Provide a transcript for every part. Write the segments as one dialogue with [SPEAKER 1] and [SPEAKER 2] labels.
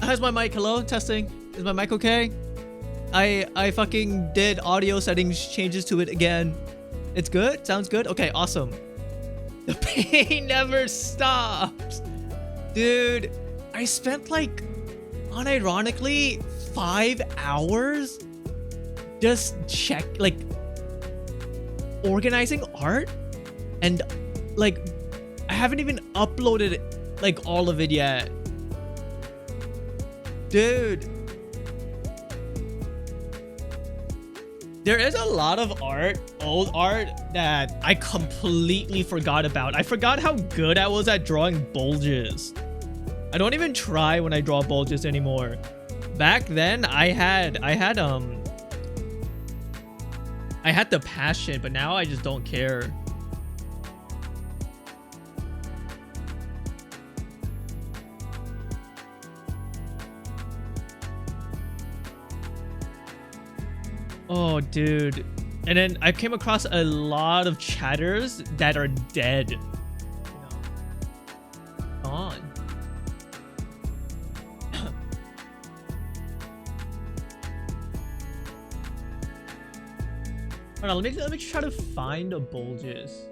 [SPEAKER 1] how's my mic? Hello, testing. Is my mic okay? I fucking did audio settings changes to it again. It's good? Sounds good? Okay, awesome. The pain never stops. Dude, I spent like, unironically, 5 hours just organizing art, and like I haven't even uploaded like all of it yet. Dude, there is a lot of old art that I completely forgot about. I forgot how good I was at drawing bulges. I don't even try when I draw bulges anymore. Back then I had the passion, but now I just don't care. Oh, dude. And then I came across a lot of chatters that are dead. Gone. Hold on, let me try to find the bulges.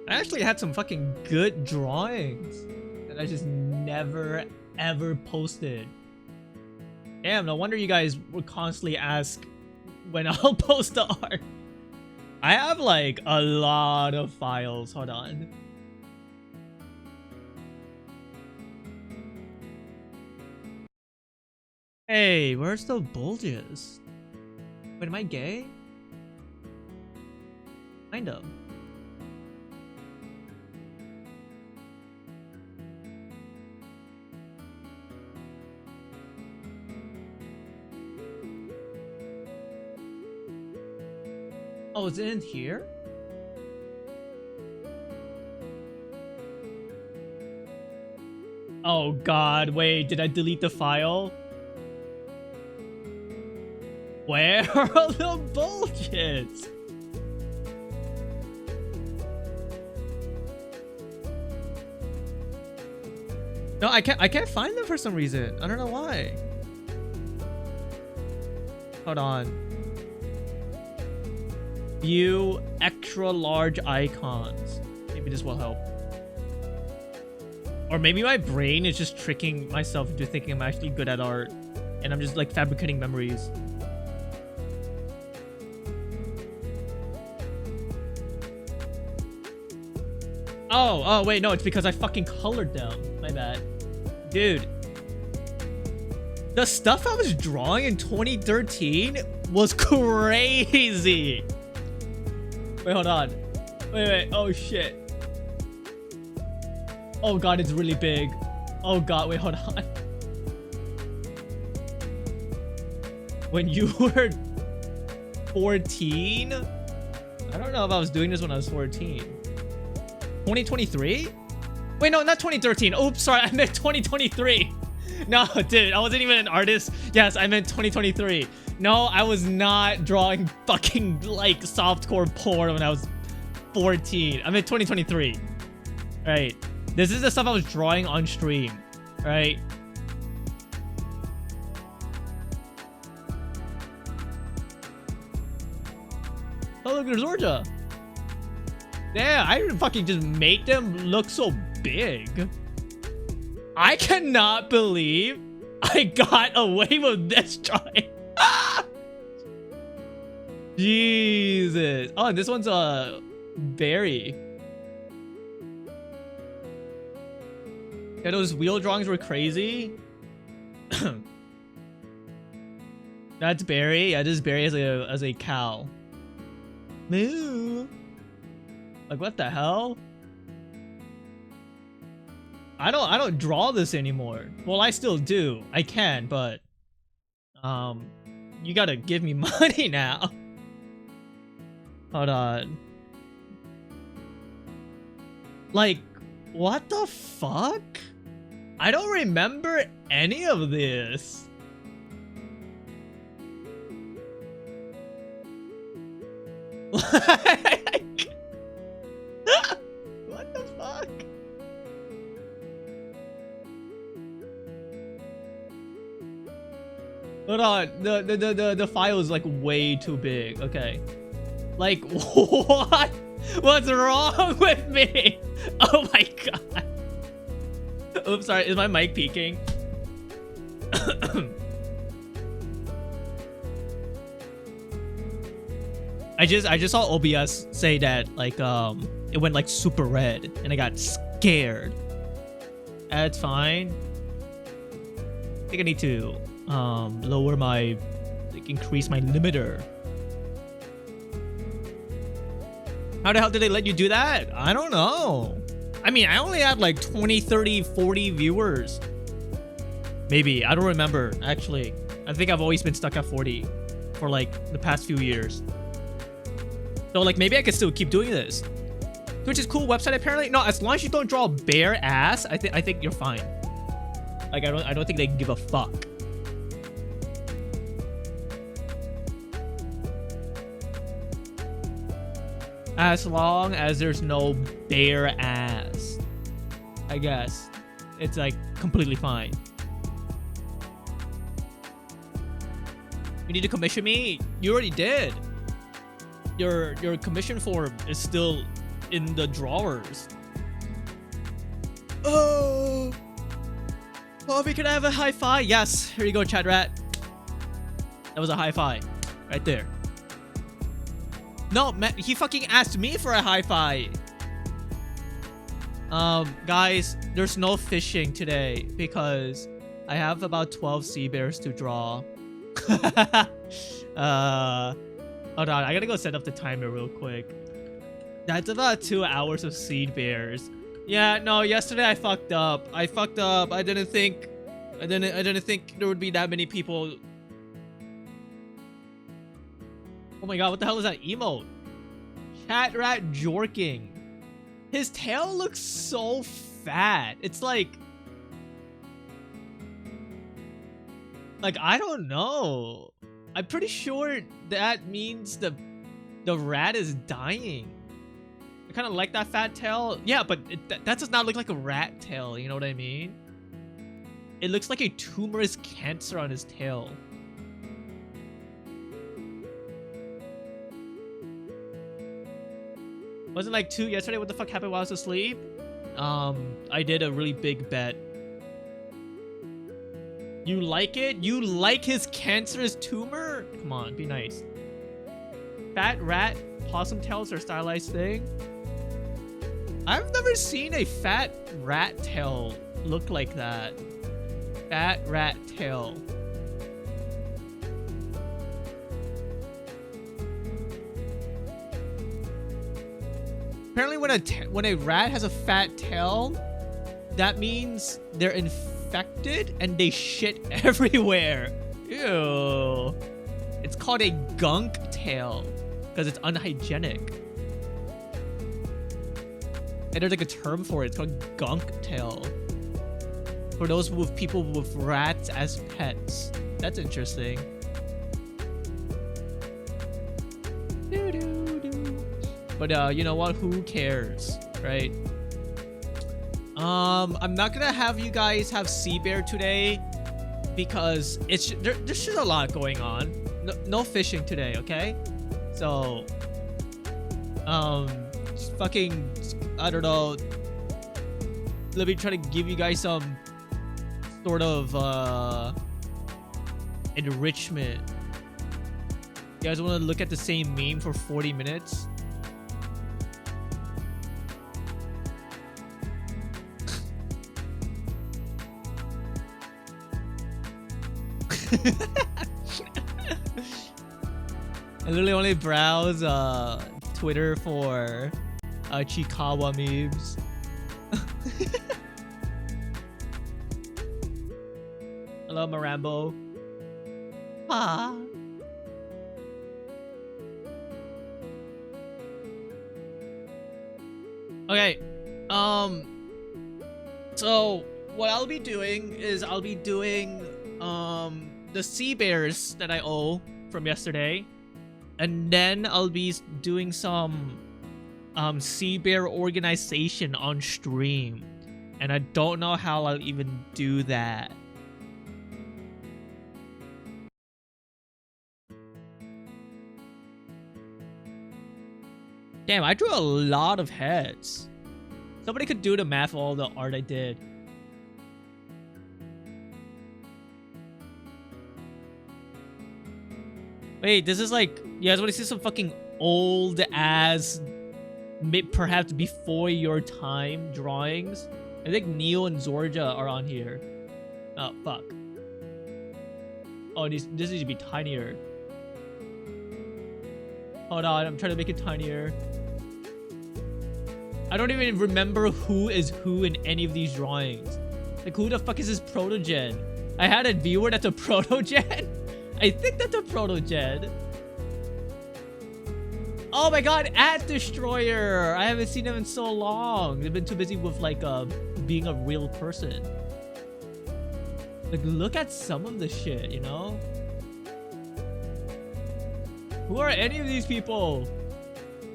[SPEAKER 1] I actually had some fucking good drawings that I just never ever posted. Damn, no wonder you guys would constantly ask when I'll post the art. I have like a lot of files. Hold on. Hey, where's the bulges? Wait, am I gay? Kind of. Oh, is it in here? Oh god, wait, did I delete the file? Where are the bulges? No, I can't find them for some reason. I don't know why. Hold on. View extra large icons. Maybe this will help. Or maybe my brain is just tricking myself into thinking I'm actually good at art, and I'm just like fabricating memories. Oh, wait, no, it's because I fucking colored them. My bad. Dude. The stuff I was drawing in 2013 was crazy. Wait, hold on. Wait. Oh, shit. Oh, God, it's really big. Oh, God, wait, hold on. When you were 14? I don't know if I was doing this when I was 14. 2023? Wait, no, not 2013. Oops, sorry, I meant 2023. No, dude, I wasn't even an artist. Yes, I meant 2023. No, I was not drawing fucking like softcore porn when I was 14. I meant 2023. Right. This is the stuff I was drawing on stream. Right. Oh, look, there's Georgia. Yeah, I didn't fucking just make them look so big. I cannot believe I got away with this drawing. Jesus. Oh, and this one's a berry. Yeah, those wheel drawings were crazy. That's Barry. Yeah, this is Barry as a cow. Moo. Like, what the hell? I don't draw this anymore. Well, I still do. I can, but you gotta give me money now. Hold on. Like, what the fuck? I don't remember any of this. What the fuck? Hold on, the file is like way too big. Okay, like what? What's wrong with me? Oh my god. Oops, sorry. Is my mic peaking? I just saw OBS say that like it went like super red and I got scared. That's fine. I think I need to lower my like increase my limiter. How the hell did they let you do that? I don't know. I mean, I only had like 20, 30, 40 viewers. Maybe. I don't remember, actually. I think I've always been stuck at 40 for like the past few years. So like maybe I could still keep doing this. Twitch is cool website apparently. No, as long as you don't draw bare ass, I think you're fine. Like I don't think they give a fuck. As long as there's no bare ass, I guess it's like completely fine. You need to commission me? You already did. Your commission form is still in the drawers. Oh, Bobby, can I have a high five? Yes, here you go, Chad Rat. That was a high five right there. No, man, he fucking asked me for a high five. Guys, there's no fishing today because I have about 12 sea bears to draw. Hold on, I gotta go set up the timer real quick. That's about 2 hours of seed bears. Yeah, no, yesterday I fucked up. I didn't think there would be that many people. Oh my god, what the hell is that emote? Chat Rat jorking. His tail looks so fat. It's like I don't know. I'm pretty sure that means the rat is dying. I kind of like that fat tail. Yeah, but that does not look like a rat tail. You know what I mean? It looks like a tumorous cancer on his tail. Wasn't like 2 yesterday? What the fuck happened while I was asleep? I did a really big bet. You like it? You like his cancerous tumor? Come on, be nice. Fat rat possum tails are stylized thing. I've never seen a fat rat tail look like that. Fat rat tail. Apparently when a rat has a fat tail, that means they're infected and they shit everywhere. Ew. It's called a gunk tail because it's unhygienic. And there's like a term for it. It's called gunk tail. For those with people with rats as pets. That's interesting. But you know what? Who cares, right? I'm not gonna have you guys have sea bear today because there's just a lot going on. No fishing today, okay? So, just fucking, I don't know. Let me try to give you guys some sort of enrichment. You guys want to look at the same meme for 40 minutes? I literally only browse Twitter for Chikawa memes. Hello, Marambo. Ah. Okay. So what I'll be doing is I'll be doing the sea bears that I owe from yesterday, and then I'll be doing some Sea Bear organization on stream, and I don't know how I'll even do that. Damn, I drew a lot of heads. Somebody could do the math of all the art I did. Wait, this is like... You guys want to see some fucking old ass, perhaps before your time drawings? I think Neo and Zorja are on here. Oh, fuck. Oh, this needs to be tinier. Hold on, I'm trying to make it tinier. I don't even remember who is who in any of these drawings. Like, who the fuck is this Protogen? I had a viewer that's a Protogen? I think that's a Protogen. Oh my god, At Destroyer! I haven't seen them in so long. They've been too busy with, like, being a real person. Like, look at some of the shit, you know? Who are any of these people?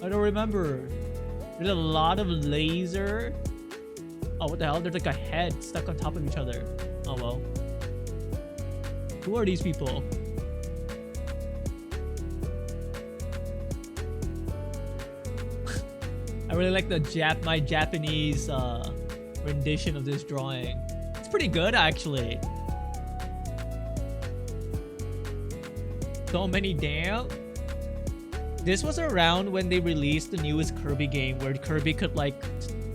[SPEAKER 1] I don't remember. There's a lot of laser. Oh, what the hell? There's like a head stuck on top of each other. Oh, well. Who are these people? I really like my Japanese rendition of this drawing. It's pretty good, actually. So many damn. This was around when they released the newest Kirby game, where Kirby could like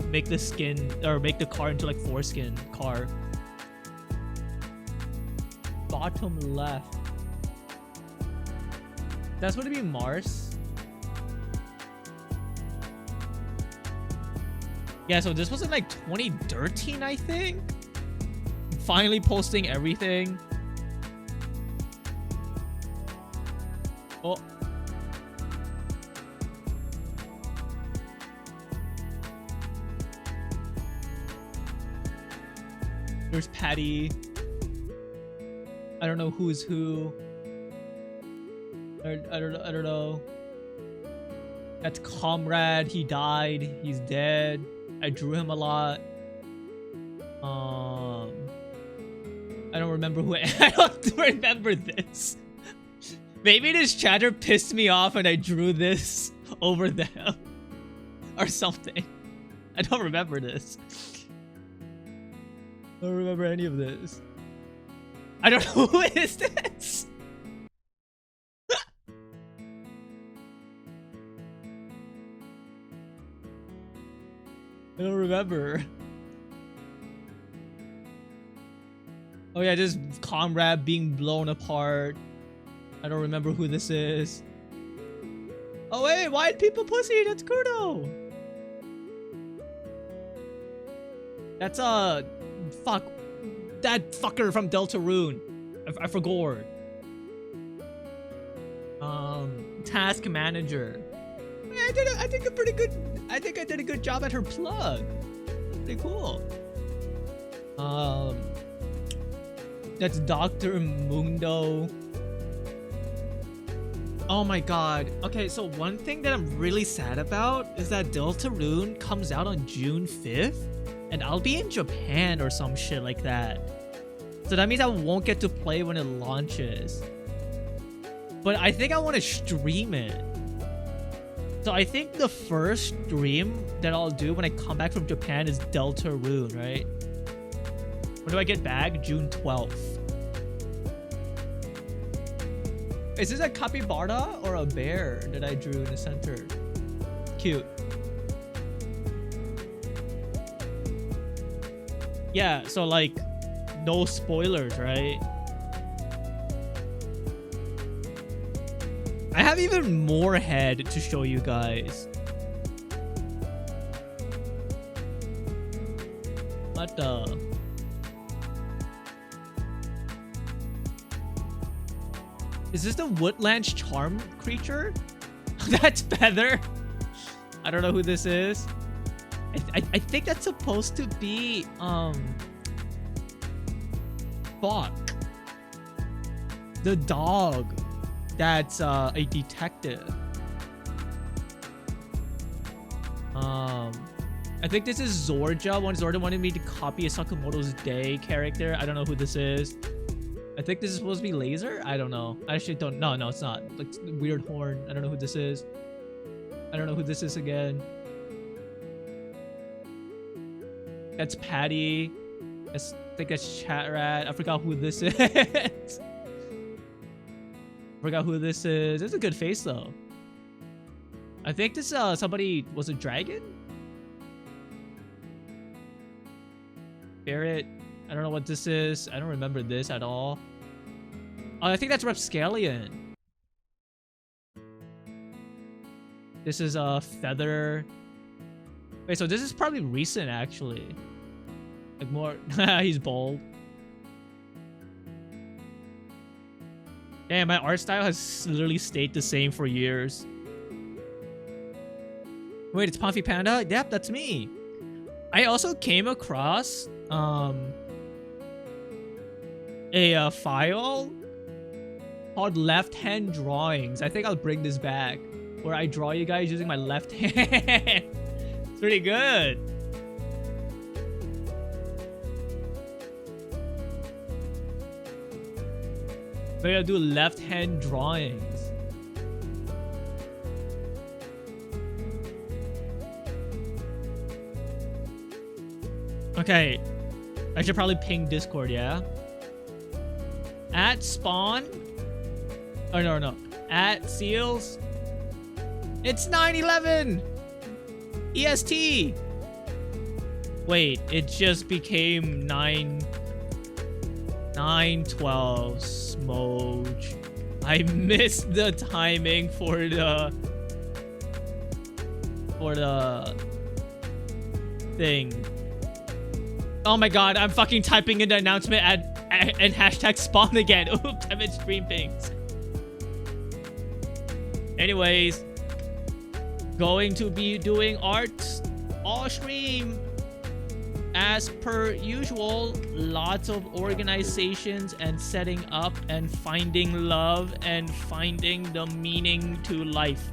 [SPEAKER 1] make the skin or make the car into like foreskin car. Bottom left. That's going to be Mars. Yeah, so this was in like 2013, I think. Finally posting everything. Oh. There's Patty. I don't know who is who. I don't know. That's Comrade. He died. He's dead. I drew him a lot. I don't remember who. I don't remember this. Maybe this chatter pissed me off and I drew this over them or something. I don't remember this. I don't remember any of this. I don't know who is this. I don't remember. Oh yeah, just Comrade being blown apart. I don't remember who this is. Oh wait, white people pussy, that's Kudo. That's fuck, that fucker from Deltarune. I forgot. Task Manager. I think I did a good job at her plug. Pretty cool. That's Dr. Mundo. Oh my god. Okay, so one thing that I'm really sad about is that Deltarune comes out on June 5th, and I'll be in Japan or some shit like that. So that means I won't get to play when it launches. But I think I want to stream it. So I think the first stream that I'll do when I come back from Japan is Deltarune, right? When do I get back? June 12th. Is this a capybara or a bear that I drew in the center? Cute. Yeah, so like, no spoilers, right? I have even more head to show you guys. What the? Is this the Woodlands Charm creature? That's Feather. I don't know who this is. I think that's supposed to be fuck, the dog. that's a detective. I think this is Zorja. Zorja wanted me to copy a Sakamoto's Day character. I don't know who this is. I think this is supposed to be Laser? I don't know. I actually don't. No, it's not. Like weird horn. I don't know who this is. I don't know who this is again. That's Patty. I think that's Chat Rat. I forgot who this is. Forgot who this is. It's a good face though. I think this somebody was a dragon? Barrett. I don't know what this is. I don't remember this at all. Oh, I think that's Rapscallion. This is a Feather. Wait, so this is probably recent actually. Like more he's bald. Damn, my art style has literally stayed the same for years. Wait, it's Puffy Panda? Yep, that's me. I also came across a file called Left Hand Drawings. I think I'll bring this back, where I draw you guys using my left hand. It's pretty good. We're gonna do left hand drawings. Okay, I should probably ping Discord, yeah? At Spawn. Oh, no. At Seals. It's 9/11! EST! Wait, it just became 9/12. Smoj. I missed the timing for the thing. Oh my god, I'm fucking typing in the announcement and hashtag Spawn again. Oops, I'm in stream pings. Anyways, going to be doing art all stream. As per usual, lots of organizations and setting up and finding love and finding the meaning to life.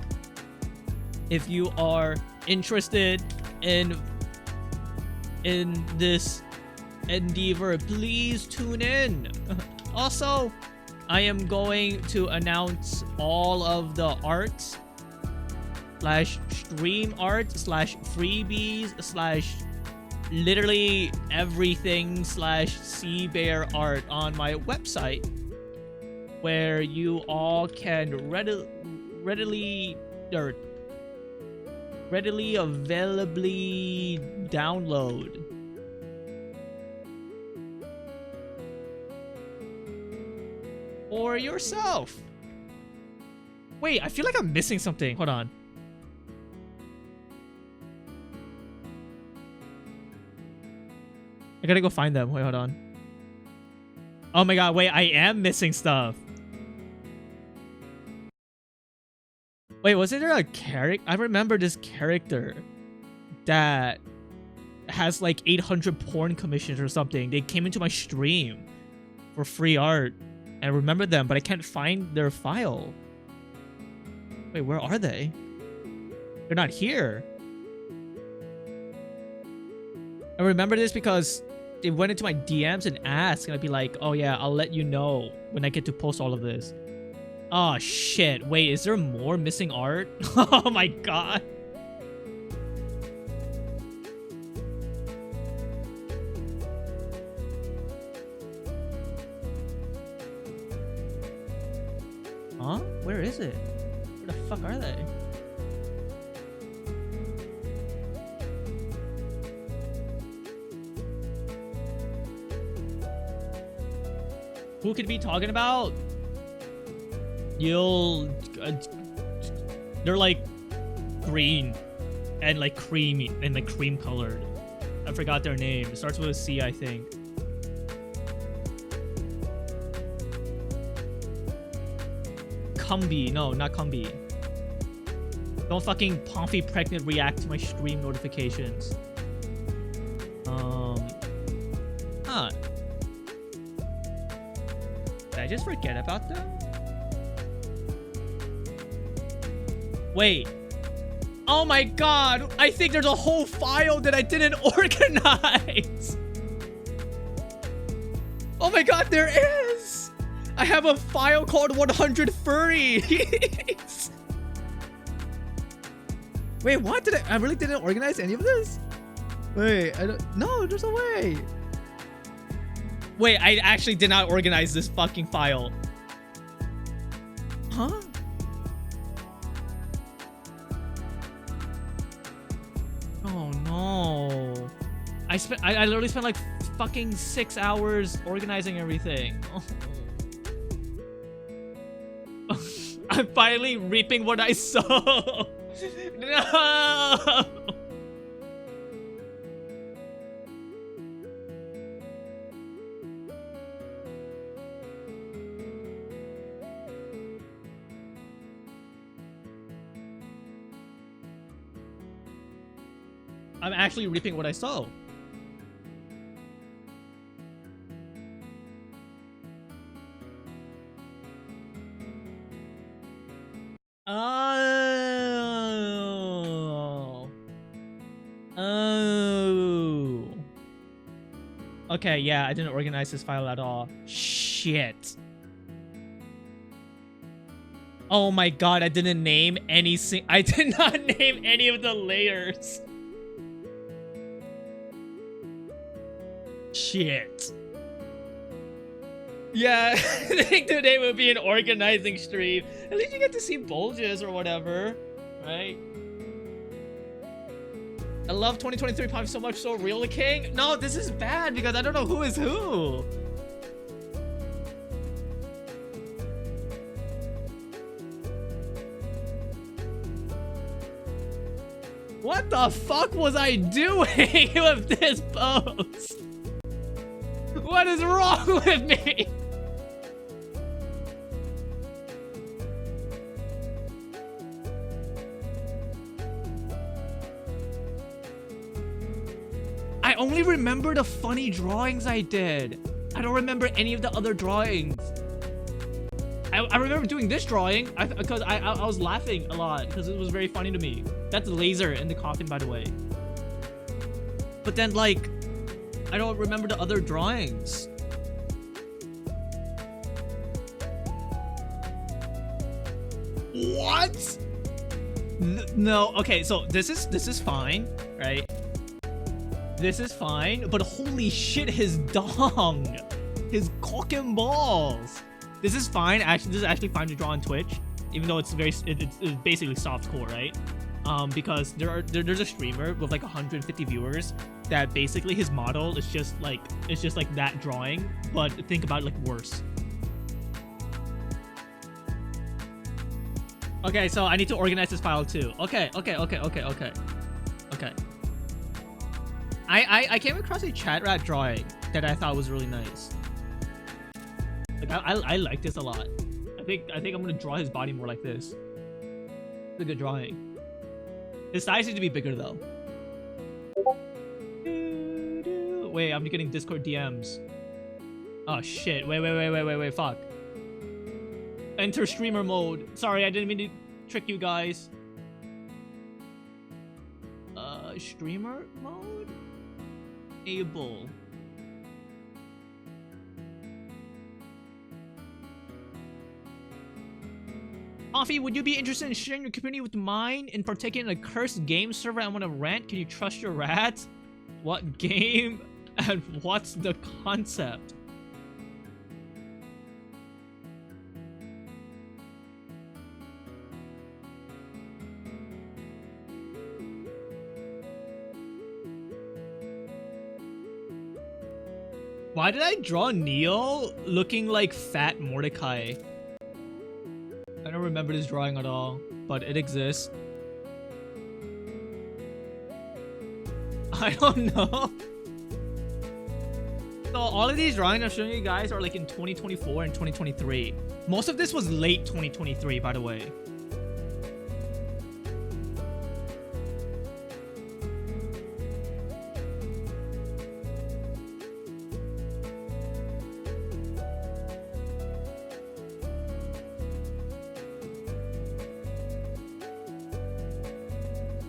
[SPEAKER 1] If you are interested in this endeavor, please tune in. Also, I am going to announce all of the art / stream art / freebies / literally everything / Seabear art on my website, where you all can readily availably download. For yourself. Wait, I feel like I'm missing something. Hold on. I gotta go find them. Wait, hold on. Oh my god, wait, I am missing stuff. Wait, wasn't there a character? I remember this character that has like 800 porn commissions or something. They came into my stream for free art. I remember them, but I can't find their file. Wait, where are they? They're not here. I remember this because they went into my DMs and asked, and I'd be like, oh yeah, I'll let you know when I get to post all of this. Oh shit, wait, is there more missing art? Oh my god. Huh? Where is it? Where the fuck are they? Who could be talking about? They're like green and like creamy and like cream colored. I forgot their name. It starts with a C, I think. Cumby. No, not Cumby. Don't fucking Pomfy Pregnant react to my stream notifications. Huh. Did I just forget about them? Wait. Oh my god. I think there's a whole file that I didn't organize. Oh my god, there is. I have a file called 100 furries. Wait, what? I really didn't organize any of this? Wait, I don't... No, there's no way. Wait, I actually did not organize this fucking file. Huh? Oh no. I literally spent like fucking 6 hours organizing everything. Oh. I'm finally reaping what I sow. No. I'm actually reaping what I sow. Oh. Oh. Okay, yeah, I didn't organize this file at all. Shit. Oh my god, I didn't name any I did not name any of the layers. Shit. Yeah, I think today will be an organizing stream. At least you get to see bulges or whatever, right? I love 2023 pop so much, so real king. No, this is bad because I don't know who is who. What the fuck was I doing with this post? What is wrong with me? I only remember the funny drawings I did. I don't remember any of the other drawings. I remember doing this drawing because I was laughing a lot because it was very funny to me. That's Laser in the coffin, by the way. But then, like, I don't remember the other drawings. What? No. Okay, so this is fine, right? This is fine, but holy shit, his dong, his cock and balls. This is fine. Actually, this is actually fine to draw on Twitch, even though it's it's basically softcore, right? Because there's a streamer with like 150 viewers that basically his model is just like that drawing, but think about it like worse. Okay, so I need to organize this file too. Okay. I came across a chat rat drawing that I thought was really nice. Like I like this a lot. I think I'm gonna draw his body more like this. It's a good drawing. His size needs to be bigger though. Wait, I'm getting Discord DMs. Oh shit! Wait! Fuck. Enter streamer mode. Sorry, I didn't mean to trick you guys. Streamer mode? Able. Coffee, would you be interested in sharing your community with mine in partaking in a cursed game server? I want to rant. Can you trust your rat? What game? And what's the concept? Why did I draw Neo looking like fat Mordecai? I don't remember this drawing at all, but it exists. I don't know. So all of these drawings I'm showing you guys are like in 2024 and 2023. Most of this was late 2023, by the way.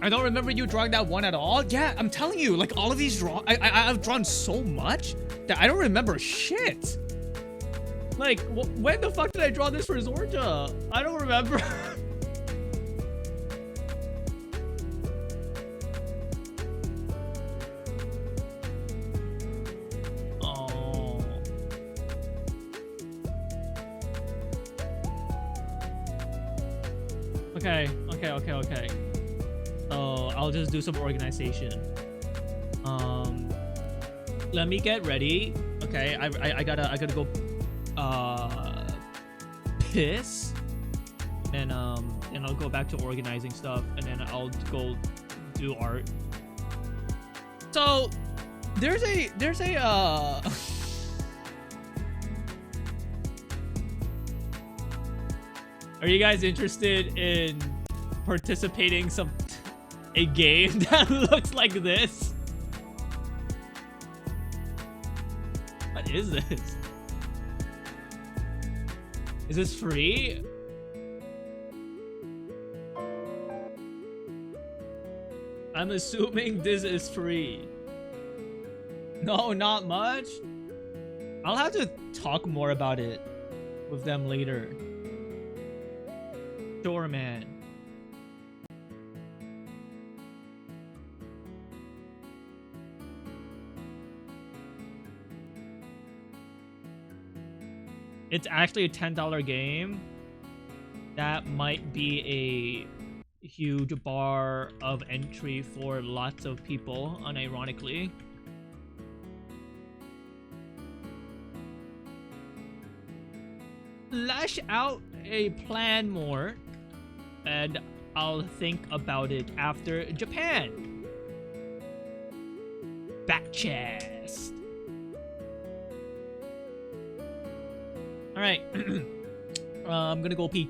[SPEAKER 1] I don't remember you drawing that one at all. Yeah, I'm telling you, like all of these I've drawn so much that I don't remember shit. Like, when the fuck did I draw this for Zorja? I don't remember. Oh. Okay. So I'll just do some organization. Let me get ready. Okay, I gotta go piss, and I'll go back to organizing stuff, and then I'll go do art. So there's a are you guys interested in participating a game that looks like this? What is this? Is this free? I'm assuming this is free. No, not much. I'll have to talk more about it with them later. Sure, man. It's actually a $10 game. That might be a huge bar of entry for lots of people, unironically. Lash out a plan more, and I'll think about it after Japan. Back chest. Alright. I'm gonna go pee.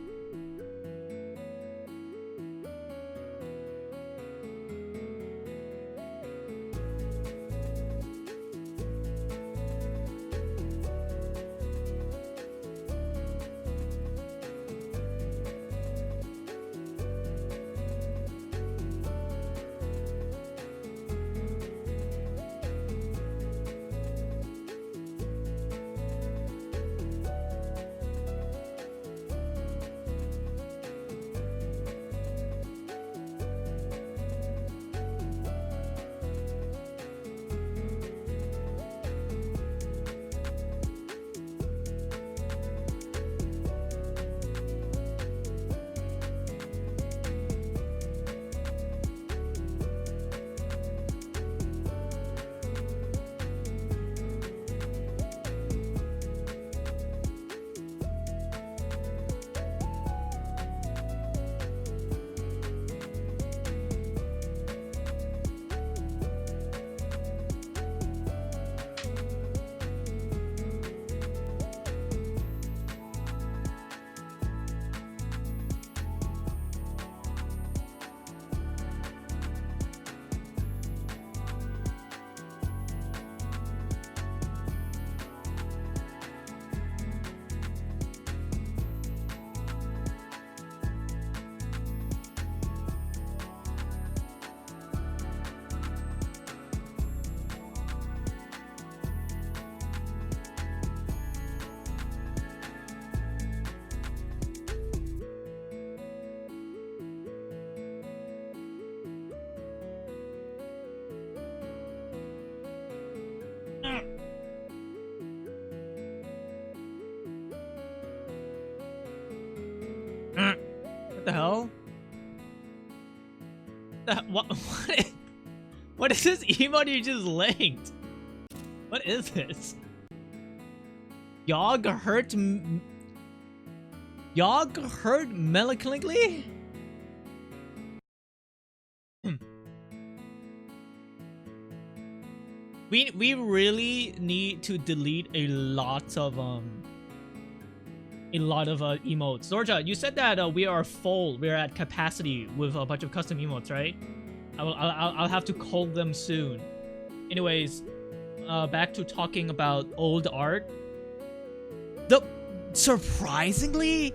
[SPEAKER 1] What the hell? What is this emote you just linked? What is this? Yog hurt melancholically? We really need to delete a lot of emotes. Zorja, you said that we are full. We're at capacity with a bunch of custom emotes, right? I'll have to cull them soon. Anyways, back to talking about old art. Surprisingly,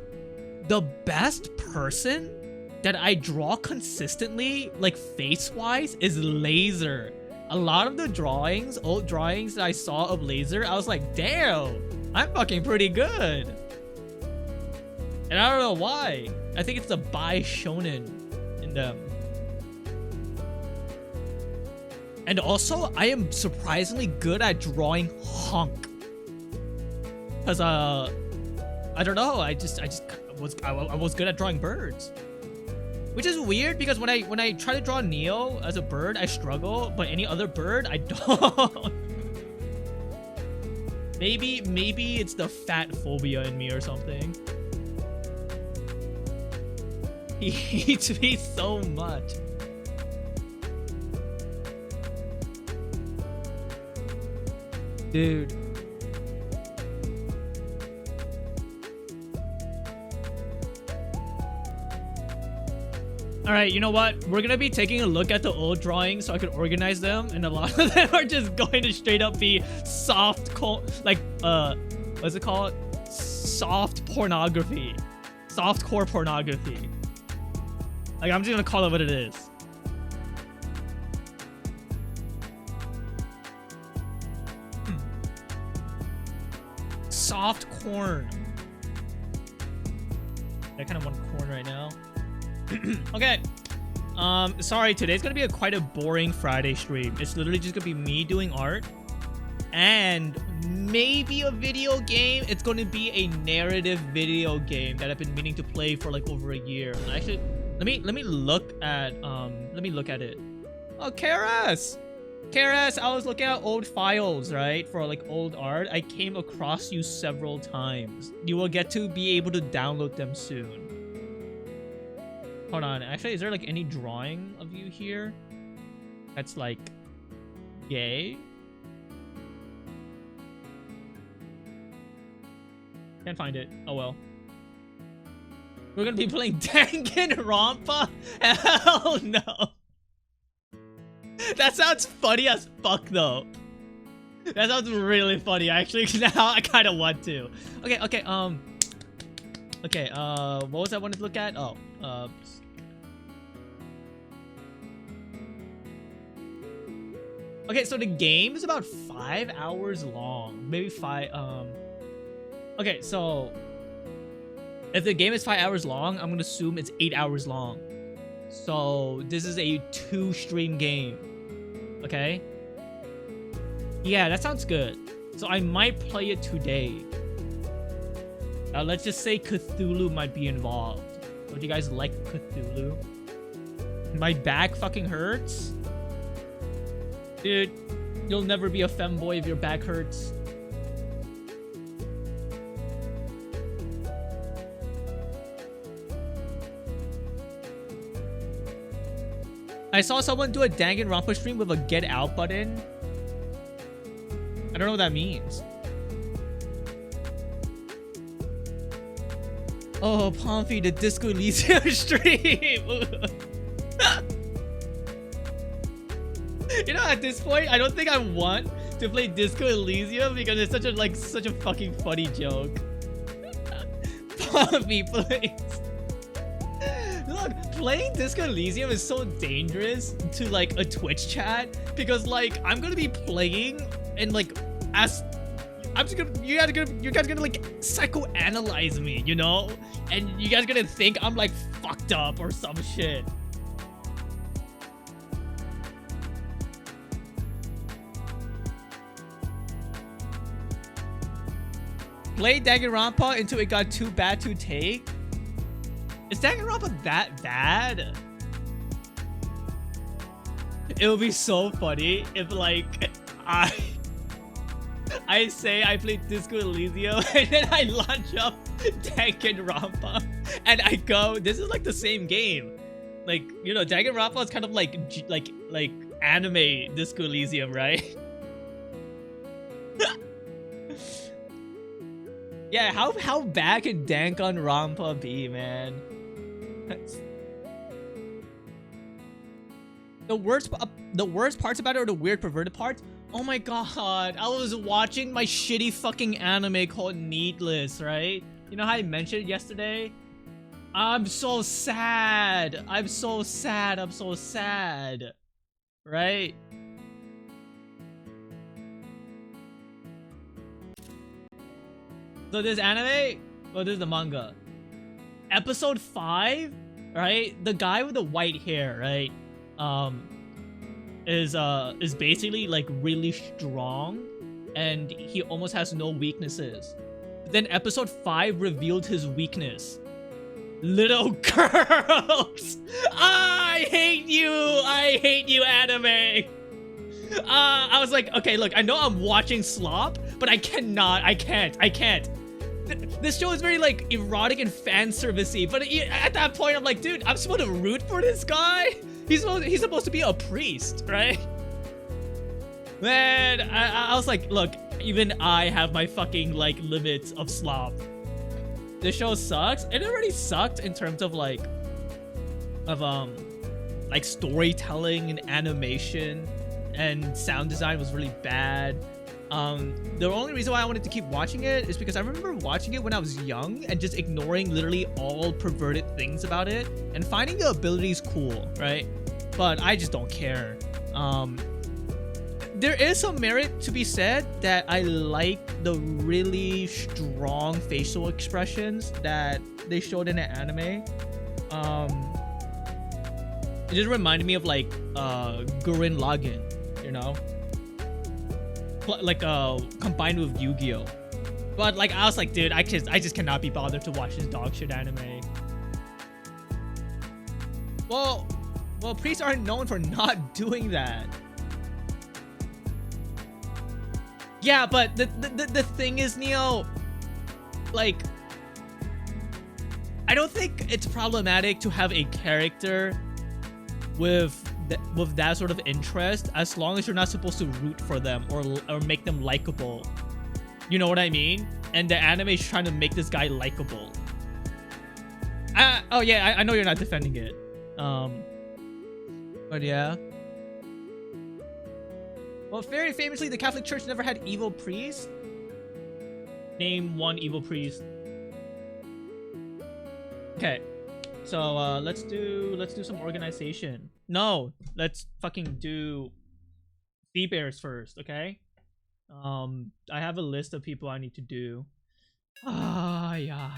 [SPEAKER 1] the best person that I draw consistently, like face-wise, is Laser. A lot of the drawings, old drawings that I saw of Laser, I was like, damn, I'm fucking pretty good. And I don't know why. I think it's the Bai Shonen in them. And also, I am surprisingly good at drawing Honk. Cause I don't know. I was good at drawing birds, which is weird because when I try to draw Neo as a bird, I struggle, but any other bird, I don't. Maybe it's the fat phobia in me or something. He hates me so much. Dude. Alright, you know what? We're gonna be taking a look at the old drawings so I can organize them, and a lot of them are just going to straight up be soft what's it called? Soft pornography. Softcore pornography. Like, I'm just gonna call it what it is. Soft corn. I kind of want corn right now. Okay. Sorry, today's gonna be quite a boring Friday stream. It's literally just gonna be me doing art and maybe a video game. It's gonna be a narrative video game that I've been meaning to play for like over a year. Actually, let me look at it. Oh, KRS! KRS, I was looking at old files, right? For like old art. I came across you several times. You will get to be able to download them soon. Hold on, actually, is there like any drawing of you here that's like gay? Can't find it. Oh well. We're gonna be playing Danganronpa? Hell no. That sounds funny as fuck though. That sounds really funny. Actually, now I kind of want to. Okay, what was I wanted to look at? Oh, okay, so the game is about 5 hours long. Maybe 5, okay, so if the game is 5 hours long, I'm gonna assume it's 8 hours long. So this is a 2-stream game. Okay? Yeah, that sounds good. So I might play it today. Let's just say Cthulhu might be involved. Would you guys like Cthulhu? My back fucking hurts? Dude, you'll never be a femboy if your back hurts. I saw someone do a Danganronpa stream with a get out button. I don't know what that means. Oh, Pomfy, the Disco Elysium stream. You know, at this point, I don't think I want to play Disco Elysium because it's such a fucking funny joke. Pomfy, please. Look, playing Disco Elysium is so dangerous to like a Twitch chat because like I'm gonna be playing and like you guys gonna like psychoanalyze me, you know, and you guys gonna think I'm like fucked up or some shit. Play Danganronpa until it got too bad to take. Is Danganronpa that bad? It would be so funny if like I say I played Disco Elysium and then I launch up Danganronpa and I go, this is like the same game. Like, you know, Danganronpa is kind of like anime Disco Elysium, right? Yeah, how bad can Danganronpa be, man? The worst parts about it are the weird perverted parts. Oh my god, I was watching my shitty fucking anime called Needless, right? You know how I mentioned yesterday? I'm so sad. I'm so sad. I'm so sad. Right? So this anime, well, this is the manga. Episode 5, right? The guy with the white hair, right? Is basically like really strong, and he almost has no weaknesses. Then episode 5 revealed his weakness. Little girls! I hate you! I hate you, anime! I was like, okay, look, I know I'm watching slop, but I can't. This show is very like erotic and fan servicey, but at that point I'm like, dude, I'm supposed to root for this guy? He's supposed to be a priest, right? Man, I was like, look, even I have my fucking like limits of slop. This show sucks. It already sucked in terms of like storytelling and animation, and sound design was really bad. The only reason why I wanted to keep watching it is because I remember watching it when I was young and just ignoring literally all perverted things about it and finding the abilities cool, right? But I just don't care. There is some merit to be said that I like the really strong facial expressions that they showed in the anime. It just reminded me of like Gurren Lagann, you know? Like combined with Yu-Gi-Oh. But like I was like, dude, I just cannot be bothered to watch this dog shit anime. Well, priests aren't known for not doing that. Yeah, but the thing is, Neo, like, I don't think it's problematic to have a character with that sort of interest, as long as you're not supposed to root for them or make them likable. You know what I mean? And the anime is trying to make this guy likable. Oh yeah, I know you're not defending it. But yeah. Well, very famously, the Catholic Church never had evil priests. Name one evil priest. Okay. So let's do some organization. No, let's fucking do Sea Bears first, okay? I have a list of people I need to do. Ah, yeah.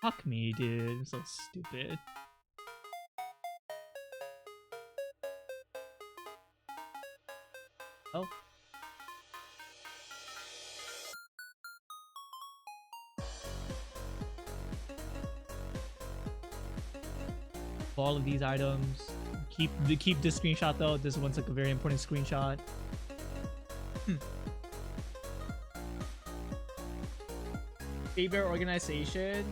[SPEAKER 1] Fuck me, dude. I'm so stupid. Oh. All of these items. Keep this screenshot though. This one's like a very important screenshot. Favorite organization.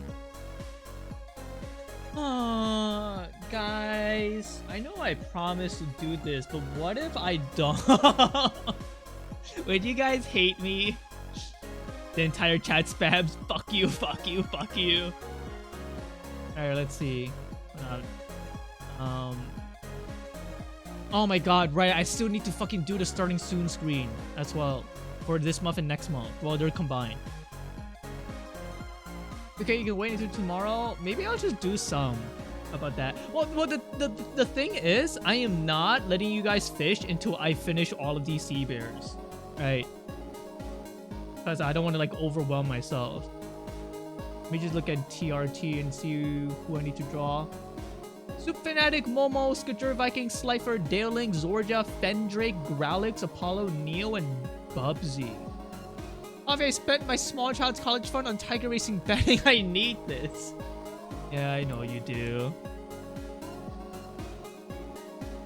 [SPEAKER 1] Guys, I know I promised to do this, but what if I don't? Would you guys hate me? The entire chat spams. Fuck you, fuck you, fuck you. Alright, let's see. Oh my god, right, I still need to fucking do the starting soon screen as well for this month and next month. Well, they're combined. Okay, you can wait until tomorrow. Maybe I'll just do some about that. Well, the thing is, I am not letting you guys fish until I finish all of these Sea Bears, right? Because I don't want to like overwhelm myself. Let me just look at TRT and see who I need to draw. Soup Fanatic, Momo, Skitcher, Viking, Slifer, Daelink, Zorja, Fendrake, Growlix, Apollo, Neo, and Bubsy. I spent my small child's college fund on Tiger Racing betting. I need this. Yeah, I know you do.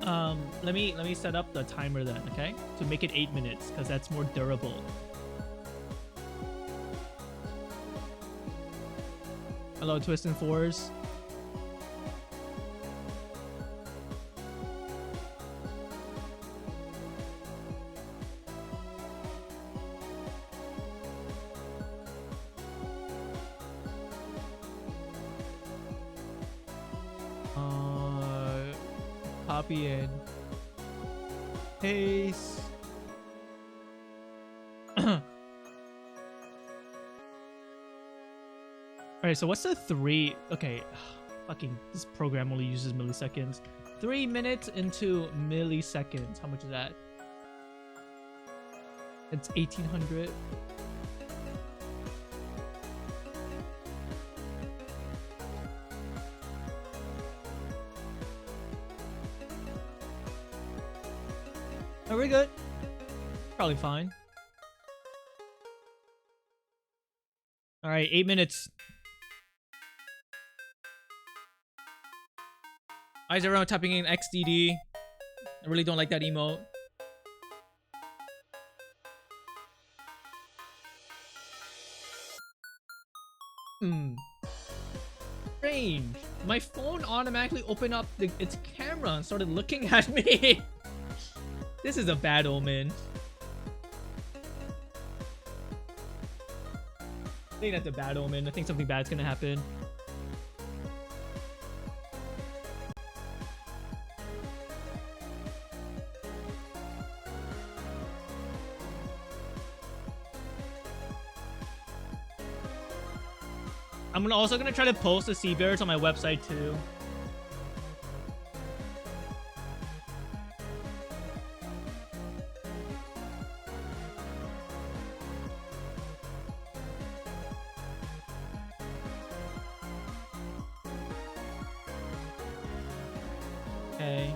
[SPEAKER 1] Let me set up the timer then, okay? To make it 8 minutes, because that's more durable. Hello, Twist and Fours. Copy and paste. Alright, so what's the 3? Okay, fucking this program only uses milliseconds. 3 minutes into milliseconds. How much is that? It's 1800. Are we good? Probably fine. Alright, 8 minutes. Why is everyone typing in XDD? I really don't like that emote. Strange. My phone automatically opened up its camera and started looking at me. This is a bad omen. I think that's a bad omen. I think something bad's gonna happen. I'm also gonna try to post the sea bears on my website too. Okay.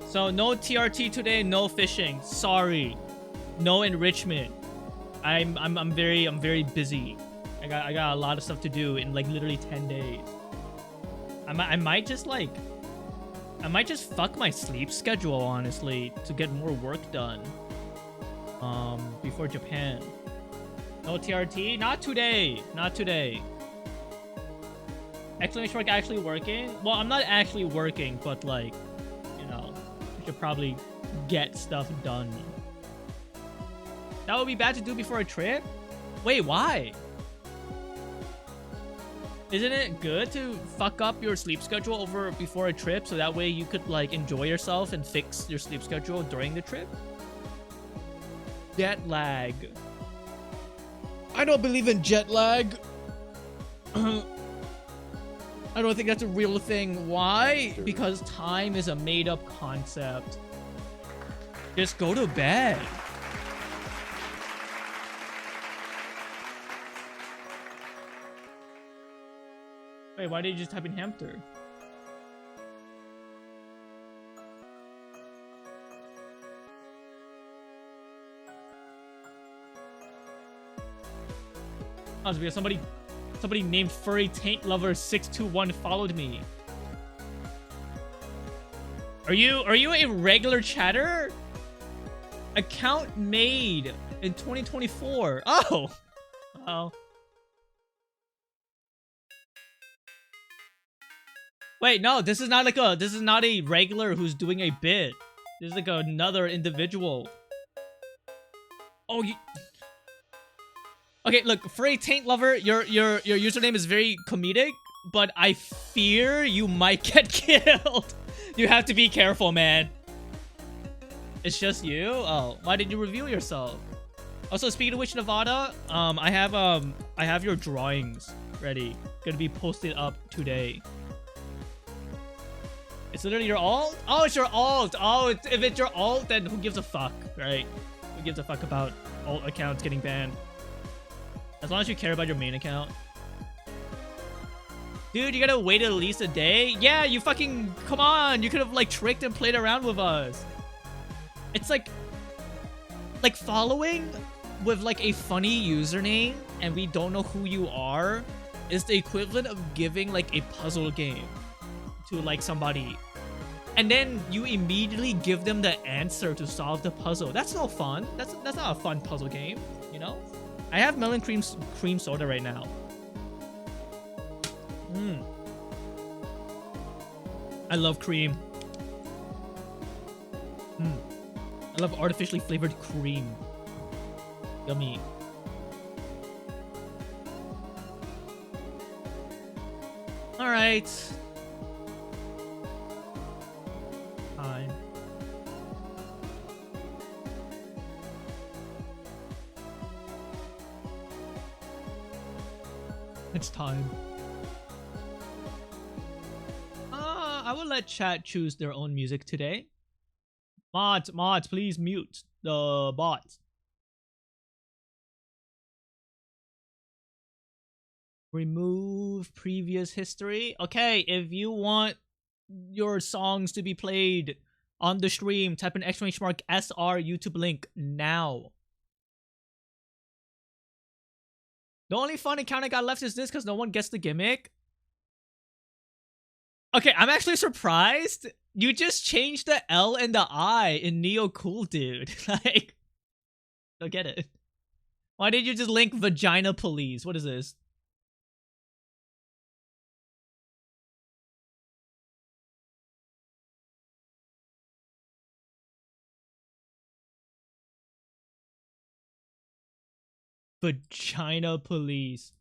[SPEAKER 1] So no TRT today, no fishing. Sorry. No enrichment. I'm very busy. I got a lot of stuff to do in like literally 10 days. I might just fuck my sleep schedule honestly to get more work done. Before Japan. No TRT? Not today. Not today. Exclamation mark actually working? Well, I'm not actually working, but like, you know, I should probably get stuff done. That would be bad to do before a trip? Wait, why? Isn't it good to fuck up your sleep schedule before a trip so that way you could like enjoy yourself and fix your sleep schedule during the trip? Jet lag. I don't believe in jet lag. I don't think that's a real thing. Why? Because time is a made-up concept. Just go to bed. Wait, why did you just type in hamster? Oh, it's because somebody named Furry Taint Lover 621 followed me. Are you a regular chatter? Account made in 2024. Oh. Oh. Wait, no, this is not a regular who's doing a bit. This is like another individual. Oh, okay, look, Furry Taint Lover, your username is very comedic, but I fear you might get killed. You have to be careful, man. It's just you? Oh, why did you reveal yourself? Also, speaking of which, Nevada, I have your drawings ready. Gonna be posted up today. It's literally your alt? Oh, it's your alt. Oh, if it's your alt, then who gives a fuck, right? Who gives a fuck about alt accounts getting banned? As long as you care about your main account. Dude, you gotta wait at least a day? Yeah, you fucking... Come on! You could have, like, tricked and played around with us. It's like... Like, following with, like, a funny username and we don't know who you are is the equivalent of giving, like, a puzzle game to, like, somebody. And then you immediately give them the answer to solve the puzzle. That's no fun. That's not a fun puzzle game, you know? I have melon cream soda right now. I love cream. I love artificially flavored cream. Yummy. All right. Time. It's time. I will let chat choose their own music today. Mods, please mute the bot. Remove previous history. Okay, if you want your songs to be played on the stream, type in !SR YouTube link now. The only fun encounter I got left is this because no one gets the gimmick. Okay, I'm actually surprised. You just changed the L and the I in Neo Cool Dude. Like, don't get it. Why did you just link Vagina Police? What is this? Vagina Police.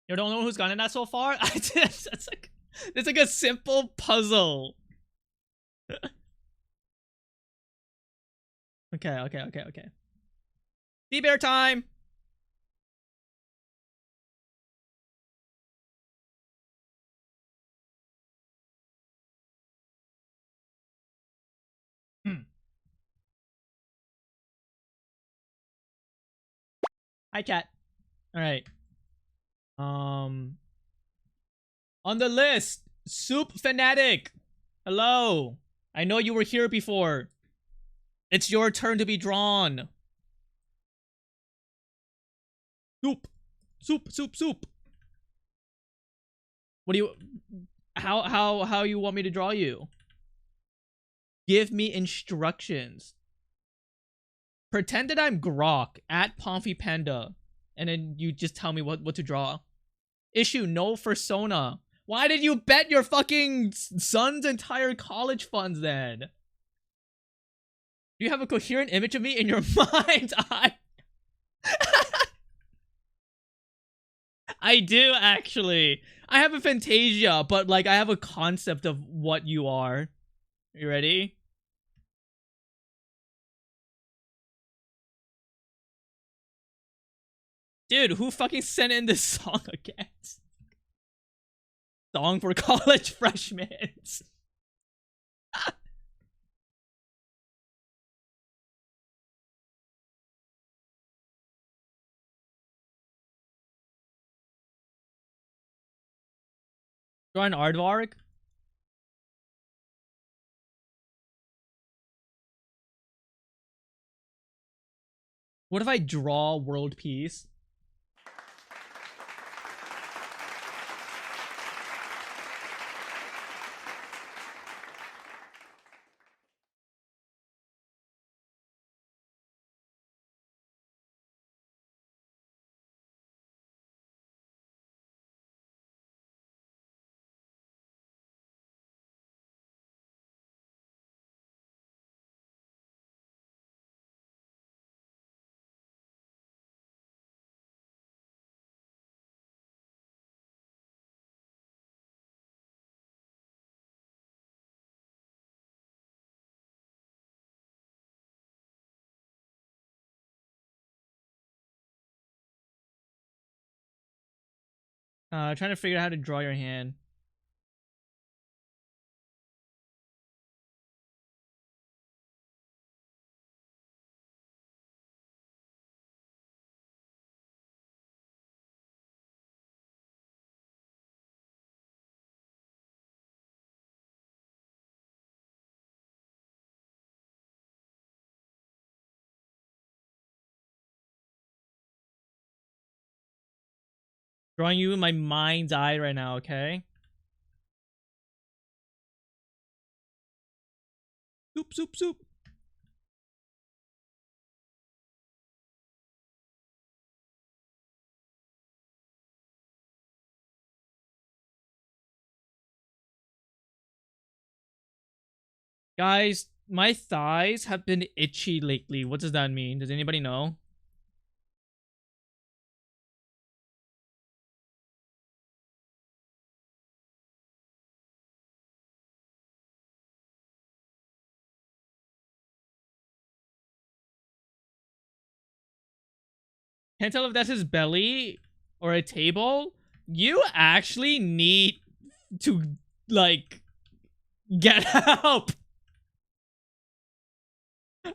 [SPEAKER 1] You don't know who's gotten that so far? It's like a simple puzzle. Okay. D-Bear time! Hi, cat. Alright. On the list, Soup Fanatic. Hello. I know you were here before. It's your turn to be drawn. Soup. What do you... How you want me to draw you? Give me instructions. Pretend that I'm Grok at Pomfy Panda, and then you just tell me what to draw. Issue no persona. Why did you bet your fucking son's entire college funds then? Do you have a coherent image of me in your mind's eye? I do, actually. I have a Fantasia, but like I have a concept of what you are. You ready? Dude, who fucking sent in this song again? Song for college freshmen. Draw an aardvark? What if I draw world peace? Trying to figure out how to draw your hand. Drawing you in my mind's eye right now, okay? Soup. Guys, my thighs have been itchy lately. What does that mean? Does anybody know? Can't tell if that's his belly or a table. You actually need to like get help.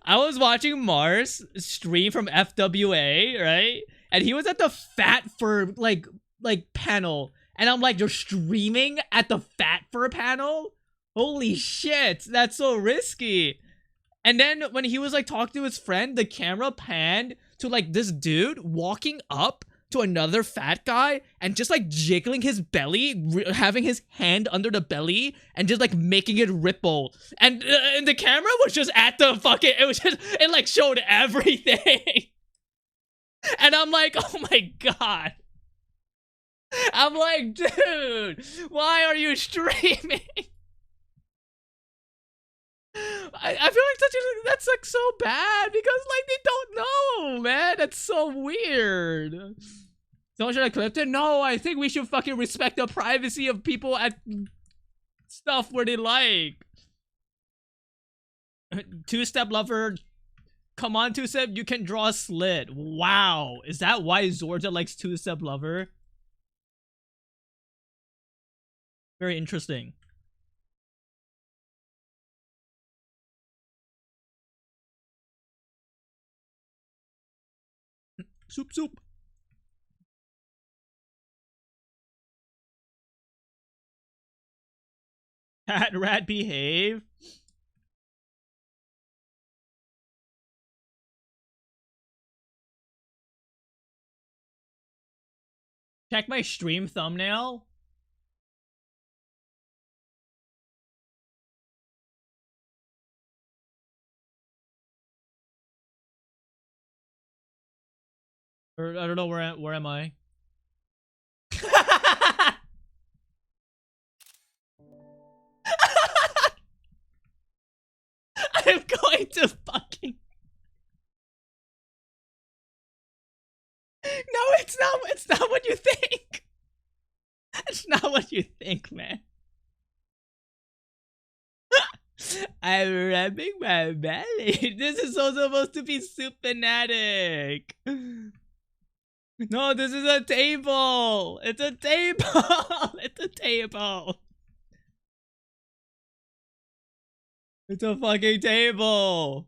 [SPEAKER 1] I was watching Mars stream from FWA, right? And he was at the Fat Fur like panel, and I'm like, you're streaming at the Fat Fur panel? Holy shit, that's so risky. And then when he was like talking to his friend, the camera panned to like this dude walking up to another fat guy and just like jiggling his belly, having his hand under the belly and just like making it ripple. And the camera was just at the fucking, it like showed everything. And I'm like, oh my god. I'm like, dude, why are you streaming? I feel like that's like so bad because like they don't know, man. That's so weird. Someone should have clipped it? No, I think we should fucking respect the privacy of people at stuff where they like. Two-step lover. Come on, two-step, you can draw a slit. Wow. Is that why Zorja likes two-step lover? Very interesting. Soup, soup. Rat behave. Check my stream thumbnail. Or I don't know where am I? I'm going to fucking. No, it's not. It's not what you think. It's not what you think, man. I'm rubbing my belly. This is also supposed to be Soup Fanatic. No, this is a table. It's a table. It's a table. It's a fucking table.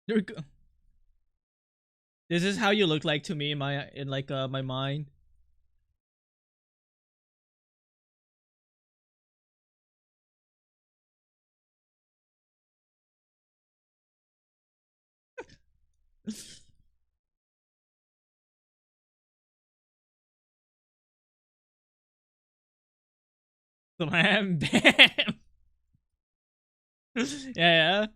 [SPEAKER 1] You're go. This is how you look like to me in my my mind. Slam bam. Yeah.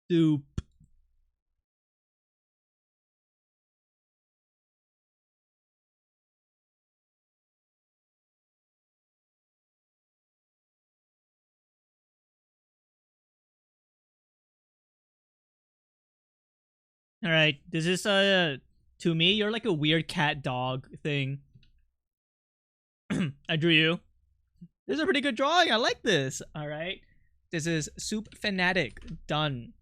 [SPEAKER 1] Soup. All right, this is to me you're like a weird cat dog thing. I drew you. This is a pretty good drawing. I like this. All right, this is Soup Fanatic. Done.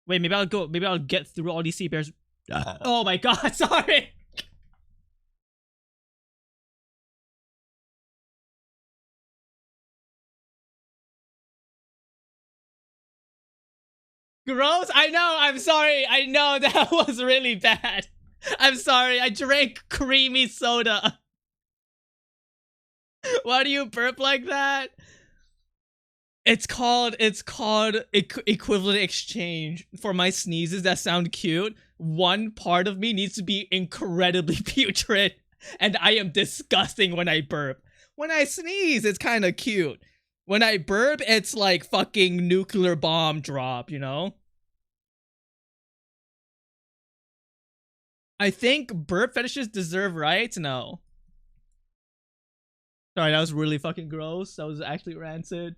[SPEAKER 1] Wait, maybe I'll go. Maybe I'll get through all these sea bears. Oh my god, sorry. Gross. I know. I'm sorry. I know that was really bad. I'm sorry. I drank creamy soda. Why do you burp like that? It's called equivalent exchange. For my sneezes that sound cute, one part of me needs to be incredibly putrid, and I am disgusting when I burp. When I sneeze, it's kind of cute. When I burp, it's like fucking nuclear bomb drop, you know? I think burp fetishes deserve rights? No. Sorry, that was really fucking gross. That was actually rancid.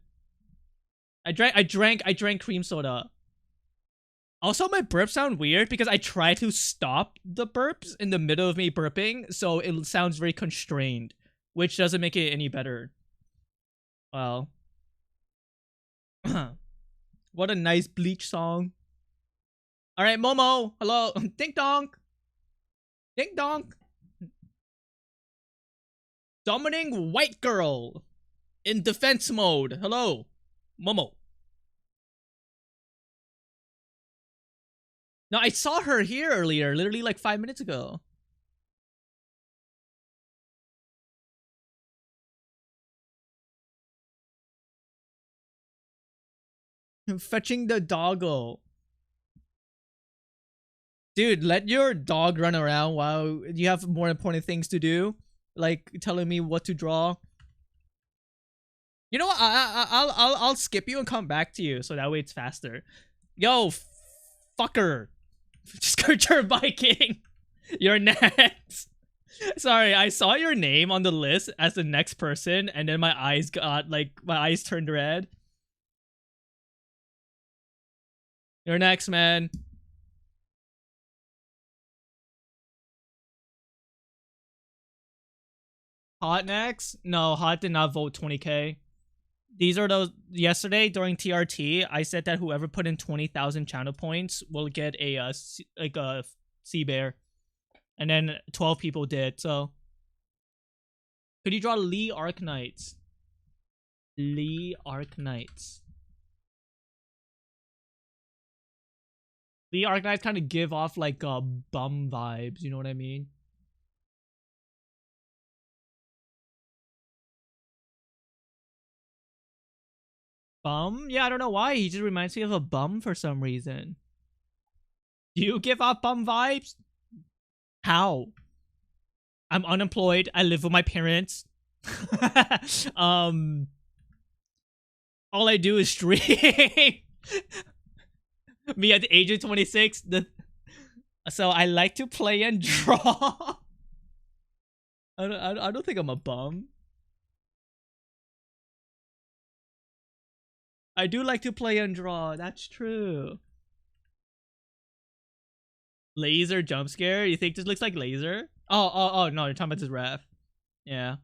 [SPEAKER 1] I drank cream soda. Also, my burps sound weird because I try to stop the burps in the middle of me burping, so it sounds very constrained, which doesn't make it any better. Well, what a nice Bleach song. All right, Momo, hello, ding dong, ding dong. Dominating white girl in defense mode. Hello, Momo. No, I saw her here earlier, literally like 5 minutes ago. Fetching the doggo. Dude, let your dog run around while you have more important things to do, like telling me what to draw. You know what? I'll skip you and come back to you, so that way it's faster. Yo, fucker, just go turn biking. You're next. Sorry, I saw your name on the list as the next person, and then my eyes turned red. You're next, man. Hot next? No, Hot did not vote 20k. These are those. Yesterday during TRT, I said that whoever put in 20,000 channel points will get a sea bear, and then 12 people did. So, could you draw Lee Arknights? Lee Arknights. Lee Arknights kind of give off like bum vibes. You know what I mean? Bum? Yeah, I don't know why. He just reminds me of a bum for some reason. Do you give off bum vibes? How? I'm unemployed. I live with my parents. All I do is stream. Me at the age of 26. So I like to play and draw. I don't think I'm a bum. I do like to play and draw. That's true. Laser jump scare? You think this looks like laser? Oh, no, you're talking about this ref. Yeah.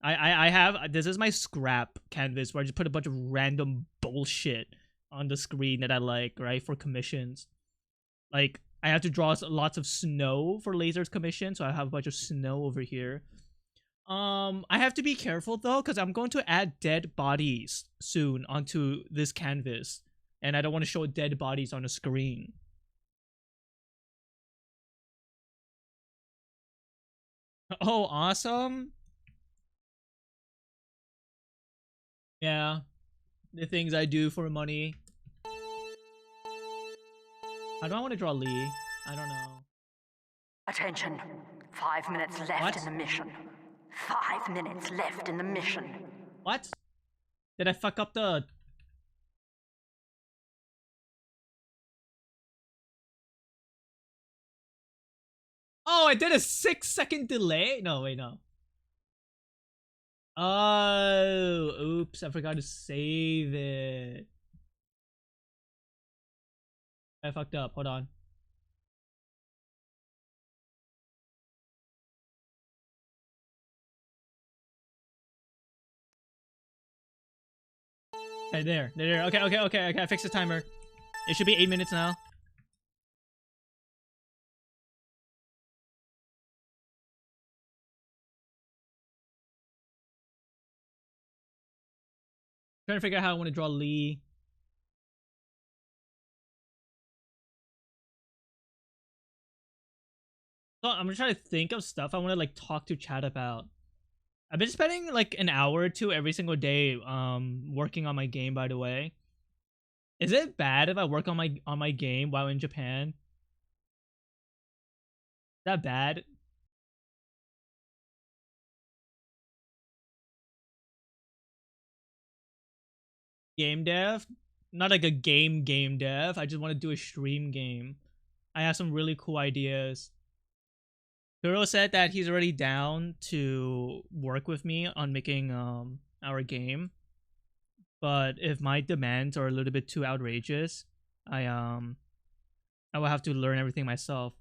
[SPEAKER 1] I have, this is my scrap canvas where I just put a bunch of random bullshit on the screen that I like, right, for commissions. Like, I have to draw lots of snow for Laser's commission, so I have a bunch of snow over here. I have to be careful though, because I'm going to add dead bodies soon onto this canvas, and I don't want to show dead bodies on a screen. Oh, awesome. Yeah, the things I do for money. How do I want to draw Lee? I don't know.
[SPEAKER 2] Attention. 5 minutes left in the mission. 5 minutes left in the mission.
[SPEAKER 1] What? Did I fuck up the... Oh, I did a 6-second delay? No, wait, no. Oh, oops, I forgot to save it. I fucked up, hold on. Okay, there. Okay, I fixed the timer. It should be 8 minutes now. Trying to figure out how I want to draw Lee. So I'm gonna try to think of stuff I want to like talk to chat about. I've been spending like an hour or two every single day working on my game, by the way. Is it bad if I work on my game while in Japan? Is that bad? Game dev? Not like a game dev. I just want to do a stream game. I have some really cool ideas. Kuro said that he's already down to work with me on making our game. But if my demands are a little bit too outrageous, I I will have to learn everything myself.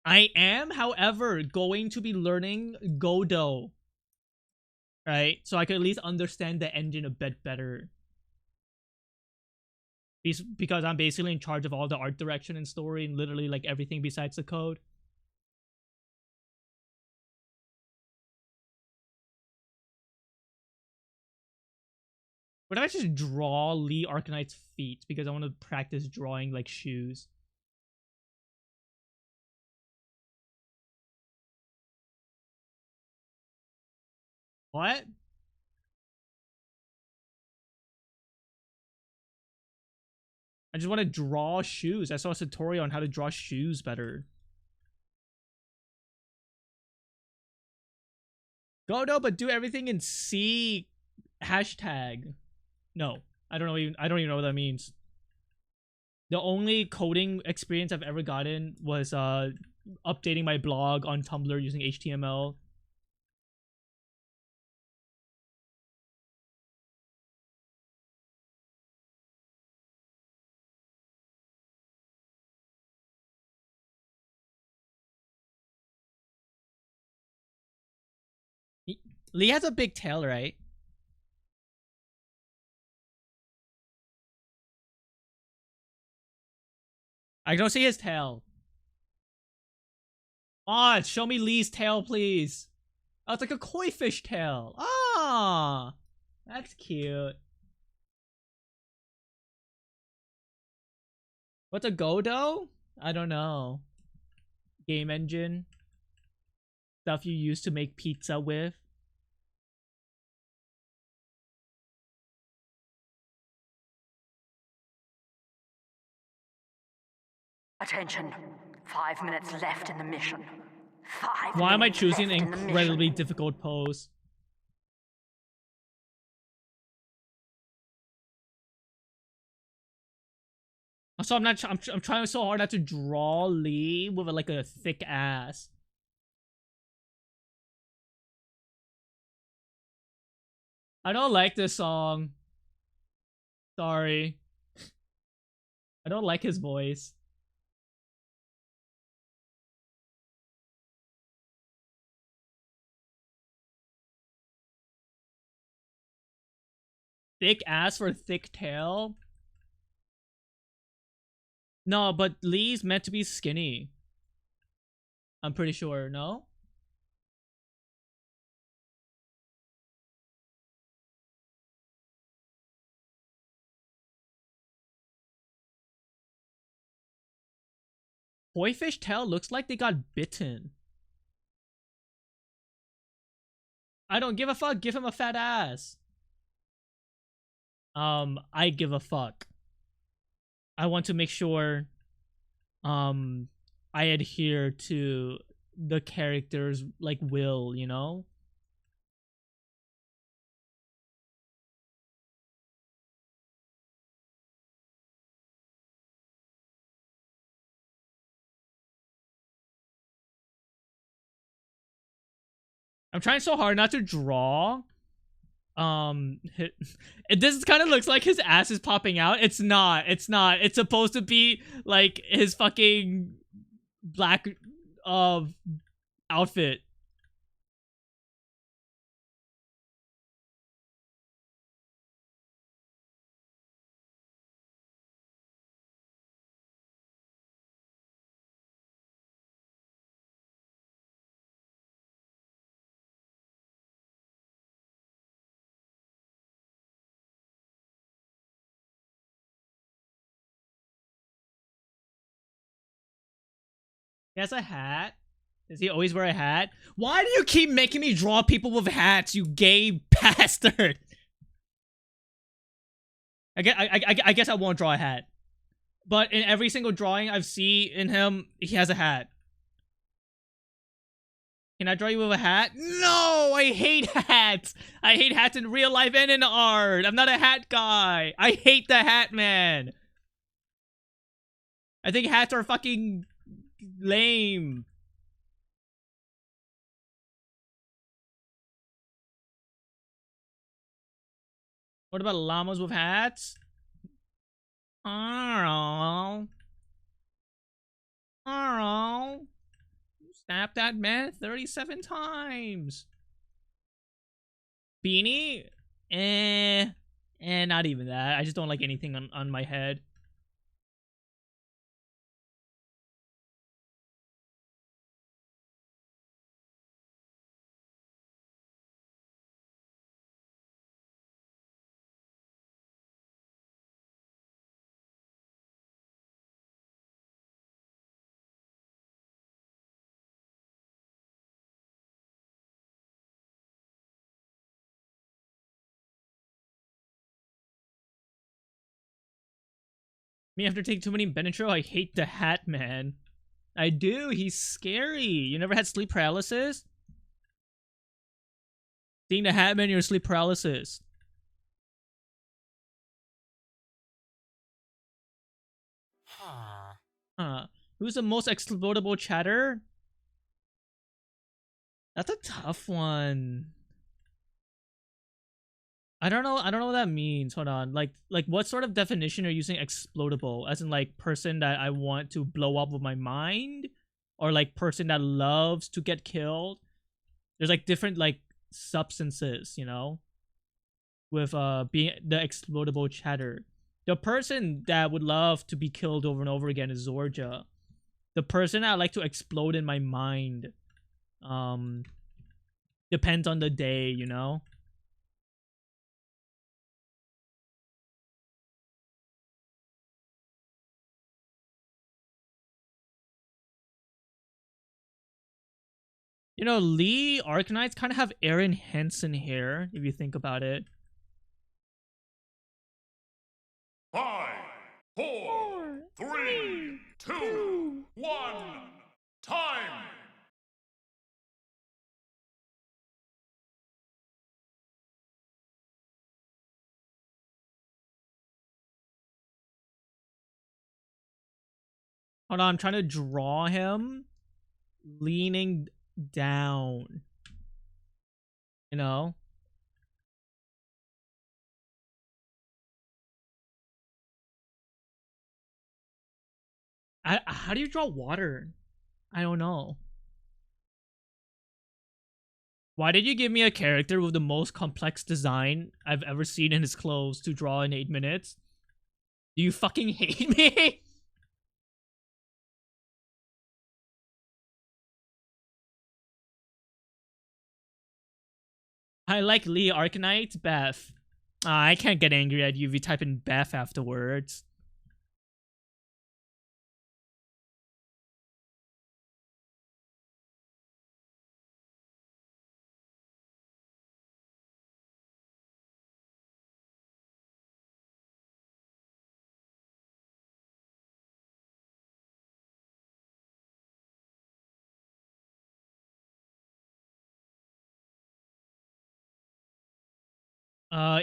[SPEAKER 1] I am, however, going to be learning Godot. Right? So I could at least understand the engine a bit better. Because I'm basically in charge of all the art direction and story and literally like everything besides the code. What if I just draw Lee Arcanite's feet? Because I want to practice drawing like shoes. What? I just want to draw shoes. I saw a tutorial on how to draw shoes better. Godot, but do everything in C hashtag. No, I don't even know what that means. The only coding experience I've ever gotten was updating my blog on Tumblr using HTML. Lee has a big tail, right? I don't see his tail. Ah, show me Lee's tail, please. Oh, it's like a koi fish tail. Ah, that's cute. What's a Godot? I don't know. Game engine. Stuff you use to make pizza with.
[SPEAKER 2] Attention. 5 minutes left in the mission.
[SPEAKER 1] Why am I choosing an incredibly difficult pose? Also, I'm trying so hard not to draw Lee with like a thick ass. I don't like this song. Sorry. I don't like his voice. Thick ass for thick tail? No, but Lee's meant to be skinny. I'm pretty sure, no? Koi fish tail looks like they got bitten. I don't give a fuck. Give him a fat ass. I give a fuck. I want to make sure I adhere to the character's like will, you know? I'm trying so hard not to draw. This kind of looks like his ass is popping out. It's not. It's not. It's supposed to be like his fucking black outfit. He has a hat. Does he always wear a hat? Why do you keep making me draw people with hats, you gay bastard? I guess I won't draw a hat. But in every single drawing I've seen in him, he has a hat. Can I draw you with a hat? No! I hate hats! I hate hats in real life and in art! I'm not a hat guy! I hate the hat man! I think hats are fucking lame. What about llamas with hats? I don't know. Slap that man 37 times. Beanie? Not even that. I just don't like anything on my head. Me after taking too many Benadryl, I hate the Hat Man. I do. He's scary. You never had sleep paralysis? Seeing the Hat Man, you're sleep paralysis. Huh. Who's the most explodable chatter? That's a tough one. I don't know what that means. Hold on. Like what sort of definition are you using explodable? As in like person that I want to blow up with my mind? Or like person that loves to get killed? There's like different like substances, you know? With being the explodable chatter. The person that would love to be killed over and over again is Zorja. The person I like to explode in my mind depends on the day, you know? You know, Lee Arcanites kind of have Aaron Hansen hair, if you think about it.
[SPEAKER 3] 5, 4, 3, 2, 1, time!
[SPEAKER 1] Hold on, I'm trying to draw him leaning down. You know? How do you draw water? I don't know. Why did you give me a character with the most complex design I've ever seen in his clothes to draw in 8 minutes? Do you fucking hate me? I like Lee Arcanite, Beth. I can't get angry at you if you type in Beth afterwards.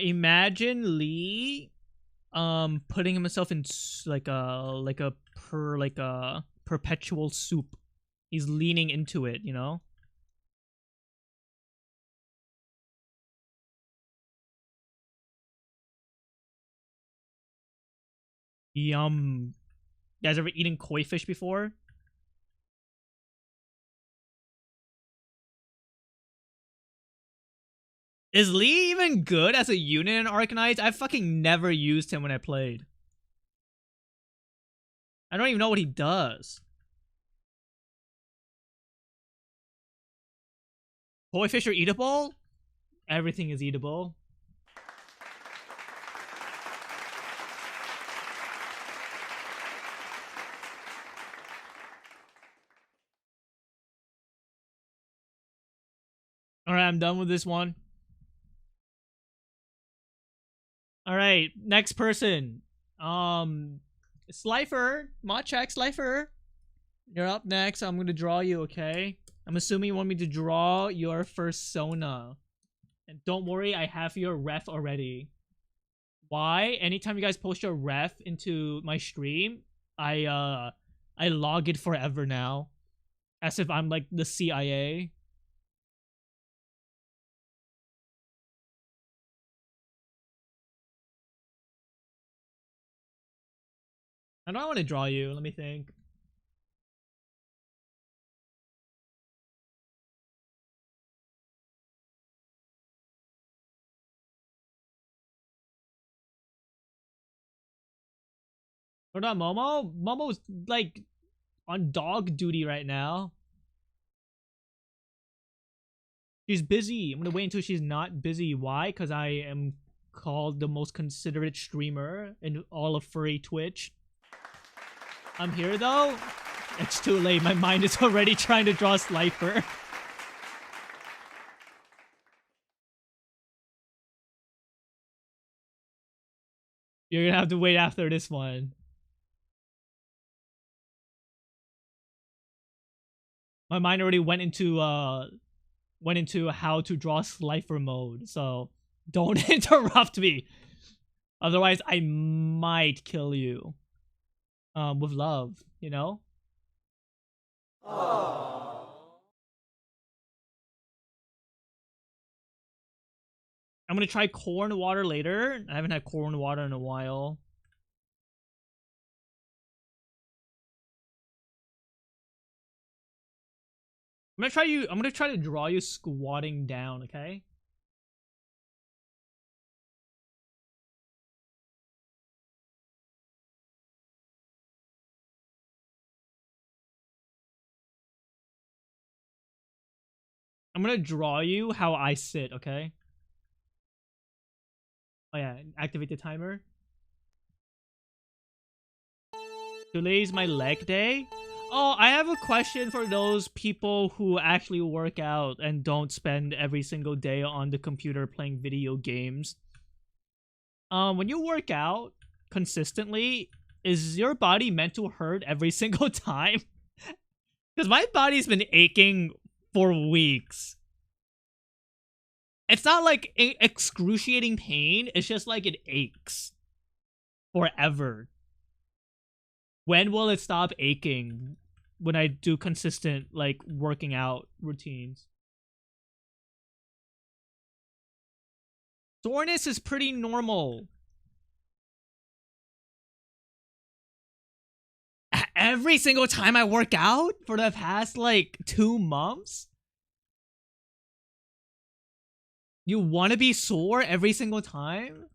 [SPEAKER 1] Imagine Lee putting himself in like a perpetual soup. He's leaning into it, you know? Yum. You guys ever eaten koi fish before? Is Lee even good as a unit in Arcanite? I fucking never used him when I played. I don't even know what he does. Koi fish are eatable? Everything is eatable. Alright, I'm done with this one. Alright, next person. Slifer. Machak, Slifer. You're up next. I'm gonna draw you, okay? I'm assuming you want me to draw your fursona. And don't worry, I have your ref already. Why? Anytime you guys post your ref into my stream, I log it forever now. As if I'm like the CIA. I don't want to draw you. Let me think. What about Momo? Momo's like on dog duty right now. She's busy. I'm gonna wait until she's not busy. Why? Because I am called the most considerate streamer in all of furry Twitch. I'm here though. It's too late. My mind is already trying to draw Slifer. You're gonna have to wait after this one. My mind already went into how to draw Slifer mode, so don't interrupt me. Otherwise, I might kill you. With love, you know? Aww. I'm gonna try corn water later. I haven't had corn water in a while. I'm gonna try to draw you squatting down, okay? I'm gonna draw you how I sit, okay? Oh yeah, activate the timer. Today's my leg day. Oh, I have a question for those people who actually work out and don't spend every single day on the computer playing video games. When you work out consistently, is your body meant to hurt every single time? Because my body's been aching for weeks. It's not like excruciating pain, it's just like it aches forever. When will it stop aching when I do consistent, like, working out routines? Soreness is pretty normal. Every single time I work out for the past, like, 2 months? You want to be sore every single time?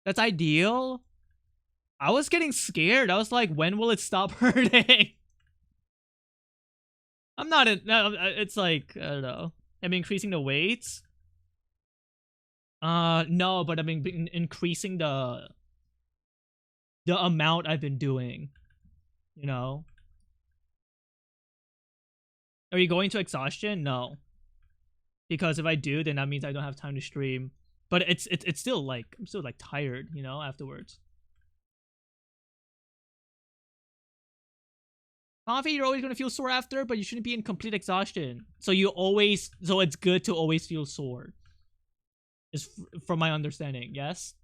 [SPEAKER 1] That's ideal? I was getting scared. I was like, when will it stop hurting? I'm not it's like, I don't know. I'm increasing the weights. No, but I've been increasing the amount I've been doing. You know? Are you going to exhaustion? No. Because if I do, then that means I don't have time to stream. But it's still like, I'm still like tired, you know, afterwards. Coffee, you're always gonna feel sore after, but you shouldn't be in complete exhaustion. So it's good to always feel sore. Is from my understanding, yes?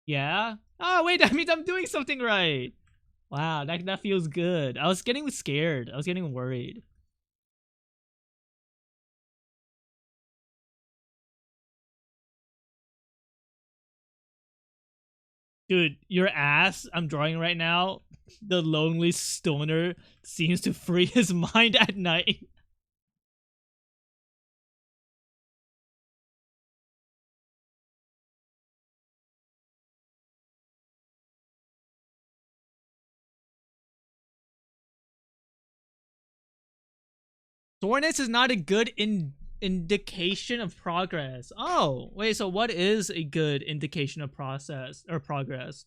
[SPEAKER 1] Yeah? Oh, wait, that means I'm doing something right. Wow, that feels good. I was getting scared. I was getting worried. Dude, your ass I'm drawing right now, the lonely stoner seems to free his mind at night. Soreness is not a good indication of progress. Oh, wait, so what is a good indication of process or progress?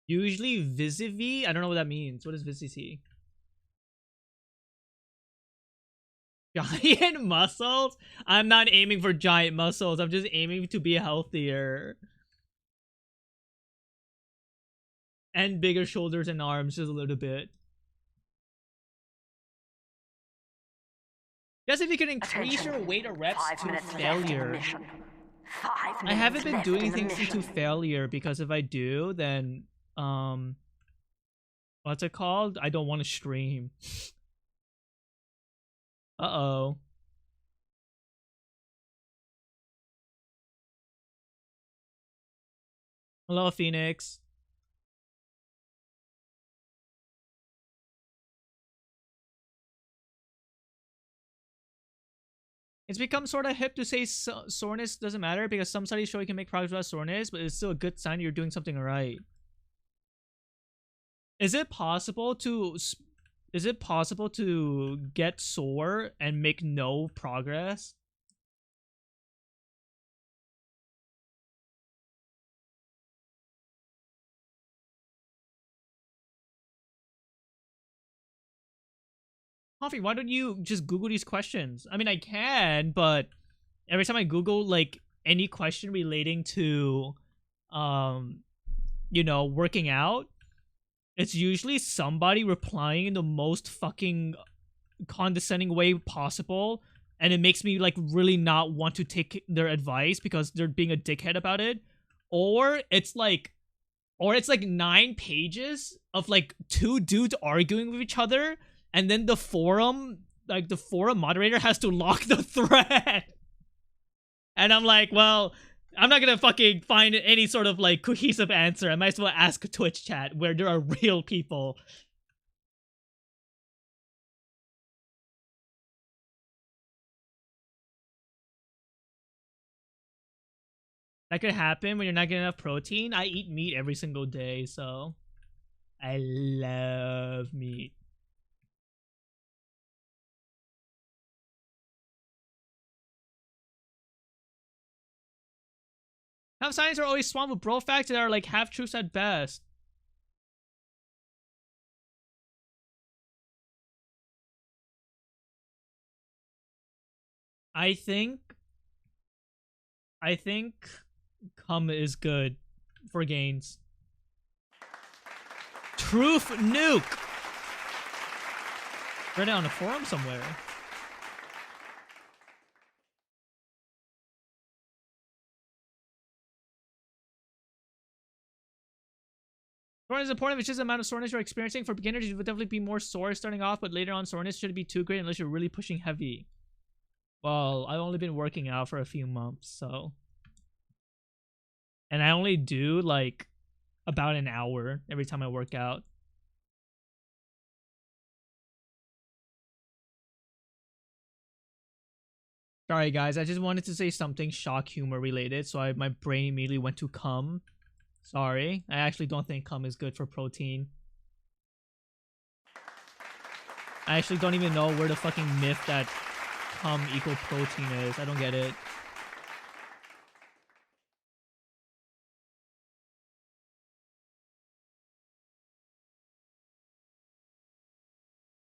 [SPEAKER 1] Usually Visiv? I don't know what that means. What is Visiv? Giant muscles? I'm not aiming for giant muscles. I'm just aiming to be healthier. And bigger shoulders and arms just a little bit. Guess if you can increase your weight or reps to failure. I haven't been doing things to failure because if I do, then what's it called? I don't want to stream. Uh-oh. Hello, Phoenix. It's become sort of hip to say soreness doesn't matter because some studies show you can make progress without soreness, but it's still a good sign you're doing something right. Is it possible to get sore and make no progress? Coffee, why don't you just Google these questions? I mean, I can, but every time I Google like any question relating to, you know, working out, it's usually somebody replying in the most fucking condescending way possible, and it makes me like really not want to take their advice because they're being a dickhead about it, or it's like 9 pages of like 2 dudes arguing with each other. And then the forum moderator has to lock the thread. And I'm like, well, I'm not gonna fucking find any sort of like cohesive answer. I might as well ask Twitch chat where there are real people. That could happen when you're not getting enough protein. I eat meat every single day, so I love meat. Half science are always swamped with bro facts that are like half truths at best. I think cum is good for gains. Truth nuke. Read it on a forum somewhere. Soreness is important. It's just the amount of soreness you're experiencing. For beginners, you would definitely be more sore starting off, but later on, soreness shouldn't be too great unless you're really pushing heavy. Well, I've only been working out for a few months, so. And I only do like about an hour every time I work out. Sorry guys, I just wanted to say something shock humor related, so my brain immediately went to cum. Sorry, I actually don't think cum is good for protein. I actually don't even know where the fucking myth that cum equal protein is. I don't get it.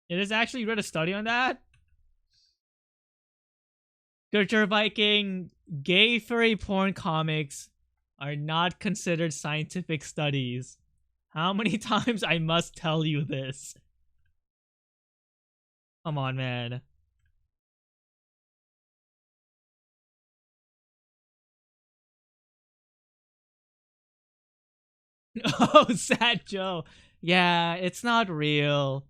[SPEAKER 1] It is actually read a study on that. Gertrude Viking, gay furry porn comics are not considered scientific studies. How many times I must tell you this? Come on, man. Oh, Sad Joe. Yeah, it's not real.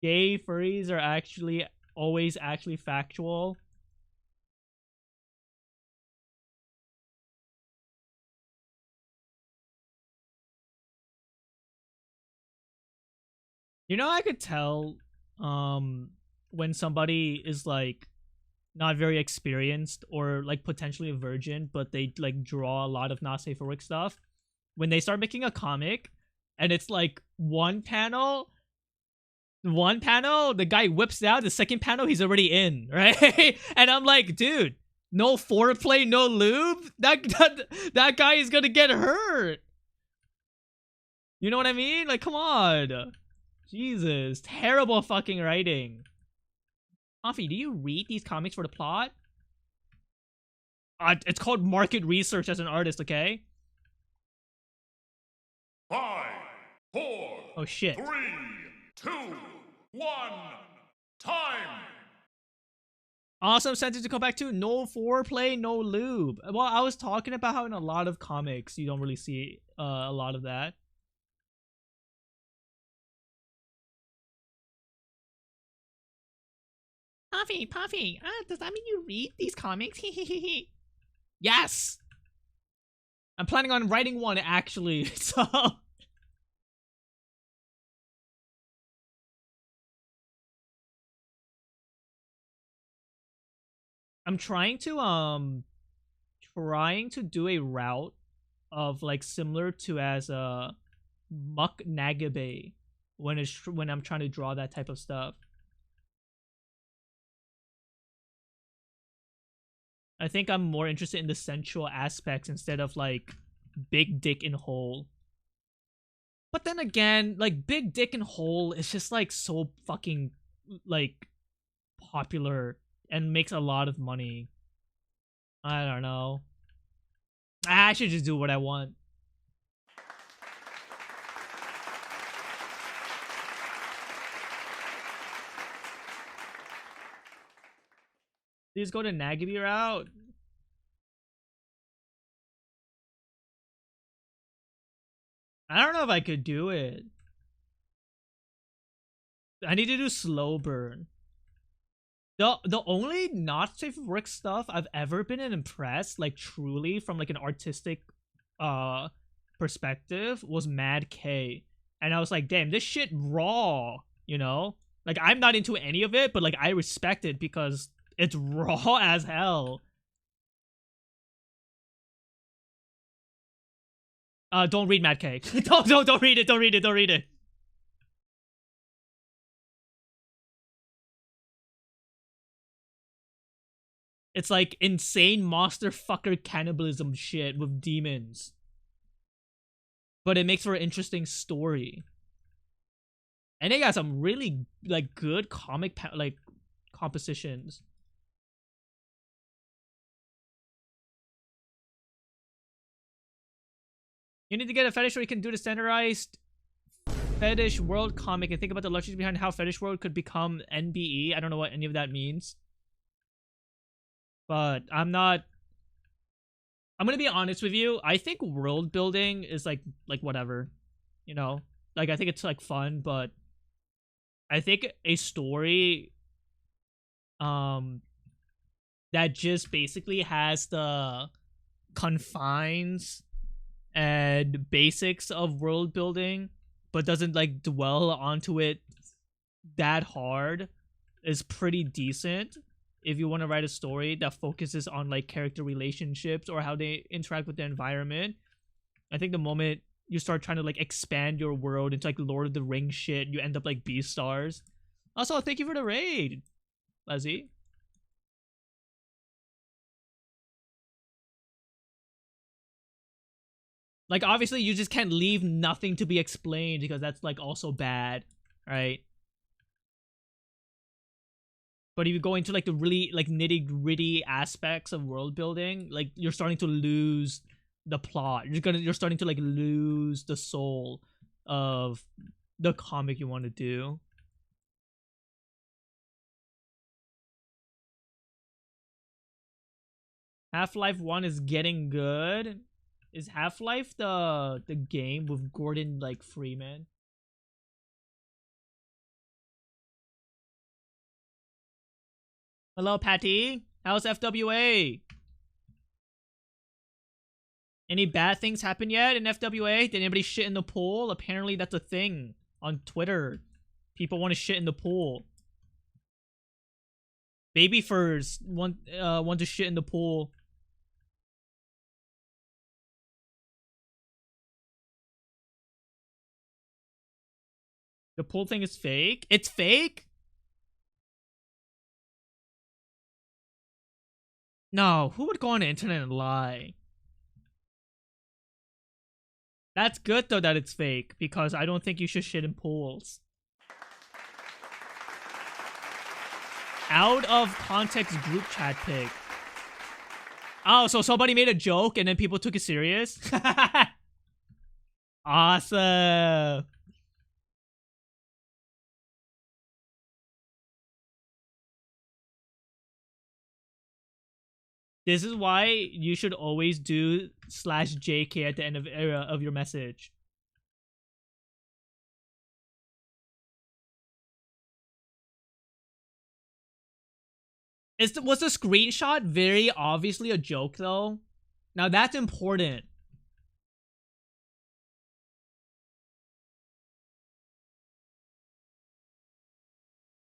[SPEAKER 1] Gay furries are actually always actually factual. You know, I could tell when somebody is like not very experienced or like potentially a virgin, but they like draw a lot of not safe for work stuff. When they start making a comic and it's like one panel, the guy whips out, the second panel he's already in, right? And I'm like, dude, no foreplay, no lube? That guy is gonna get hurt. You know what I mean? Like, come on. Jesus, terrible fucking writing. Coffee, do you read these comics for the plot? It's called market research as an artist, okay?
[SPEAKER 3] 5, 4,
[SPEAKER 1] oh shit.
[SPEAKER 3] 3, 2, 1, time!
[SPEAKER 1] Awesome sentence to come back to. No foreplay, no lube. Well, I was talking about how in a lot of comics you don't really see a lot of that. Puffy, does that mean you read these comics? Yes! I'm planning on writing one, actually, so... I'm trying to do a route of like similar to as a Muck Nagabe when I'm trying to draw that type of stuff. I think I'm more interested in the sensual aspects instead of like big dick and hole. But then again, like big dick and hole is just like so fucking like popular and makes a lot of money. I don't know. I should just do what I want. Please go to Nagabi route. I don't know if I could do it. I need to do slow burn. The only not safe for work stuff I've ever been impressed, like truly from like an artistic perspective, was Mad K. And I was like, damn, this shit raw, you know? Like I'm not into any of it, but like I respect it because it's raw as hell. Don't read Mad K. don't read it, don't read it, don't read it. It's like insane monster fucker cannibalism shit with demons. But it makes for an interesting story. And they got some really like good comic like compositions. You need to get a fetish where you can do the standardized Fetish World comic and think about the logic behind how Fetish World could become NBE. I don't know what any of that means. But I'm gonna be honest with you. I think world building is like whatever. You know? Like I think it's like fun, but I think a story that just basically has the confines and basics of world building but doesn't like dwell onto it that hard is pretty decent if you want to write a story that focuses on like character relationships or how they interact with the environment. I think the moment you start trying to like expand your world into like Lord of the Rings shit, you end up like Beastars. Also, thank you for the raid, Leslie. Like, obviously, you just can't leave nothing to be explained because that's, like, also bad, right? But if you go into, like, the really, like, nitty-gritty aspects of world building, like, you're starting to lose the plot. You're starting to, like, lose the soul of the comic you want to do. Half-Life 1 is getting good. Is Half-Life the game with Gordon like Freeman? Hello, Patty. How's FWA? Any bad things happen yet in FWA? Did anybody shit in the pool? Apparently that's a thing on Twitter. People want to shit in the pool. Baby furs want to shit in the pool. The pool thing is fake? It's fake? No, who would go on the internet and lie? That's good though that it's fake, because I don't think you should shit in pools. Out of context group chat pic. Oh, so somebody made a joke and then people took it serious? Awesome. This is why you should always do /JK at the end of your message. Was the screenshot very obviously a joke though? Now that's important.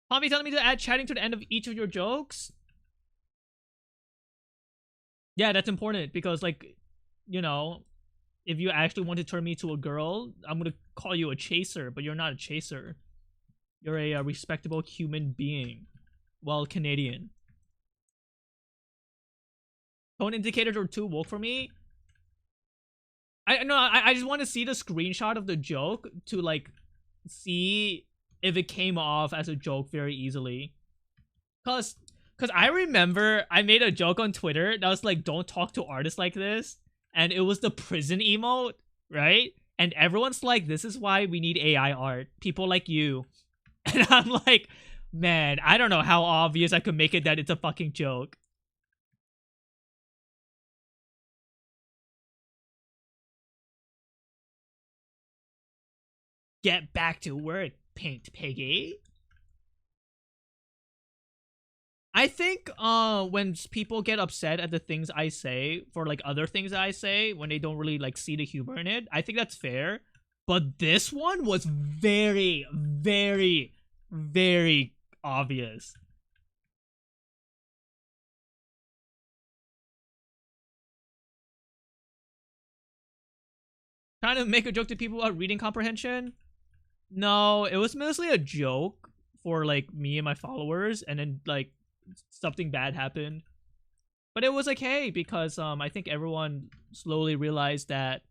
[SPEAKER 1] Poppy telling me to add chatting to the end of each of your jokes? Yeah, that's important because, like, you know, if you actually want to turn me to a girl, I'm gonna call you a chaser, but you're not a chaser. You're a respectable human being. Well, Canadian. Tone indicators are too woke for me. I just want to see the screenshot of the joke to, like, see if it came off as a joke very easily. Cause I remember I made a joke on Twitter that was like, don't talk to artists like this. And it was the prison emote, right? And everyone's like, this is why we need AI art. People like you. And I'm like, man, I don't know how obvious I could make it that it's a fucking joke. Get back to work, Paint Piggy. I think when people get upset at the things I say for, like, other things I say when they don't really, like, see the humor in it, I think that's fair. But this one was very, very, very obvious. Trying to make a joke to people about reading comprehension? No, it was mostly a joke for, like, me and my followers, and then, like, something bad happened. But it was okay because I think everyone slowly realized that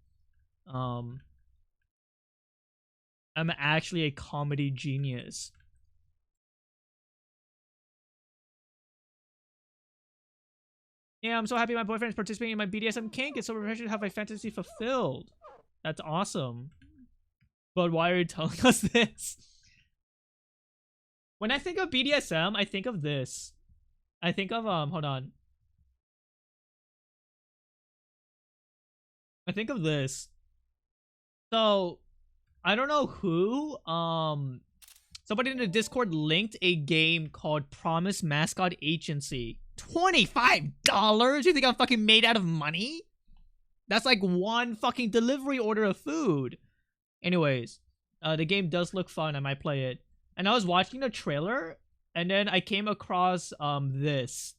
[SPEAKER 1] I'm actually a comedy genius. Yeah, I'm so happy my boyfriend is participating in my BDSM kink. It's so refreshing to have my fantasy fulfilled. That's awesome. But why are you telling us this? When I think of BDSM, I think of this. I think of, hold on. I think of this. So, I don't know who, somebody in the Discord linked a game called Promise Mascot Agency. $25? You think I'm fucking made out of money? That's like one fucking delivery order of food. Anyways, the game does look fun. I might play it. And I was watching the trailer, and then I came across this.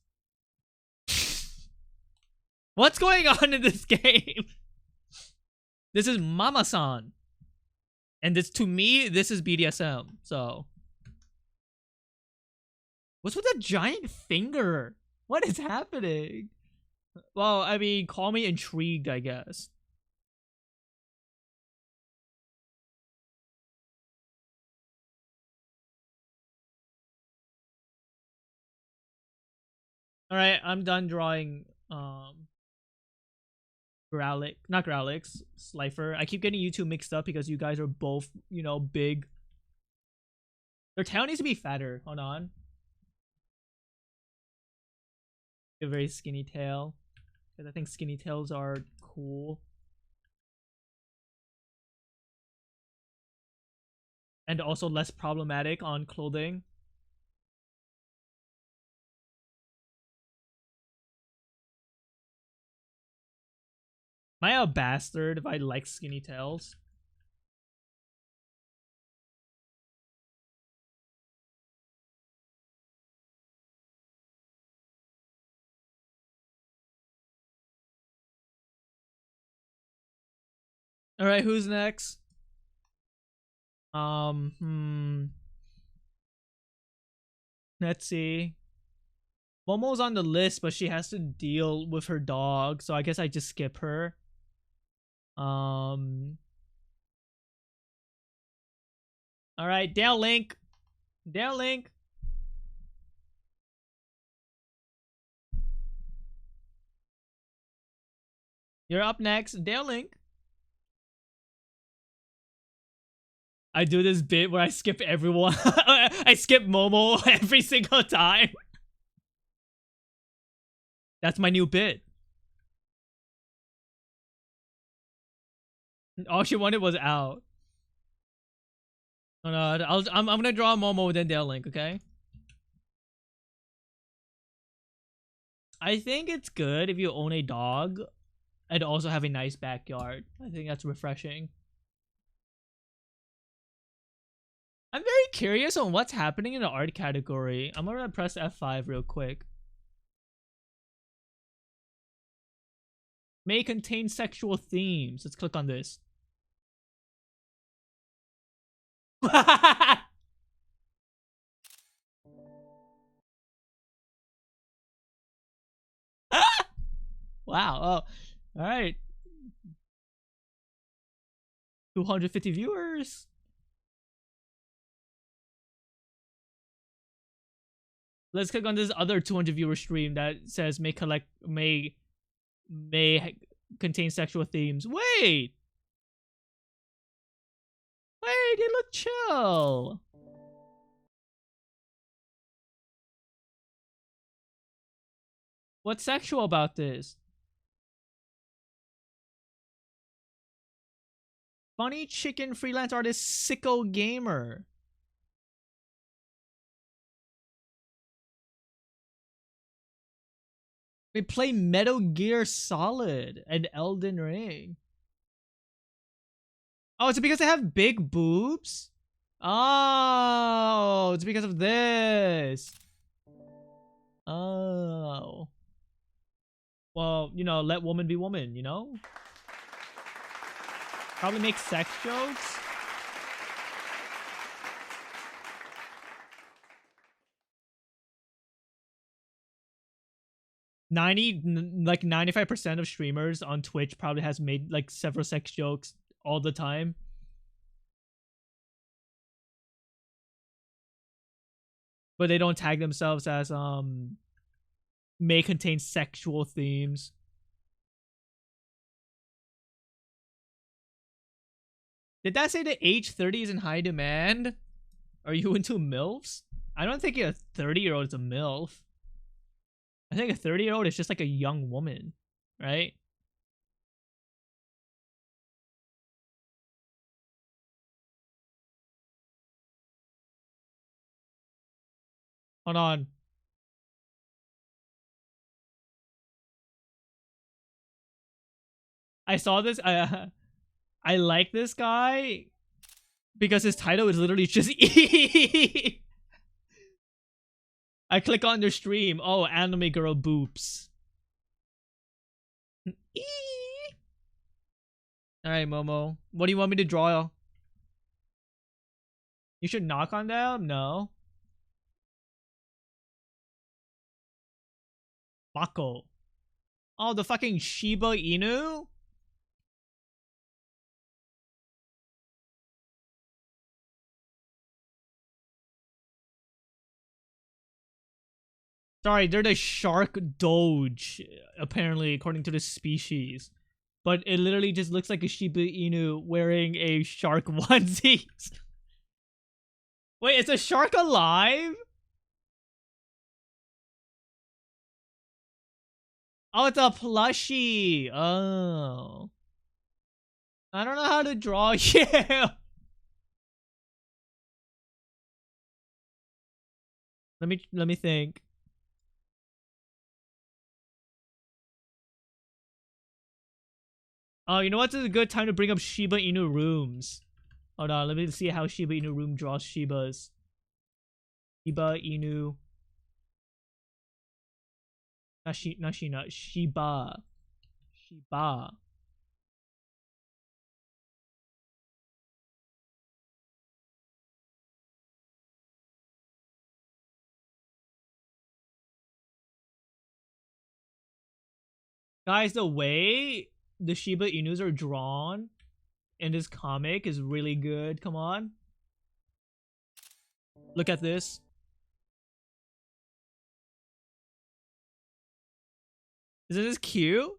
[SPEAKER 1] What's going on in this game? This is Mama-san. And this, to me, this is BDSM. So, what's with that giant finger? What is happening? Well, I mean, call me intrigued, I guess. Alright, I'm done drawing Growlix, not Growlix, Slifer. I keep getting you two mixed up because you guys are both, you know, big. Their tail needs to be fatter. Hold on. A very skinny tail. Because I think skinny tails are cool. And also less problematic on clothing. Am I a bastard if I like skinny tails? Alright, who's next? Let's see. Momo's on the list, but she has to deal with her dog, so I guess I just skip her. Alright, Dale Link. Dale Link. You're up next. Dale Link. I do this bit where I skip everyone. I skip Momo every single time. That's my new bit. All she wanted was out. Oh, no, I'm gonna draw Momo then Dale Link, okay? I think it's good if you own a dog and also have a nice backyard. I think that's refreshing. I'm very curious on what's happening in the art category. I'm gonna press F5 real quick. May contain sexual themes. Let's click on this. Wow. Oh, all right. 250 viewers. Let's click on this other 200 viewer stream that says may contain sexual themes. Wait, they look chill. What's sexual about this? Funny chicken freelance artist Sicko Gamer. They play Metal Gear Solid and Elden Ring. Oh, it's because they have big boobs? Oh, it's because of this. Oh. Well, you know, let woman be woman, you know? Probably make sex jokes. Like 95% of streamers on Twitch probably has made like several sex jokes all the time. But they don't tag themselves as may contain sexual themes. Did that say that age 30 is in high demand? Are you into MILFs? I don't think a 30-year-old is a MILF. I think a 30-year-old is just like a young woman, right? Hold on. I saw this. I like this guy because his title is literally just E. I click on their stream. Oh, anime girl boobs. E. All right, Momo. What do you want me to draw? You should knock on them? No. Mako. Oh, the fucking Shiba Inu? Sorry, they're the shark doge, apparently, according to the species. But it literally just looks like a Shiba Inu wearing a shark onesie. Wait, is the shark alive? Oh, it's a plushie. Oh. I don't know how to draw you. Let me think. Oh, you know what's a good time to bring up Shiba Inu rooms? Hold on, let me see how Shiba Inu room draws Shibas. Shiba Inu. Not Shiba. Shiba. Guys, the way the Shiba Inus are drawn in this comic is really good. Come on. Look at this. Isn't this cute?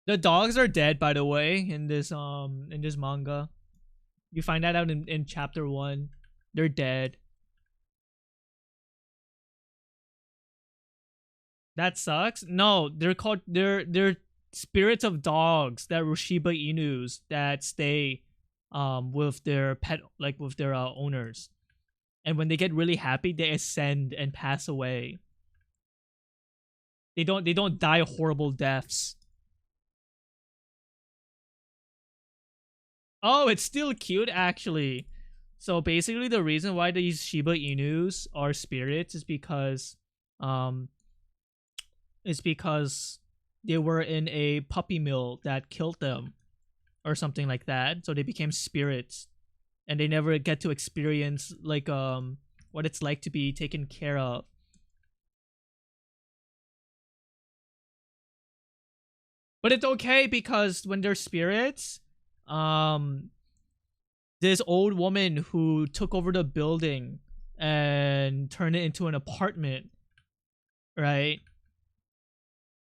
[SPEAKER 1] The dogs are dead, by the way, in this manga. You find that out in chapter 1. They're dead. That sucks? No, they're spirits of dogs that were Shiba Inus that stay with their pet, like with their owners. And when they get really happy, they ascend and pass away. They don't die horrible deaths. Oh, it's still cute actually. So basically the reason why these Shiba Inus are spirits um is because they were in a puppy mill that killed them or something like that. So they became spirits and they never get to experience like what it's like to be taken care of. But it's okay because when they're spirits, um this old woman who took over the building and turned it into an apartment, right?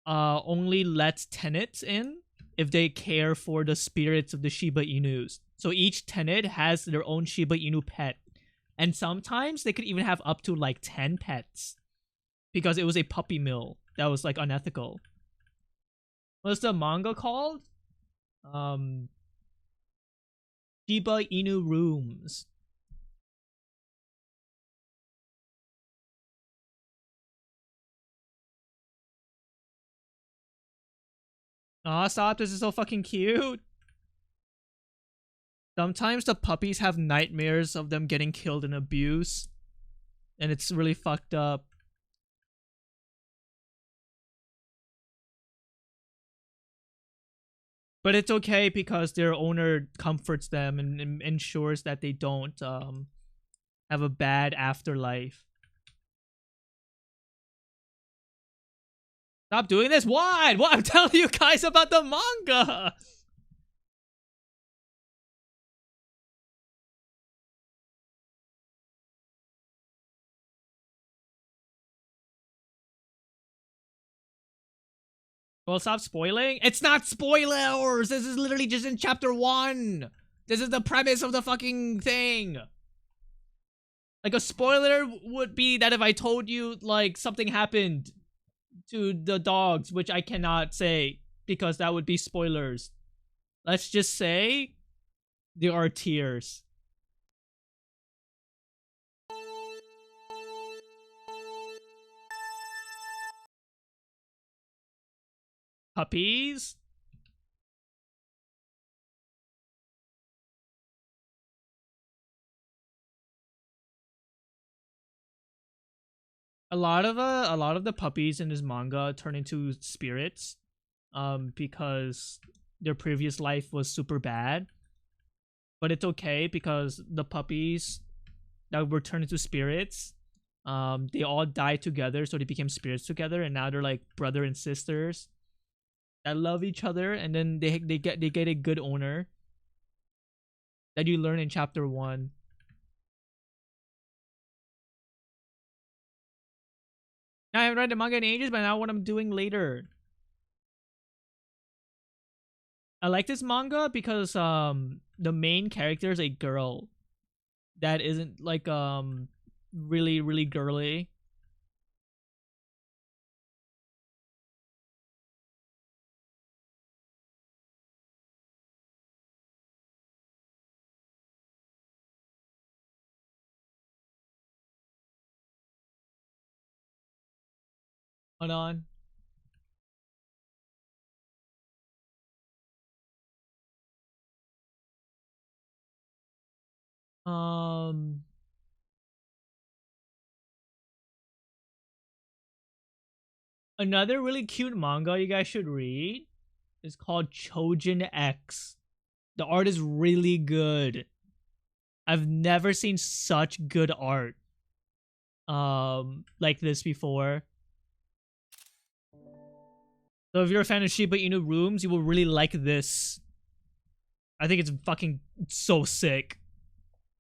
[SPEAKER 1] Only lets tenants in if they care for the spirits of the Shiba Inus. So each tenant has their own Shiba Inu pet. And sometimes they could even have up to like 10 pets. Because it was a puppy mill that was like unethical. What's the manga called? Shiba Inu Rooms. Aw, stop, this is so fucking cute. Sometimes the puppies have nightmares of them getting killed in abuse. And it's really fucked up. But it's okay because their owner comforts them and ensures that they don't have a bad afterlife. Stop doing this. What? What? I'm telling you guys about the manga. Well, stop spoiling. It's not spoilers. This is literally just in chapter 1. This is the premise of the fucking thing. Like a spoiler would be that if I told you like something happened to the dogs, which I cannot say because that would be spoilers. Let's just say there are tears. Puppies? A lot of the puppies in this manga turn into spirits because their previous life was super bad. But it's okay because the puppies that were turned into spirits, they all died together, so they became spirits together, and now they're like brother and sisters that love each other, and then they get a good owner that you learn in chapter 1. I haven't read the manga in ages, but now what I'm doing later. I like this manga because the main character is a girl that isn't like really girly. Hold on. Um Another really cute manga you guys should read is called Chojin X. The art is really good. I've never seen such good art like this before. So if you're a fan of Shiba Inu Rooms, you will really like this. I think it's fucking so sick.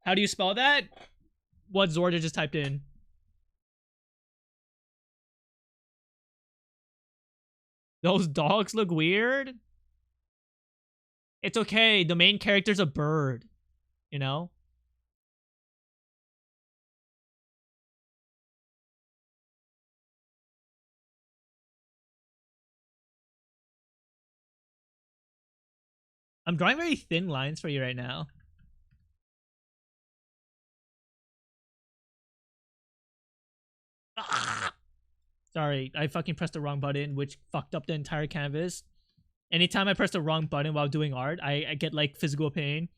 [SPEAKER 1] How do you spell that? What Zorda just typed in. Those dogs look weird. It's okay. The main character's a bird. You know? I'm drawing very thin lines for you right now. Ah! Sorry, I fucking pressed the wrong button, which fucked up the entire canvas. Anytime I press the wrong button while doing art, I get like physical pain.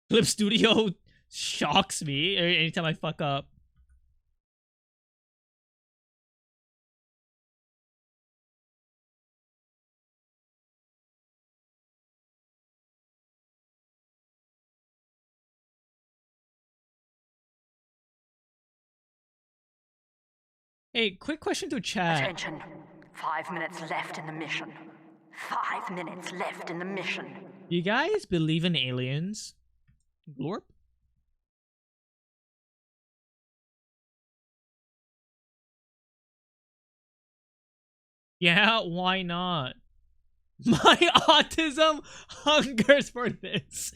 [SPEAKER 1] Clip Studio shocks me anytime I fuck up. Hey, quick question to chat.
[SPEAKER 2] Attention. 5 minutes left in the mission. 5 minutes left in the mission.
[SPEAKER 1] You guys believe in aliens? Glorp? Yeah, why not? My autism hungers for this.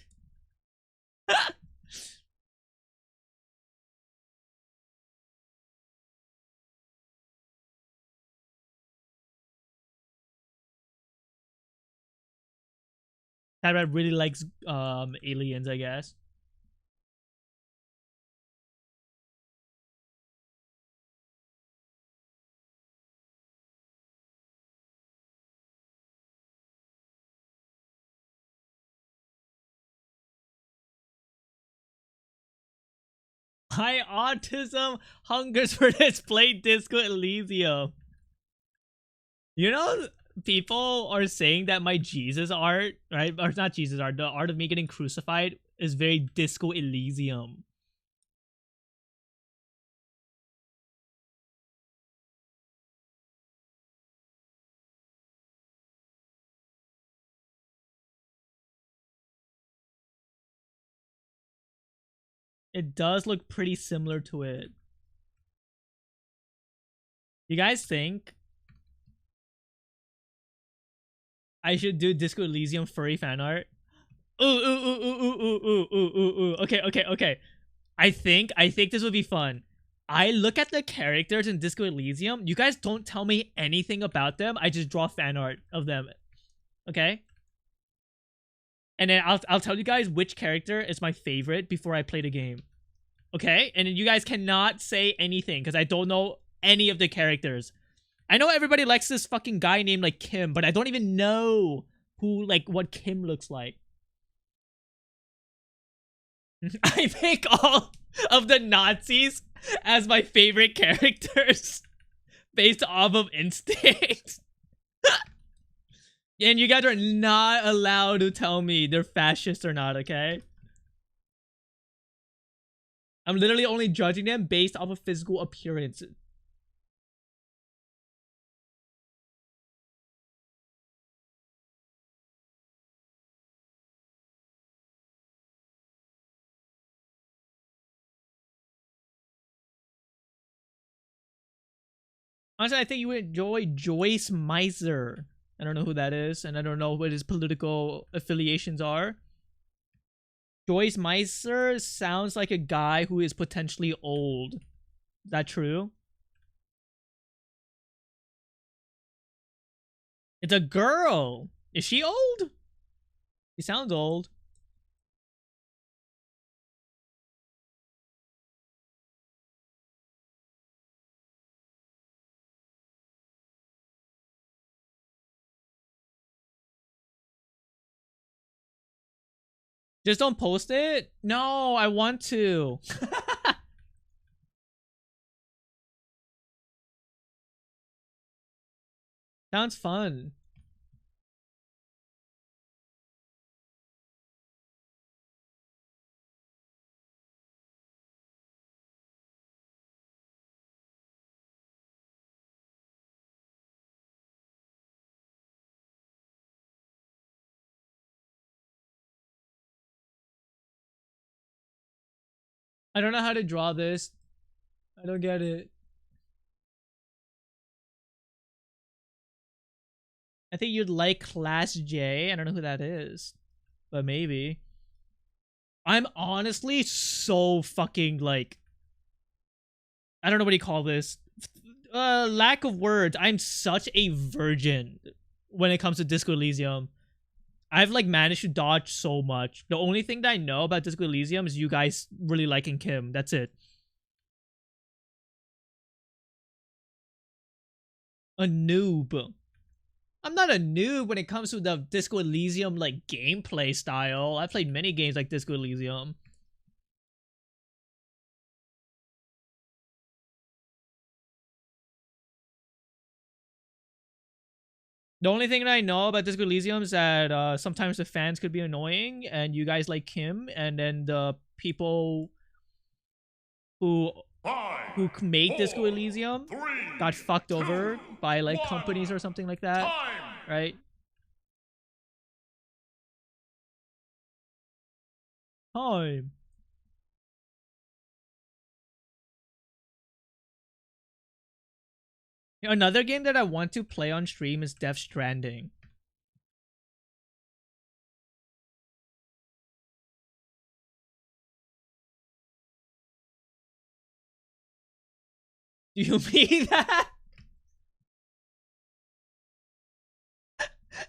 [SPEAKER 1] That really likes aliens, I guess. My autism hungers for this. Play Disco Elysium. You know, people are saying that my Jesus art, right? Or not Jesus art, the art of me getting crucified is very Disco Elysium. It does look pretty similar to it. You guys think I should do Disco Elysium furry fan art? Ooh. Okay. I think this would be fun. I look at the characters in Disco Elysium. You guys don't tell me anything about them. I just draw fan art of them. Okay? And then I'll tell you guys which character is my favorite before I play the game. Okay? And then you guys cannot say anything because I don't know any of the characters. I know everybody likes this fucking guy named like Kim, but I don't even know who, like, what Kim looks like. I pick all of the Nazis as my favorite characters based off of instinct. And you guys are not allowed to tell me they're fascist or not, okay? I'm literally only judging them based off of physical appearance. Honestly, I think you would enjoy Joyce Meiser. I don't know who that is, and I don't know what his political affiliations are. Joyce Meiser sounds like a guy who is potentially old. Is that true? It's a girl. Is she old? She sounds old. Just don't post it? No, I want to. Sounds fun. I don't know how to draw this. I don't get it. I think you'd like Class J. I don't know who that is, but maybe. I'm honestly so fucking like, I don't know what you call this. Lack of words. I'm such a virgin when it comes to Disco Elysium. I've like managed to dodge so much. The only thing that I know about Disco Elysium is you guys really liking Kim. That's it. A noob. I'm not a noob when it comes to the Disco Elysium like gameplay style. I played many games like Disco Elysium. The only thing that I know about Disco Elysium is that sometimes the fans could be annoying, and you guys like Kim, and then the people who made Disco
[SPEAKER 3] 4,
[SPEAKER 1] Elysium
[SPEAKER 3] 3,
[SPEAKER 1] got fucked
[SPEAKER 3] 2,
[SPEAKER 1] over by like
[SPEAKER 3] 1.
[SPEAKER 1] companies or something like that,
[SPEAKER 3] Time.
[SPEAKER 1] right? Time. Another game that I want to play on stream is Death Stranding. Do you mean that?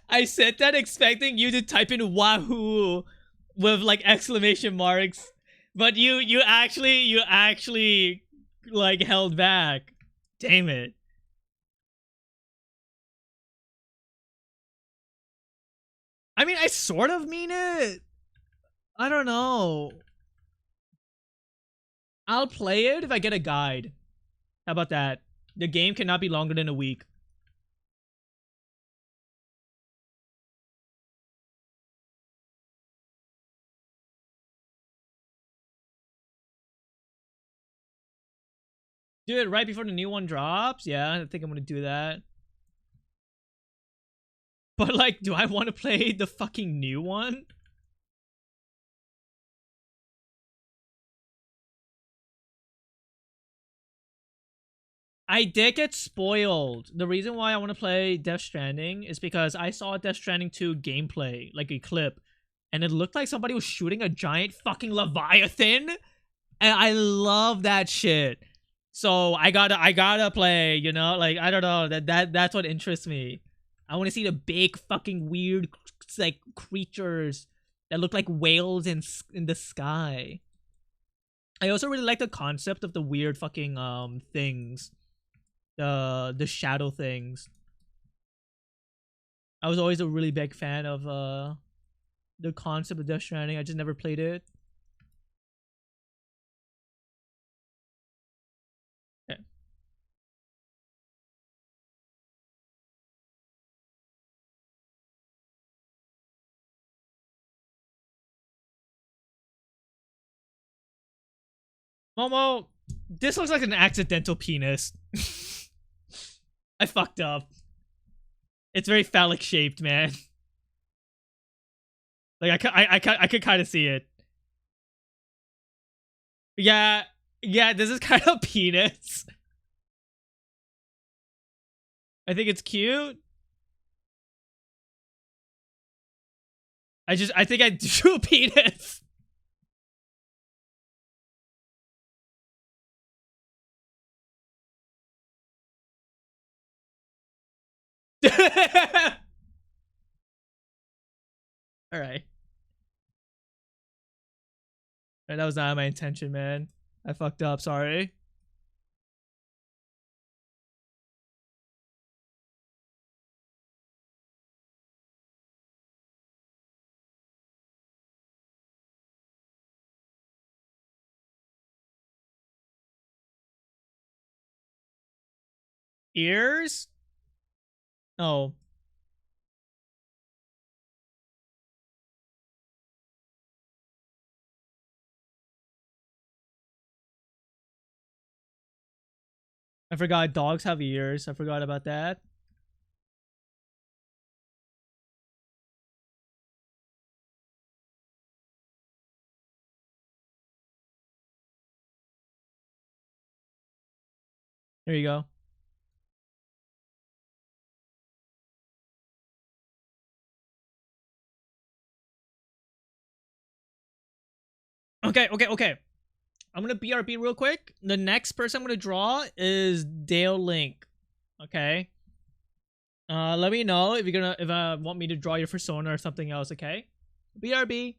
[SPEAKER 1] I said that expecting you to type in Wahoo with like exclamation marks, but you actually like held back. Damn it. I mean, I sort of mean it. I don't know. I'll play it if I get a guide. How about that? The game cannot be longer than a week. Do it right before the new one drops? Yeah, I think I'm gonna do that. But like, do I want to play the fucking new one? I did get spoiled. The reason why I want to play Death Stranding is because I saw Death Stranding 2 gameplay, like a clip, and it looked like somebody was shooting a giant fucking Leviathan, and I love that shit. So I gotta play, you know, like I don't know, that's what interests me. I want to see the big fucking weird like creatures that look like whales in the sky. I also really like the concept of the weird fucking things, the shadow things. I was always a really big fan of the concept of Death Stranding. I just never played it. Okay. Momo, this looks like an accidental penis. I fucked up. It's very phallic shaped, man. Like I could kind of see it. Yeah, yeah. This is kind of penis. I think it's cute. I think I drew penis. All right. That was not my intention, man. I fucked up. Sorry. Ears? Oh. I forgot dogs have ears. I forgot about that. There you go. Okay. I'm gonna BRB real quick. The next person I'm gonna draw is Dale Link. Okay. Let me know if you're gonna want me to draw your persona or something else. Okay. BRB.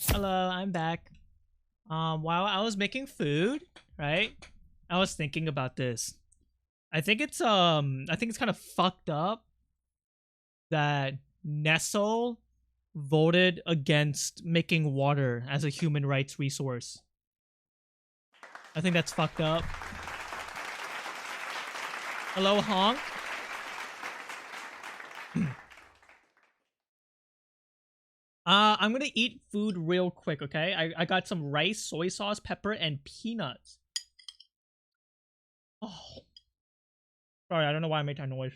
[SPEAKER 1] Hello, I'm back. While I was making food, right? I was thinking about this. I think it's kind of fucked up that Nestle voted against making water as a human rights resource. I think that's fucked up. Hello, Honk. I'm gonna eat food real quick, okay? I got some rice, soy sauce, pepper, and peanuts. Oh. Sorry, I don't know why I made that noise.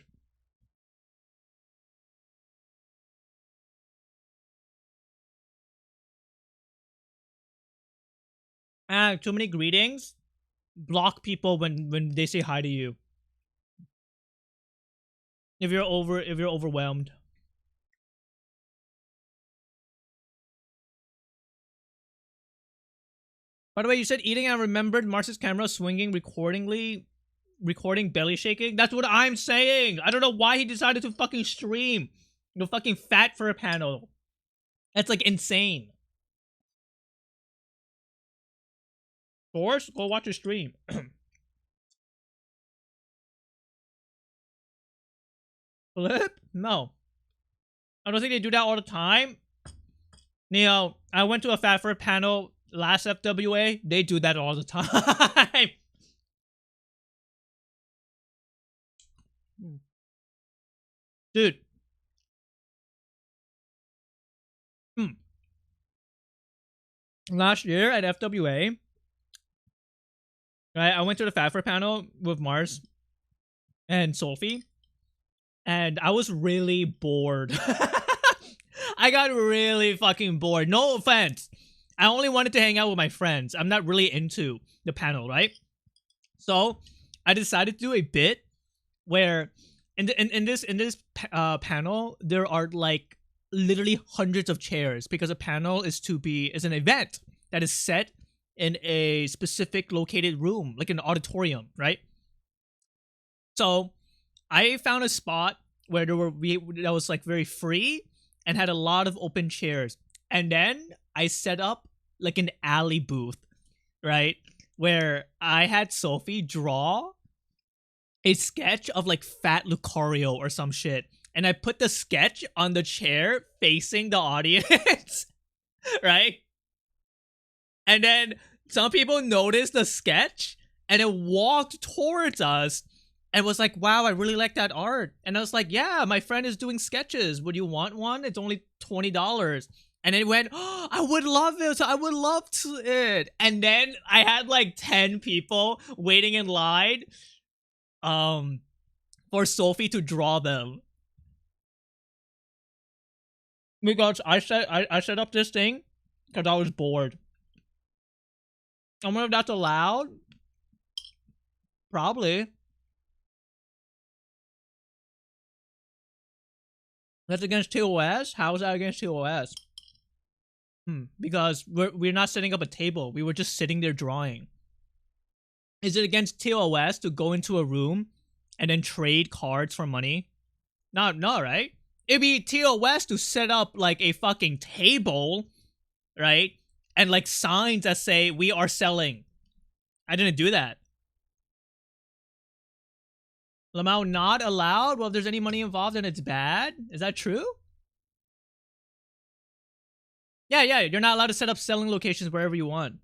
[SPEAKER 1] Too many greetings. Block people when they say hi to you. If you're overwhelmed. By the way, you said eating. I remembered Marcy's camera swinging, recording belly shaking. That's what I'm saying. I don't know why he decided to fucking stream the fucking fat for a panel. That's like insane. Of course, go watch a stream. Flip? No. I don't think they do that all the time. Neo, I went to a fat for a panel last FWA. They do that all the time. Dude. Last year at FWA, right, I went to the fat for panel with Mars and Sophie, and I was really bored. I got really fucking bored. No offense. I only wanted to hang out with my friends. I'm not really into the panel, right? So I decided to do a bit where in this panel there are like literally hundreds of chairs, because a panel is an event that is set in a specific located room, like an auditorium, right? So I found a spot where that was like very free and had a lot of open chairs, and then I set up like an alley booth, right, where I had Sophie draw a sketch of like Fat Lucario or some shit, and I put the sketch on the chair facing the audience, right? And then some people noticed the sketch and it walked towards us and was like, wow, I really like that art. And I was like, yeah, my friend is doing sketches. Would you want one? It's only $20. And it went, oh, I would love it. I would love it. And then I had like 10 people waiting in line for Sophie to draw them. Because I set up this thing because I was bored. I wonder if that's allowed. Probably. That's against TOS? How is that against TOS? Because we're not setting up a table. We were just sitting there drawing. Is it against TOS to go into a room and then trade cards for money? No, right? It'd be TOS to set up like a fucking table, right? And like signs that say we are selling. I didn't do that. Lamau not allowed? Well, if there's any money involved, then it's bad. Is that true? Yeah, you're not allowed to set up selling locations wherever you want.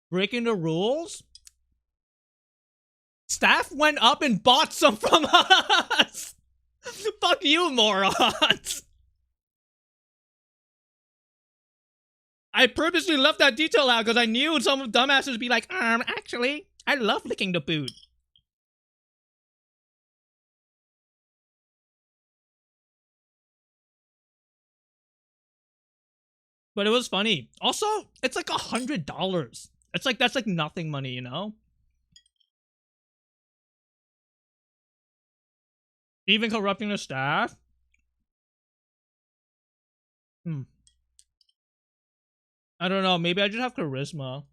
[SPEAKER 1] Breaking the rules? Staff went up and bought some from us! Fuck you, morons! I purposely left that detail out because I knew some dumbasses would be like, actually, I love licking the boot. But it was funny. Also, it's like $100. It's like, that's like nothing money, you know? Even corrupting the staff? I don't know, maybe I just have charisma.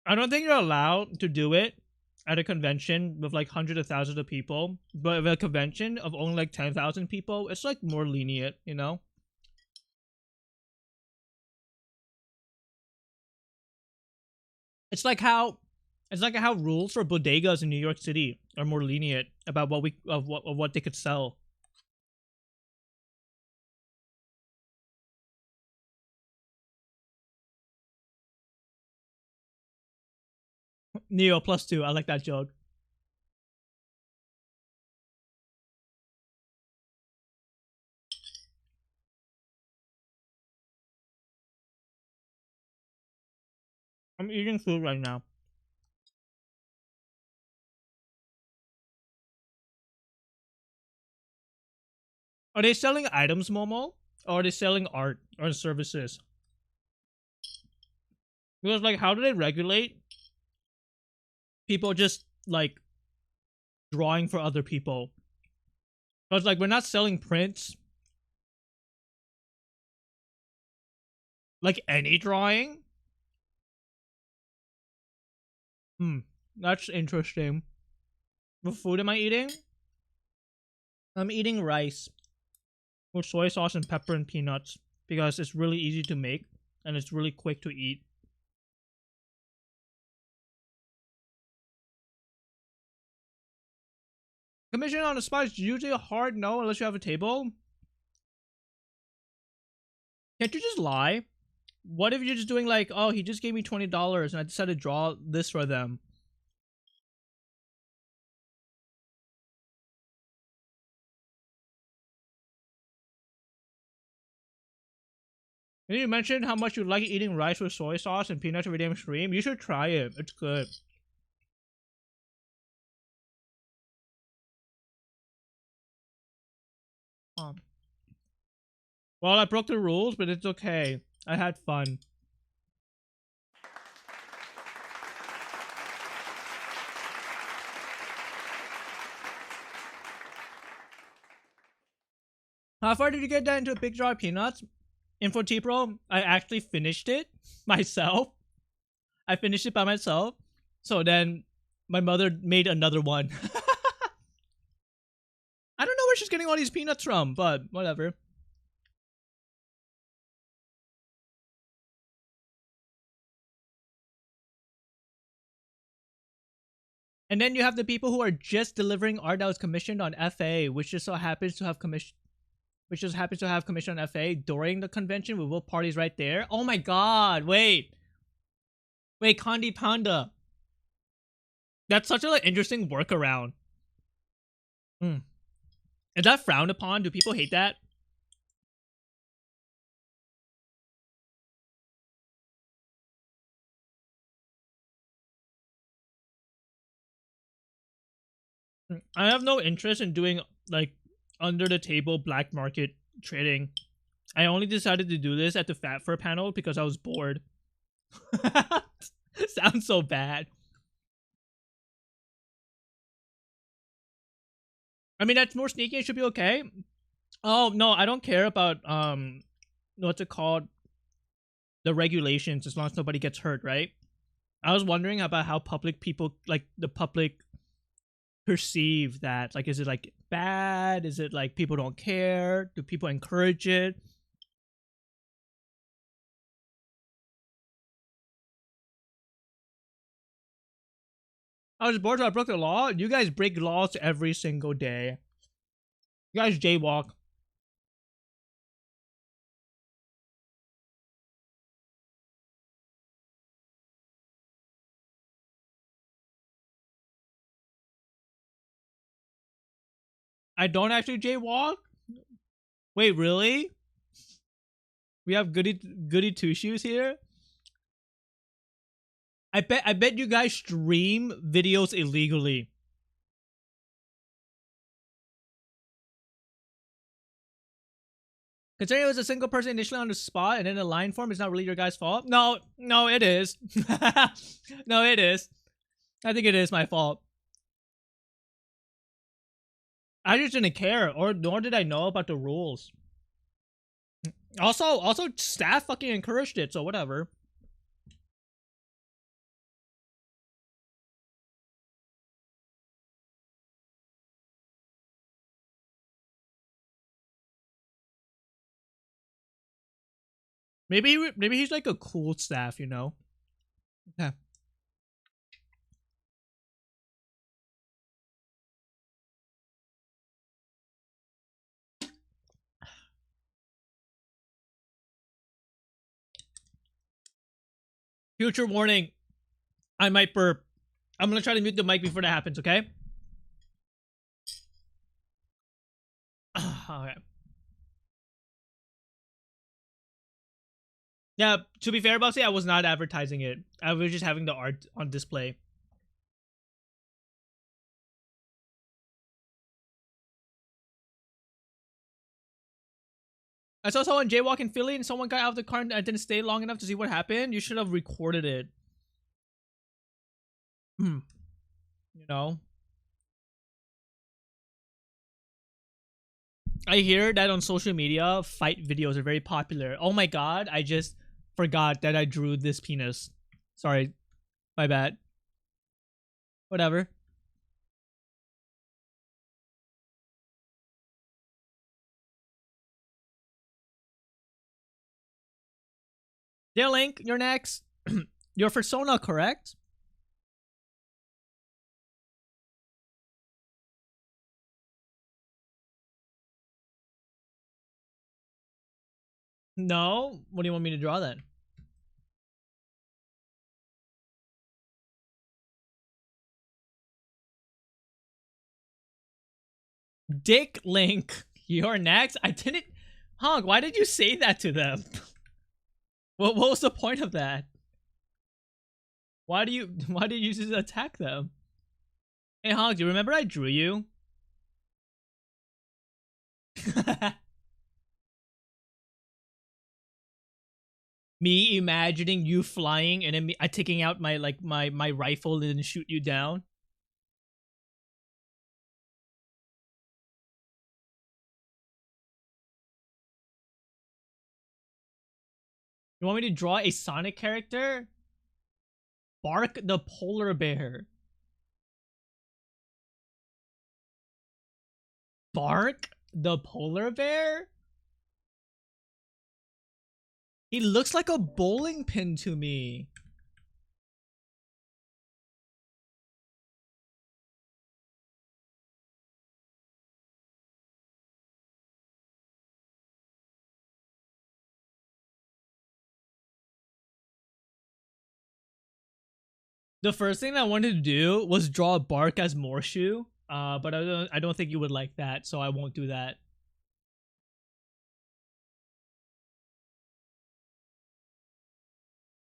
[SPEAKER 1] I don't think you're allowed to do it at a convention with like hundreds of thousands of people, but at a convention of only like 10,000 people, it's like more lenient, you know? It's like how rules for bodegas in New York City are more lenient about what they could sell. Neo +2. I like that joke. I'm eating food right now. Are they selling items, Momo? Or are they selling art or services? Because, like, how do they regulate people just, like, drawing for other people? Because, like, we're not selling prints. Like, any drawing? That's interesting. What food am I eating? I'm eating rice with soy sauce and pepper and peanuts because it's really easy to make and it's really quick to eat. Commission on the spot is usually a hard no unless you have a table. Can't you just lie? What if you're just doing like, oh, he just gave me $20 and I decided to draw this for them? You mentioned how much you like eating rice with soy sauce and peanuts every damn stream. You should try it. It's good. Well, I broke the rules, but it's okay. I had fun. How far did you get that into a big jar of peanuts? Info T Pro, I actually finished it myself. I finished it by myself. So then my mother made another one. I don't know where she's getting all these peanuts from, but whatever. And then you have the people who are just delivering art that was commissioned on FA, which just so happens to have commission on FA during the convention with both parties right there. Oh my god, wait, Kandi Panda. That's such an like, interesting workaround. Is that frowned upon? Do people hate that? I have no interest in doing like under the table black market trading. I only decided to do this at the Fat Fur panel because I was bored. Sounds so bad. I mean, that's more sneaky. It should be okay. Oh no, I don't care about what's it called, the regulations, as long as nobody gets hurt, right? I was wondering about how public people, like the public, perceive that. Like, is it like bad? Is it like people don't care? Do people encourage it? I was bored, so I broke the law. You guys break laws every single day. You guys jaywalk. I don't actually jaywalk? Wait, really? We have goody two shoes here? I bet you guys stream videos illegally. Considering it was a single person initially on the spot and then the line form, is not really your guys' fault. No, it is. No, it is. I think it is my fault. I just didn't care, nor did I know about the rules. Also, staff fucking encouraged it, so whatever. maybe he's like a cool staff, you know? Okay. Future warning. I might burp. I'm gonna try to mute the mic before that happens, okay? Okay. Yeah, to be fair, Bossy, I was not advertising it. I was just having the art on display. I saw someone jaywalk in Philly and someone got out of the car and I didn't stay long enough to see what happened. You should have recorded it. You know? I hear that on social media, fight videos are very popular. Oh my god, I just forgot that I drew this penis. Sorry. My bad. Whatever. Yeah, Link, you're next. Your persona, correct? No? What do you want me to draw then? Dick Link, you're next? I didn't... Honk, why did you say that to them? What was the point of that? Why did you just attack them? Hey Honk, do you remember I drew you? Me imagining you flying and then me taking out my my rifle and then shoot you down. You want me to draw a Sonic character? Bark the polar bear. Bark the polar bear? He looks like a bowling pin to me. The first thing I wanted to do was draw Bark as Morshu, but I don't think you would like that, so I won't do that.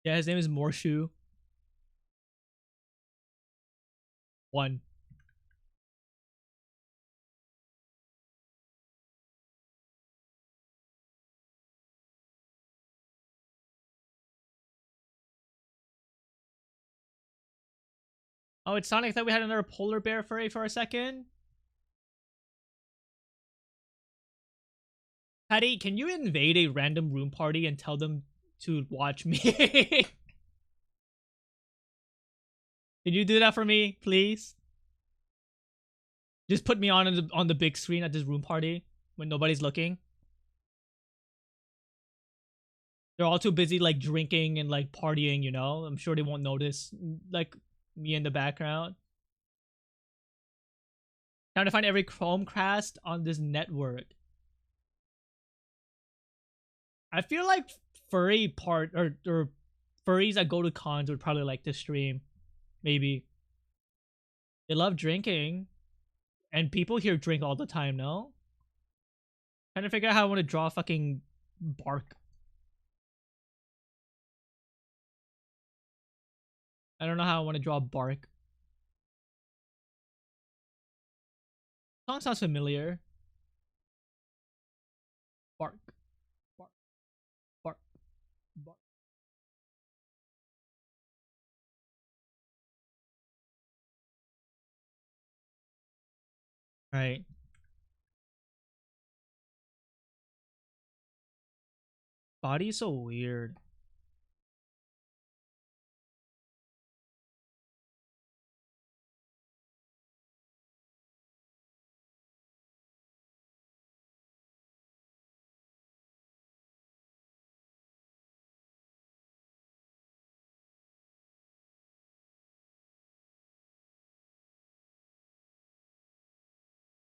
[SPEAKER 1] Yeah, his name is Morshu. 1. Oh, it's Sonic. I thought we had another polar bear furry for a second. Patty, can you invade a random room party and tell them to watch me? Can you do that for me, please? Just put me on the big screen at this room party when nobody's looking. They're all too busy like drinking and like partying, you know? I'm sure they won't notice like me in the background. Trying to find every Chromecast on this network. I feel like furry part or furries that go to cons would probably like this stream. Maybe. They love drinking. And people here drink all the time, no? Trying to figure out how I want to draw fucking Bark. I don't know how I want to draw Bark. Song sounds familiar. Bark. Bark. Bark. Bark. Right. Body is so weird.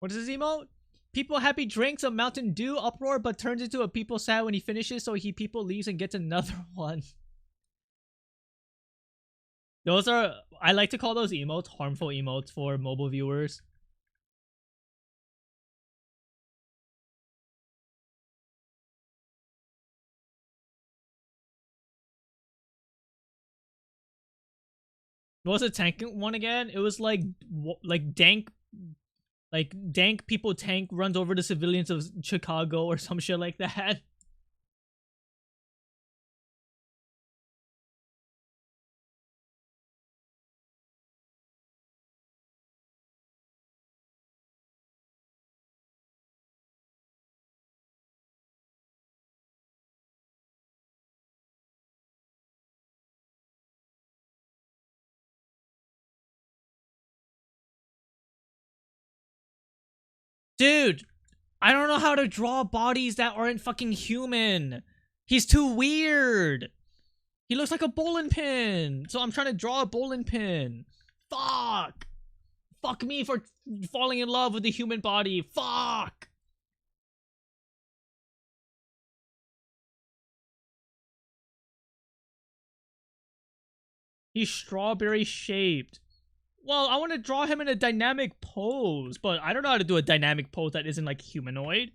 [SPEAKER 1] What is this emote? People happy drinks a Mountain Dew uproar, but turns into a people sad when he finishes, so people leaves and gets another one. Those are, I like to call those emotes harmful emotes for mobile viewers. What was the tank one again? It was like dank, people tank runs over the civilians of Chicago or some shit like that. Dude, I don't know how to draw bodies that aren't fucking human. He's too weird. He looks like a bowling pin. So I'm trying to draw a bowling pin. Fuck. Fuck me for falling in love with the human body. Fuck. He's strawberry shaped. Well, I want to draw him in a dynamic pose, but I don't know how to do a dynamic pose that isn't like humanoid.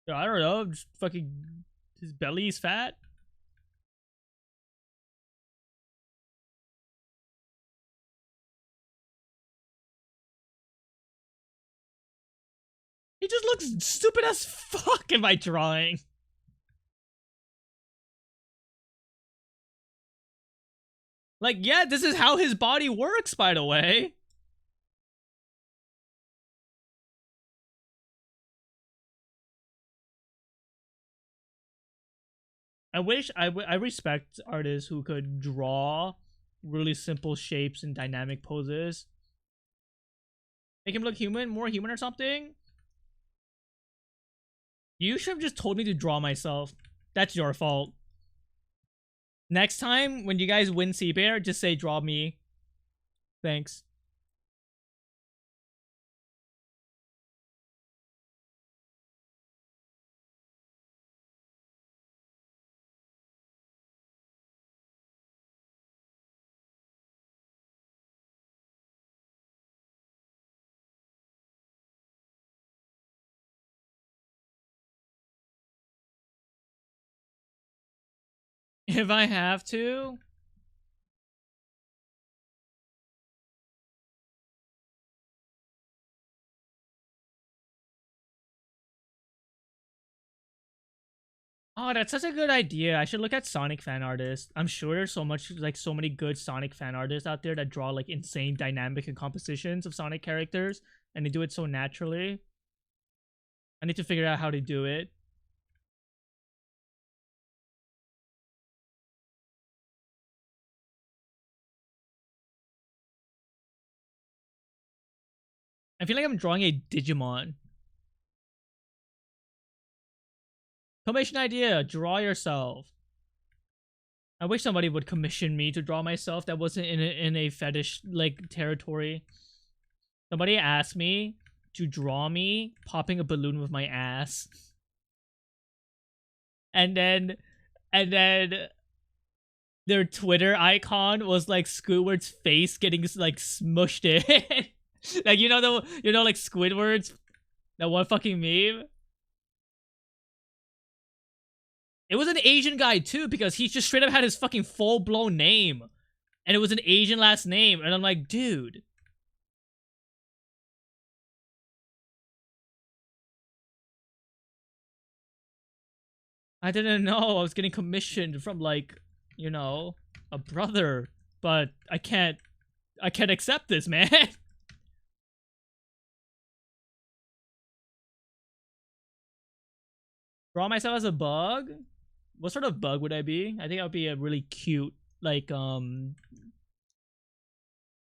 [SPEAKER 1] I don't know, just fucking, his belly's fat. He just looks stupid as fuck in my drawing. Like, yeah, this is how his body works, by the way. I respect artists who could draw really simple shapes and dynamic poses. Make him look human, more human or something. You should have just told me to draw myself. That's your fault. Next time, when you guys win Seabear, just say draw me. Thanks. If I have to. Oh, that's such a good idea. I should look at Sonic fan artists. I'm sure there's so many good Sonic fan artists out there that draw like insane dynamic and compositions of Sonic characters, and they do it so naturally. I need to figure out how to do it. I feel like I'm drawing a Digimon. Commission idea, draw yourself. I wish somebody would commission me to draw myself that wasn't in a fetish like territory. Somebody asked me to draw me popping a balloon with my ass. And then their Twitter icon was like Squidward's face getting like smushed in. Like like Squidward's that one fucking meme. It was an Asian guy too, because he just straight up had his fucking full-blown name. And it was an Asian last name. And I'm like, dude. I didn't know I was getting commissioned from like, a brother. But I can't accept this, man. Draw myself as a bug? What sort of bug would I be? I think I would be a really cute, like,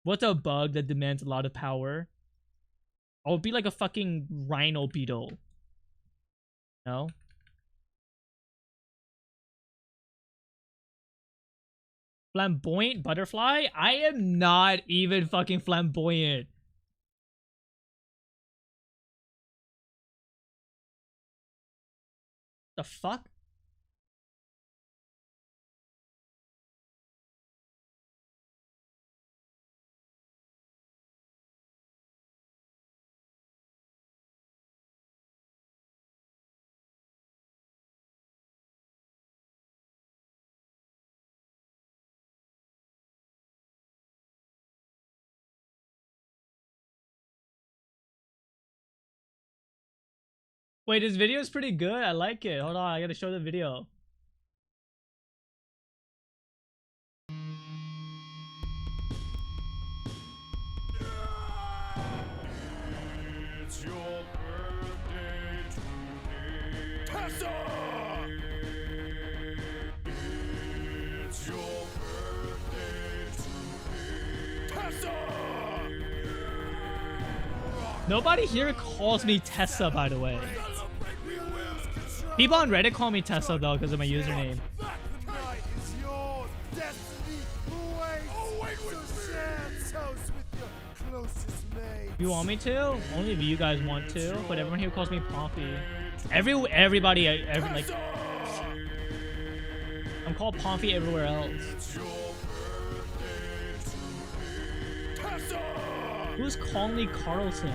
[SPEAKER 1] what's a bug that demands a lot of power? I would be like a fucking rhino beetle. No? Flamboyant butterfly? I am not even fucking flamboyant. The fuck? Wait, this video is pretty good. I like it. Hold on, I gotta show the video.
[SPEAKER 3] It's your birthday today. Tessa! It's your birthday today. Tessa!
[SPEAKER 1] Nobody here calls me Tessa, by the way. People on Reddit call me Tessa though because of my username. You want me to? Only if you guys want to. But everyone here calls me Pompey. Everybody, like, I'm called Pompey everywhere else. Who's Conley Carlson?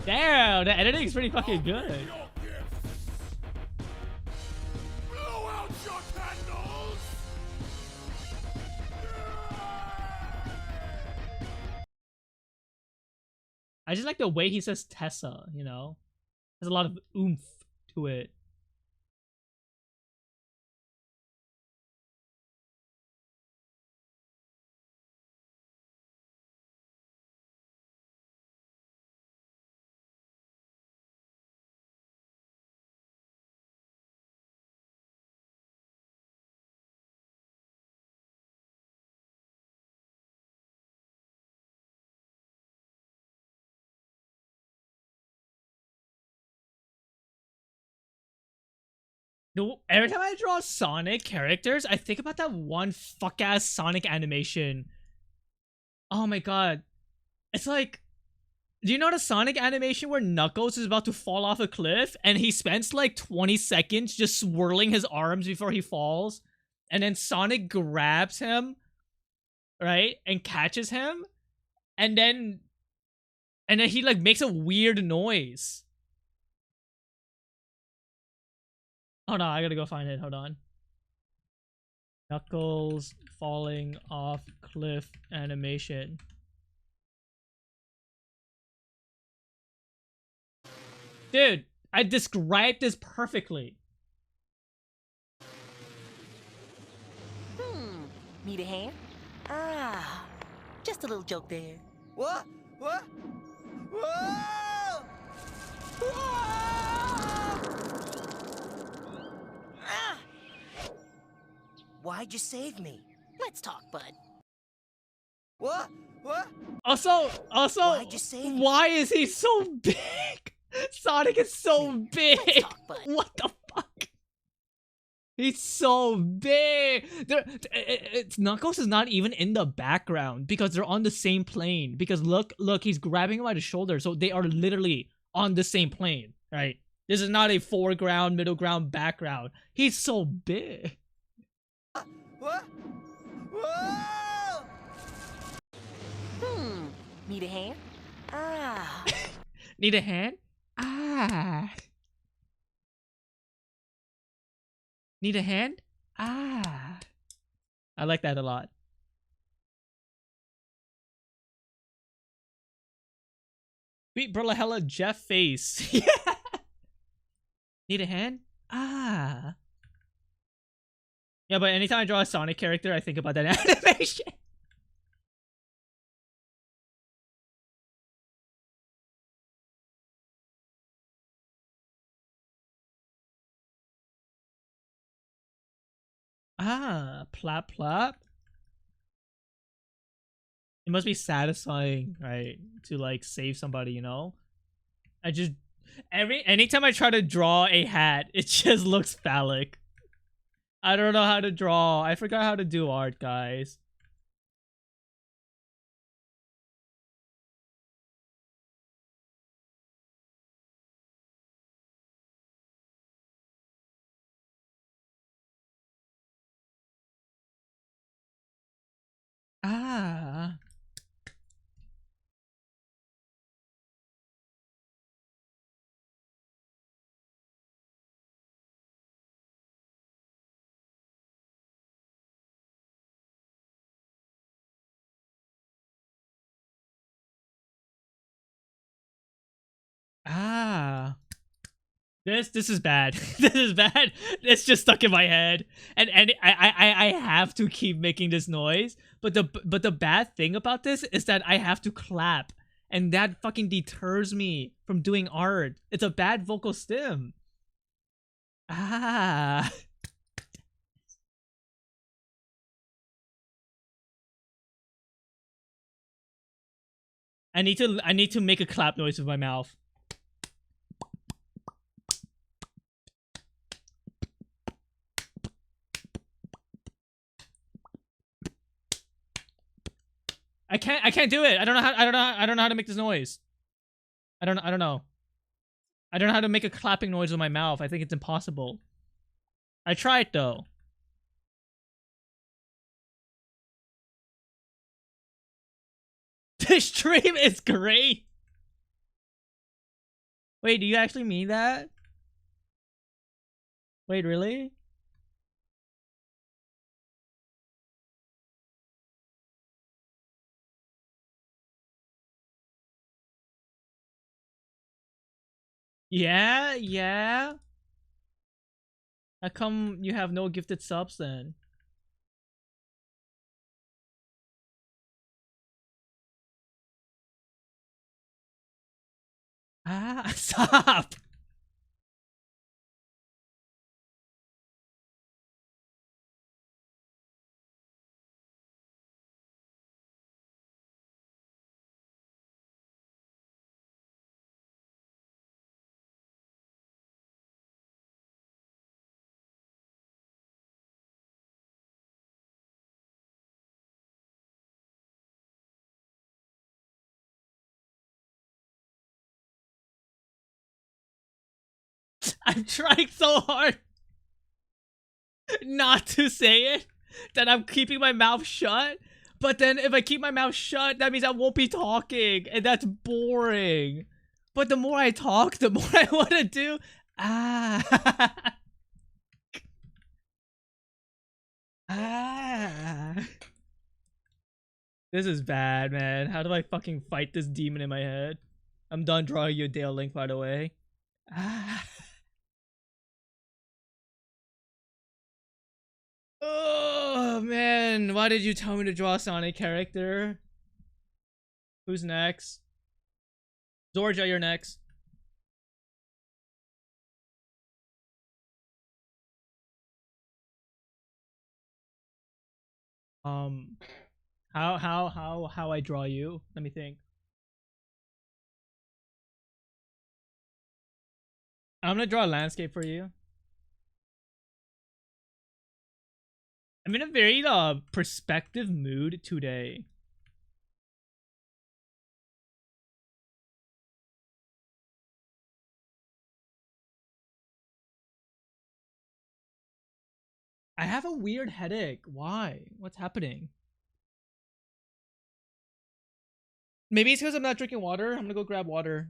[SPEAKER 1] Damn, the editing is pretty fucking good.
[SPEAKER 3] Blow out your candles!
[SPEAKER 1] I just like the way he says Tessa, you know? There's a lot of oomph to it. No, every time I draw Sonic characters, I think about that one fuck ass Sonic animation. Oh my god. It's like, do you know the Sonic animation where Knuckles is about to fall off a cliff and he spends like 20 seconds just swirling his arms before he falls? And then Sonic grabs him, right? And catches him. And then he like makes a weird noise. Hold on, I gotta go find it. Hold on. Knuckles falling off cliff animation. Dude, I described this perfectly.
[SPEAKER 4] Need a hand? Ah, just a little joke there.
[SPEAKER 5] What? What? Whoa!
[SPEAKER 4] Ah!
[SPEAKER 5] Why'd you save me?
[SPEAKER 4] Let's talk, bud.
[SPEAKER 5] What? What?
[SPEAKER 1] Also,
[SPEAKER 5] Why'd you save me?
[SPEAKER 1] why is he so big? Sonic is so big.
[SPEAKER 4] Let's talk, bud.
[SPEAKER 1] What the fuck? He's so big. Knuckles is not even in the background because they're on the same plane. Because look, he's grabbing him by the shoulder, so they are literally on the same plane, right? This is not a foreground, middle ground, background. He's so big.
[SPEAKER 5] What? Whoa!
[SPEAKER 4] Need a hand? Ah.
[SPEAKER 1] Need a hand? Ah. Need a hand? Ah. I like that a lot. Sweet Brulahella Jeff face. Yeah. Need a hand? Ah. Yeah, but anytime I draw a Sonic character, I think about that animation. Ah, plop plop. It must be satisfying, right? To like save somebody, you know? I just anytime I try to draw a hat, it just looks phallic. I don't know how to draw. I forgot how to do art, guys. Ah. Ah. This is bad. This is bad. It's just stuck in my head, and I have to keep making this noise. But the bad thing about this is that I have to clap, and that fucking deters me from doing art. It's a bad vocal stim. Ah. I need to make a clap noise with my mouth. I can't do it. I don't know how to make this noise. I don't know. I don't know how to make a clapping noise with my mouth. I think it's impossible. I tried though. This stream is great. Wait, do you actually mean that? Wait, really? Yeah, yeah. How come you have no gifted subs then? Ah, stop! I'm trying so hard not to say it that I'm keeping my mouth shut. But then if I keep my mouth shut, that means I won't be talking, and that's boring. But the more I talk, the more I want to do. Ah. Ah. This is bad, man. How do I fucking fight this demon in my head? I'm done drawing you a Dale Link, by the way. Ah. Oh, man. Why did you tell me to draw a Sonic character? Who's next? Zorja, you're next. Um, how I draw you? Let me think. I'm gonna draw a landscape for you. I'm in a very perspective mood today. I have a weird headache. Why? What's happening? Maybe it's because I'm not drinking water. I'm gonna go grab water.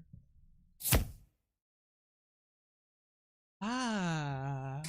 [SPEAKER 1] Ah.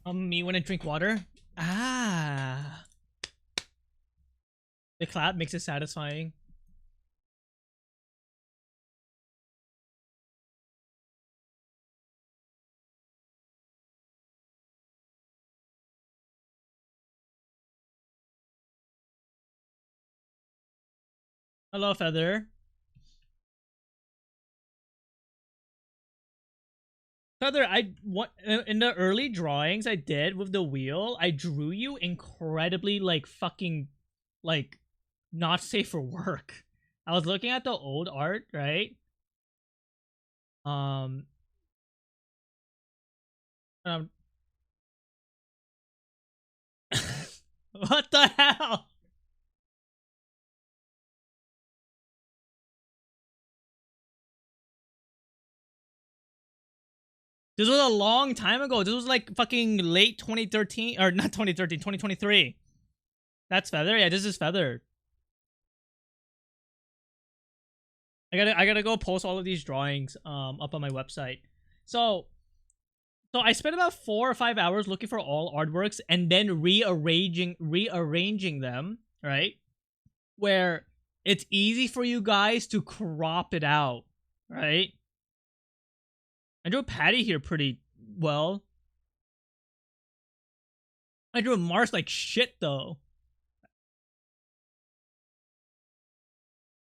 [SPEAKER 1] Me when I drink water. Ah. The clap makes it satisfying. Hello, Feather. Feather, in the early drawings I did with the wheel, I drew you incredibly like fucking like not safe for work. I was looking at the old art, right? Um, um what the hell? This was a long time ago. This was like fucking late 2013 or not 2013, 2023. That's Feather. Yeah, this is Feather. I gotta go post all of these drawings up on my website. So I spent about 4 or 5 hours looking for all artworks and then rearranging them, right? Where it's easy for you guys to crop it out, right? I drew Patty here pretty well. I drew Mars like shit though.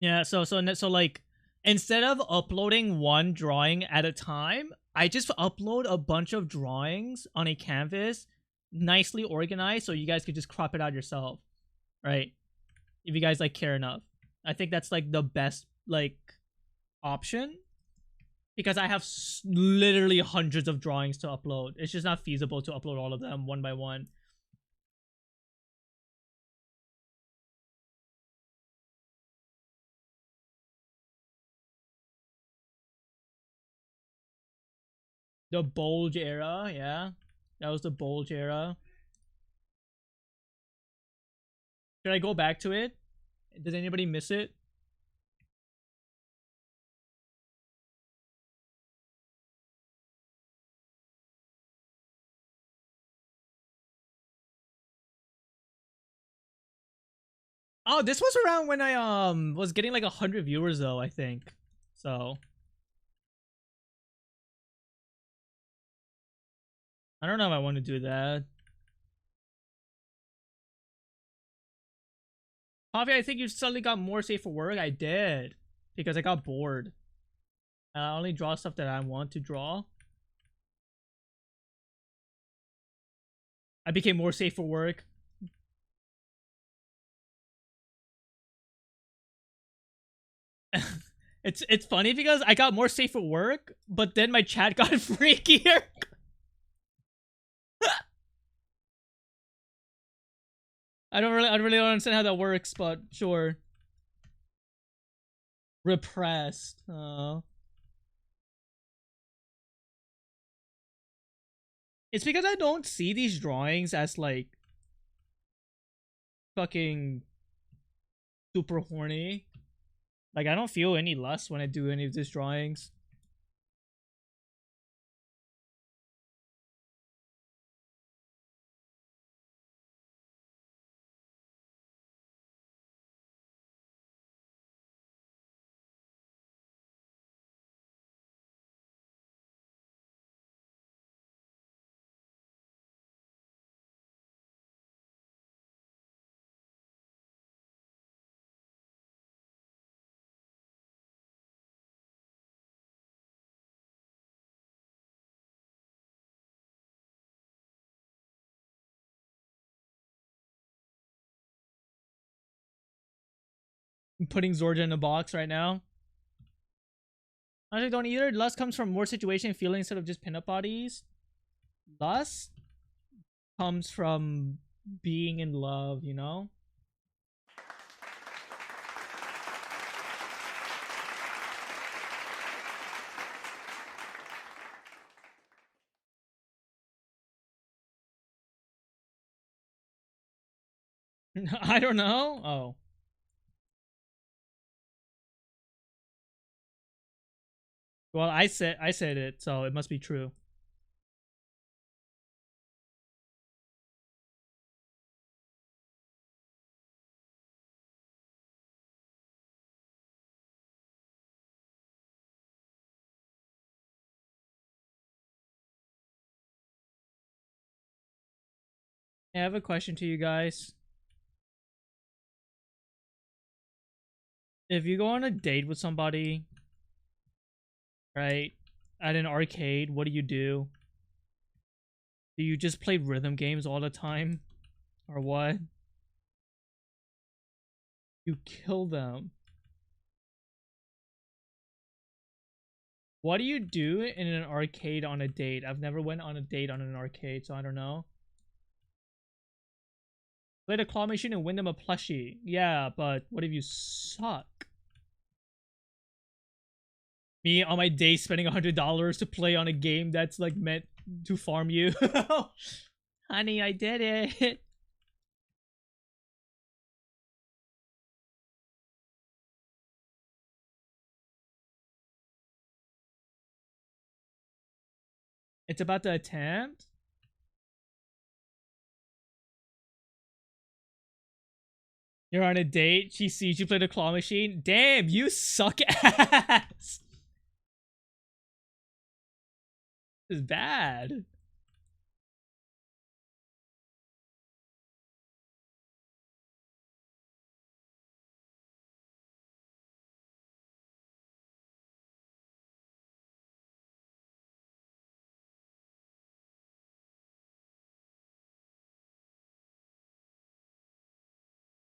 [SPEAKER 1] Yeah, so like instead of uploading one drawing at a time, I just upload a bunch of drawings on a canvas, nicely organized, so you guys could just crop it out yourself, right? If you guys like care enough. I think that's like the best like option because I have literally hundreds of drawings to upload. It's just not feasible to upload all of them one by one. The Bulge era, yeah. That was the Bulge era. Should I go back to it? Does anybody miss it? Oh, this was around when I was getting like 100 viewers though, I think. So I don't know if I want to do that. Javi, I think you suddenly got more safe for work. I did. Because I got bored. I only draw stuff that I want to draw. I became more safe for work. It's funny because I got more safe for work, but then my chat got freakier. I really don't understand how that works, but sure. Repressed. It's because I don't see these drawings as like fucking super horny. Like I don't feel any lust when I do any of these drawings. I'm putting Zorja in a box right now. Honestly, don't either. Lust comes from more situation and feeling instead of just pinup bodies. Lust comes from being in love, you know? I don't know. Oh. Well, I said it, so it must be true. I have a question to you guys. If you go on a date with somebody, right, at an arcade, what do you do? Do you just play rhythm games all the time? Or what? You kill them. What do you do in an arcade on a date? I've never went on a date on an arcade, so I don't know. Play the claw machine and win them a plushie. Yeah, but what if you suck? Me on my day spending $100 to play on a game that's like meant to farm you. Honey, I did it. It's about the attempt? You're on a date, she sees you play the claw machine. Damn, you suck ass. This is bad.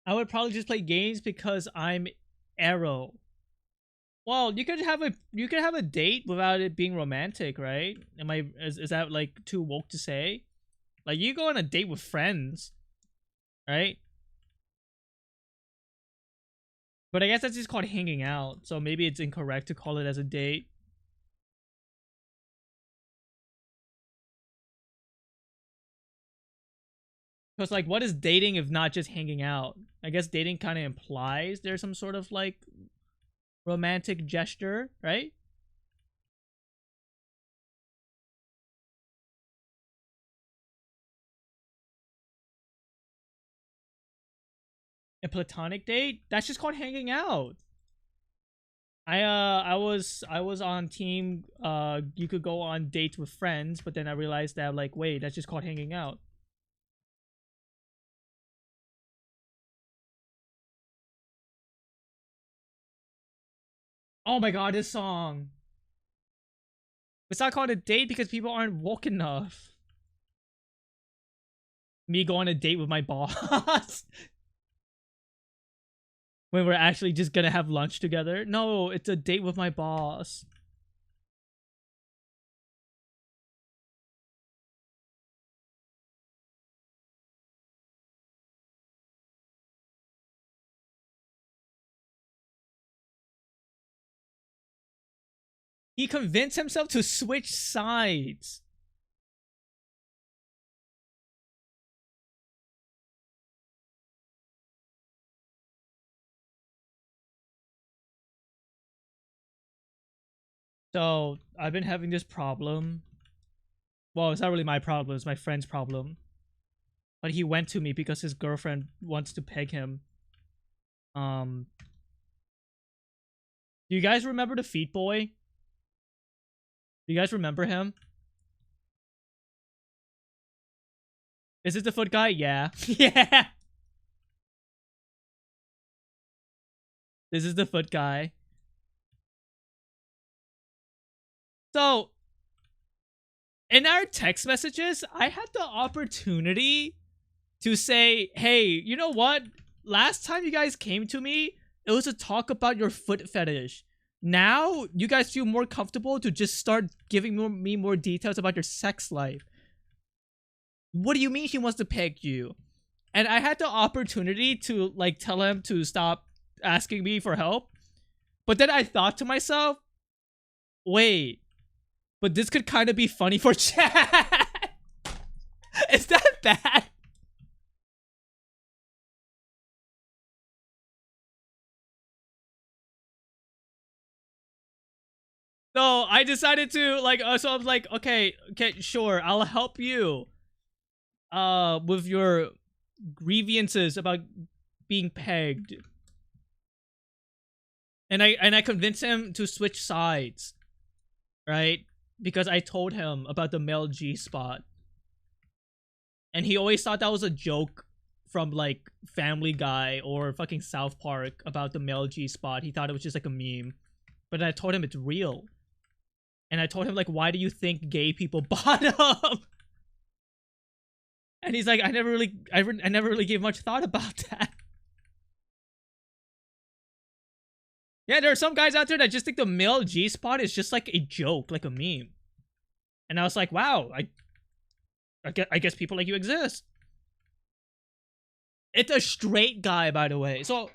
[SPEAKER 1] I would probably just play games because I'm Arrow. Well, you could have a date without it being romantic, right? Is that like too woke to say? Like you go on a date with friends, right? But I guess that's just called hanging out, so maybe it's incorrect to call it as a date. Because like, what is dating if not just hanging out? I guess dating kind of implies there's some sort of like romantic gesture, right? A platonic date? That's just called hanging out. I was on team you could go on dates with friends, but then I realized that like, wait, that's just called hanging out. Oh my god, this song. It's not called a date because people aren't woke enough. Me go on a date with my boss. When we're actually just gonna have lunch together. No, it's a date with my boss. He convinced himself to switch sides. So, I've been having this problem. Well, it's not really my problem, it's my friend's problem. But he went to me because his girlfriend wants to peg him. Do you guys remember the Feet Boy? Do you guys remember him? Is this the foot guy? Yeah. Yeah. This is the foot guy. So, in our text messages, I had the opportunity to say, hey, you know what? Last time you guys came to me, it was to talk about your foot fetish. Now, you guys feel more comfortable to just start giving me more details about your sex life. What do you mean she wants to peg you? And I had the opportunity to, like, tell him to stop asking me for help. But then I thought to myself, wait, but this could kind of be funny for chat. Is that bad? So I decided to like, so I was like, okay, sure, I'll help you with your grievances about being pegged. And I convinced him to switch sides, right? Because I told him about the male G spot. And he always thought that was a joke from like Family Guy or fucking South Park about the male G-spot. He thought it was just like a meme. But I told him it's real. And I told him, like, why do you think gay people bottom? And he's like, I never really gave much thought about that. Yeah, there are some guys out there that just think the male G-spot is just like a joke, like a meme. And I was like, wow, I guess people like you exist. It's a straight guy, by the way. So,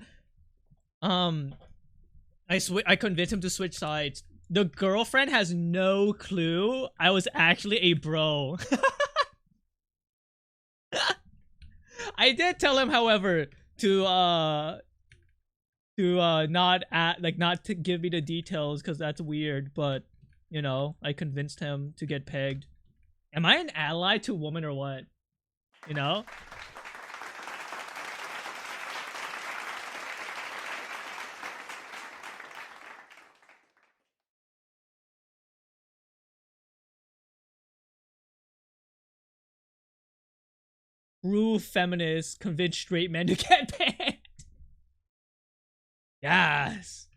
[SPEAKER 1] I convinced him to switch sides. The girlfriend has no clue I was actually a bro. I did tell him, however, to not to give me the details because that's weird. But you know, I convinced him to get pegged. Am I an ally to woman or what? You know. True feminists convince straight men to get pegged. Yes.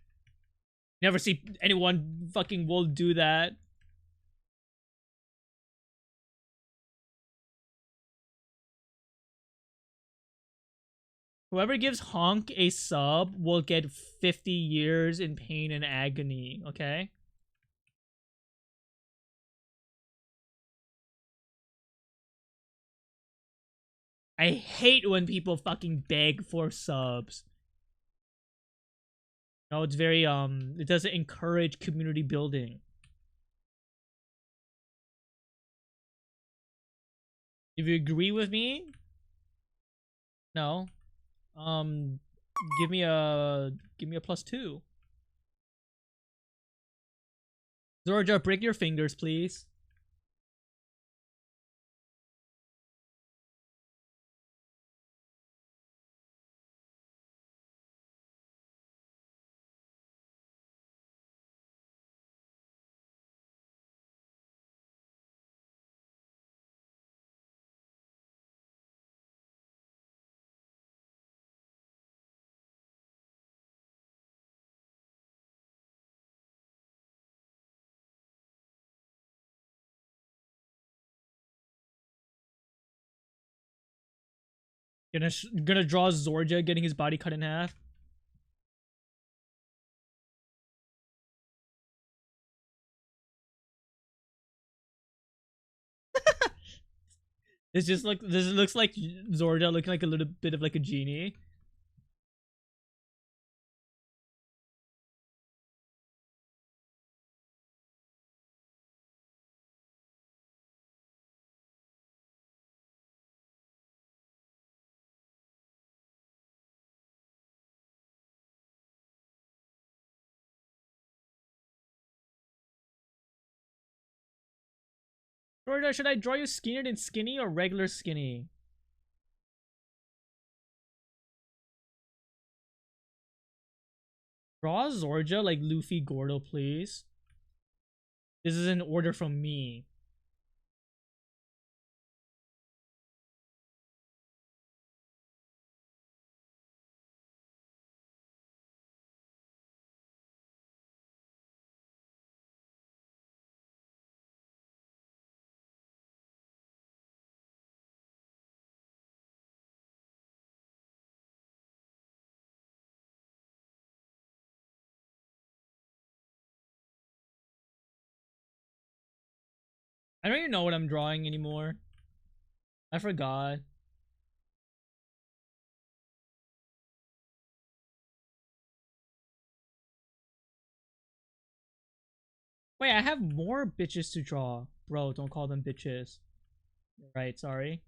[SPEAKER 1] Never see anyone fucking will do that. Whoever gives Honk a sub will get 50 years in pain and agony, okay? I hate when people fucking beg for subs. No, it's very, it doesn't encourage community building. If you agree with me, no. Give me a +2. Zorja, break your fingers, please. Gonna draw Zorja getting his body cut in half. This looks like Zorja looking like a little bit of like a genie. Zorja, should I draw you skinnier than skinny or regular skinny? Draw Zorja like Luffy Gordo, please. This is an order from me. I don't even know what I'm drawing anymore. I forgot. Wait, I have more bitches to draw. Bro, don't call them bitches. Right, sorry.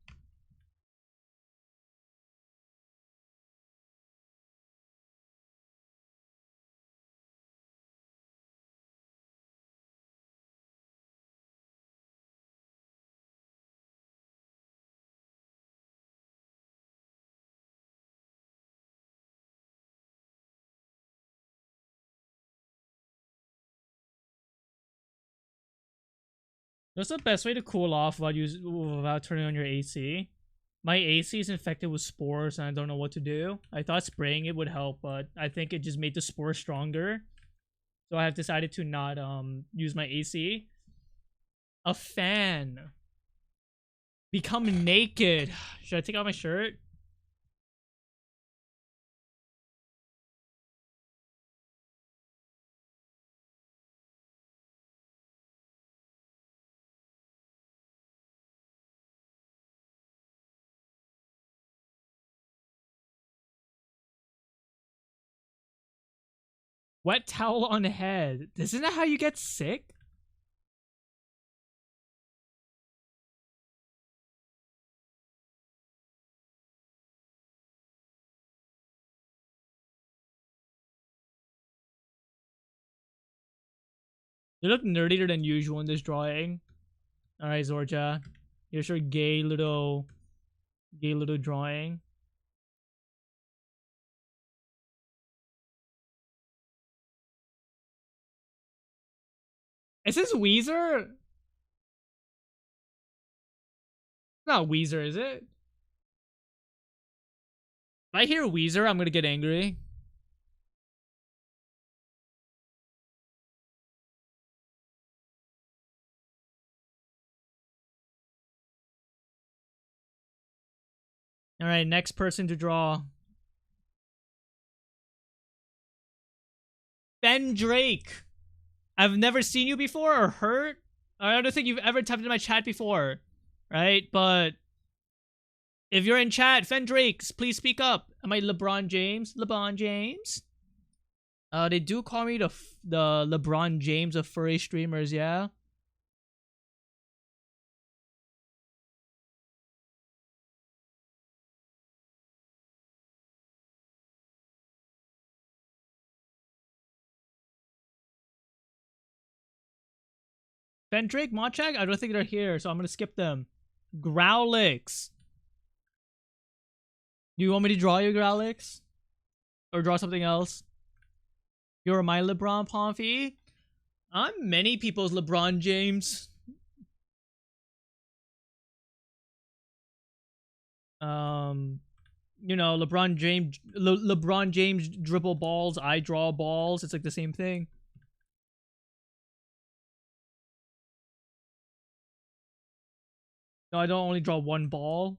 [SPEAKER 1] What's the best way to cool off without turning on your AC? My AC is infected with spores and I don't know what to do. I thought spraying it would help, but I think it just made the spores stronger. So I have decided to not use my AC. A fan. Become naked. Should I take off my shirt? Wet towel on the head. Isn't that how you get sick? You look nerdier than usual in this drawing. Alright, Zorja. Here's your gay little drawing. Is this Weezer? Not Weezer, is it? If I hear Weezer, I'm gonna get angry. Alright, next person to draw. Ben Drake. I've never seen you before or heard. I don't think you've ever typed in my chat before. Right? But if you're in chat, Fen Drake, please speak up. Am I LeBron James? LeBron James? They do call me the LeBron James of furry streamers, yeah? Ben Drake, Monchak? I don't think they're here, so I'm gonna skip them. Growlix. Do you want me to draw you, Growlix? Or draw something else? You're my LeBron Pomfy? I'm many people's LeBron James. You know, LeBron James dribble balls, I draw balls. It's like the same thing. No, I don't only draw one ball.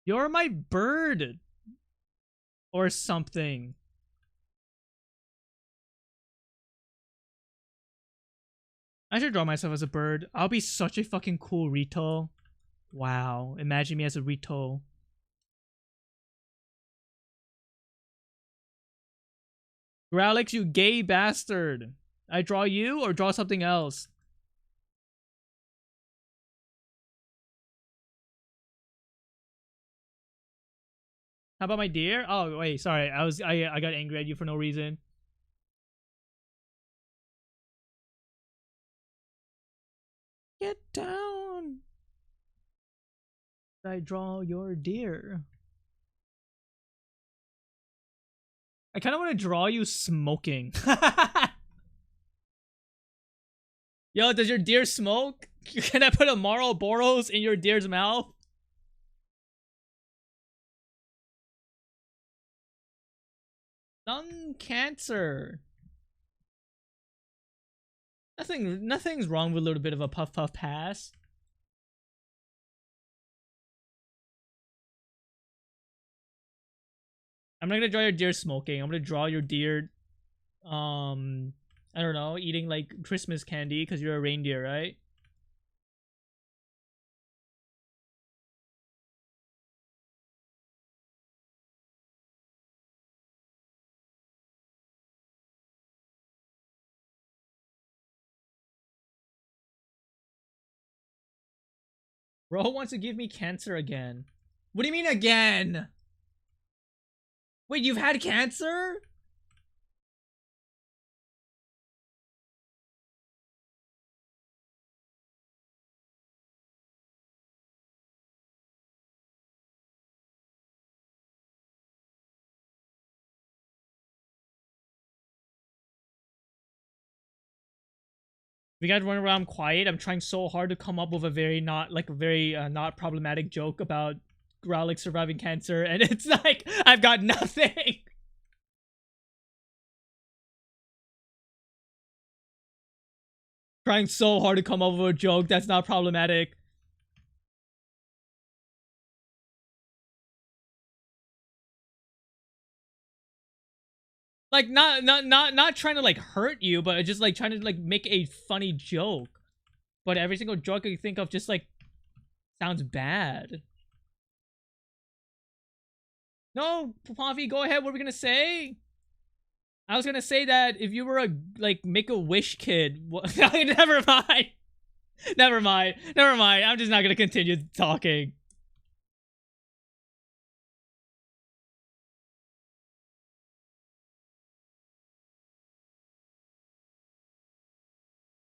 [SPEAKER 1] You're my bird. Or something. I should draw myself as a bird. I'll be such a fucking cool Rito. Wow. Imagine me as a Rito. Growlix, you gay bastard. I draw you or draw something else? How about my deer? Oh wait, sorry. I got angry at you for no reason. Get down. I draw your deer. I kind of want to draw you smoking. Yo, does your deer smoke? Can I put a Marlboros in your deer's mouth? Lung cancer. Nothing's wrong with a little bit of a puff puff pass. I'm not gonna draw your deer smoking. I'm gonna draw your deer, I don't know, eating like Christmas candy because you're a reindeer, right? Bro wants to give me cancer again. What do you mean again? Wait, you've had cancer? We guys run around quiet. I'm trying so hard to come up with a very not not problematic joke about Growlix surviving cancer, and it's like I've got nothing. Trying so hard to come up with a joke that's not problematic. Like not trying to like hurt you, but just like trying to like make a funny joke. But every single joke you think of just like sounds bad. No, Puffy, go ahead. What were we gonna say? I was gonna say that if you were a like Make-A-Wish kid, never mind. Never mind. Never mind. I'm just not gonna continue talking.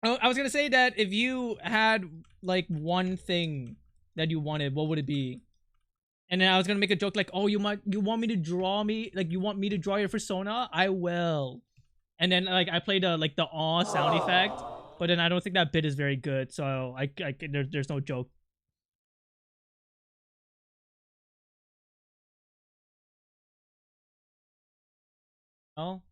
[SPEAKER 1] Oh, I was gonna say that if you had like one thing that you wanted, what would it be? And then I was gonna make a joke like, "Oh, you want me to draw me? Like, you want me to draw your persona? I will." And then like I played like the aw sound effect, but then I don't think that bit is very good, so there's no joke. Oh.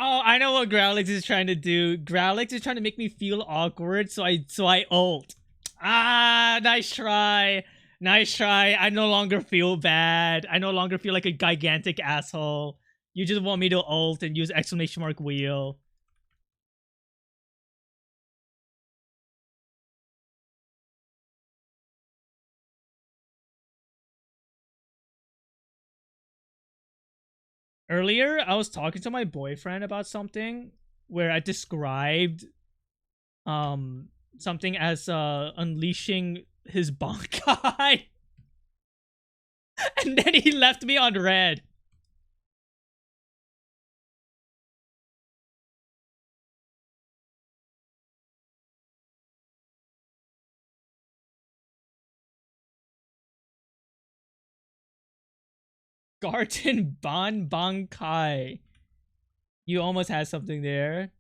[SPEAKER 1] Oh, I know what Growlix is trying to do. Growlix is trying to make me feel awkward, so I ult. Ah, nice try. Nice try. I no longer feel bad. I no longer feel like a gigantic asshole. You just want me to ult and use exclamation mark wheel. Earlier, I was talking to my boyfriend about something where I described something as unleashing his Bankai. And then he left me on red. Garten Bankai. You almost had something there.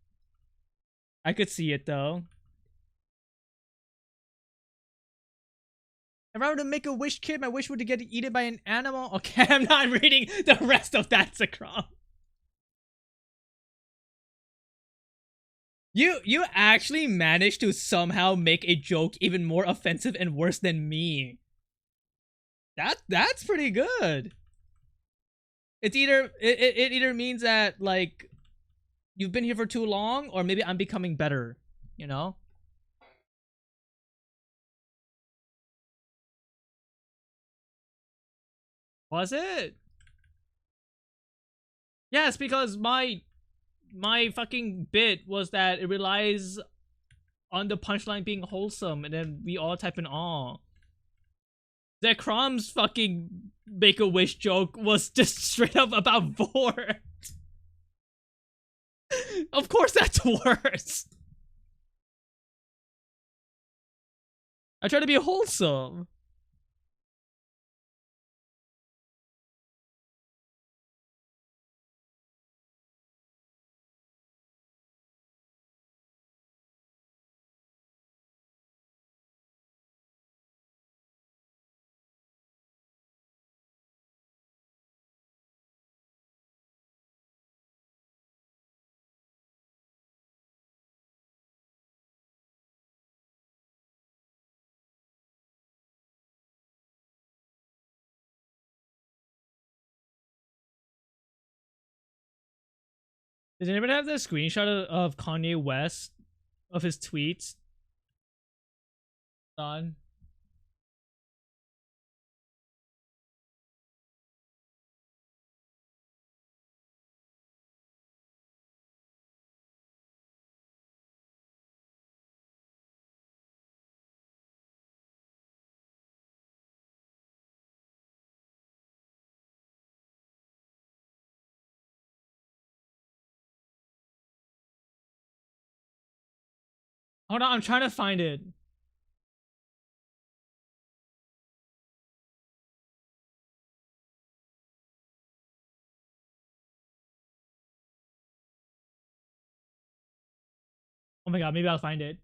[SPEAKER 1] I could see it though. If I were to make a wish kid, my wish would to get eaten by an animal. Okay, I'm not reading the rest of that, Sakram. You actually managed to somehow make a joke even more offensive and worse than me. That's pretty good. It's either it either means that like you've been here for too long, or maybe I'm becoming better, you know? Was it? Yes, because my fucking bit was that it relies on the punchline being wholesome, and then we all type in aw. Zekrom's fucking Make-A-Wish joke was just straight up about Vort. Of course that's worse. I try to be wholesome. Does anybody have the screenshot of Kanye West of his tweets? Done. Hold on, I'm trying to find it. Oh my god, maybe I'll find it.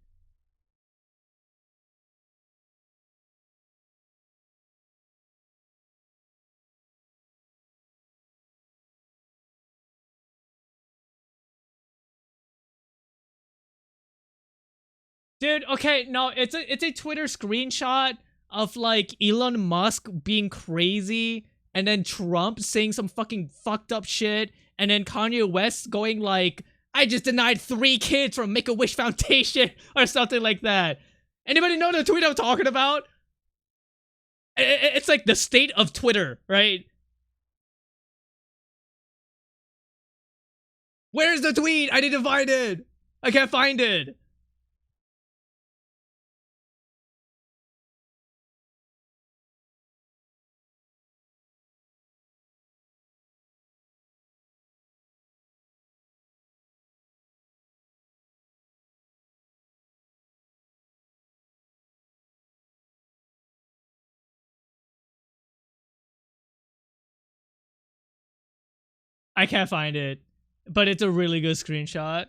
[SPEAKER 1] Dude, okay, no, it's a Twitter screenshot of like Elon Musk being crazy and then Trump saying some fucking fucked up shit and then Kanye West going like, I just denied 3 kids from Make-A-Wish Foundation or something like that. Anybody know the tweet I'm talking about? It's like the state of Twitter, right? Where's the tweet? I need to find it. I can't find it. I can't find it, but it's a really good screenshot.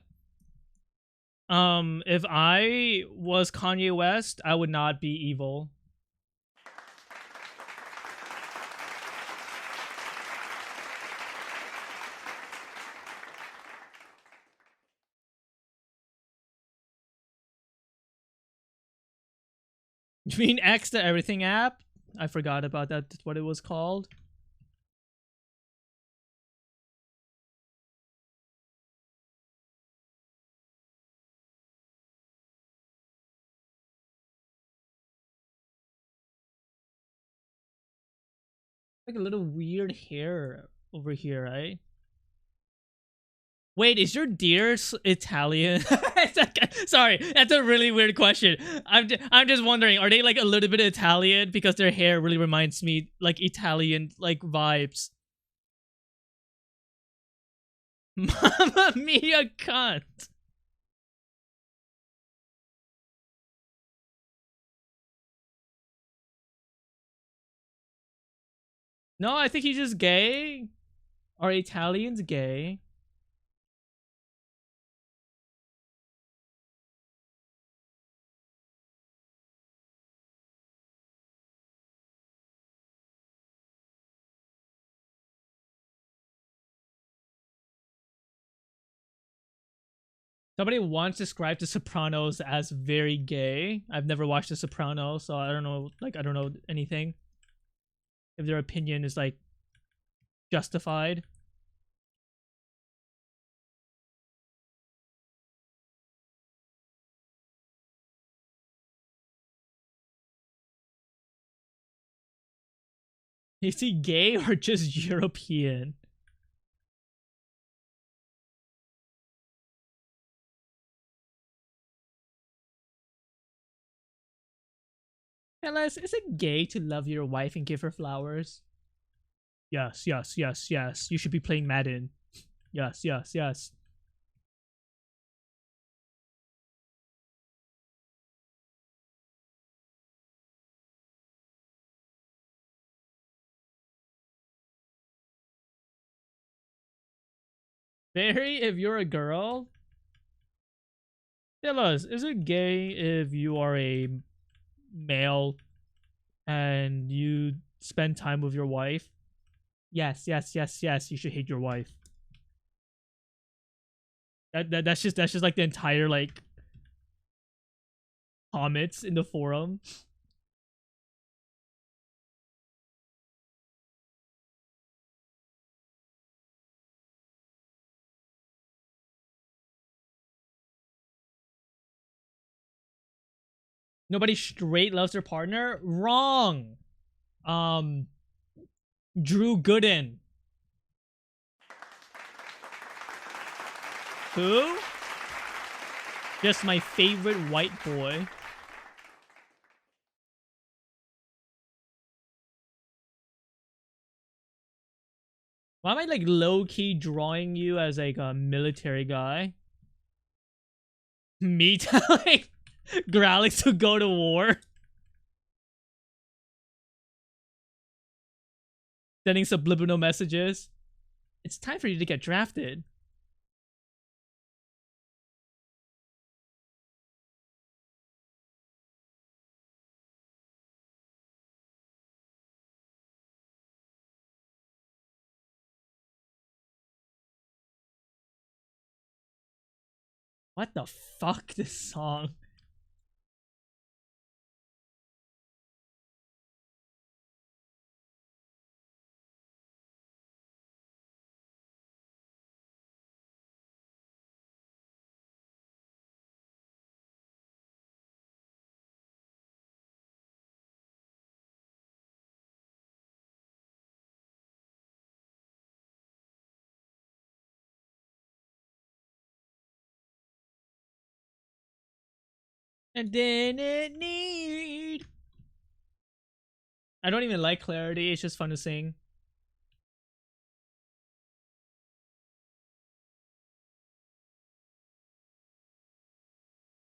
[SPEAKER 1] If I was Kanye West, I would not be evil. You mean X the Everything app? I forgot about that, what it was called. Like a little weird hair over here, right? Wait, is your deer Italian? Sorry, that's a really weird question. I'm just wondering, are they like a little bit Italian because their hair really reminds me like Italian like vibes? Mamma mia, cunt. No, I think he's just gay. Are Italians gay? Somebody once described The Sopranos as very gay. I've never watched The Sopranos, so I don't know. Like, I don't know anything. If their opinion is like justified. Is he gay or just European? Fellas, is it gay to love your wife and give her flowers? Yes, yes, yes, yes. You should be playing Madden. Yes, yes, yes. Barry, if you're a girl, tell us, is it gay if you are a male and you spend time with your wife? Yes, yes, yes, yes. You should hate your wife. That's just like the entire like comments in the forum. Nobody straight loves their partner? Wrong. Drew Gooden. Who? Just my favorite white boy. Why am I like low-key drawing you as like a military guy? Me telling Growlix to go to war? Sending subliminal messages. It's time for you to get drafted. What the fuck, this song? And didn't need. I don't even like Clarity, it's just fun to sing.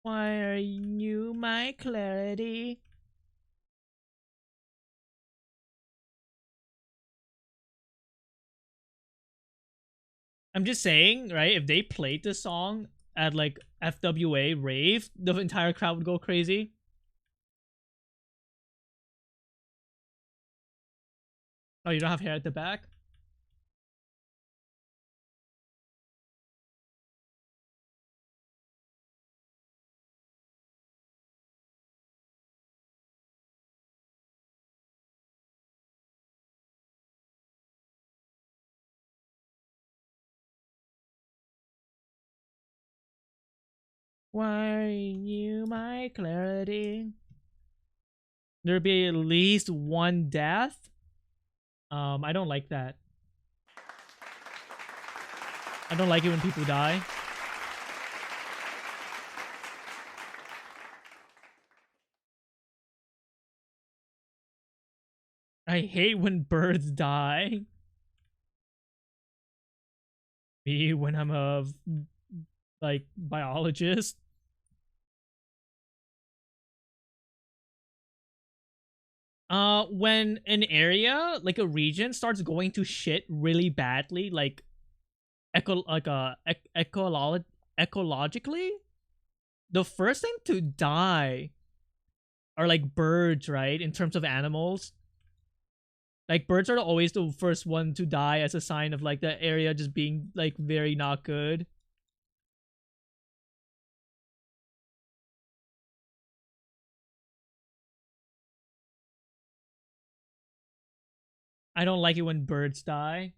[SPEAKER 1] Why are you my clarity? I'm just saying, right? If they played this song at like FWA rave, the entire crowd would go crazy. Oh, you don't have hair at the back? Why are you my clarity? There'd be at least one death. I don't like that. I don't like it when people die. I hate when birds die. Me when I'm a like biologist. When an area, like a region, starts going to shit really badly, like ecologically, the first thing to die are like birds, right? In terms of animals, like birds are always the first one to die as a sign of like the area just being like very not good. I don't like it when birds die.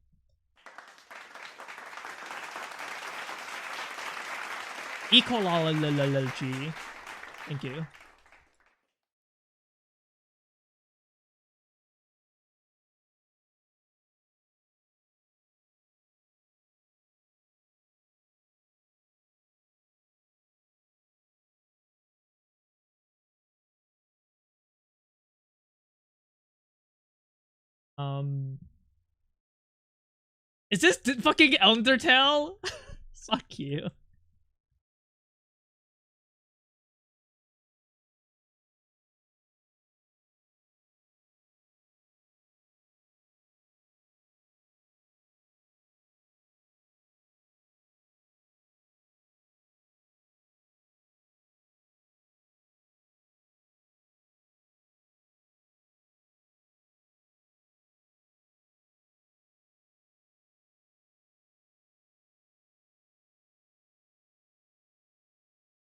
[SPEAKER 1] Ecology. Thank you. Is this fucking Undertale? Fuck you.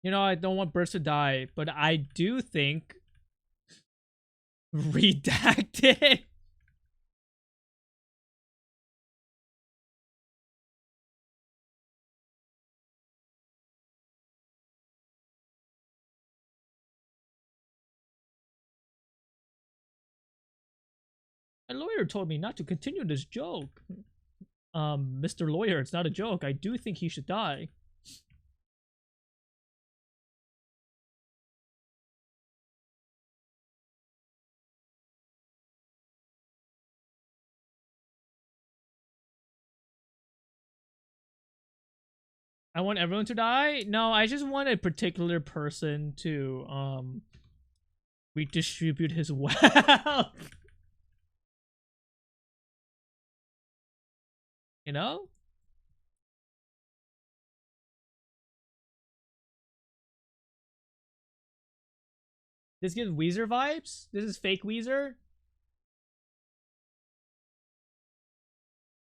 [SPEAKER 1] You know, I don't want birds to die, but I do think redacted. My lawyer told me not to continue this joke. Mr. Lawyer, it's not a joke. I do think he should die. I want everyone to die? No, I just want a particular person to redistribute his wealth. You know? This gives Weezer vibes? This is fake Weezer?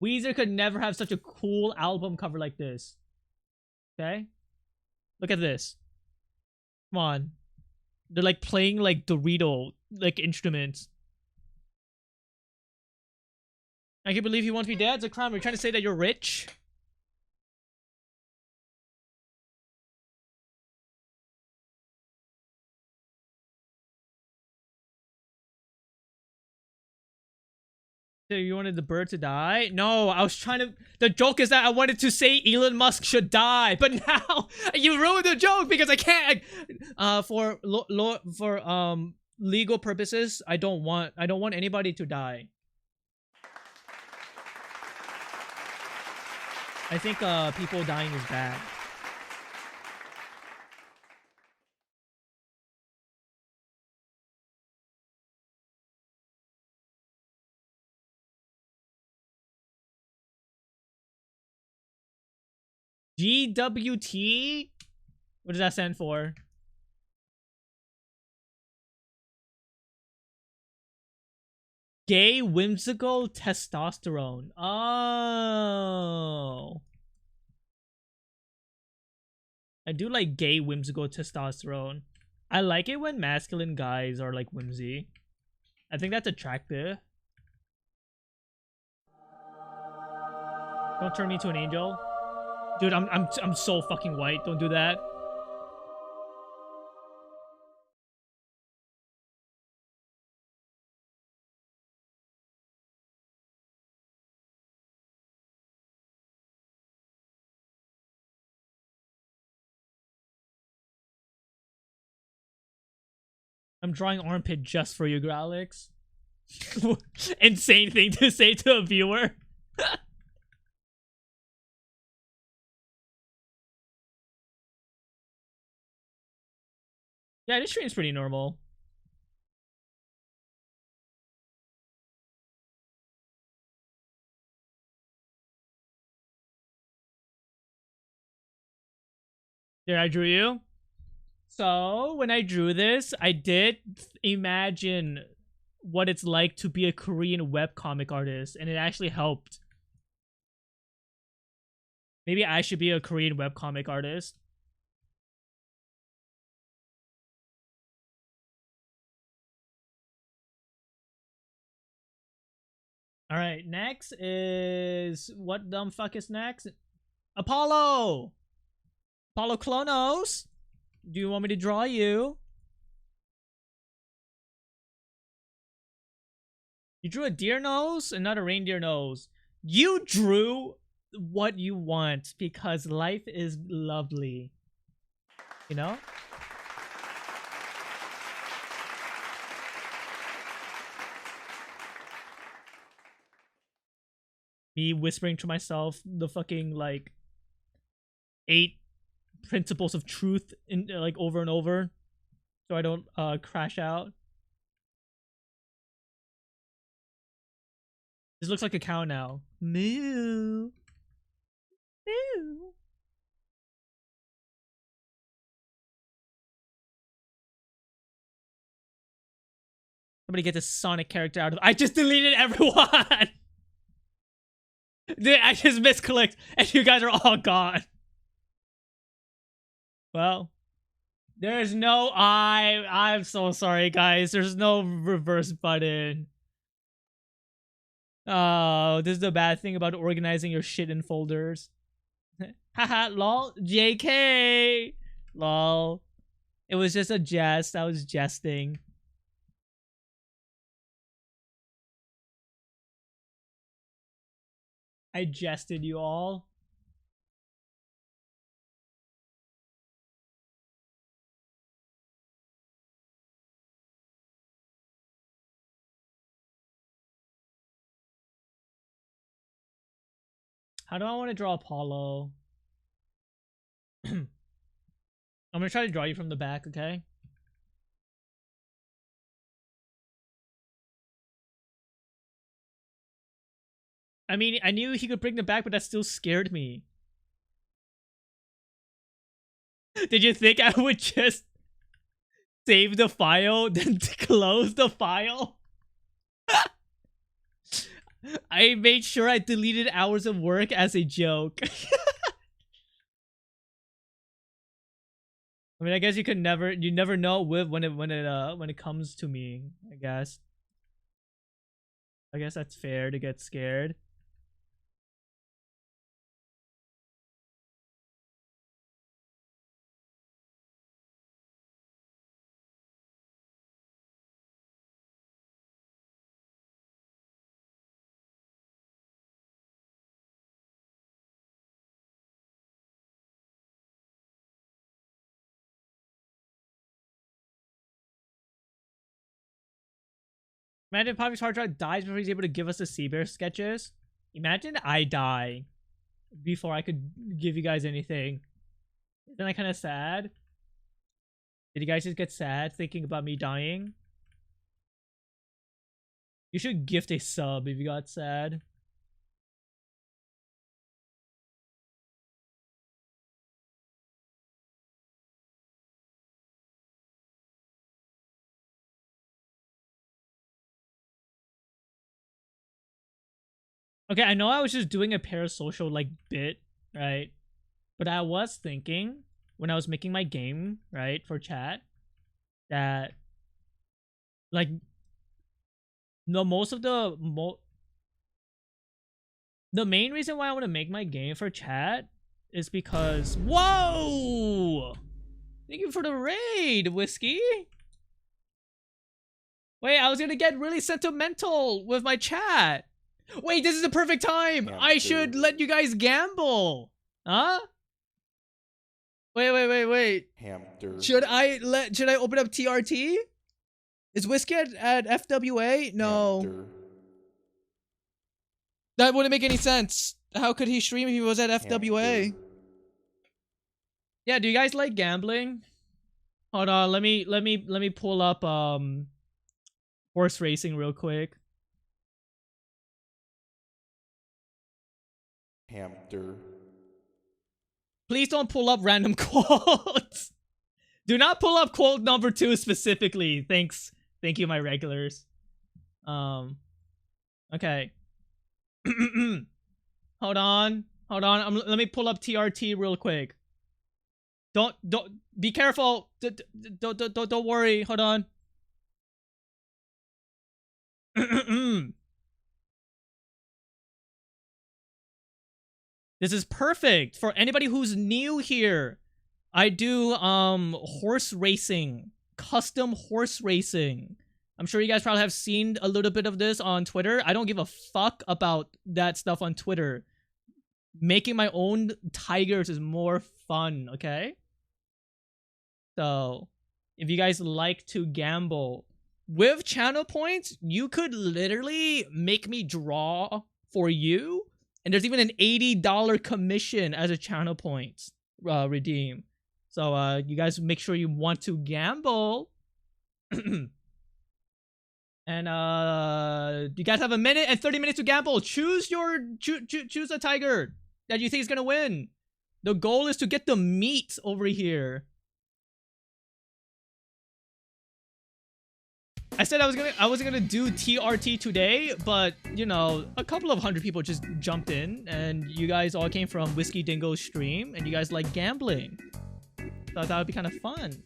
[SPEAKER 1] Weezer could never have such a cool album cover like this. Okay? Look at this. Come on. They're like playing like Dorito like instruments. I can't believe you want to be dead. It's a crime. Are you trying to say that you're rich? So you wanted the bird to die? No, I was trying to... The joke is that I wanted to say Elon Musk should die, but now you ruined the joke because I can't. For legal purposes, I don't want anybody to die. I think people dying is bad. GWT? What does that stand for? Gay whimsical testosterone. Oh. I do like gay whimsical testosterone. I like it when masculine guys are like whimsy. I think that's attractive. Don't turn me to an angel. Dude, I'm so fucking white. Don't do that. I'm drawing armpit just for you, Growlix. Insane thing to say to a viewer. Yeah, this stream's pretty normal. There, I drew you. So, when I drew this, I did imagine what it's like to be a Korean webcomic artist, and it actually helped. Maybe I should be a Korean webcomic artist. Alright, next is... What dumb fuck is next? Apollo! Apollo Klonos! Do you want me to draw you? You drew a deer nose and not a reindeer nose. You drew what you want because life is lovely. You know? Me whispering to myself the fucking like 8 principles of truth in like over and over so I don't crash out. This looks like a cow now. Moo. Moo. Somebody get this Sonic character out of... I just deleted everyone! Dude, I just misclicked and you guys are all gone. Well, there's no... I'm so sorry, guys. There's no reverse button. Oh, this is the bad thing about organizing your shit in folders. Haha, lol. JK! Lol. It was just a jest. I was jesting. I jested, you all. How do I want to draw Apollo? I'm gonna try to draw you from the back, okay? I mean, I knew he could bring them back, but that still scared me. Did you think I would just save the file, then close the file? I made sure I deleted hours of work as a joke. I mean, I guess you never know with when it comes to me, I guess. I guess that's fair to get scared. Imagine Poppy's hard drive dies before he's able to give us the Sea Bear sketches. Imagine I die before I could give you guys anything. Isn't that kind of sad? Did you guys just get sad thinking about me dying? You should gift a sub if you got sad. Okay, I know I was just doing a parasocial like bit, right? But I was thinking when I was making my game, right, for chat, that like the main reason why I want to make my game for chat is because whoa! Thank you for the raid, Whiskey. Wait, I was gonna get really sentimental with my chat. Wait, this is the perfect time. I should let you guys gamble. Huh? Wait.
[SPEAKER 3] Hamster.
[SPEAKER 1] Should I open up TRT? Is Whiskey at FWA? No.
[SPEAKER 3] Hamster.
[SPEAKER 1] That wouldn't make any sense. How could he stream if he was at FWA?
[SPEAKER 3] Hamster.
[SPEAKER 1] Yeah, do you guys like gambling? Hold on, let me pull up horse racing real quick.
[SPEAKER 3] Hamster.
[SPEAKER 1] Please don't pull up random quotes. Do not pull up quote number 2 specifically. Thanks. Thank you, my regulars. Okay. Hold on. Let me pull up TRT real quick. Don't be careful. Don't worry. Hold on. This is perfect for anybody who's new here. I do horse racing, custom horse racing. I'm sure you guys probably have seen a little bit of this on Twitter. I don't give a fuck about that stuff on Twitter. Making my own tigers is more fun, okay? So, if you guys like to gamble with channel points, you could literally make me draw for you. And there's even an $80 commission as a channel points redeem. So you guys make sure you want to gamble. And you guys have a minute and 30 minutes to gamble. Choose a tiger that you think is gonna win. The goal is to get the meat over here. I said I wasn't gonna do TRT today, but you know, a couple of hundred people just jumped in, and you guys all came from Whiskey Dingo's stream, and you guys like gambling. So I thought it'd be kind of fun.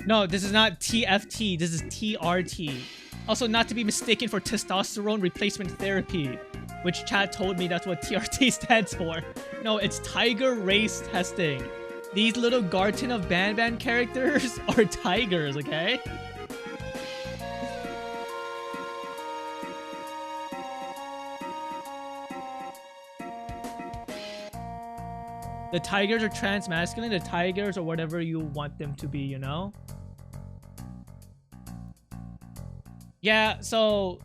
[SPEAKER 1] No, this is not TFT. This is TRT. Also, not to be mistaken for testosterone replacement therapy, which Chad told me that's what TRT stands for. No, it's tiger race testing. These little Garten of Banban characters are tigers, okay? The tigers are trans-masculine. The tigers are whatever you want them to be, you know? Yeah, so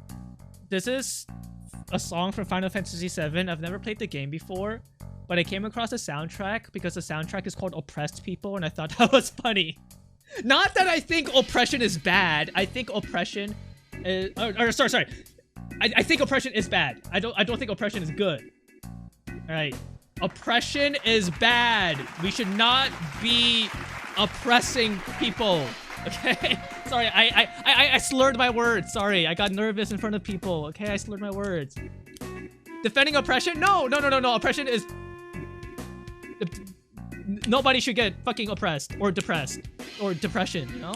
[SPEAKER 1] this is a song from Final Fantasy VII. I've never played the game before, but I came across the soundtrack because the soundtrack is called Oppressed People, and I thought that was funny. Not that I think oppression is bad. I think oppression is... sorry. I think oppression is bad. I don't think oppression is good. Alright. Oppression is bad. We should not be oppressing people. Okay? Sorry, I slurred my words. Sorry, I got nervous in front of people. Okay, I slurred my words. Defending oppression? No. Oppression is... Nobody should get fucking oppressed or depressed or depression, you know?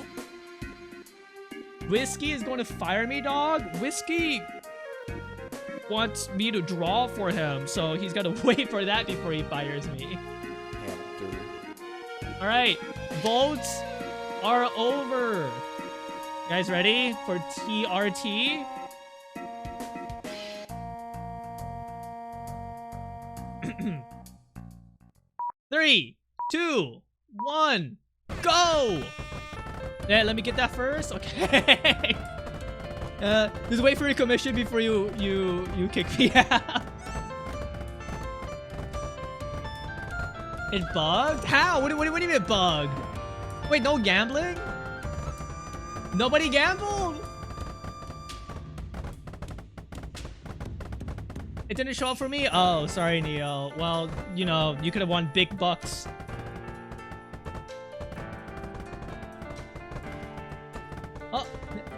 [SPEAKER 1] Whiskey is going to fire me, dog. Whiskey wants me to draw for him, so he's got to wait for that before he fires me. All right, votes are over. You guys ready for TRT? Three, 2, 1, go! Yeah, let me get that first. Okay. Just wait for your commission before you kick me out. It bugged? How? What do you mean it bugged? Wait, no gambling? Nobody gambled? It didn't show up for me? Oh, sorry, Neo. Well, you know, you could have won big bucks. Oh,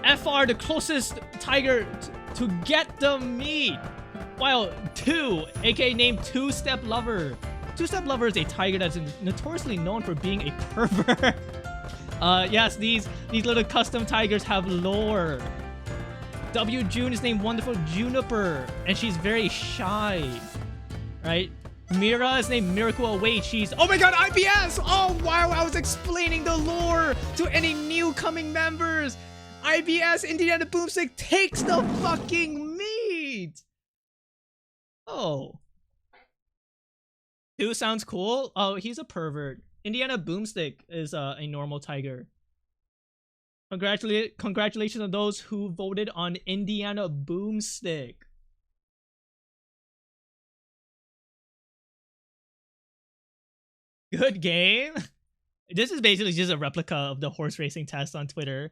[SPEAKER 1] FR, the closest tiger to get the meat. While 2, aka named Two-Step Lover. Two-Step Lover is a tiger that's notoriously known for being a pervert. Yes, these little custom tigers have lore. W. June is named Wonderful Juniper, and she's very shy, right? Mira is named Miracle Await. She's... Oh my god, IBS! Oh, wow, I was explaining the lore to any new coming members. IBS, Indiana Boomstick, takes the fucking meat! Oh. 2 sounds cool. Oh, he's a pervert. Indiana Boomstick is a normal tiger. Congratulations on those who voted on Indiana Boomstick. Good game. This is basically just a replica of the horse racing test on Twitter.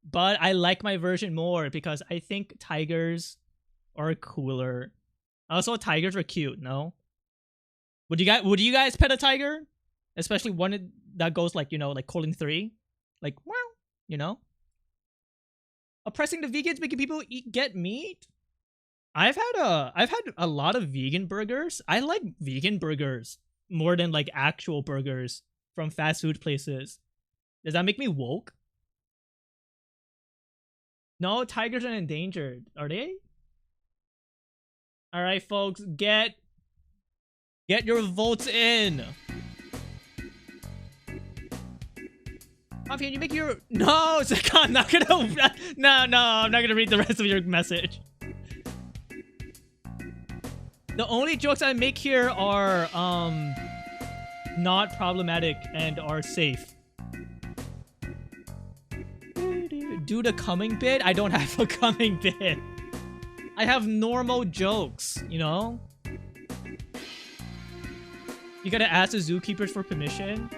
[SPEAKER 1] But I like my version more because I think tigers are cooler. Also, tigers are cute, no? Would you guys pet a tiger? Especially one that goes like, you know, like colon 3? Like, wow. You know, oppressing the vegans, making people get meat. I've had a lot of vegan burgers. I like vegan burgers more than like actual burgers from fast food places. Does that make me woke? No, tigers are endangered. Are they? All right, folks, get your votes in. Mafia, you make your... No, I'm not gonna... No, I'm not gonna read the rest of your message. The only jokes I make here are, not problematic and are safe. Do the coming bit? I don't have a coming bit. I have normal jokes, you know? You gotta ask the zookeepers for permission.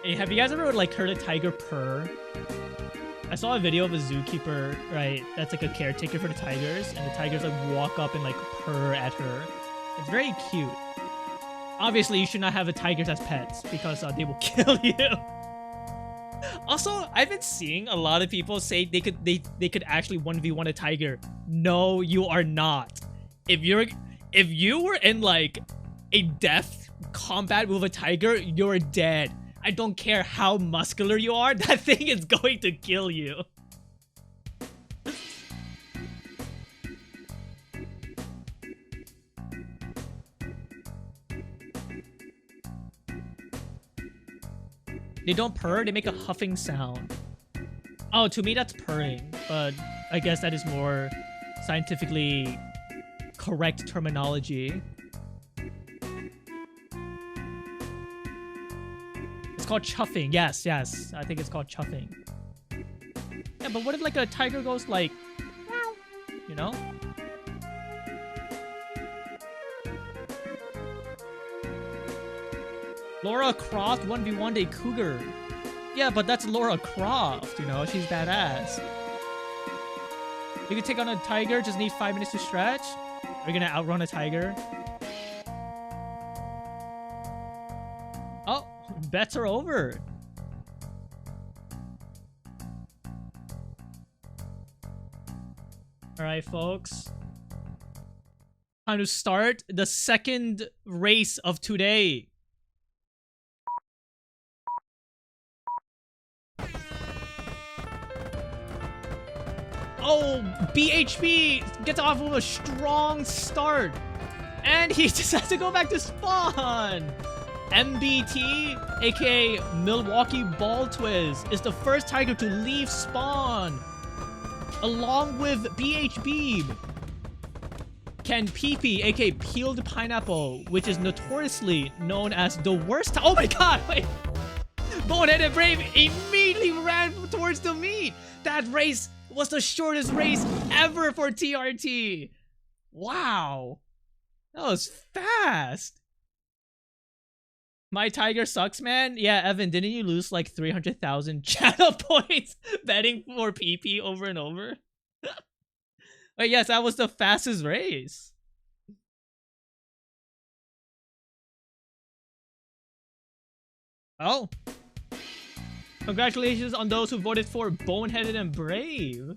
[SPEAKER 1] Hey, have you guys ever like heard a tiger purr? I saw a video of a zookeeper, right? That's like a caretaker for the tigers, and the tigers like walk up and like purr at her. It's very cute. Obviously, you should not have the tigers as pets because they will kill you. Also, I've been seeing a lot of people say they could actually 1v1 a tiger. No, you are not. If you were in like a death combat with a tiger, you're dead. I don't care how muscular you are, that thing is going to kill you. They don't purr, they make a huffing sound. Oh, to me that's purring, but I guess that is more scientifically correct terminology. It's called chuffing. Yes. I think it's called chuffing. Yeah, but what if like a tiger goes like, meow, you know? Laura Croft 1v1 a cougar. Yeah, but that's Laura Croft, you know? She's badass. You can take on a tiger, just need 5 minutes to stretch. Are you gonna outrun a tiger? Oh, Bets are over. Alright, folks. Time to start the second race of today. Oh, BHB gets off with a strong start. And he just has to go back to spawn. MBT, aka Milwaukee Ball Twist, is the first tiger to leave spawn. Along with BHB. Ken PP, aka Peeled Pineapple, which is notoriously known as the worst. Oh my god, wait. Bonehead and Brave immediately ran towards the meat. That race was the shortest race ever for TRT. Wow. That was fast. My tiger sucks, man. Yeah, Evan, didn't you lose like 300,000 channel points betting for PP over and over? But yes, that was the fastest race. Oh. Congratulations on those who voted for Boneheaded and Brave.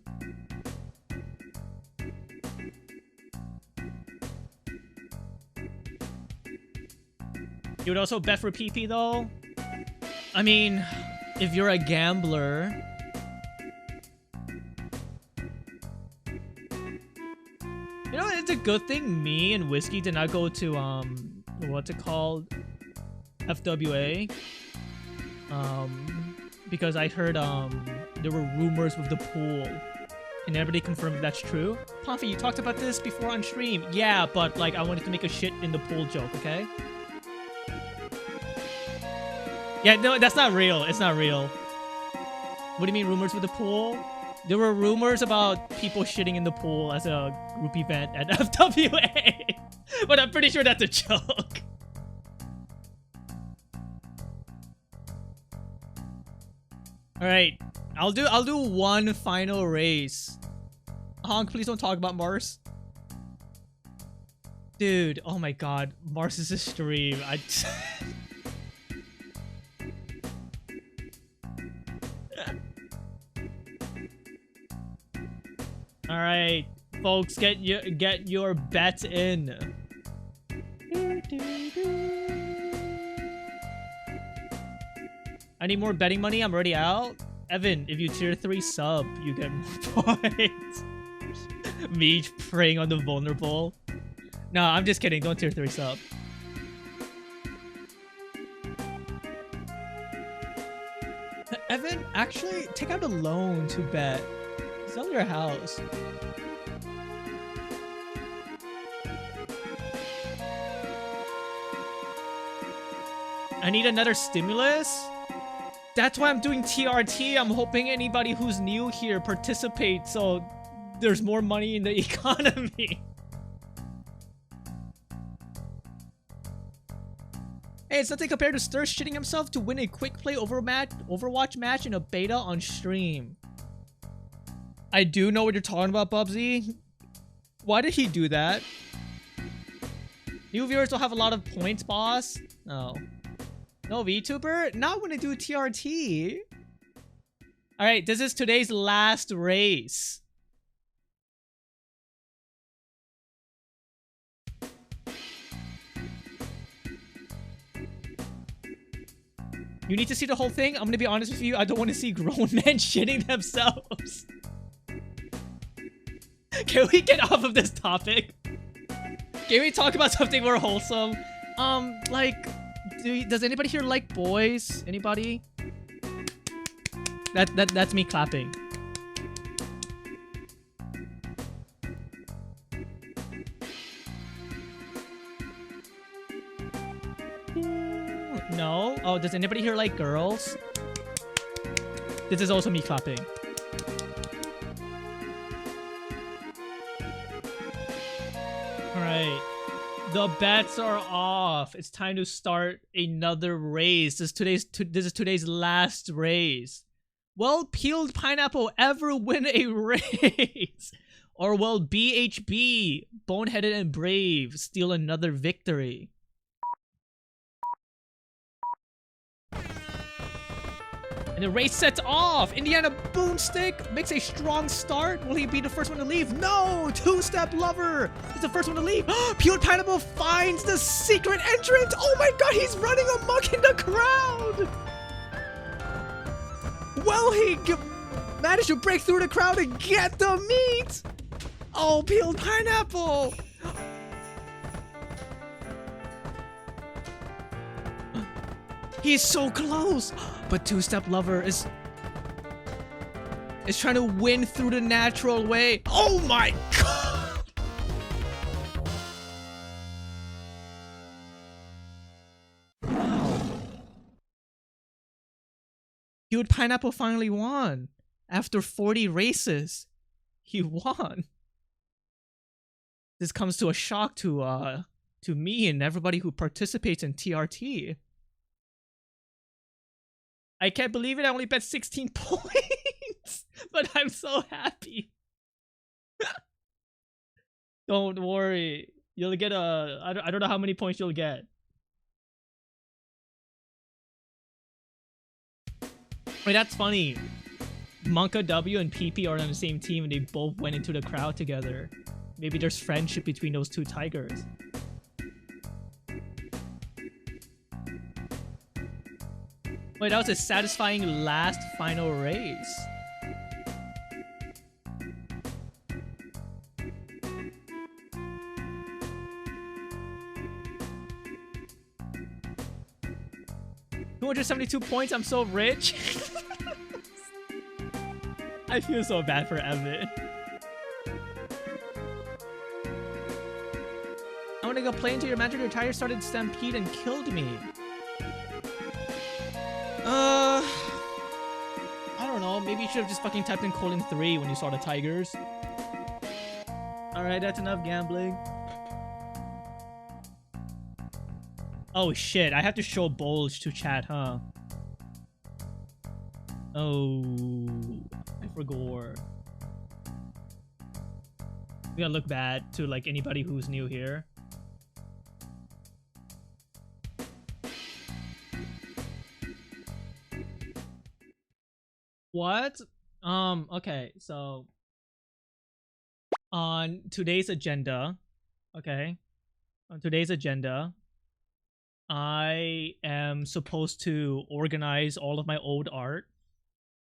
[SPEAKER 1] You would also bet for PP though? I mean, if you're a gambler... You know, it's a good thing me and Whiskey did not go to, what's it called? FWA. Because I heard, there were rumors with the pool. Can everybody confirm if that's true? Puffy, you talked about this before on stream. Yeah, but, like, I wanted to make a shit in the pool joke, okay? Yeah, no, that's not real. It's not real. What do you mean, rumors with the pool? There were rumors about people shitting in the pool as a group event at FWA. But I'm pretty sure that's a joke. Alright. I'll do one final race. Honk, please don't talk about Mars. Dude, oh my god. Mars is a stream. Alright, folks, get your bets in. I need more betting money. I'm already out. Evan, if you tier 3 sub, you get more points. Me preying on the vulnerable. No, I'm just kidding. Don't tier 3 sub. Evan, actually, take out a loan to bet. Sell your house. I need another stimulus? That's why I'm doing TRT. I'm hoping anybody who's new here participates so there's more money in the economy. Hey, it's nothing compared to Stir shitting himself to win a quick play Overwatch match in a beta on stream. I do know what you're talking about, Bubsy. Why did he do that? New viewers don't have a lot of points, boss. No. No VTuber? Not when I do TRT. Alright, this is today's last race. You need to see the whole thing? I'm gonna be honest with you, I don't want to see grown men shitting themselves. Can we get off of this topic? Can we talk about something more wholesome? Like, does anybody here like boys? Anybody? That's me clapping. No? Oh, does anybody here like girls? This is also me clapping. Alright. The bets are off. It's time to start another race. This is today's last race. Will Peeled Pineapple ever win a race? Or will BHB, Boneheaded and Brave, steal another victory? And the race sets off. Indiana Boomstick makes a strong start. Will he be the first one to leave? No! Two-Step Lover is the first one to leave. Peeled Pineapple finds the secret entrance. Oh my god, he's running amok in the crowd. Well, he managed to break through the crowd and get the meat. Oh, Peeled Pineapple. He's so close. But Two-Step Lover is trying to win through the natural way. Oh my god! Wow. Dude, Pineapple finally won. After 40 races, he won. This comes to a shock to me and everybody who participates in TRT. I can't believe it, I only bet 16 points! But I'm so happy. Don't worry. You'll get I don't know how many points you'll get. Wait, that's funny. Monka W and PP are on the same team and they both went into the crowd together. Maybe there's friendship between those two tigers. Wait, that was a satisfying last final race. $272 points, I'm so rich. I feel so bad for Evan. I want to go play until your magic tire started stampede and killed me. I don't know. Maybe you should have just fucking typed in :3 when you saw the tigers. Alright, that's enough gambling. Oh shit, I have to show bulge to chat, huh? Oh, I forgot. We gotta look bad to like anybody who's new here. What? Okay, so on today's agenda, I am supposed to organize all of my old art.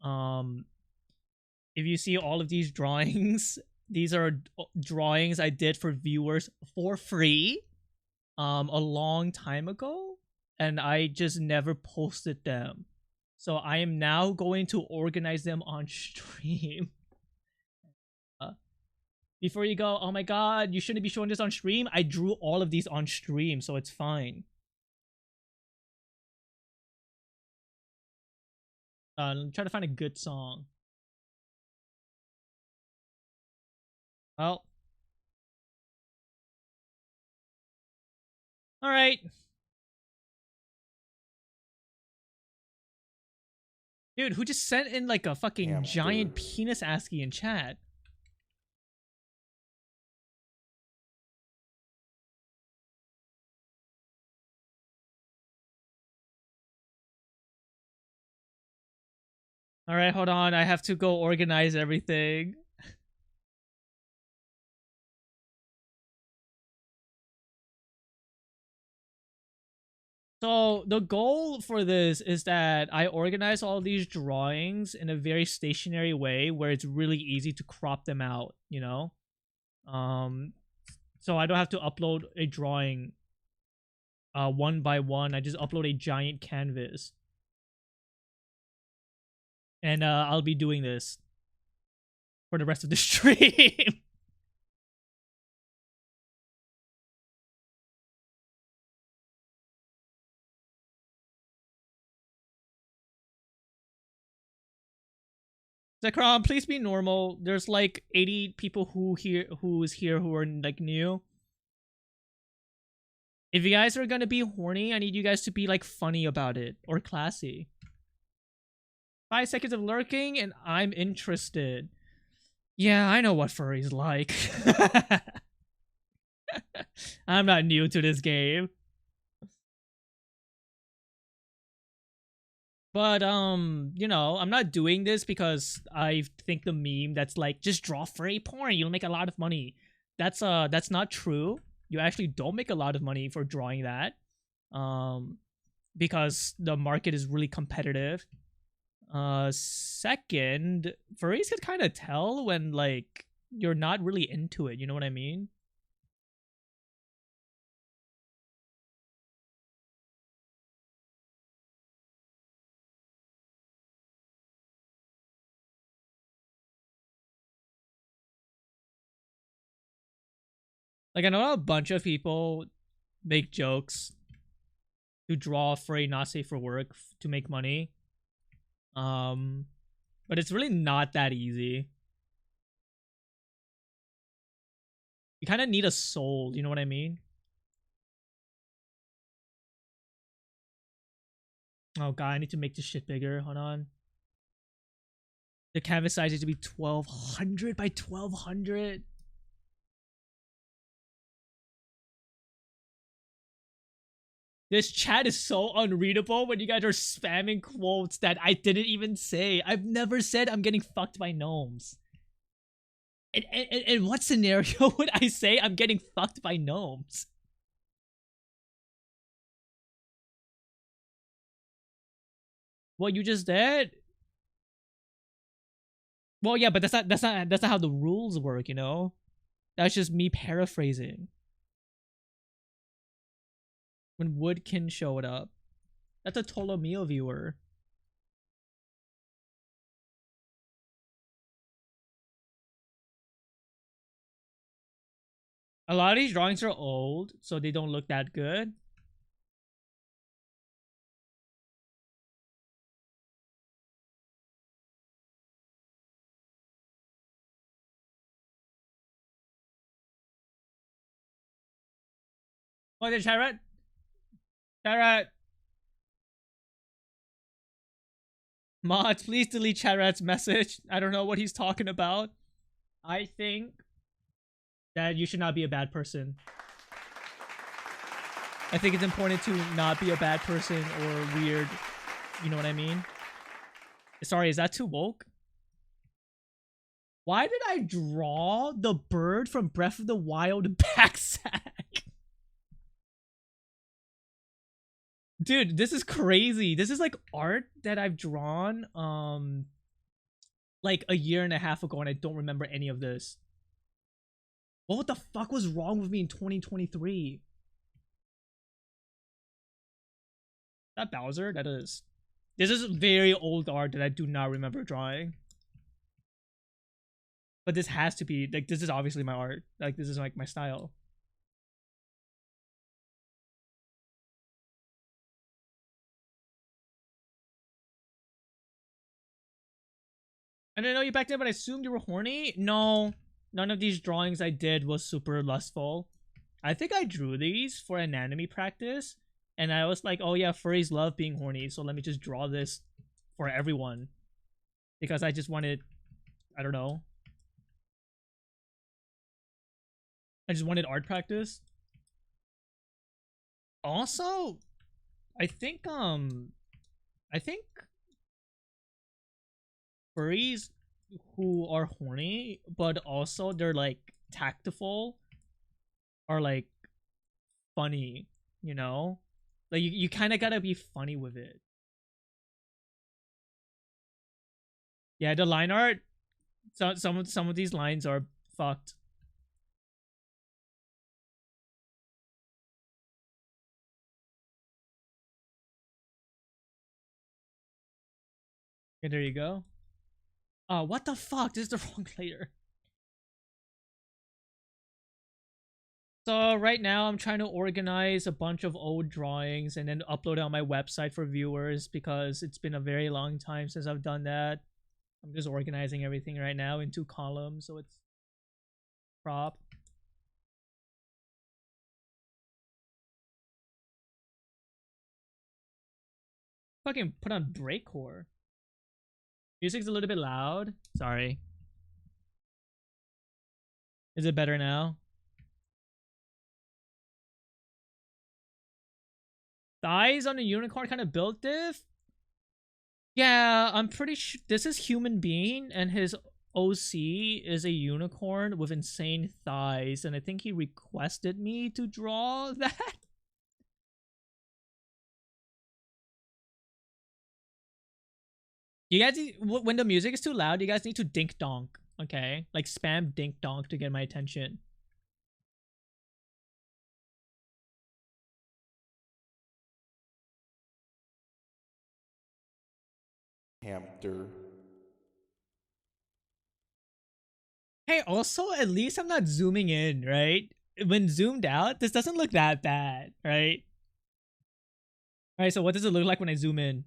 [SPEAKER 1] If you see all of these drawings, these are drawings I did for viewers for free a long time ago, and I just never posted them. So I am now going to organize them on stream. Before you go, oh my god, you shouldn't be showing this on stream. I drew all of these on stream, so it's fine. I'm trying to find a good song. Well. Alright. Dude, who just sent in like a fucking giant penis ASCII in chat? Alright, hold on. I have to go organize everything. So the goal for this is that I organize all these drawings in a very stationary way where it's really easy to crop them out, you know? So I don't have to upload a drawing one by one. I just upload a giant canvas. And I'll be doing this for the rest of the stream. Zekrom, please be normal. There's like 80 people who is here who are like new. If you guys are gonna be horny, I need you guys to be like funny about it or classy. 5 seconds of lurking and I'm interested. Yeah, I know what furry's like. I'm not new to this game. But you know, I'm not doing this because I think the meme that's like just draw furry porn, you'll make a lot of money. That's not true. You actually don't make a lot of money for drawing that. Because the market is really competitive. Second, furries can kind of tell when like you're not really into it, you know what I mean? Like I know a bunch of people make jokes to draw furry not safe for work to make money. But it's really not that easy. You kind of need a soul, you know what I mean? Oh god, I need to make this shit bigger. Hold on. The canvas size needs to be 1200 by 1200. This chat is so unreadable when you guys are spamming quotes that I didn't even say. I've never said I'm getting fucked by gnomes. In what scenario would I say I'm getting fucked by gnomes? What you just did? Well, yeah, but that's not how the rules work, you know? That's just me paraphrasing. When Woodkin showed up. That's a Tolomeo viewer. A lot of these drawings are old, so they don't look that good. Oh, there's Charat. Charat. Mods, please delete Charat's message. I don't know what he's talking about. I think that you should not be a bad person. I think it's important to not be a bad person or weird. You know what I mean? Sorry, is that too woke? Why did I draw the bird from Breath of the Wild backsack? Dude, this is crazy. This is like art that I've drawn like a year and a half ago and I don't remember any of this. What the fuck was wrong with me in 2023? That Bowser? That is. This is very old art that I do not remember drawing. But this has to be, like, this is obviously my art. Like, this is like my style. I didn't know you back then, but I assumed you were horny? No. None of these drawings I did was super lustful. I think I drew these for anatomy practice. And I was like, oh yeah, furries love being horny. So let me just draw this for everyone. Because I just wanted, I don't know. I just wanted art practice. Also, I think furries who are horny, but also they're like tactful, are like funny, you know? Like you kind of gotta be funny with it. Yeah, the line art, some of these lines are fucked. Okay, there you go. What the fuck? This is the wrong layer. So right now I'm trying to organize a bunch of old drawings and then upload it on my website for viewers because it's been a very long time since I've done that. I'm just organizing everything right now in 2 columns, so it's prop. Fucking put on breakcore. Music's a little bit loud. Sorry. Is it better now? Thighs on a unicorn kind of built diff? Yeah, I'm pretty sure this is human being, and his OC is a unicorn with insane thighs, and I think he requested me to draw that. You guys, when the music is too loud, you guys need to dink donk, okay? Like spam dink donk to get my attention.
[SPEAKER 3] Hamster.
[SPEAKER 1] Hey, also, at least I'm not zooming in, right? When zoomed out, this doesn't look that bad, right? Alright, so what does it look like when I zoom in?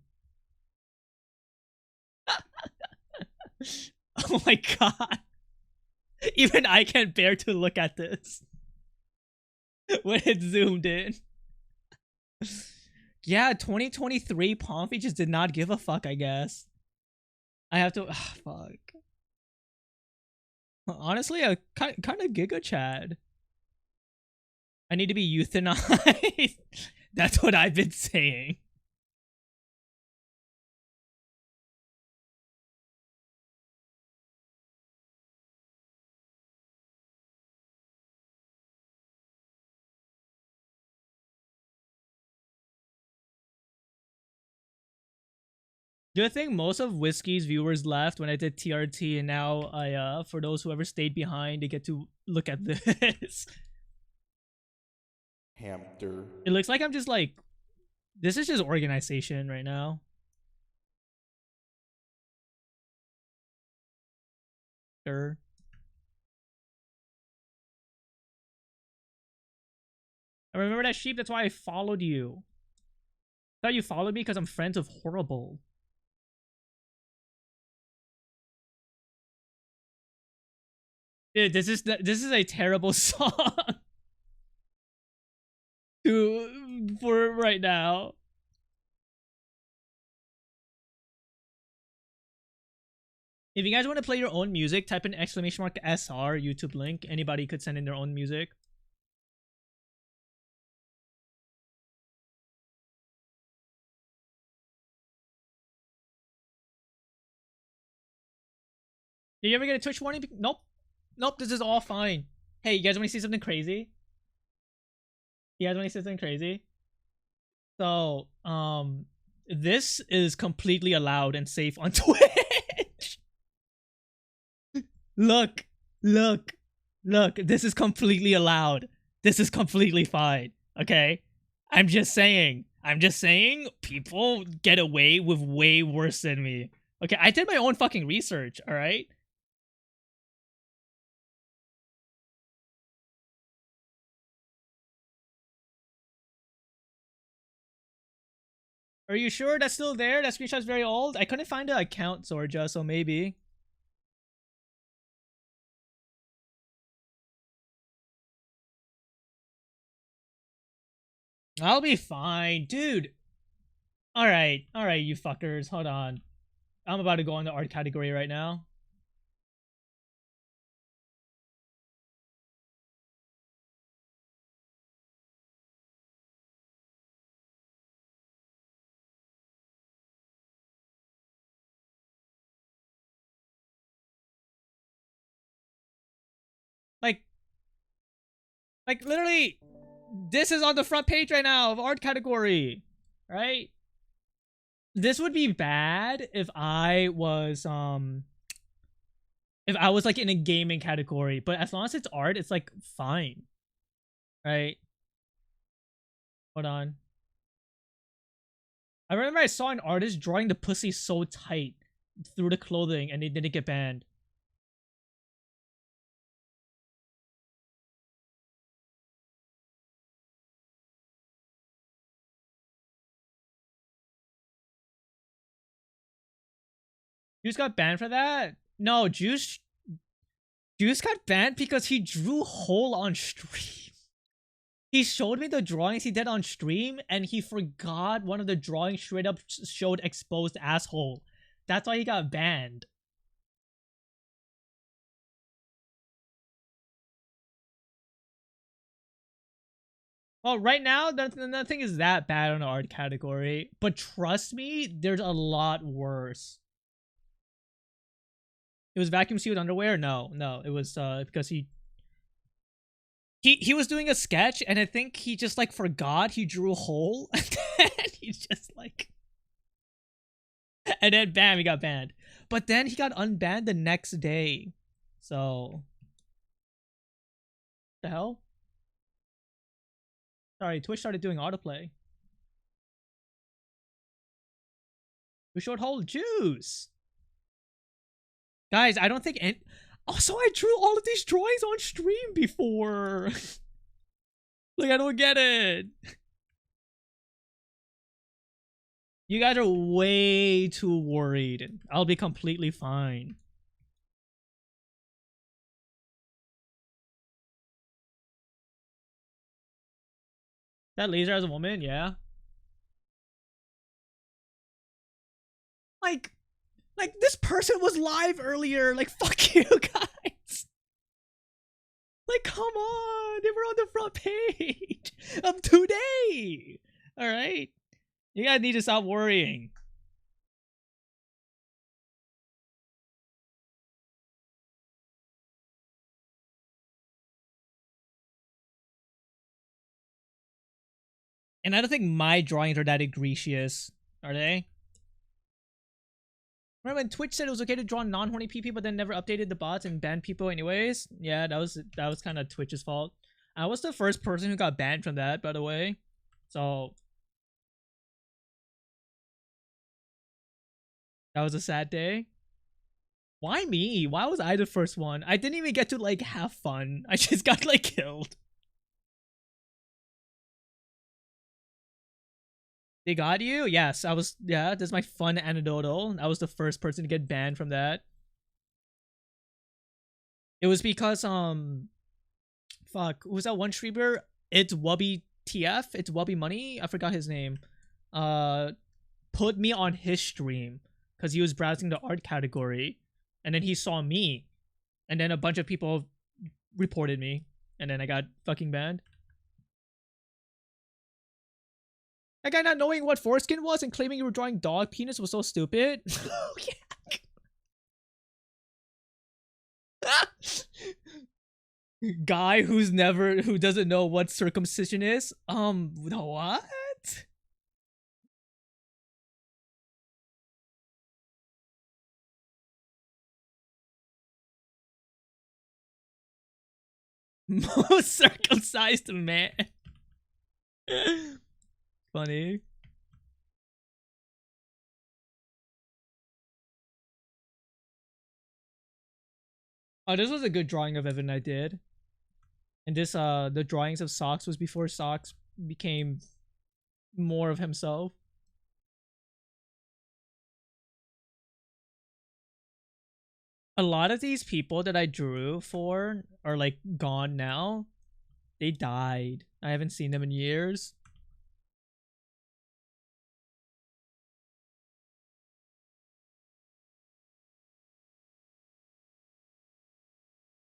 [SPEAKER 1] Oh my god. Even I can't bear to look at this when it's zoomed in. Yeah, 2023 Pomfrey just did not give a fuck, I guess. I have to... fuck. Honestly, a kind of Giga Chad. I need to be euthanized. That's what I've been saying. Do you think most of Whiskey's viewers left when I did TRT, and now I for those who ever stayed behind, they get to look at this?
[SPEAKER 3] Hamster.
[SPEAKER 1] It looks like I'm just like, this is just organization right now. Sure. I remember that sheep, that's why I followed you. I thought you followed me because I'm friends with Horrible. Dude, this is a terrible song for right now. If you guys want to play your own music, type in !SR YouTube link. Anybody could send in their own music. Did you ever get a Twitch warning? Nope. Nope, this is all fine. Hey, you guys want to see something crazy? You guys want to see something crazy? So, this is completely allowed and safe on Twitch. Look. This is completely allowed. This is completely fine. Okay? I'm just saying. People get away with way worse than me. Okay, I did my own fucking research, alright? Are you sure that's still there? That screenshot's very old? I couldn't find the account, Sorja, so maybe. I'll be fine. Dude. Alright, you fuckers. Hold on. I'm about to go on the art category right now. Like literally, this is on the front page right now of art category, right? This would be bad if I was like in a gaming category, but as long as it's art, it's like fine, right? Hold on. I remember I saw an artist drawing the pussy so tight through the clothing, and they didn't get banned. Juice got banned for that? No, Juice got banned because he drew hole on stream. He showed me the drawings he did on stream, and he forgot one of the drawings straight up showed exposed asshole. That's why he got banned. Well, right now, nothing is that bad on the art category. But trust me, there's a lot worse. It was vacuum sealed underwear? No. It was because he was doing a sketch, and I think he just like forgot he drew a hole, and then he just like, and then bam, he got banned. But then he got unbanned the next day. So, the hell? Sorry, Twitch started doing autoplay. We showed whole juice. Guys, I don't think any... Also, I drew all of these drawings on stream before. Like, I don't get it. You guys are way too worried. I'll be completely fine. That laser as a woman? Yeah. Like this person was live earlier. Like, fuck you guys. Like, come on. They were on the front page of today. All right. You guys need to stop worrying. And I don't think my drawings are that egregious, are they? Remember when Twitch said it was okay to draw non-horny PP, but then never updated the bots and banned people anyways? Yeah, that was kind of Twitch's fault. I was the first person who got banned from that, by the way. So that was a sad day. Why me? Why was I the first one? I didn't even get to like have fun. I just got like killed. They got you? Yes, I was. Yeah, that's my fun anecdotal. I was the first person to get banned from that. It was because fuck, who was that one streamer? It's Wubby TF. It's Wubby Money. I forgot his name. Put me on his stream because he was browsing the art category, and then he saw me, and then a bunch of people reported me, and then I got fucking banned. That guy not knowing what foreskin was and claiming you were drawing dog penis was so stupid. Guy who doesn't know what circumcision is. What? Most circumcised man. Funny. Oh, this was a good drawing of Evan I did. And this, the drawings of Socks was before Socks became more of himself. A lot of these people that I drew for are like gone now. They died. I haven't seen them in years.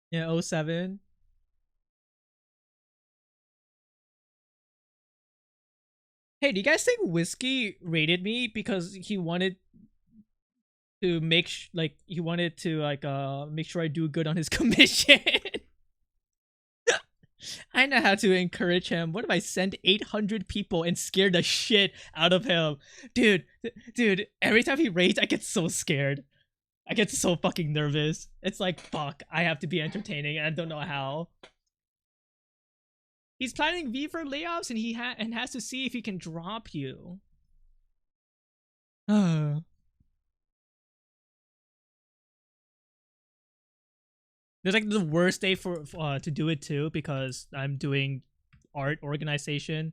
[SPEAKER 1] Yeah, 07. Hey, do you guys think Whiskey rated me because he wanted to make make sure I do good on his commission? I know how to encourage him. What if I send 800 people and scare the shit out of him? Dude, every time he raids, I get so scared. I get so fucking nervous. It's like, fuck, I have to be entertaining and I don't know how. He's planning V for layoffs and he has to see if he can drop you. This is like the worst day for to do it too because I'm doing art organization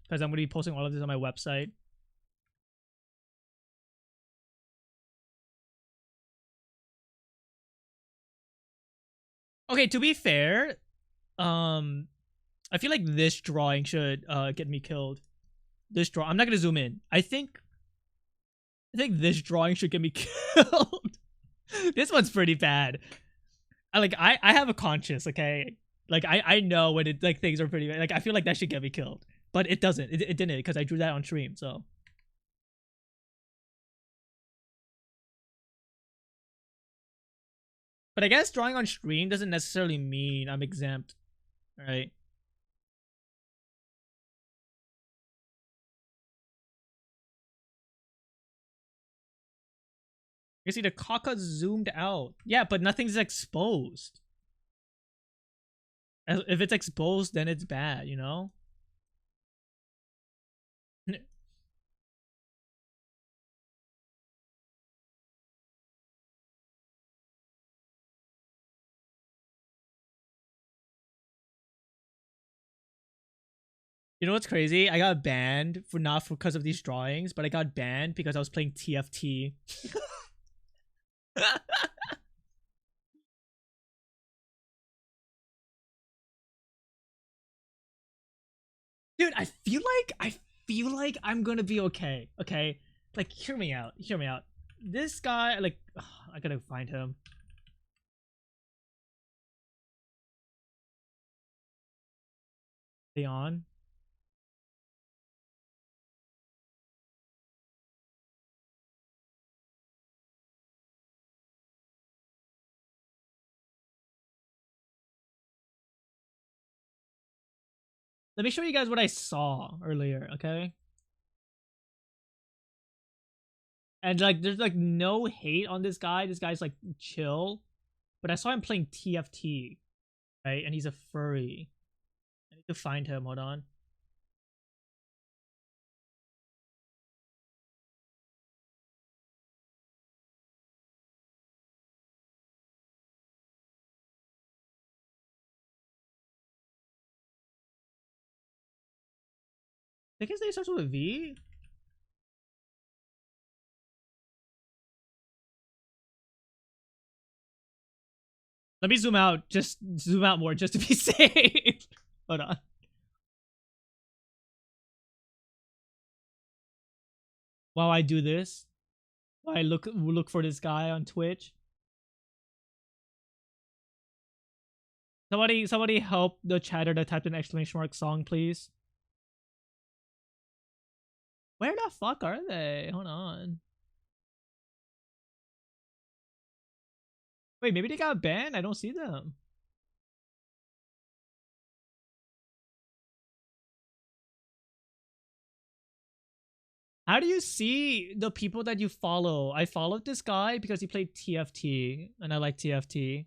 [SPEAKER 1] because I'm going to be posting all of this on my website. Okay, to be fair, I feel like this drawing should get me killed. This draw, I'm not gonna zoom in. I think this drawing should get me killed. This one's pretty bad. I have a conscience, okay? Like I know when it like things are pretty like I feel like that should get me killed, but it doesn't. It didn't because I drew that on stream. So. But I guess drawing on stream doesn't necessarily mean I'm exempt, right? You see the caca zoomed out. Yeah, but nothing's exposed. If it's exposed, then it's bad, you know? You know what's crazy? I got banned for not because of these drawings, but I got banned because I was playing TFT. Dude, I feel like I'm gonna be okay. Okay, like hear me out. Hear me out. This guy, like, I gotta find him. Leon. Let me show you guys what I saw earlier, okay? And like, there's like no hate on this guy. This guy's like chill. But I saw him playing TFT, right? And he's a furry. I need to find him. Hold on. I think his name starts with a V. Let me zoom out. Just zoom out more just to be safe. Hold on. While I do this, while I look for this guy on Twitch. Somebody help the chatter that typed an exclamation mark song, please. Where the fuck are they? Hold on. Wait, maybe they got banned? I don't see them. How do you see the people that you follow? I followed this guy because he played TFT, and I like TFT.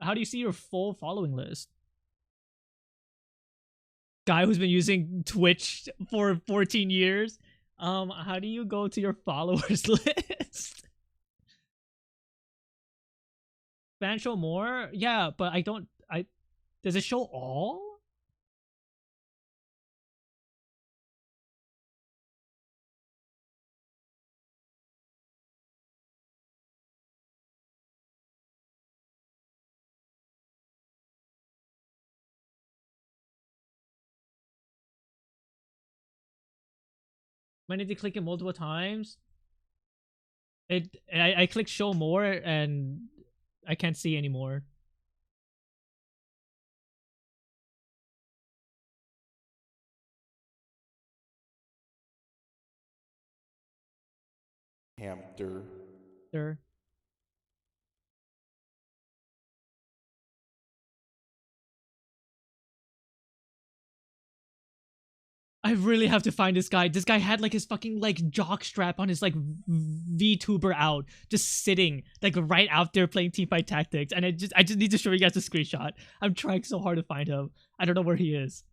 [SPEAKER 1] How do you see your full following list? Guy who's been using Twitch for 14 years. How do you go to your followers list? Fan show more? Yeah, but does it show all? I need to click it multiple times. I click show more and I can't see anymore.
[SPEAKER 3] Hamster.
[SPEAKER 1] Sure. I really have to find this guy. This guy had like his fucking like jock strap on his like VTuber out, just sitting like right out there playing Teamfight Tactics. And I just need to show you guys a screenshot. I'm trying so hard to find him. I don't know where he is.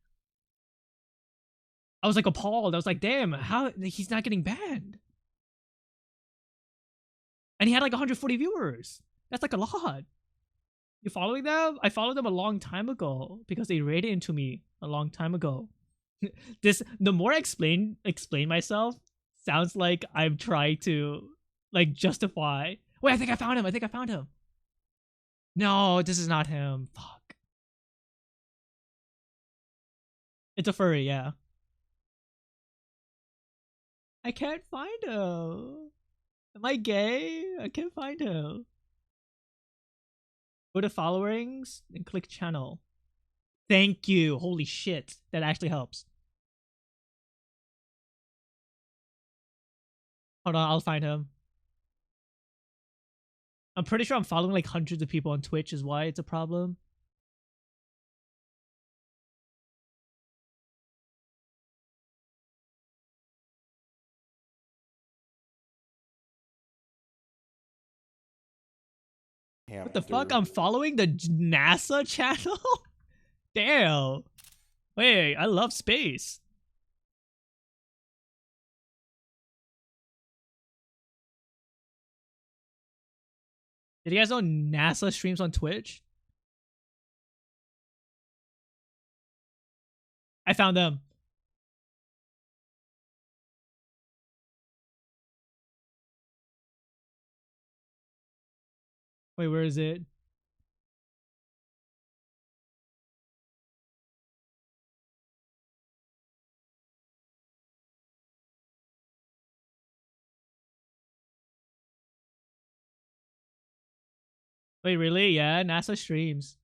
[SPEAKER 1] I was like appalled. I was like, damn, how he's not getting banned. And he had like 140 viewers. That's like a lot. You following them? I followed them a long time ago because they raided into me a long time ago. The more I explain myself, sounds like I'm trying to like justify. Wait, I think I found him. No, this is not him. Fuck. It's a furry, yeah. I can't find him. Am I gay? I can't find him. Go to followings and click channel. Thank you. Holy shit. That actually helps. Hold on, I'll find him. I'm pretty sure I'm following like hundreds of people on Twitch is why it's a problem. What the fuck? I'm following the NASA channel? Damn. Wait, I love space. Did you guys know NASA streams on Twitch? I found them. Wait, where is it? Wait, really? Yeah, NASA streams.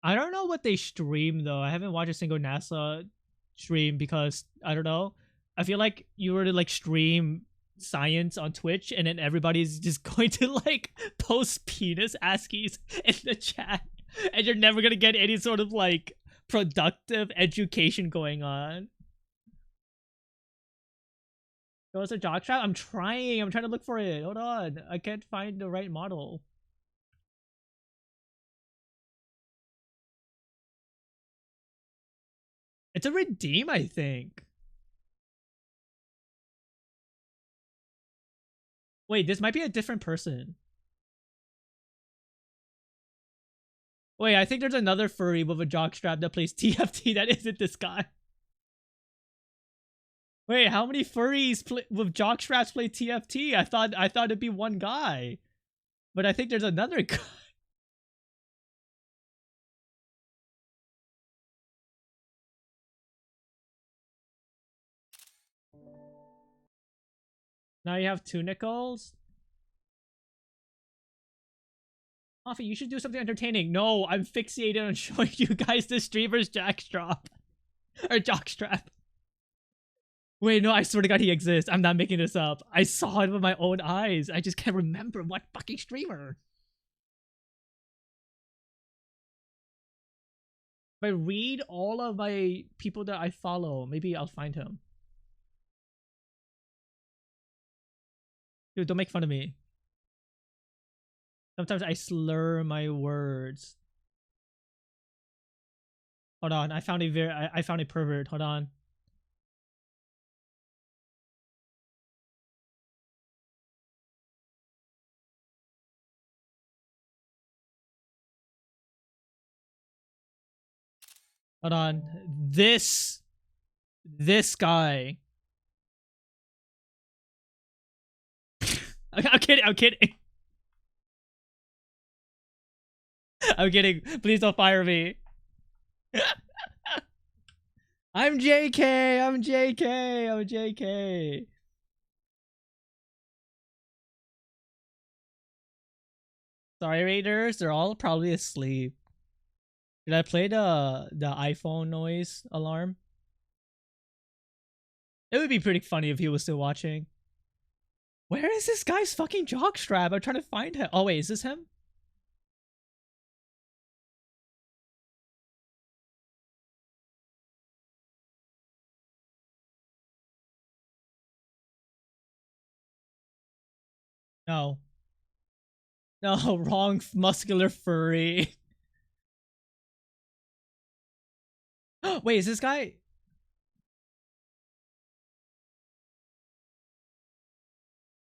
[SPEAKER 1] I don't know what they stream though. I haven't watched a single NASA stream because I don't know. I feel like you were to like stream science on Twitch and then everybody's just going to like post penis ASCIIs in the chat and you're never gonna get any sort of like productive education going on. So it's a jockstrap? I'm trying to look for it. Hold on. I can't find the right model. It's a redeem, I think. Wait, this might be a different person. Wait, I think there's another furry with a jockstrap that plays TFT that isn't this guy. Wait, how many furries with jockstraps play TFT? I thought it'd be one guy. But I think there's another guy. Now you have two nickels. Coffee, you should do something entertaining. No, I'm fixated on showing you guys the streamer's jackstrap. Or jockstrap. Wait, no, I swear to God he exists. I'm not making this up. I saw it with my own eyes. I just can't remember what fucking streamer. If I read all of my people that I follow, maybe I'll find him. Dude, don't make fun of me. Sometimes I slur my words. Hold on, I found a pervert. Hold on. Hold on. This guy. I'm kidding. I'm kidding. I'm kidding. Please don't fire me. I'm JK. I'm JK. I'm JK. Sorry, Raiders. They're all probably asleep. Did I play the iPhone noise alarm? It would be pretty funny if he was still watching. Where is this guy's fucking jockstrap? I'm trying to find him. Oh wait, is this him? No. No, wrong muscular furry. Wait, is this guy?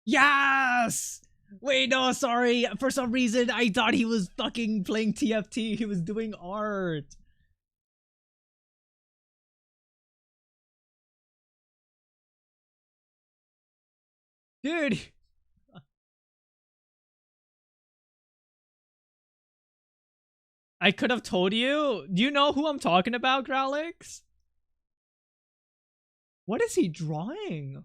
[SPEAKER 1] Yes! Wait, no, sorry. For some reason, I thought he was fucking playing TFT. He was doing art. Dude. I could have told you. Do you know who I'm talking about, Growlix? What is he drawing?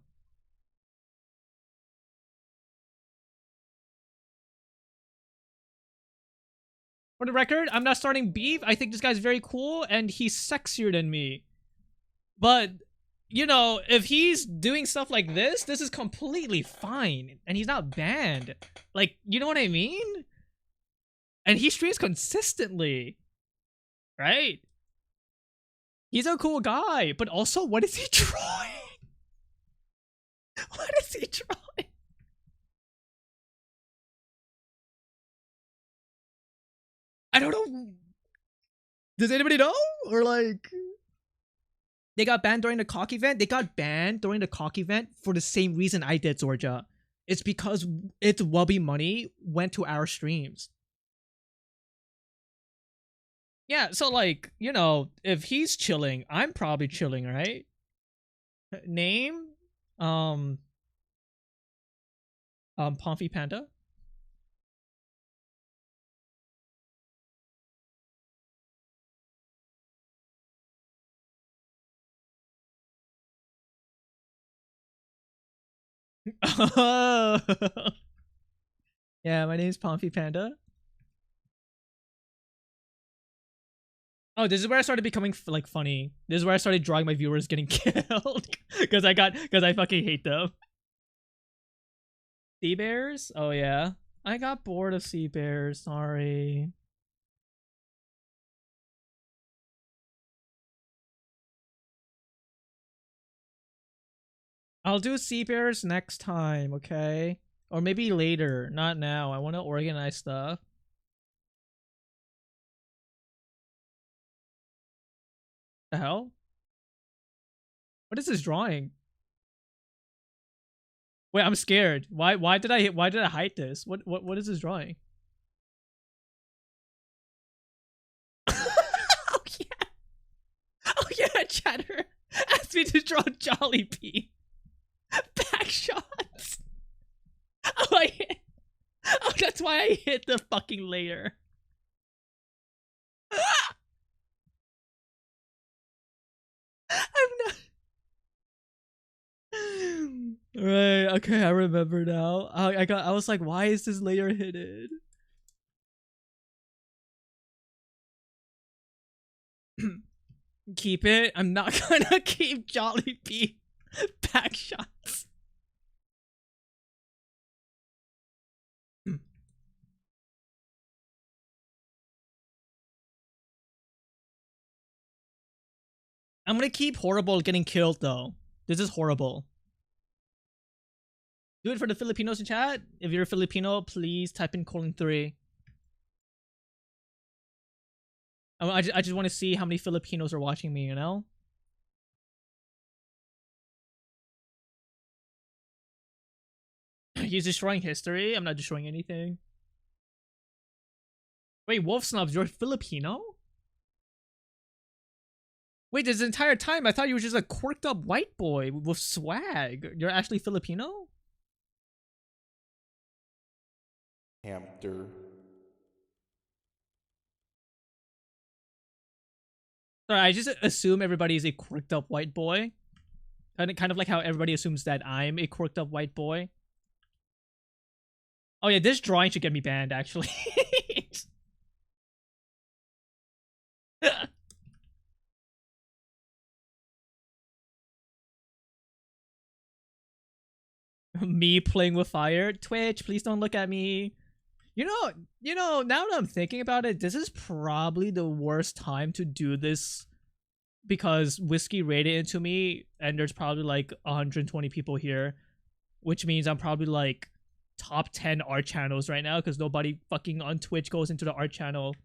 [SPEAKER 1] For the record, I'm not starting beef. I think this guy's very cool and he's sexier than me. But, you know, if he's doing stuff like this is completely fine. And he's not banned. Like, you know what I mean? And he streams consistently. Right? He's a cool guy. But also, what is he drawing? What is he drawing? I don't know. Does anybody know? Or like... They got banned during the cock event? They got banned during the cock event for the same reason I did, Zorja. It's because its Wubby money went to our streams. Yeah, so like, you know, if he's chilling, I'm probably chilling, right? Name? Pomfy Panda? Oh. Yeah, my name's Pomfy Panda. Oh, this is where I started becoming like funny. This is where I started drawing my viewers getting killed because I fucking hate them. Sea bears? Oh yeah, I got bored of sea bears. Sorry. I'll do sea bears next time, okay? Or maybe later, not now. I want to organize stuff. The hell? What is this drawing? Wait, I'm scared. Why did I hide this? What is this drawing? Oh yeah. Oh yeah, Chatter asked me to draw Jollibee. Back shots. Oh, oh, that's why I hit the fucking layer. I'm not. Right. Okay, I remember now. I was like, why is this layer hidden? Keep it. I'm not gonna keep Jollibee back shots. I'm gonna keep horrible getting killed though. This is horrible. Do it for the Filipinos in chat. If you're a Filipino, please type in :3. I just want to see how many Filipinos are watching me, you know? He's destroying history? I'm not destroying anything. Wait, Wolf Snubs, you're Filipino? Wait, this entire time I thought you were just a quirked up white boy with swag. You're actually Filipino?
[SPEAKER 3] Hamster.
[SPEAKER 1] Sorry, I just assume everybody's a quirked up white boy. Kind of like how everybody assumes that I'm a quirked up white boy. Oh yeah, this drawing should get me banned, actually. Me playing with fire? Twitch, please don't look at me. You know, now that I'm thinking about it, this is probably the worst time to do this because Whiskey raided into me and there's probably like 120 people here, which means I'm probably like top 10 art channels right now because nobody fucking on Twitch goes into the art channel.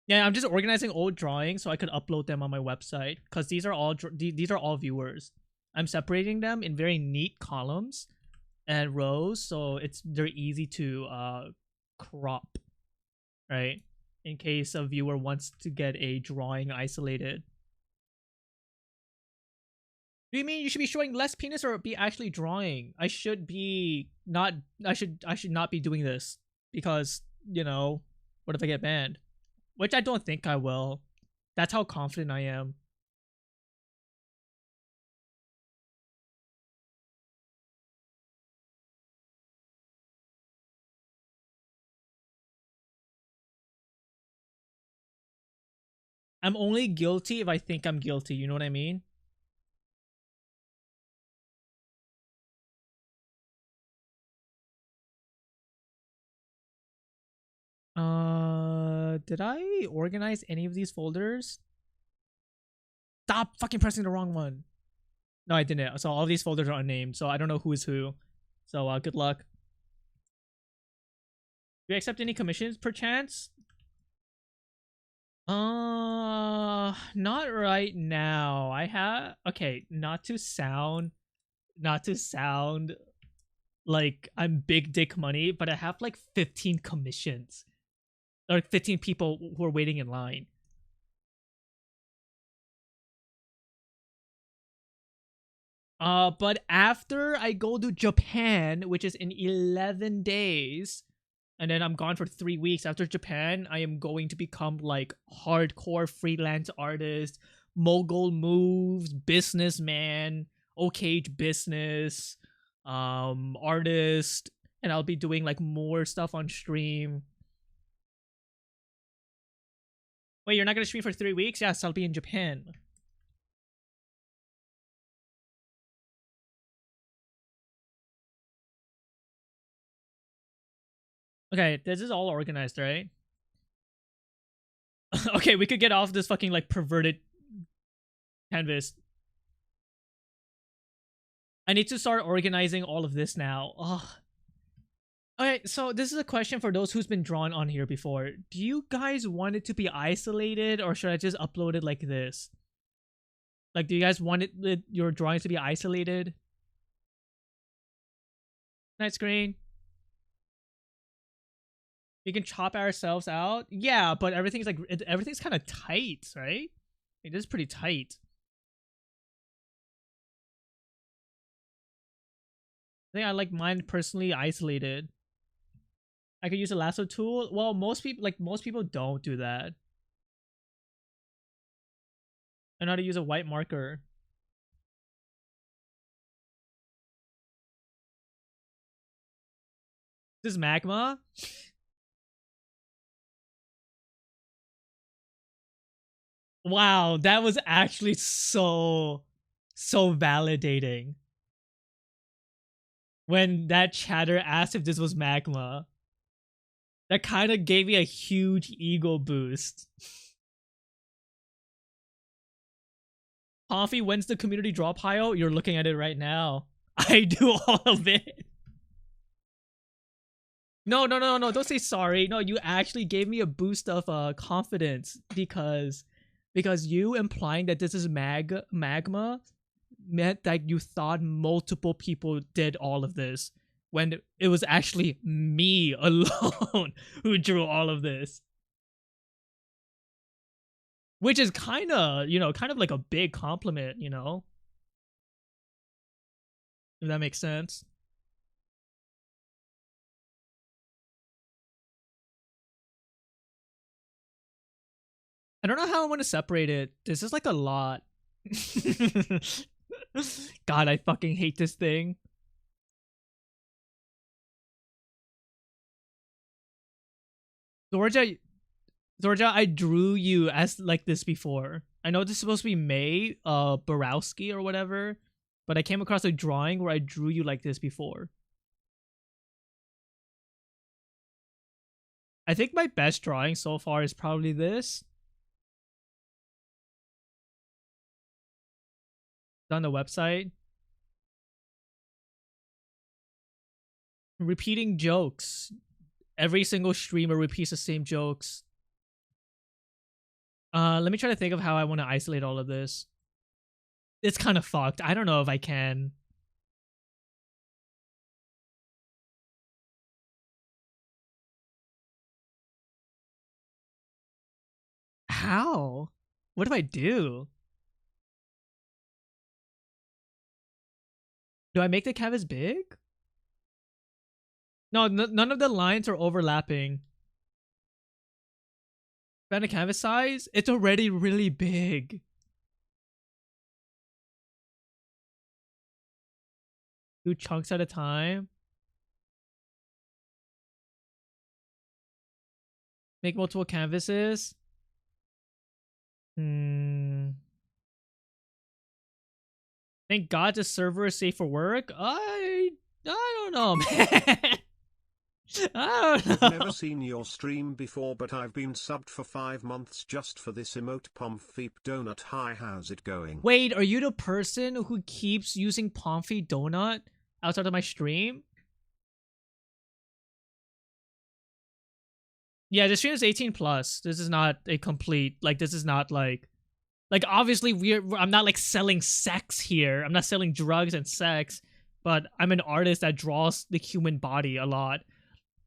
[SPEAKER 1] Yeah, I'm just organizing old drawings so I could upload them on my website because these are all viewers. I'm separating them in very neat columns and rows so they're easy to crop, right? In case a viewer wants to get a drawing isolated. Do you mean you should be showing less penis or be actually drawing? I should not be doing this because, you know, what if I get banned? Which I don't think I will. That's how confident I am. I'm only guilty if I think I'm guilty. You know what I mean? Did I organize any of these folders? Stop fucking pressing the wrong one. No, I didn't. So all these folders are unnamed, so I don't know who is who. So good luck. Do you accept any commissions per chance? Not right now. I have okay, not to sound like I'm big dick money, but I have like 15 commissions. Or 15 people who are waiting in line. But after I go to Japan, which is in 11 days, and then I'm gone for 3 weeks. After Japan, I am going to become like hardcore freelance artist, mogul moves, businessman, OKH business, artist, and I'll be doing like more stuff on stream. Wait, you're not gonna stream for 3 weeks? Yes, I'll be in Japan. Okay, this is all organized, right? Okay, we could get off this fucking like perverted canvas. I need to start organizing all of this now. Ugh. Okay, so this is a question for those who's been drawn on here before. Do you guys want it to be isolated, or should I just upload it like this? Like, do you guys want your drawings to be isolated? Night screen. We can chop ourselves out. Yeah, but everything's like everything's kind of tight, right? It is pretty tight. I think I like mine personally isolated. I could use a lasso tool. Well, most people don't do that. I know how to use a white marker. This is magma. Wow, that was actually so validating. When that chatter asked if this was magma. That kind of gave me a huge ego boost. Coffee wins the community draw pile. You're looking at it right now. I do all of it. No, don't say sorry. No, you actually gave me a boost of confidence because you implying that this is magma meant that you thought multiple people did all of this when it was actually me alone who drew all of this. Which is kind of like a big compliment, you know? If that makes sense. I don't know how I want to separate it. This is like a lot. God, I fucking hate this thing. Georgia, I drew you as like this before. I know this is supposed to be May Borowski or whatever, but I came across a drawing where I drew you like this before. I think my best drawing so far is probably this. On the website. Repeating jokes. Every single streamer repeats the same jokes. Let me try to think of how I want to isolate all of this. It's kind of fucked. I don't know if I can. How? What do I do? Do I make the canvas big? No, none of the lines are overlapping. Expand the canvas size? It's already really big. Do chunks at a time. Make multiple canvases. Hmm. Thank God the server is safe for work. I don't know, man. I don't know.
[SPEAKER 6] I've never seen your stream before, but I've been subbed for 5 months just for this emote. Pomfeep donut. Hi, how's it going?
[SPEAKER 1] Wait, are you the person who keeps using Pomfrey Donut outside of my stream? Yeah, the stream is 18 plus. This is not a complete, like, this is not like obviously I'm not like selling sex here. I'm not selling drugs and sex, but I'm an artist that draws the human body a lot.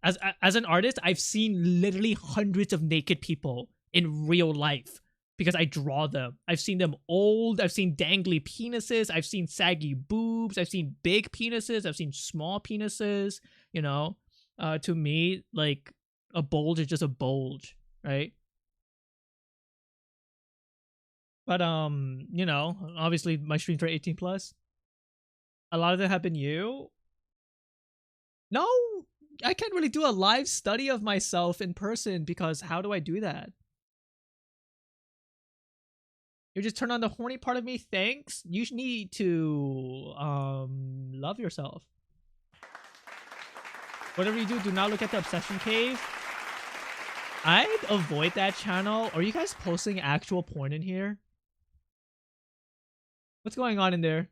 [SPEAKER 1] As an artist, I've seen literally hundreds of naked people in real life because I draw them. I've seen them old, I've seen dangly penises, I've seen saggy boobs, I've seen big penises, I've seen small penises, you know? To me, like, a bulge is just a bulge, right? But, you know, obviously my streams are 18 plus. A lot of them have been you. No, I can't really do a live study of myself in person because how do I do that? You just turn on the horny part of me, thanks? You need to, love yourself. Whatever you do not look at the Obsession Cave. I'd avoid that channel. Are you guys posting actual porn in here? What's going on in there?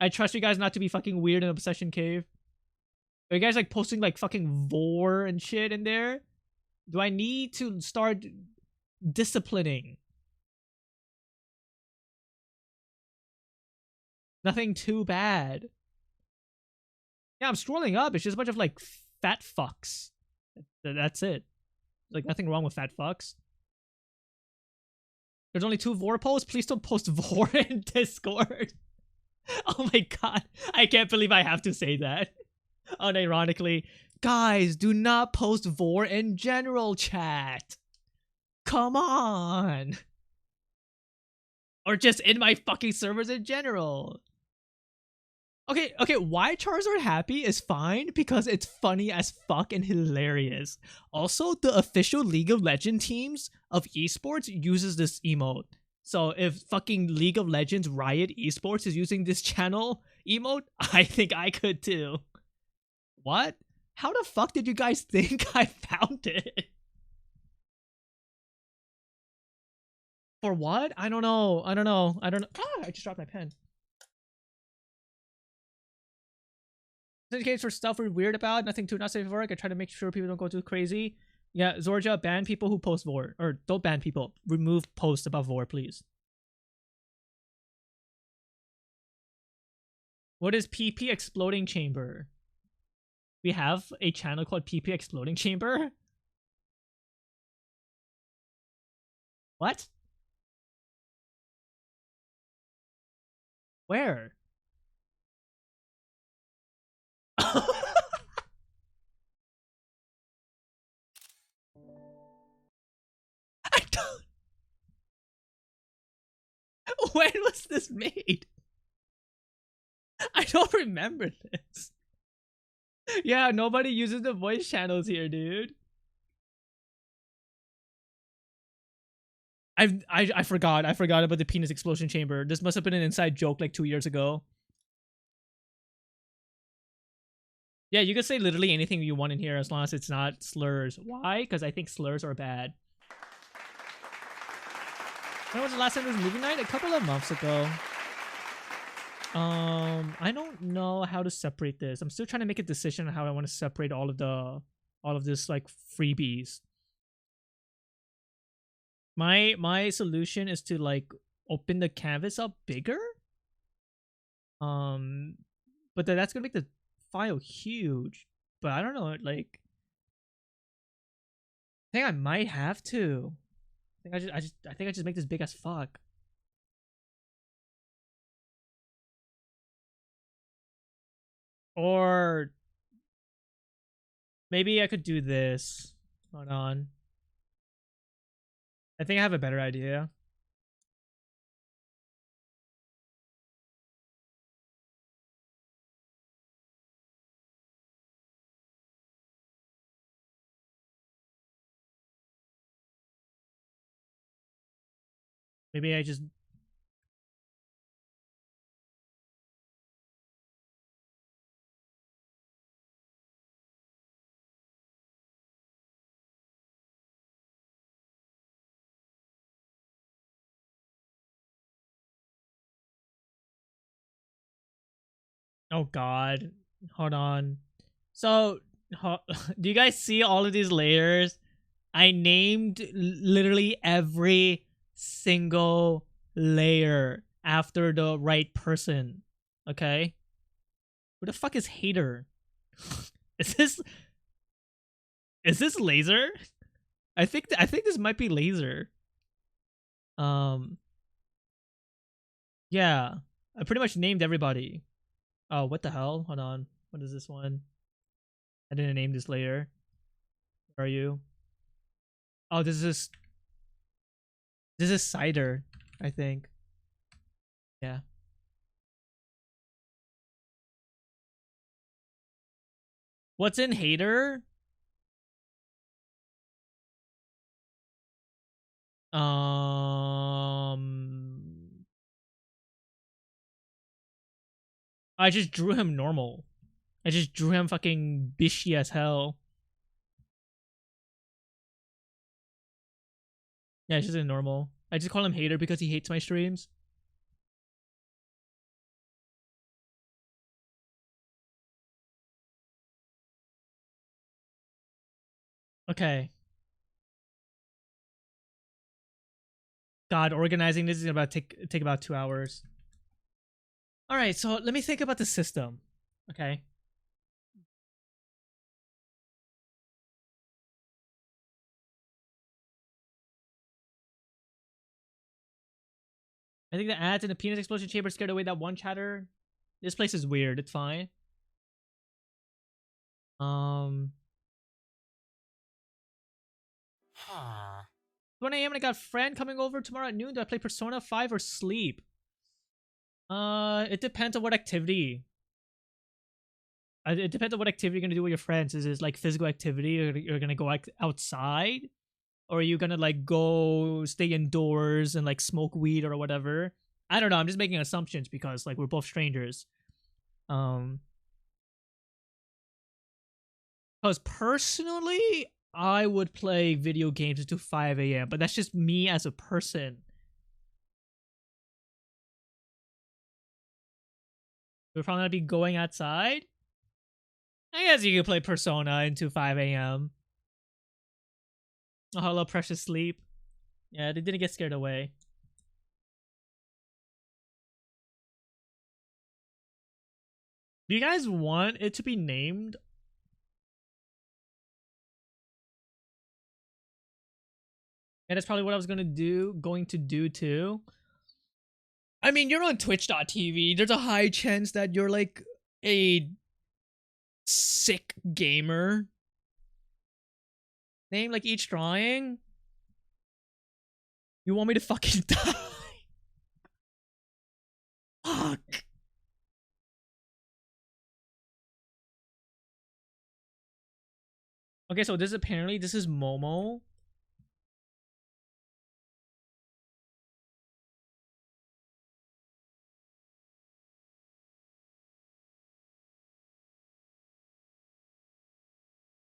[SPEAKER 1] I trust you guys not to be fucking weird in Obsession Cave. Are you guys like posting like fucking vor and shit in there? Do I need to start disciplining? Nothing too bad. Yeah, I'm scrolling up. It's just a bunch of like fat fucks. That's it. Like nothing wrong with fat fucks. There's only 2 vor posts. Please don't post vor in Discord. Oh my god. I can't believe I have to say that. Unironically. Guys, do not post vor in general chat. Come on. Or just in my fucking servers in general. Okay, why Charizard happy is fine because it's funny as fuck and hilarious. Also, the official League of Legends teams of esports uses this emote. So if fucking League of Legends Riot Esports is using this channel emote, I think I could too. What? How the fuck did you guys think I found it? For what? I don't know. Ah, I just dropped my pen. Case for stuff we're weird about, nothing too not safe for work. I try to make sure people don't go too crazy. Yeah, Zorja, ban people who post vor. Or don't ban people. Remove posts about vor, please. What is PP Exploding Chamber? We have a channel called PP Exploding Chamber? What? Where? I don't. When was this made? I don't remember this. Yeah, nobody uses the voice channels here, dude. I forgot about the penis explosion chamber. This must have been an inside joke like 2 years ago. Yeah, you can say literally anything you want in here as long as it's not slurs. Why? Because I think slurs are bad. When was the last time there was movie night? A couple of months ago. I don't know how to separate this. I'm still trying to make a decision on how I want to separate all of this like freebies. My solution is to like open the canvas up bigger. But that's gonna make the file huge. But I don't know, like I think I might have to. I think I just make this big as fuck. Or maybe I could do this. Hold on. I think I have a better idea. Maybe I just... Oh god. Hold on. So, do you guys see all of these layers? I named literally every single layer after the right person. Okay? Who the fuck is Hater? Is this Laser? I think this might be Laser. Yeah. I pretty much named everybody. Oh, what the hell? Hold on. What is this one? I didn't name this layer. Where are you? Oh, this is Cider, I think. Yeah. What's in Hater? I just drew him normal. I just drew him fucking bishy as hell. Yeah, it's just a normal. I just call him Hater because he hates my streams. Okay. God, organizing this is about take about 2 hours. All right, so let me think about the system. Okay. I think the ads in the penis explosion chamber scared away that one chatter. This place is weird. It's fine. 1 a.m. and I got a friend coming over tomorrow at noon. Do I play Persona 5 or sleep? It depends on what activity. It depends on what activity you're gonna do with your friends. Is it like physical activity, or you're gonna go outside, or are you gonna like go stay indoors and like smoke weed or whatever? I don't know. I'm just making assumptions because like we're both strangers. Because personally, I would play video games until 5 a.m. But that's just me as a person. We're probably gonna be going outside. I guess you could play Persona into 5 a.m. Oh, hello, precious sleep. Yeah, they didn't get scared away. Do you guys want it to be named? And that's probably what I was going to do too. I mean, you're on twitch.tv. There's a high chance that you're like a sick gamer. Name like each drawing. You want me to fucking die? Fuck. Okay, so this is Momo.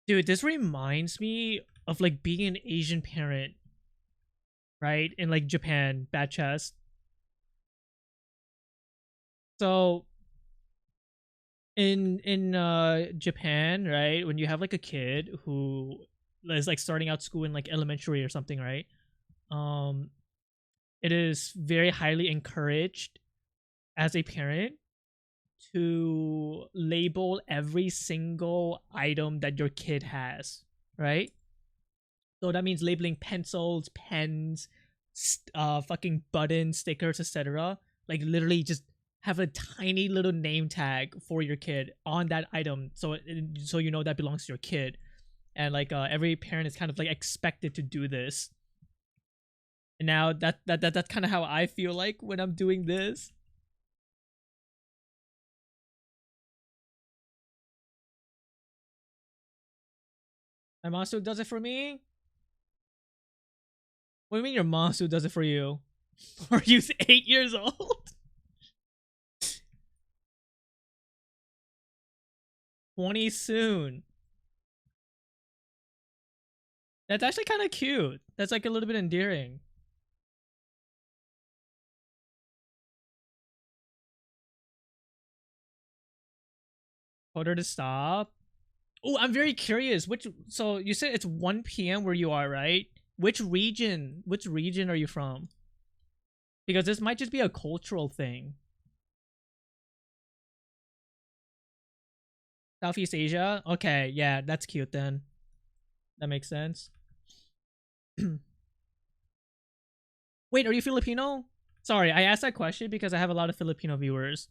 [SPEAKER 1] Dude, this reminds me of like being an Asian parent, right? In like Japan, bad chest. So in Japan, right, when you have like a kid who is like starting out school in like elementary or something, right? It is very highly encouraged as a parent to label every single item that your kid has, right? So that means labeling pencils, pens, fucking buttons, stickers, etc. Like literally just have a tiny little name tag for your kid on that item, so you know that belongs to your kid. And like every parent is kind of like expected to do this. And now that's kind of how I feel like when I'm doing this. My monster does it for me? What do you mean your monster does it for you? Are you 8 years old? 20 soon. That's actually kind of cute. That's like a little bit endearing. Told her to stop. Oh, I'm very curious. So you said it's 1 p.m. where you are, right? Which region are you from? Because this might just be a cultural thing. Southeast Asia? Okay, yeah, that's cute then. That makes sense. Wait, are you Filipino? Sorry, I asked that question because I have a lot of Filipino viewers.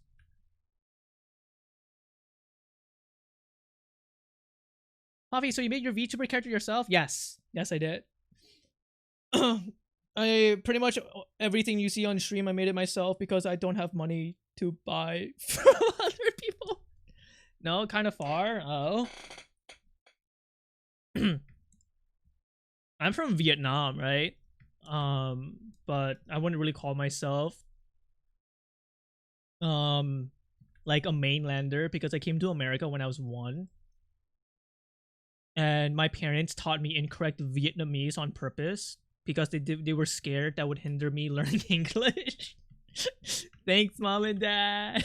[SPEAKER 1] Coffee, so you made your VTuber character yourself? Yes. Yes, I did. I pretty much everything you see on stream, I made it myself because I don't have money to buy from other people. No, kind of far. Oh. I'm from Vietnam, right? But I wouldn't really call myself like a mainlander because I came to America when I was 1. And my parents taught me incorrect Vietnamese on purpose because they were scared that would hinder me learning English. Thanks, Mom and Dad.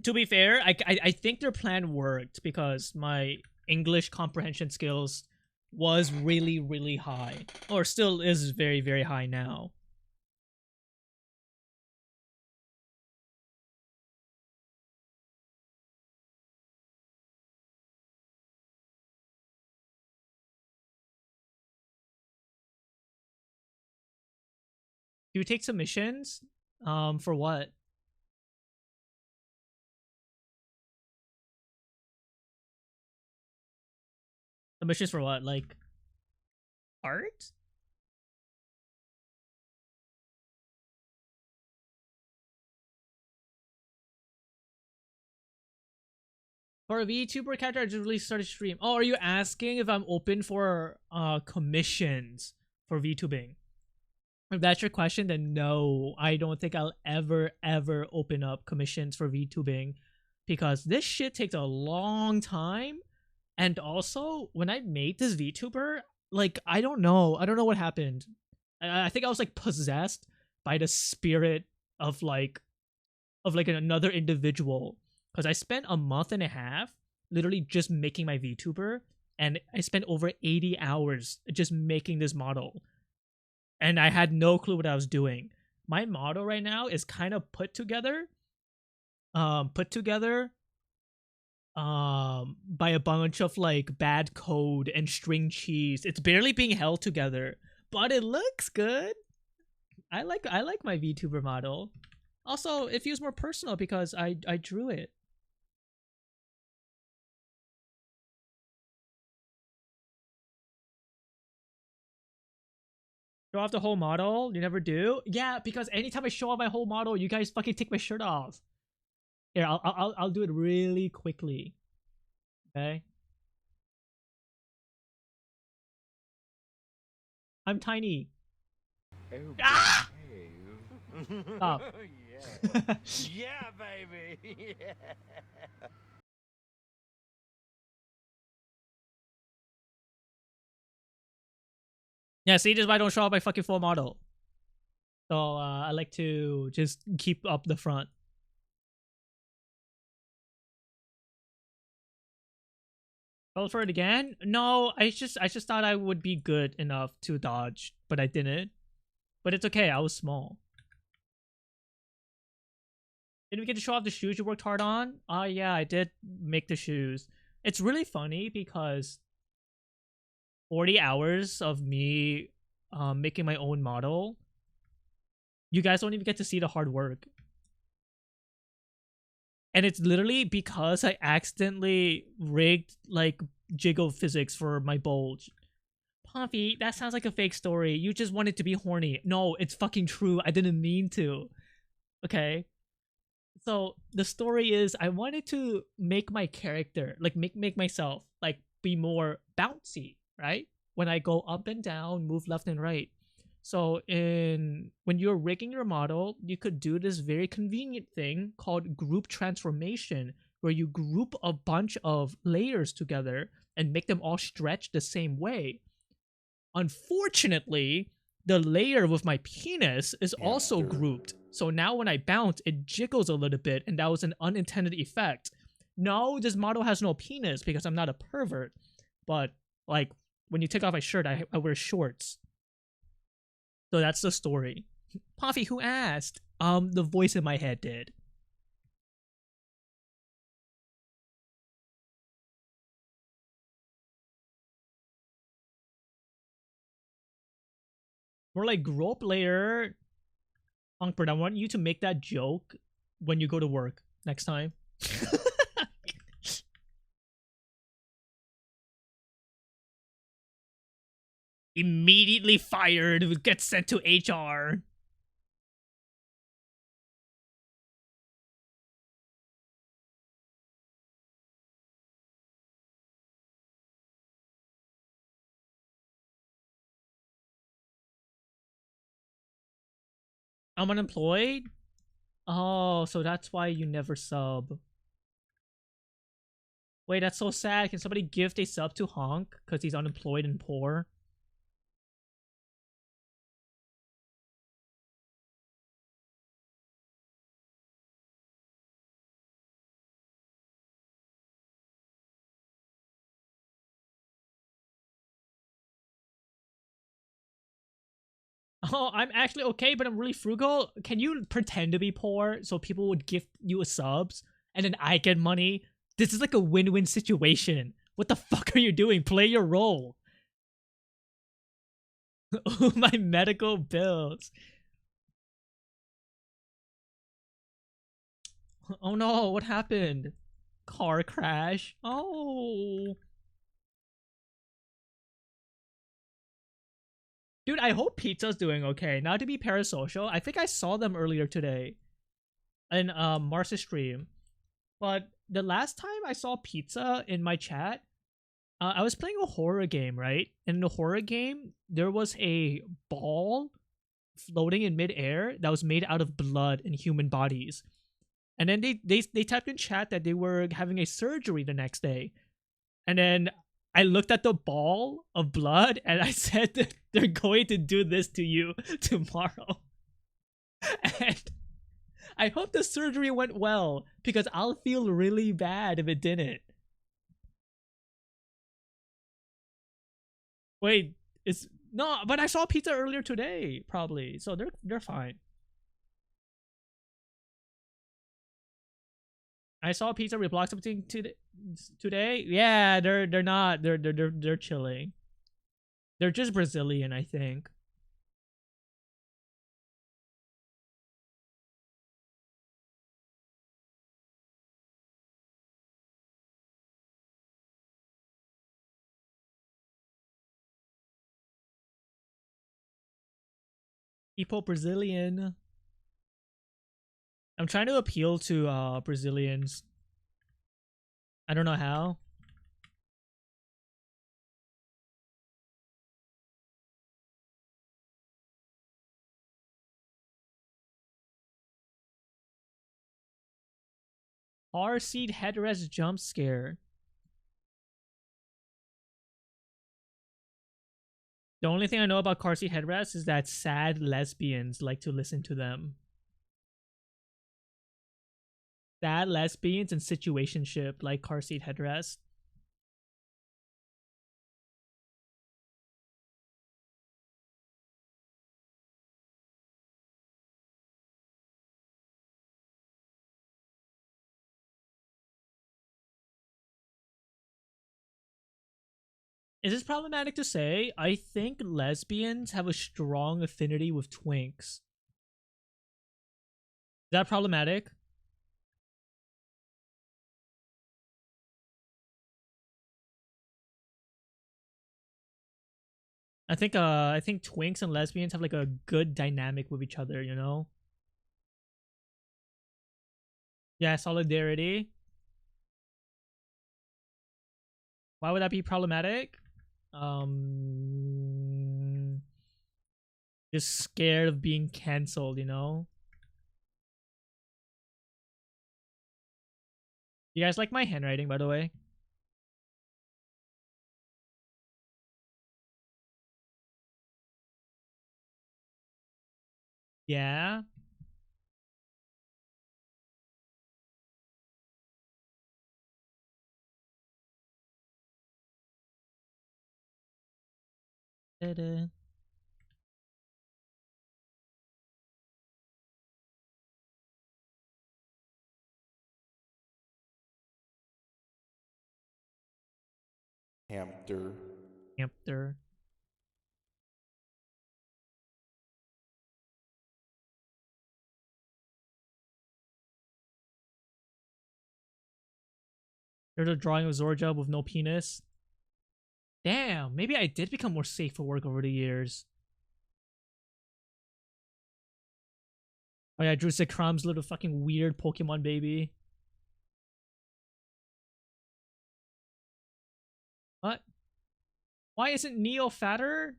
[SPEAKER 1] To be fair, I think their plan worked because my English comprehension skills was really, really high. Or still is very, very high now. Do you take submissions? For what? Submissions for what? Like art? For a VTuber character, I just really started stream. Oh, are you asking if I'm open for commissions for VTubing? If that's your question, then no, I don't think I'll ever open up commissions for VTubing because this shit takes a long time. And also, when I made this VTuber, like, I don't know what happened. I think I was like possessed by the spirit of like another individual because I spent a month and a half literally just making my VTuber, and I spent over 80 hours just making this model. And I had no clue what I was doing. My model right now is kind of put together by a bunch of like bad code and string cheese. It's barely being held together, but it looks good. I like my VTuber model. Also, it feels more personal because I drew it. Show off the whole model? You never do? Yeah, because anytime I show off my whole model, you guys fucking take my shirt off. Here, I'll do it really quickly. Okay. I'm tiny.
[SPEAKER 7] Oh,
[SPEAKER 1] Ah! Stop.
[SPEAKER 7] yeah. Yeah, baby. Yeah.
[SPEAKER 1] Yeah, see, this is why I don't show off my fucking full model. So I like to just keep up the front. Roll for it again? No, I just thought I would be good enough to dodge, but I didn't. But it's okay, I was small. Didn't we get to show off the shoes you worked hard on? Yeah, I did make the shoes. It's really funny because 40 hours of me making my own model, you guys don't even get to see the hard work. And it's literally because I accidentally rigged like jiggle physics for my bulge. Pompey, that sounds like a fake story. You just wanted to be horny. No, it's fucking true. I didn't mean to. Okay. So the story is I wanted to make my character, like make myself, like be more bouncy, right? When I go up and down, move left and right. So when you're rigging your model, you could do this very convenient thing called group transformation, where you group a bunch of layers together and make them all stretch the same way. Unfortunately, the layer with my penis is also grouped. So now when I bounce, it jiggles a little bit, and that was an unintended effect. No, this model has no penis because I'm not a pervert. But, like, when you take off my shirt, I wear shorts. So that's the story. Puffy, who asked? The voice in my head did. More like grope layer. Unkbird, I want you to make that joke when you go to work next time. Immediately fired, gets sent to HR. I'm unemployed? Oh, so that's why you never sub. Wait, that's so sad. Can somebody gift a sub to Honk because he's unemployed and poor? Oh, I'm actually okay, but I'm really frugal. Can you pretend to be poor so people would gift you a subs and then I get money? This is like a win-win situation. What the fuck are you doing? Play your role. Oh, my medical bills. Oh no, what happened? Car crash. Oh. Dude, I hope Pizza's doing okay. Not to be parasocial, I think I saw them earlier today in Mars's stream. But the last time I saw Pizza in my chat, I was playing a horror game, right? And in the horror game, there was a ball floating in midair that was made out of blood and human bodies. And then they typed in chat that they were having a surgery the next day. And then I looked at the ball of blood and I said that they're going to do this to you tomorrow. And I hope the surgery went well because I'll feel really bad if it didn't. Wait, it's no, but I saw Pizza earlier today, probably. So they're fine. I saw Pizza reblock something today. Yeah, they're not. They're chilling. They're just Brazilian, I think. People Brazilian. I'm trying to appeal to Brazilians. I don't know how. Car seat headrest jump scare. The only thing I know about car seat headrests is that sad lesbians like to listen to them. Sad lesbians and situationship like car seat headrest. Is this problematic to say? I think lesbians have a strong affinity with twinks. Is that problematic? I think twinks and lesbians have like a good dynamic with each other, you know? Yeah, solidarity. Why would that be problematic? Just scared of being cancelled, you know? You guys like my handwriting, by the way? Yeah. Ta-da.
[SPEAKER 3] Hamster.
[SPEAKER 1] Hamster. There's a drawing of Zorja with no penis. Damn, maybe I did become more safe for work over the years. Oh yeah, I drew Zekram's little fucking weird Pokemon baby. What? Why isn't Neo fatter?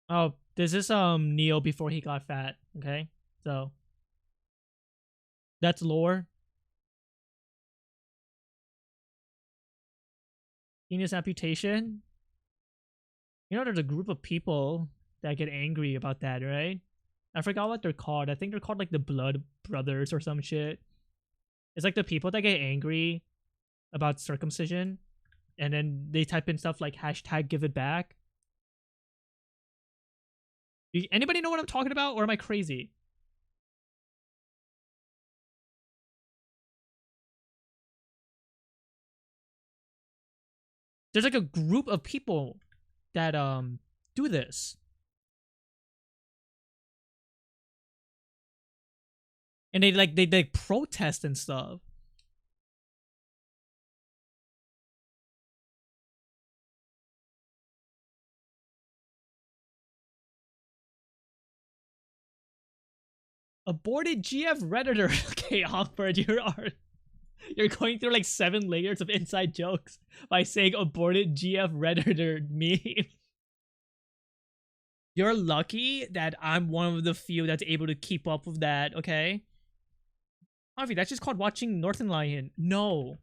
[SPEAKER 1] Oh, this is Neo before he got fat, okay? So that's lore. Penis amputation. You know, there's a group of people that get angry about that, right? I forgot what they're called. I think they're called like the Blood Brothers or some shit. It's like the people that get angry about circumcision, and then they type in stuff like hashtag give it back. Anybody know what I'm talking about, or am I crazy? There's like a group of people that do this. And they protest and stuff. Aborted GF Redditor. Okay, Hawkbird, you're going through like 7 layers of inside jokes by saying aborted GF Redditor meme. You're lucky that I'm one of the few that's able to keep up with that, okay? Avi, that's just called watching Northern Lion. No.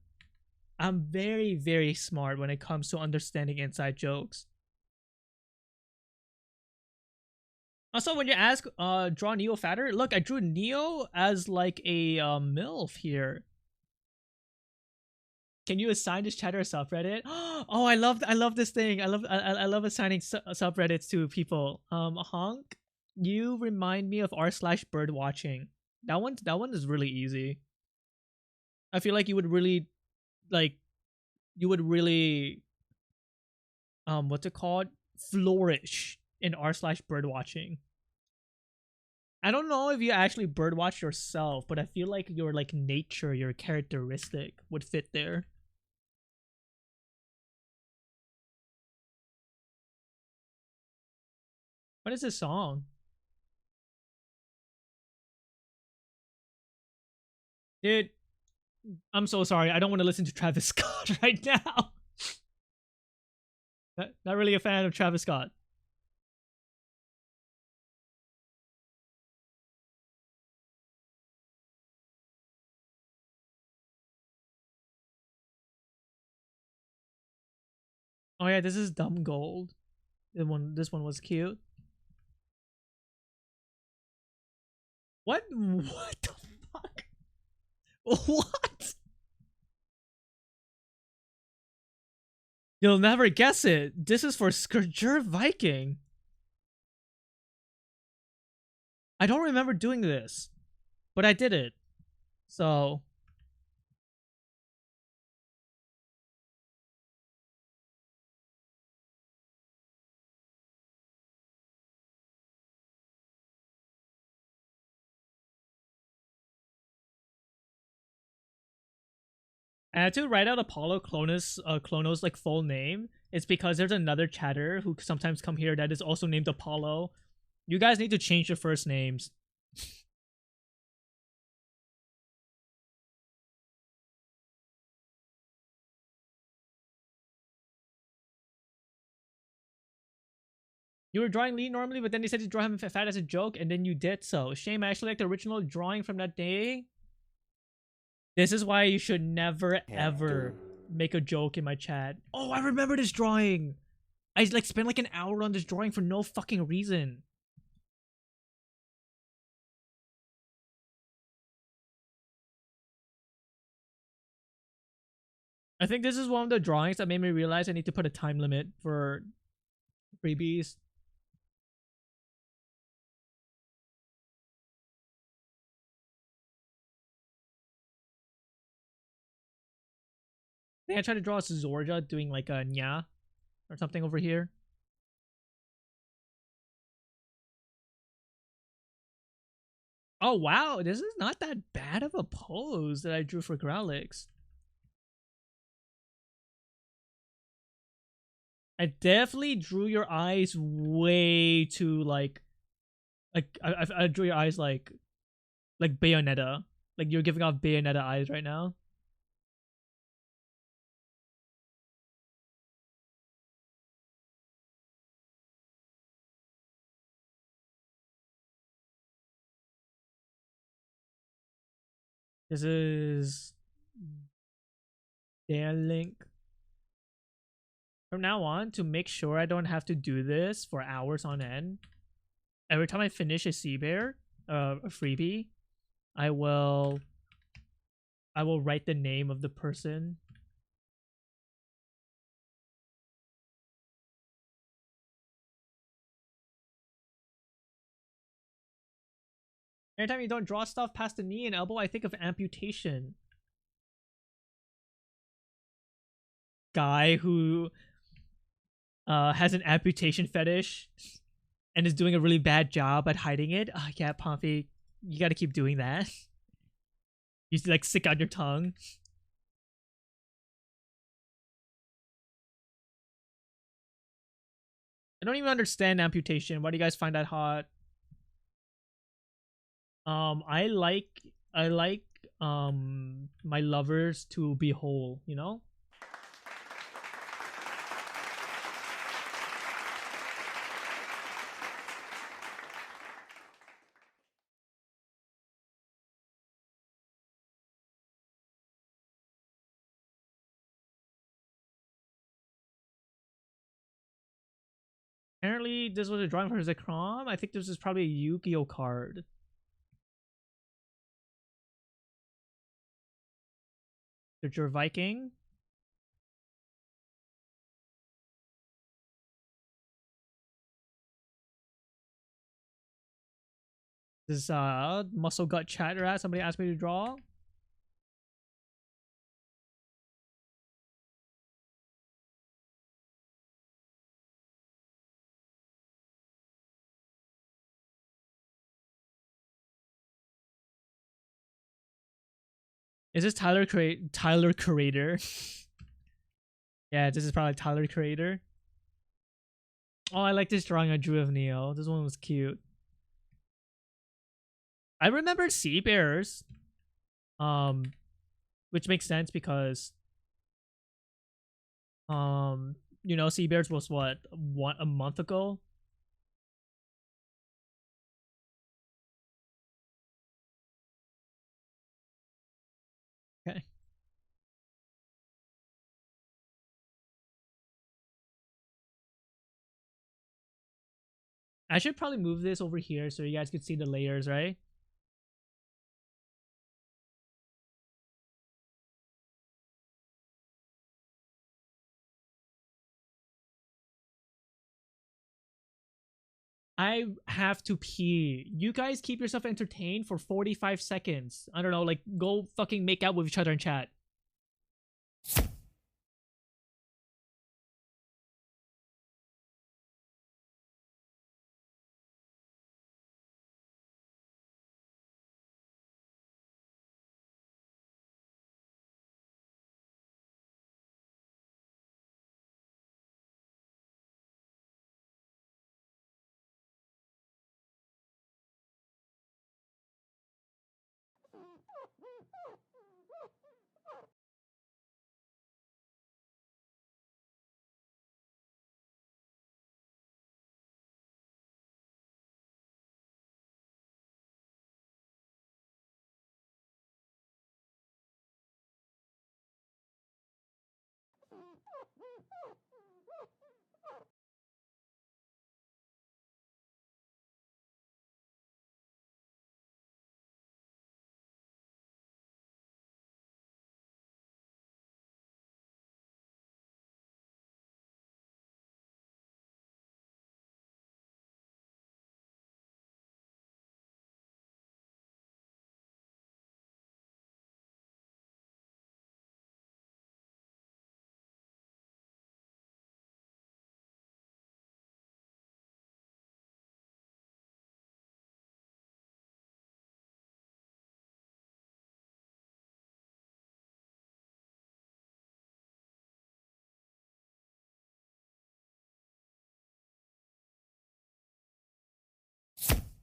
[SPEAKER 1] I'm very, very smart when it comes to understanding inside jokes. Also, when you ask, draw Neo fatter, look, I drew Neo as like a MILF here. Can you assign this chatter a subreddit? Oh, I love this thing. I love assigning subreddits to people. Honk, you remind me of r/bird watching. That one is really easy. I feel like you would really what's it called? Flourish in r/bird watching. I don't know if you actually birdwatch yourself, but I feel like your like nature, your characteristic would fit there. What is this song? Dude, I'm so sorry. I don't want to listen to Travis Scott right now. Not really a fan of Travis Scott. Oh yeah, this is Dumb Gold. This one was cute. What? What the fuck? What? You'll never guess it. This is for Scourger Viking. I don't remember doing this, but I did it. So I had to write out Apollo Clono's like full name. It's because there's another chatter who sometimes come here that is also named Apollo. You guys need to change your first names. You were drawing Lee normally, but then they said to draw him fat as a joke, and then you did so. Shame, I actually like the original drawing from that day. This is why you should never, ever make a joke in my chat. Oh, I remember this drawing! I like spent like an hour on this drawing for no fucking reason. I think this is one of the drawings that made me realize I need to put a time limit for freebies. I think I tried to draw Zorja doing like a nya or something over here. Oh wow, this is not that bad of a pose that I drew for Growlix. I definitely drew your eyes way too like I drew your eyes like Bayonetta. Like you're giving off Bayonetta eyes right now. This is Dan Link. From now on, to make sure I don't have to do this for hours on end, every time I finish a Sea Bear, a freebie, I will write the name of the person. Anytime you don't draw stuff past the knee and elbow, I think of amputation. Guy who has an amputation fetish and is doing a really bad job at hiding it. Oh, yeah, Pompey, you gotta keep doing that. You like stick out your tongue. I don't even understand amputation. Why do you guys find that hot? I like my lovers to be whole, you know? Apparently this was a drawing for Zekrom. I think this is probably a Yu-Gi-Oh card. Future Viking. This is Muscle Gut Chat Rat. Somebody asked me to draw. Is this Tyler Creator? Yeah, this is probably Tyler Creator. Oh, I like this drawing I drew of Neo. This one was cute. I remember Sea Bears. Which makes sense because you know, Sea Bears was what, a month ago? Okay. I should probably move this over here so you guys can see the layers, right? I have to pee. You guys keep yourself entertained for 45 seconds. I don't know, like go fucking make out with each other in chat.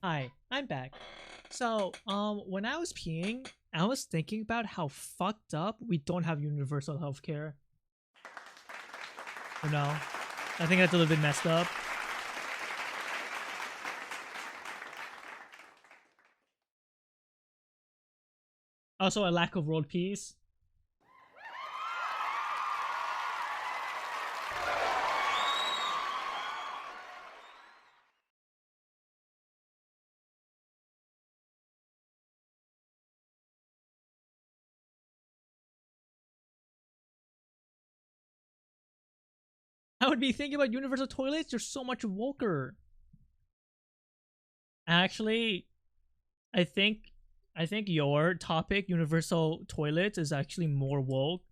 [SPEAKER 1] Hi, I'm back. So, when I was peeing, I was thinking about how fucked up we don't have universal healthcare. You know, I think that's a little bit messed up. Also, a lack of world peace. I would be thinking about universal toilets. You're so much woker. Actually, I think your topic, universal toilets, is actually more woke.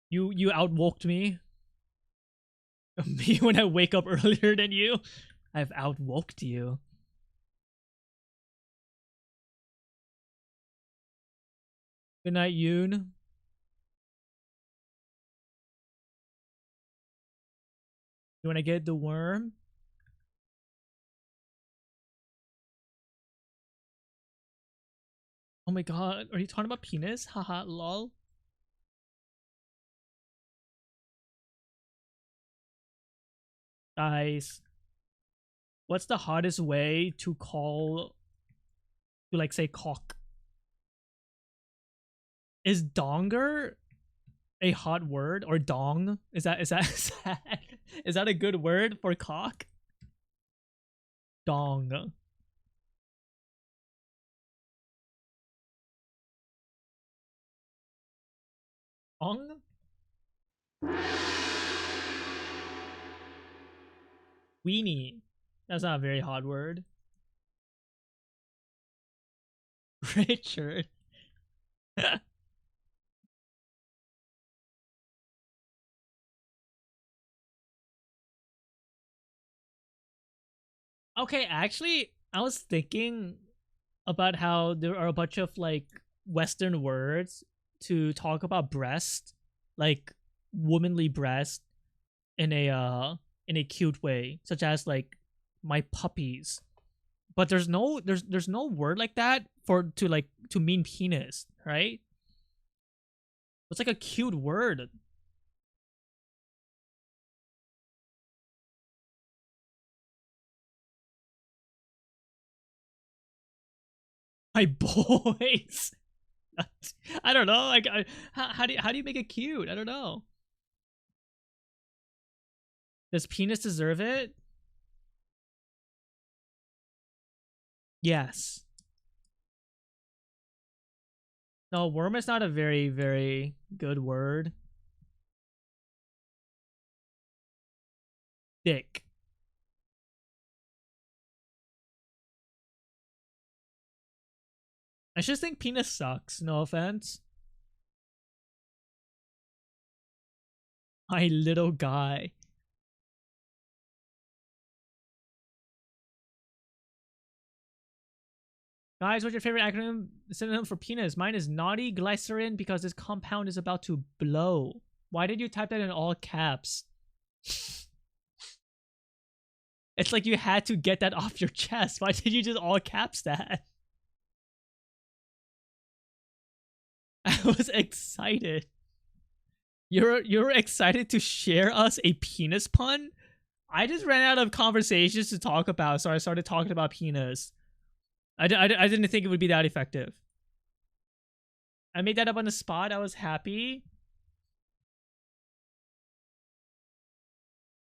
[SPEAKER 1] You outwoked me. Me when I wake up earlier than you. I've outwoked you. Good night, Yoon. You wanna get the worm? Oh my god, are you talking about penis? Haha, lol. Guys, what's the hottest way to like say cock? Is donger a hot word, or dong? Is that is that a good word for cock? Dong. Dong? Weenie. That's not a very hot word. Richard. Okay, actually, I was thinking about how there are a bunch of like Western words to talk about breast, like womanly breast, in a cute way, such as like my puppies. But there's no word like that to mean penis, right? It's like a cute word. My boys. I don't know. Like, how do you make it cute? I don't know. Does penis deserve it? Yes. No, worm is not a very, very good word. Dick. I just think penis sucks. No offense. My little guy. Guys, what's your favorite acronym synonym for penis? Mine is naughty glycerin because this compound is about to blow. Why did you type that in all caps? It's like you had to get that off your chest. Why did you just all caps that? I was excited. You're excited to share us a penis pun? I just ran out of conversations to talk about, so I started talking about penis. I didn't think it would be that effective. I made that up on the spot. I was happy.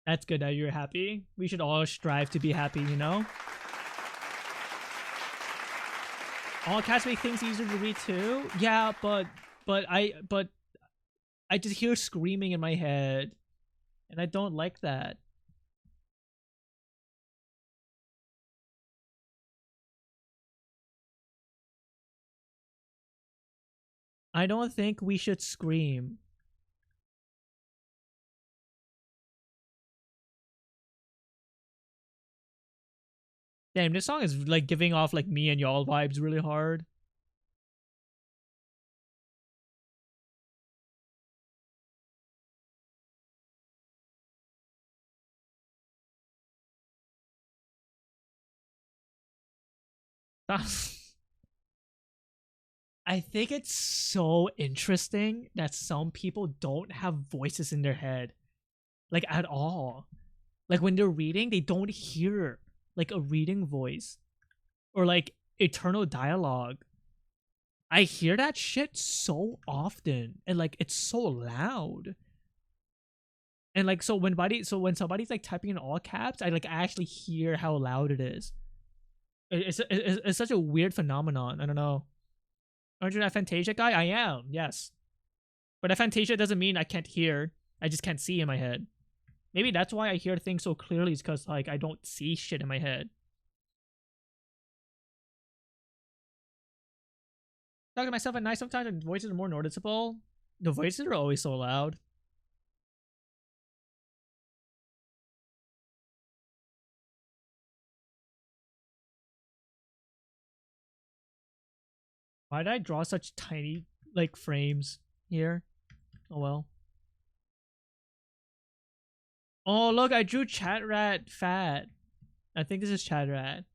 [SPEAKER 1] That's good that you're happy. We should all strive to be happy, you know? All cats make things easier to read too? Yeah, but I just hear screaming in my head. And I don't like that. I don't think we should scream. Damn, this song is like giving off like me and y'all vibes really hard. I think it's so interesting that some people don't have voices in their head. Like at all. Like when they're reading, they don't hear like a reading voice. Or like eternal dialogue. I hear that shit so often. And like it's so loud. And like so when somebody's like typing in all caps, I like actually hear how loud it is. It's such a weird phenomenon. I don't know. Aren't you an aphantasia guy? I am, yes. But aphantasia doesn't mean I can't hear. I just can't see in my head. Maybe that's why I hear things so clearly, is because like I don't see shit in my head. Talking to myself at night sometimes and voices are more noticeable. The voices are always so loud. Why did I draw such tiny like frames here? Oh well. Oh look, I drew Chat Rat fat. I think this is Chat Rat.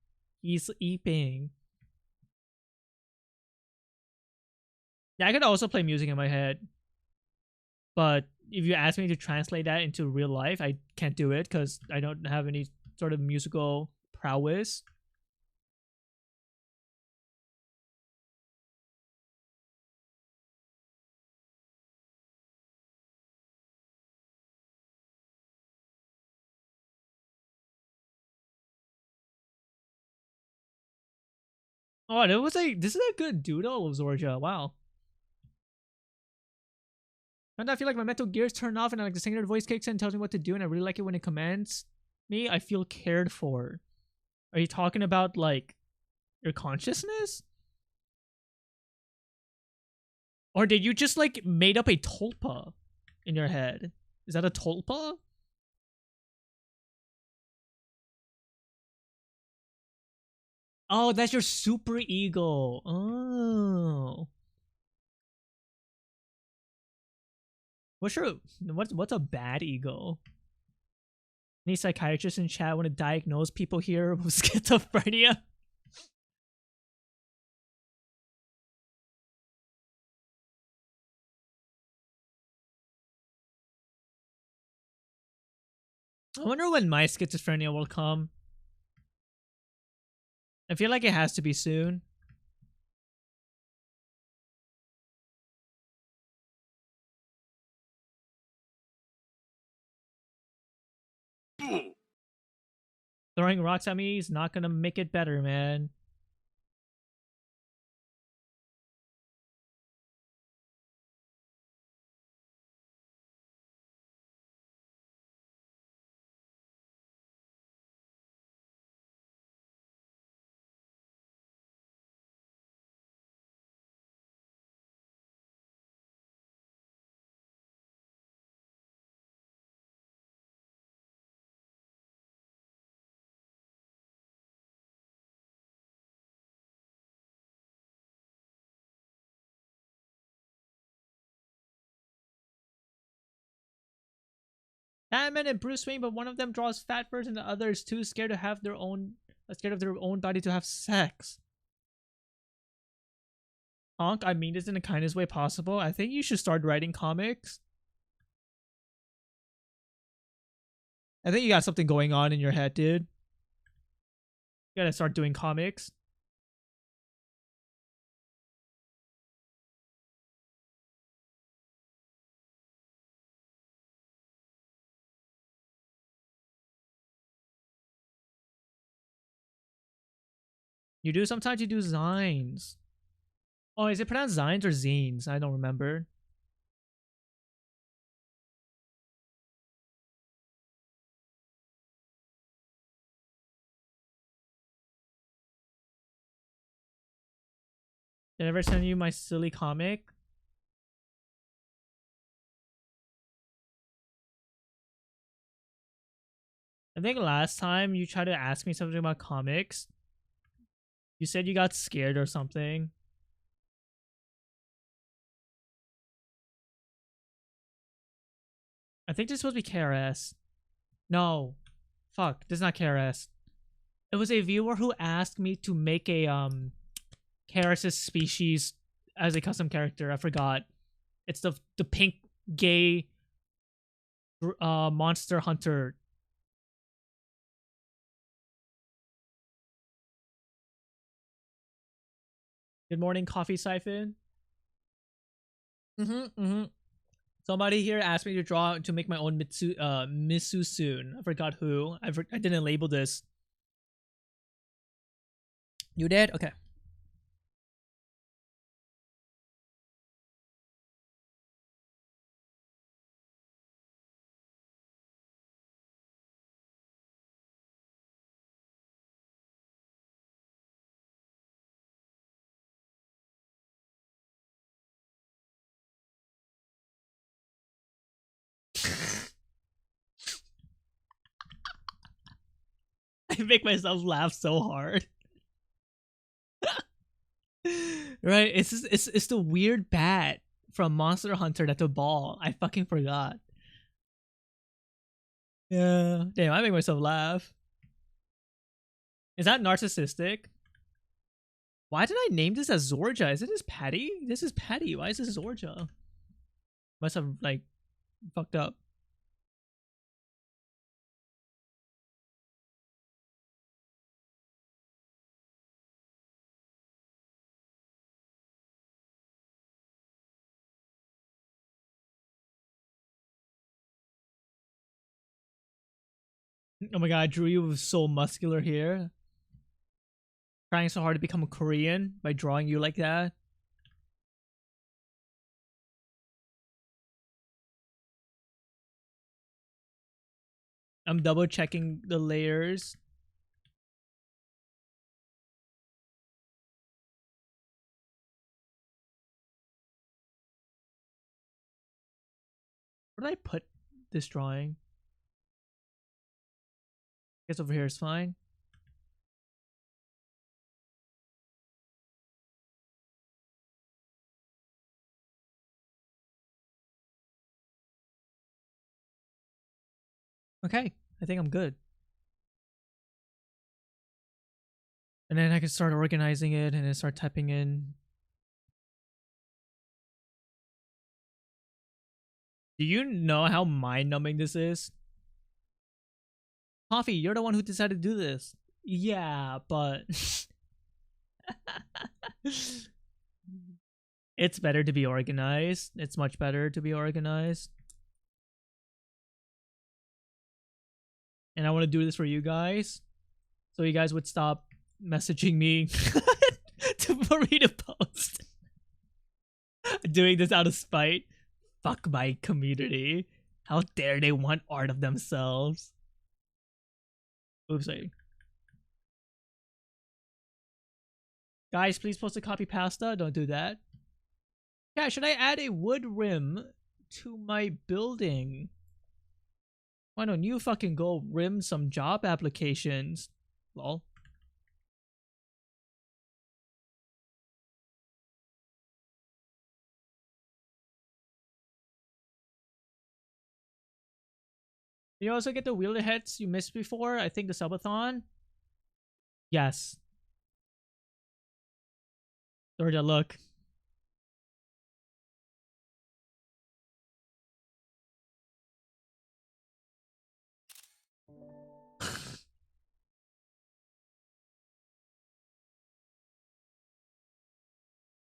[SPEAKER 1] He's eating. Yeah, I could also play music in my head. But if you ask me to translate that into real life, I can't do it because I don't have any sort of musical prowess. Oh, that was like, this is a good doodle, Zorja. Wow. And I feel like my mental gears turn off and like the singular voice kicks in and tells me what to do, and I really like it when it commands me. I feel cared for. Are you talking about like your consciousness? Or did you just like made up a tulpa in your head? Is that a tulpa? Oh, that's your super ego. Oh. What's a bad ego? Any psychiatrists in chat want to diagnose people here with schizophrenia? I wonder when my schizophrenia will come. I feel like it has to be soon. Throwing rocks at me is not gonna make it better, man. Batman and Bruce Wayne, but one of them draws fat first and the other is too scared to have their own scared of their own body to have sex. Honk, I mean this in the kindest way possible. I think you should start writing comics. I think you got something going on in your head, dude. You gotta start doing comics. You do sometimes you do zines. Oh, is it pronounced zines or zines? I don't remember. Did I ever send you my silly comic? I think last time you tried to ask me something about comics. You said you got scared or something. I think this is supposed to be KRS. No. Fuck, this is not KRS. It was a viewer who asked me to make a KRS's species as a custom character. I forgot. It's the pink gay monster hunter. Good morning, Coffee Siphon. Somebody here asked me to make my own Misu soon. I forgot who. I didn't label this. You did? Okay. I make myself laugh so hard. Right, it's the weird bat from Monster Hunter that's a ball. I fucking forgot. Yeah, damn, I make myself laugh. Is that narcissistic? Why did I name this as Zorja? Isn't this Patty? This is Patty. Why is this Zorja? Must have like fucked up. Oh my god, I drew you with so muscular here. Trying so hard to become a Korean by drawing you like that. I'm double checking the layers. Where did I put this drawing? I guess over here is fine. Okay, I think I'm good. And then I can start organizing it and then start typing in. Do you know how mind-numbing this is? Coffee, you're the one who decided to do this. Yeah, but it's better to be organized. It's much better to be organized. And I want to do this for you guys, so you guys would stop messaging me for me to post. Doing this out of spite. Fuck my community. How dare they want art of themselves? Oopsie. Guys, please post a copy pasta. Don't do that. Yeah, should I add a wood rim to my building? Why don't you fucking go rim some job applications? Lol. You also get the wheeler heads you missed before? I think the subathon? Yes. Georgia, look.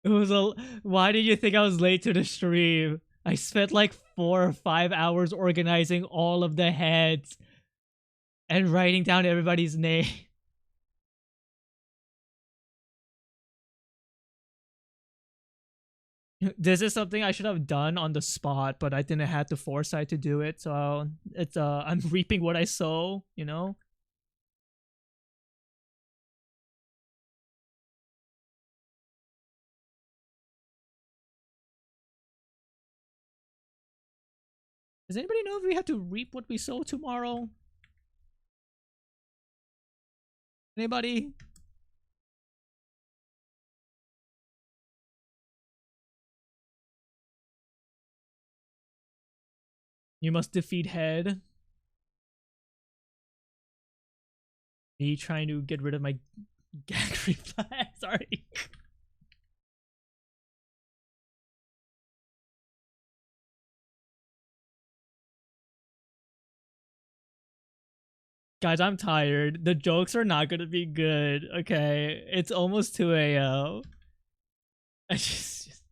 [SPEAKER 1] It was a. Why did you think I was late to the stream? I spent like 4 or 5 hours organizing all of the heads and writing down everybody's name. This is something I should have done on the spot, but I didn't have the foresight to do it. So it's I'm reaping what I sow, you know? Does anybody know if we have to reap what we sow tomorrow? Anybody? You must defeat Head. Me trying to get rid of my gag reflex. Sorry. Guys, I'm tired. The jokes are not gonna be good. Okay, it's almost 2 a.m. I just...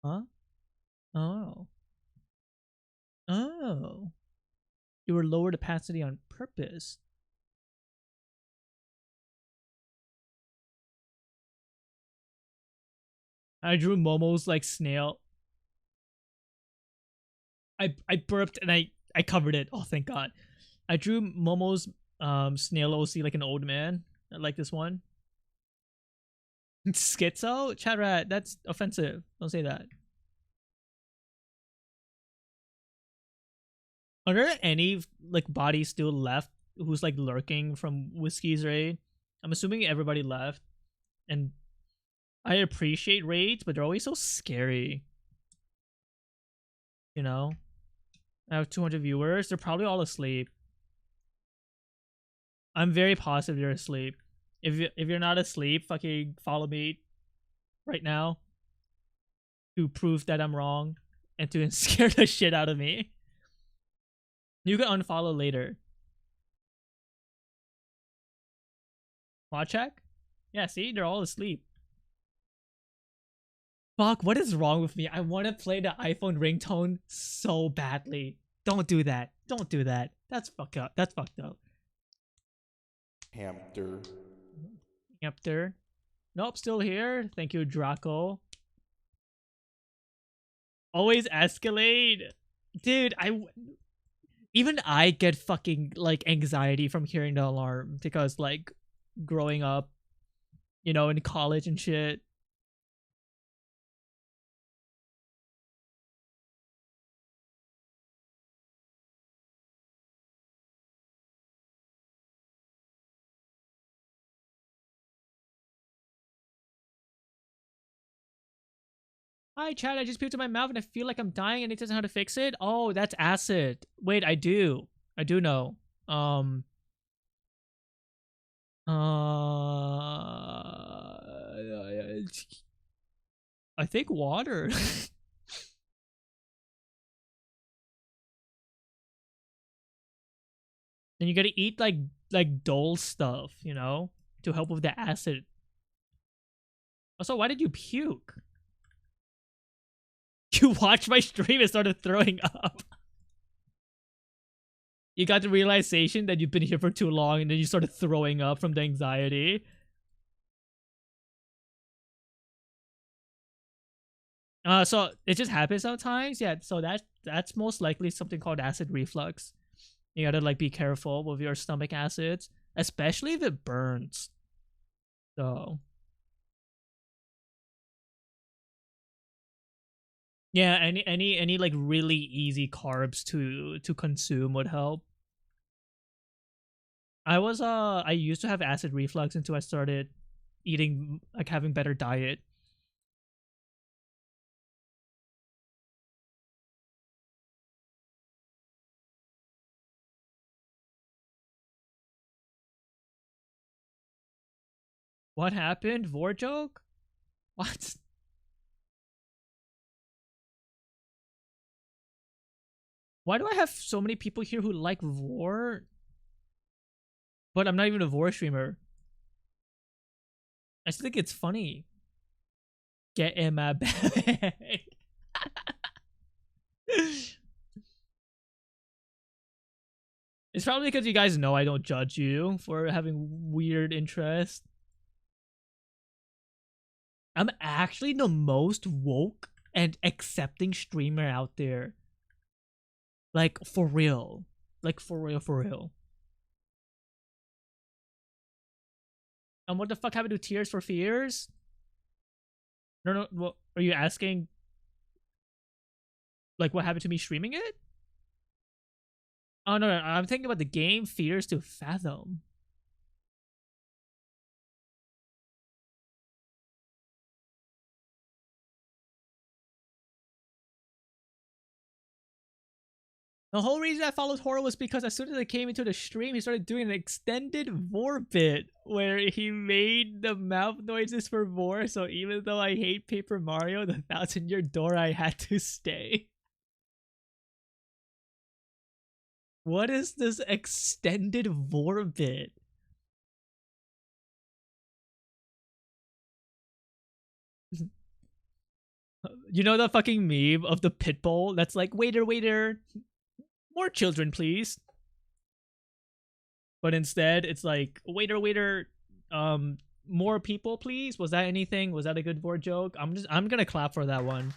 [SPEAKER 1] Huh? Oh. Oh. You were lower opacity on purpose. I drew Momo's like snail. I burped and I covered it. Oh, thank God. I drew Momo's snail OC like an old man. I like this one. Schizo? Chat rat, that's offensive. Don't say that. Are there any like bodies still left who's like lurking from Whiskey's raid? I'm assuming everybody left. And I appreciate raids, but they're always so scary. You know? I have 200 viewers. They're probably all asleep. I'm very positive they're asleep. If you're not asleep, fucking follow me right now to prove that I'm wrong and to scare the shit out of me. You can unfollow later. Watch check? Yeah, see? They're all asleep. Fuck, what is wrong with me? I want to play the iPhone ringtone so badly. Don't do that. Don't do that. That's fucked up. That's fucked up.
[SPEAKER 3] Hamster.
[SPEAKER 1] Hamster. Nope, still here. Thank you, Draco. Always escalate. Dude, even I get fucking like anxiety from hearing the alarm because like growing up, you know, in college and shit. Hi, Chad. I just puked in my mouth and I feel like I'm dying and it doesn't know how to fix it. Oh, that's acid. Wait, I do. I do know. I think water. Then you gotta eat like dull stuff, you know, to help with the acid. Also, why did you puke? You watched my stream and started throwing up. You got the realization that you've been here for too long and then you started throwing up from the anxiety. So it just happens sometimes. Yeah, so that's most likely something called acid reflux. You gotta like be careful with your stomach acids, especially if it burns. So yeah, any like really easy carbs to consume would help. I used to have acid reflux until I started eating, like having better diet. What happened? Vor joke? What? Why do I have so many people here who like Vor? But I'm not even a Vor streamer. I just think it's funny. Get in my bag. It's probably because you guys know I don't judge you for having weird interests. I'm actually the most woke and accepting streamer out there. Like, for real. Like, for real, for real. And what the fuck happened to Tears for Fears? No, what are you asking? Like, what happened to me streaming it? Oh, no, I'm thinking about the game Fears to Fathom. The whole reason I followed Horror was because as soon as I came into the stream, he started doing an extended Vor bit where he made the mouth noises for Vor, so even though I hate Paper Mario, the 1,000-year door, I had to stay. What is this extended Vor bit? You know the fucking meme of the pit bull that's like, waiter, waiter, more children, please. But instead, it's like, waiter, waiter, more people, please. Was that anything? Was that a good Vor joke? I'm gonna clap for that one.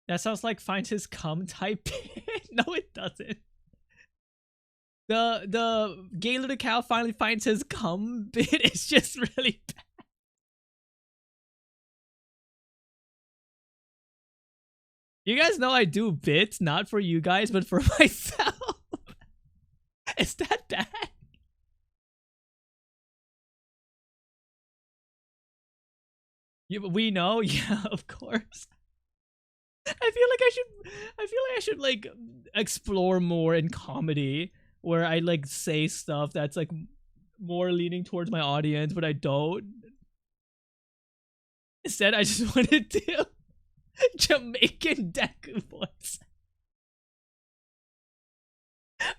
[SPEAKER 1] That sounds like find his cum type. No, it doesn't. The gay little cow finally finds his cum bit. It's just really bad. You guys know I do bits not for you guys but for myself. Is that bad? Yeah, but we know. Yeah, of course. I feel like I should like explore more in comedy where I like say stuff that's like more leaning towards my audience, but I don't. Instead, I just want to do Jamaican Deku voice.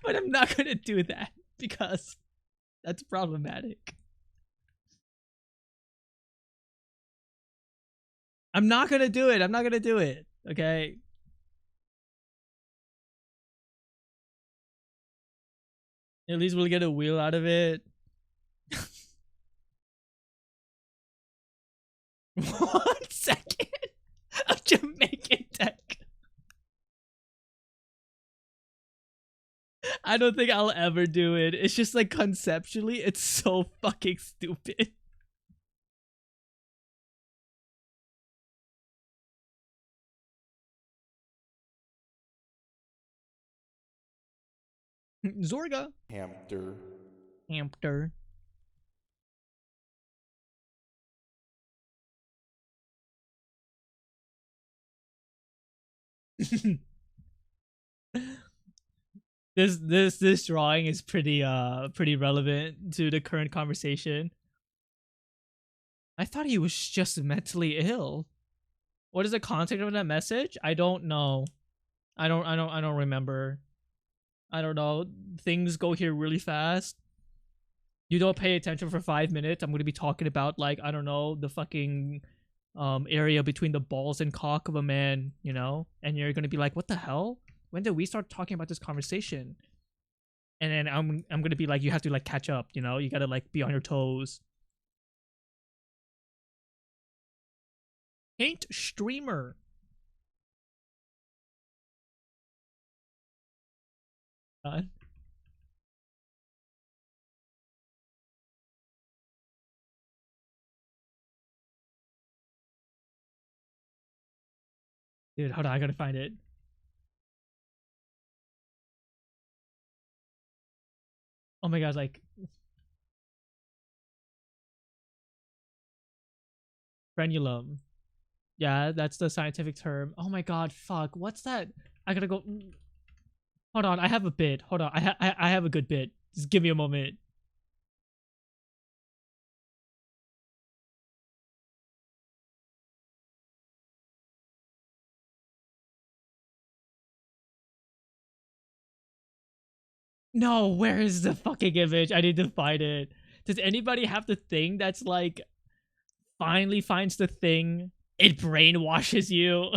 [SPEAKER 1] But I'm not gonna do that because that's problematic. I'm not gonna do it. I'm not gonna do it. Okay. At least we'll get a wheel out of it. 1 second of Jamaican tech. I don't think I'll ever do it. It's just like conceptually, it's so fucking stupid. Zorga.
[SPEAKER 3] Hamster.
[SPEAKER 1] Hamster. This drawing is pretty relevant to the current conversation. I thought he was just mentally ill. What is the context of that message? I don't know. I don't remember. I don't know. Things go here really fast. You don't pay attention for 5 minutes. I'm gonna be talking about like, I don't know, the fucking area between the balls and cock of a man, you know? And you're gonna be like, what the hell? When did we start talking about this conversation? And then I'm gonna be like, you have to like catch up, you know? You gotta like be on your toes. Paint streamer. Dude, hold on, I gotta find it. Oh my god, like frenulum. Yeah, that's the scientific term. Oh my god, fuck. What's that? I gotta go. Hold on, I have a bit. Hold on, I have a good bit. Just give me a moment. No, where is the fucking image? I need to find it. Does anybody have the thing that's like finally finds the thing, it brainwashes you?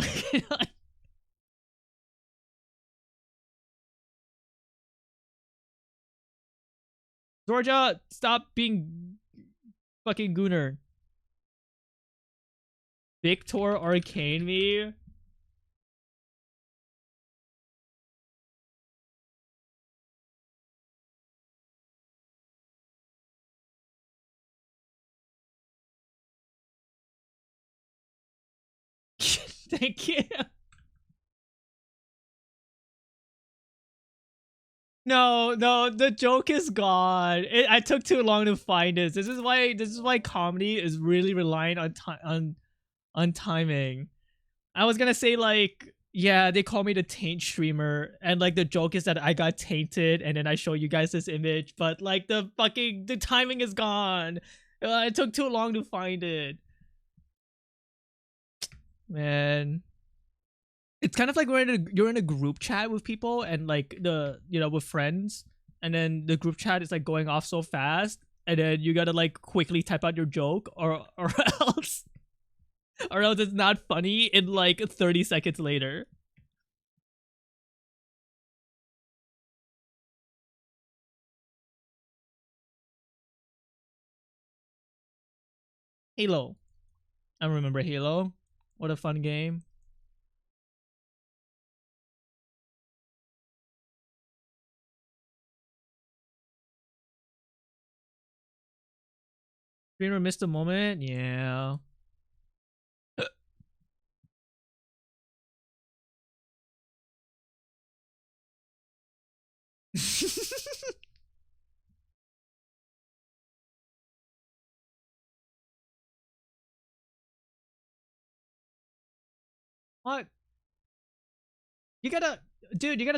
[SPEAKER 1] Georgia, stop being fucking gooner. Victor Arcane me? Thank you. No, the joke is gone. I took too long to find this. This is why comedy is really reliant on timing. I was gonna say like, yeah, they call me the taint streamer, and like the joke is that I got tainted, and then I show you guys this image, but like the timing is gone. It took too long to find it. Man, it's kind of like you're in a group chat with people and like with friends, and then the group chat is like going off so fast, and then you gotta like quickly type out your joke or else it's not funny in like 30 seconds later. Halo. I remember Halo. What a fun game. Streamer missed a moment? Yeah. What? You gotta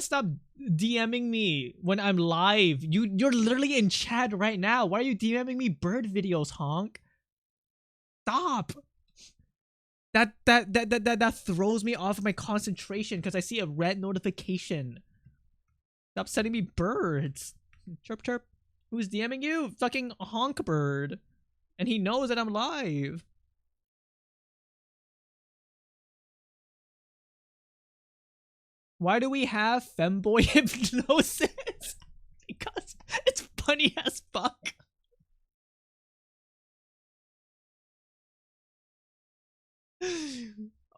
[SPEAKER 1] stop DMing me when I'm live. You're literally in chat right now. Why are you DMing me bird videos, honk? Stop. That throws me off my concentration because I see a red notification. Stop sending me birds. Chirp chirp. Who's DMing you? Fucking honk bird. And he knows that I'm live. Why do we have femboy hypnosis? Because it's funny as fuck.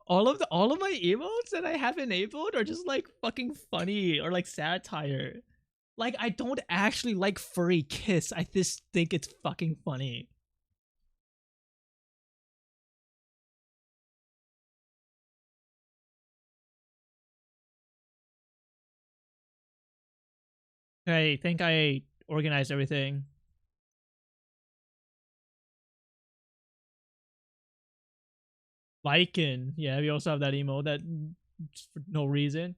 [SPEAKER 1] All of my emotes that I have enabled are just like fucking funny or like satire. Like I don't actually like furry kiss. I just think it's fucking funny. I think I organized everything. Viking. Yeah, we also have that emote that for no reason.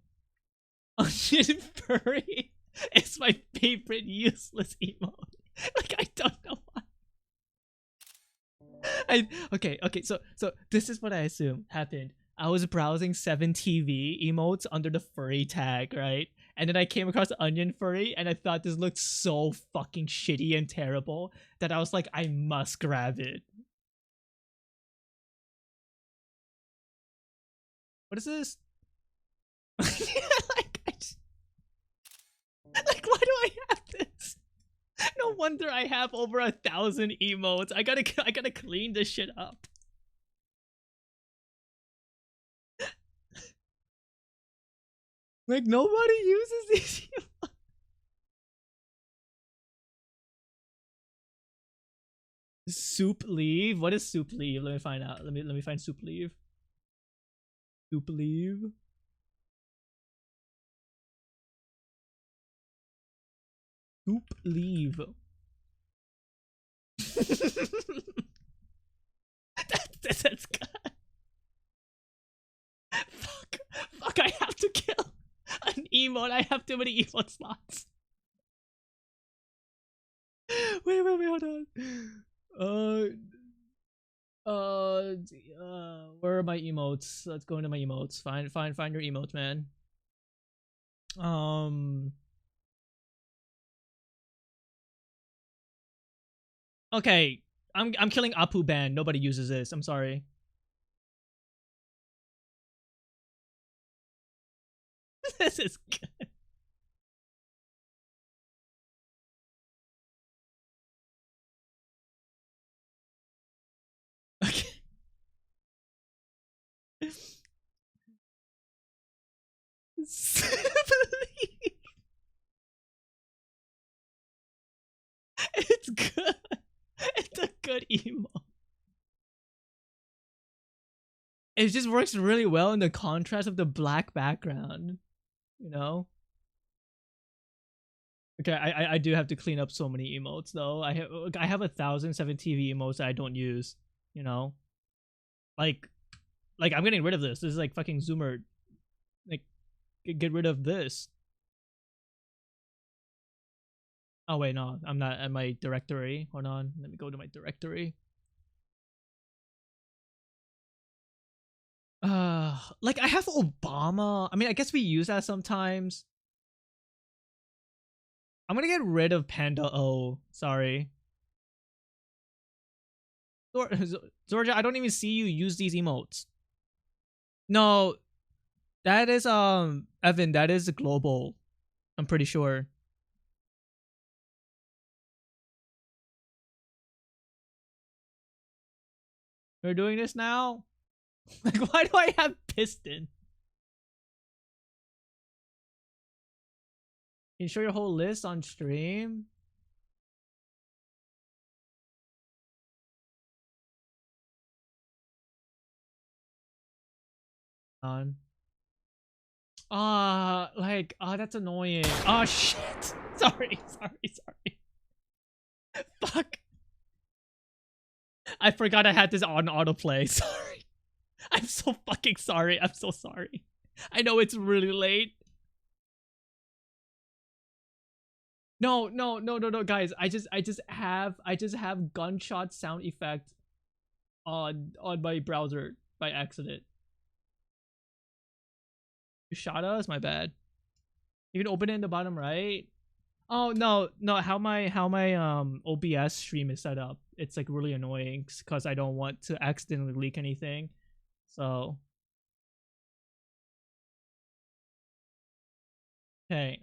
[SPEAKER 1] Onion furry is my favorite useless emote. Like I don't know why. Okay, so this is what I assume happened. I was browsing 7TV emotes under the furry tag, right? And then I came across Onion Furry, and I thought this looked so fucking shitty and terrible that I was like, I must grab it. What is this? like, like, why do I have this? No wonder I have over 1,000 emotes. I gotta clean this shit up. Like nobody uses these. Soup leave? What is soup leave? Let me find out. Let me find soup leave. Soup leave. Soup leave. That's good. Fuck, I have to kill an emote. I have too many emote slots. Wait, hold on. Where are my emotes? Let's go into my emotes. Find your emotes, man. Okay, I'm killing Apu ban. Nobody uses this. I'm sorry. This is good. Okay. It's good. It's a good emo. It just works really well in the contrast of the black background, you know? Okay, I do have to clean up so many emotes though. I have 1,007 TV emotes that I don't use, you know? Like I'm getting rid of this. This is like fucking Zoomer. Like, get rid of this. Oh wait, no, I'm not at my directory. Hold on, let me go to my directory. Like I have Obama. I mean, I guess we use that sometimes. I'm gonna get rid of Panda O. Sorry. Georgia, I don't even see you use these emotes. No, that is Evan, that is global. I'm pretty sure. We're doing this now? Like, why do I have piston? Can you show your whole list on stream? On. That's annoying. Oh shit. Sorry. Fuck. I forgot I had this on autoplay. Sorry. I'm so fucking sorry. I'm so sorry. I know it's really late. No, guys. I just have gunshot sound effect on my browser by accident. You shot us? My bad. You can open it in the bottom right. Oh no, how my OBS stream is set up. It's like really annoying because I don't want to accidentally leak anything. So okay,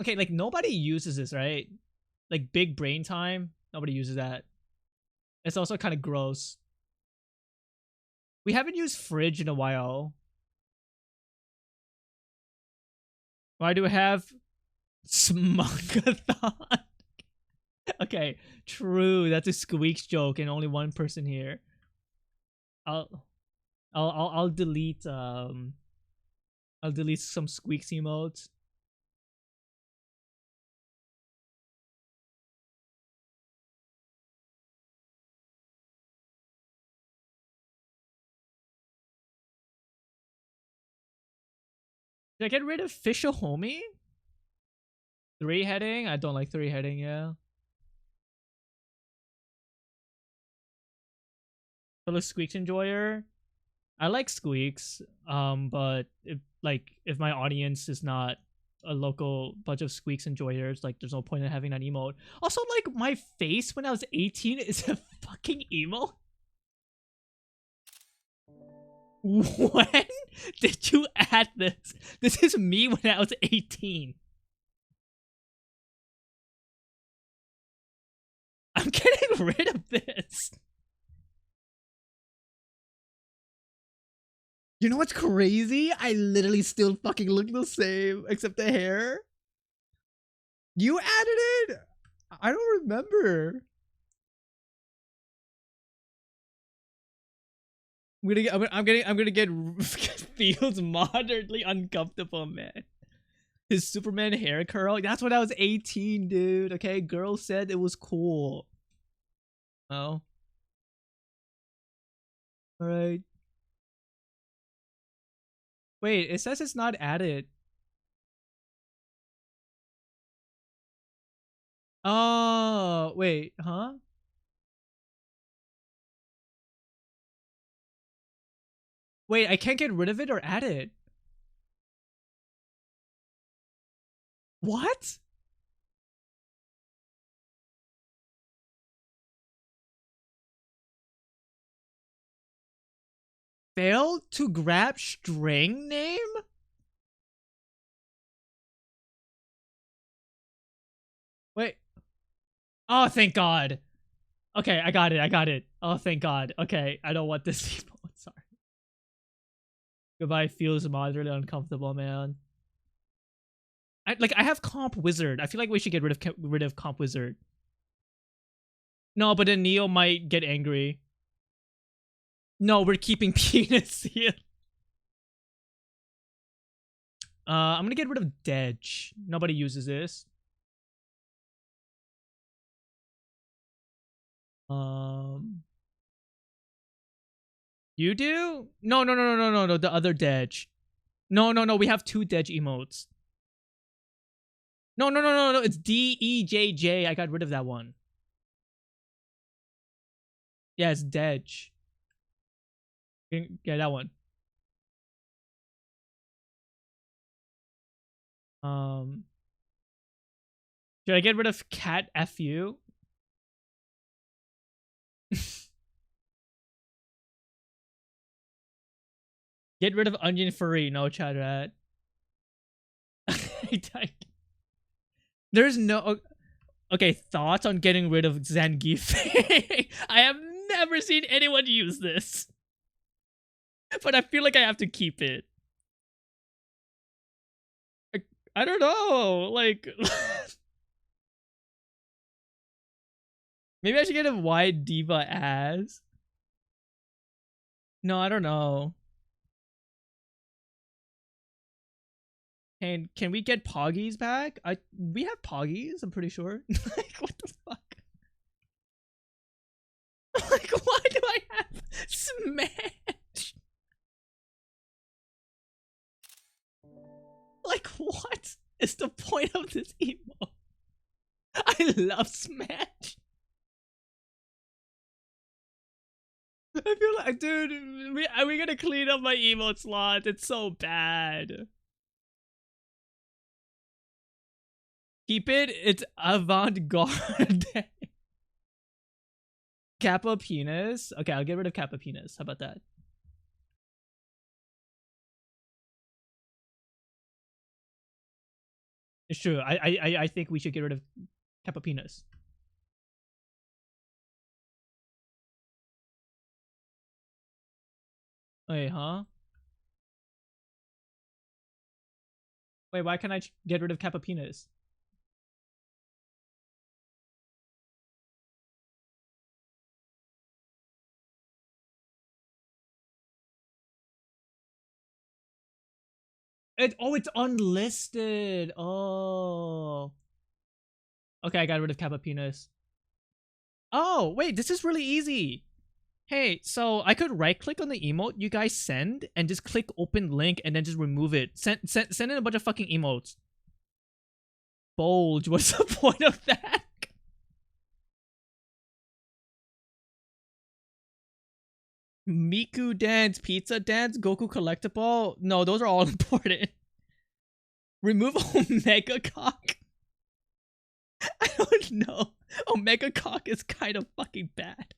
[SPEAKER 1] okay, like nobody uses this, right? Like big brain time, nobody uses that. It's also kind of gross. We haven't used fridge in a while. Why do we have Smunkathon? Okay, true. That's a Squeaks joke, and only one person here. I'll delete some Squeaks emotes. Did I get rid of Fisher Homie? 3 heading? I don't like 3 heading, yeah. Fellow Squeaks enjoyer? I like Squeaks, but if my audience is not a local bunch of Squeaks enjoyers, like there's no point in having that emote. Also, like my face when I was 18 is a fucking emote. When did you add this? This is me when I was 18. I'm getting rid of this. You know what's crazy? I literally still fucking look the same, except the hair. You added it? I don't remember. I'm gonna get feels moderately uncomfortable, man. His Superman hair curl. That's when I was 18, dude. Okay, girls said it was cool. Oh. Alright. Wait, it says it's not added. Oh, wait, huh? Wait, I can't get rid of it or add it. What? Failed to grab string name? Wait. Oh, thank God. Okay, I got it. I got it. Oh, thank God. Okay, I don't want this emote. Sorry. Goodbye feels moderately uncomfortable, man. I have Comp Wizard. I feel like we should get rid of Comp Wizard. No, but then Neo might get angry. No, we're keeping penis here. I'm gonna get rid of Dedge. Nobody uses this. You do? No, no, no, no, no, no, no. The other Dedge. No, no, no. We have 2 Dedge emotes. No, no, no, no, no. It's DEJJ. I got rid of that one. Yeah, it's Dedge. Yeah, that one. Should I get rid of Cat FU? Get rid of Onion Furry. No, Chadrat. There's no... Okay, thoughts on getting rid of Zangief? I have never seen anyone use this. But I feel like I have to keep it. I don't know. Like... Maybe I should get a wide diva ass. No, I don't know. Can we get Poggies back? We have Poggies, I'm pretty sure. Like, what the fuck? Like, why do I have Smash? Like, what is the point of this emote? I love Smash. I feel like, dude, are we gonna clean up my emote slot? It's so bad. Keep it. It's avant-garde. Kappa penis. Okay, I'll get rid of Kappa penis. How about that? It's true. I think we should get rid of Kappa penis. Wait, huh? Wait, why can't I get rid of Kappa penis? It's unlisted. Oh. Okay, I got rid of Kappa penis. Oh, wait, this is really easy. Hey, so I could right click on the emote you guys send and just click open link and then just remove it. Send in a bunch of fucking emotes. Bulge, what's the point of that? Miku dance, pizza dance, Goku collectible. No, those are all important. Remove Omega Cock. I don't know. Omega Cock is kind of fucking bad.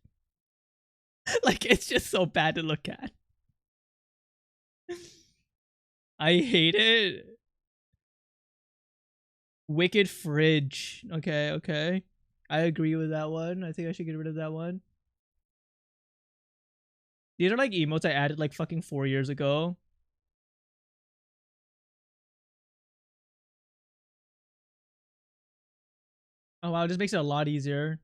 [SPEAKER 1] Like, it's just so bad to look at. I hate it. Wicked Fridge. Okay, okay. I agree with that one. I think I should get rid of that one. These are like emotes I added like fucking 4 years ago. Oh wow, this makes it a lot easier.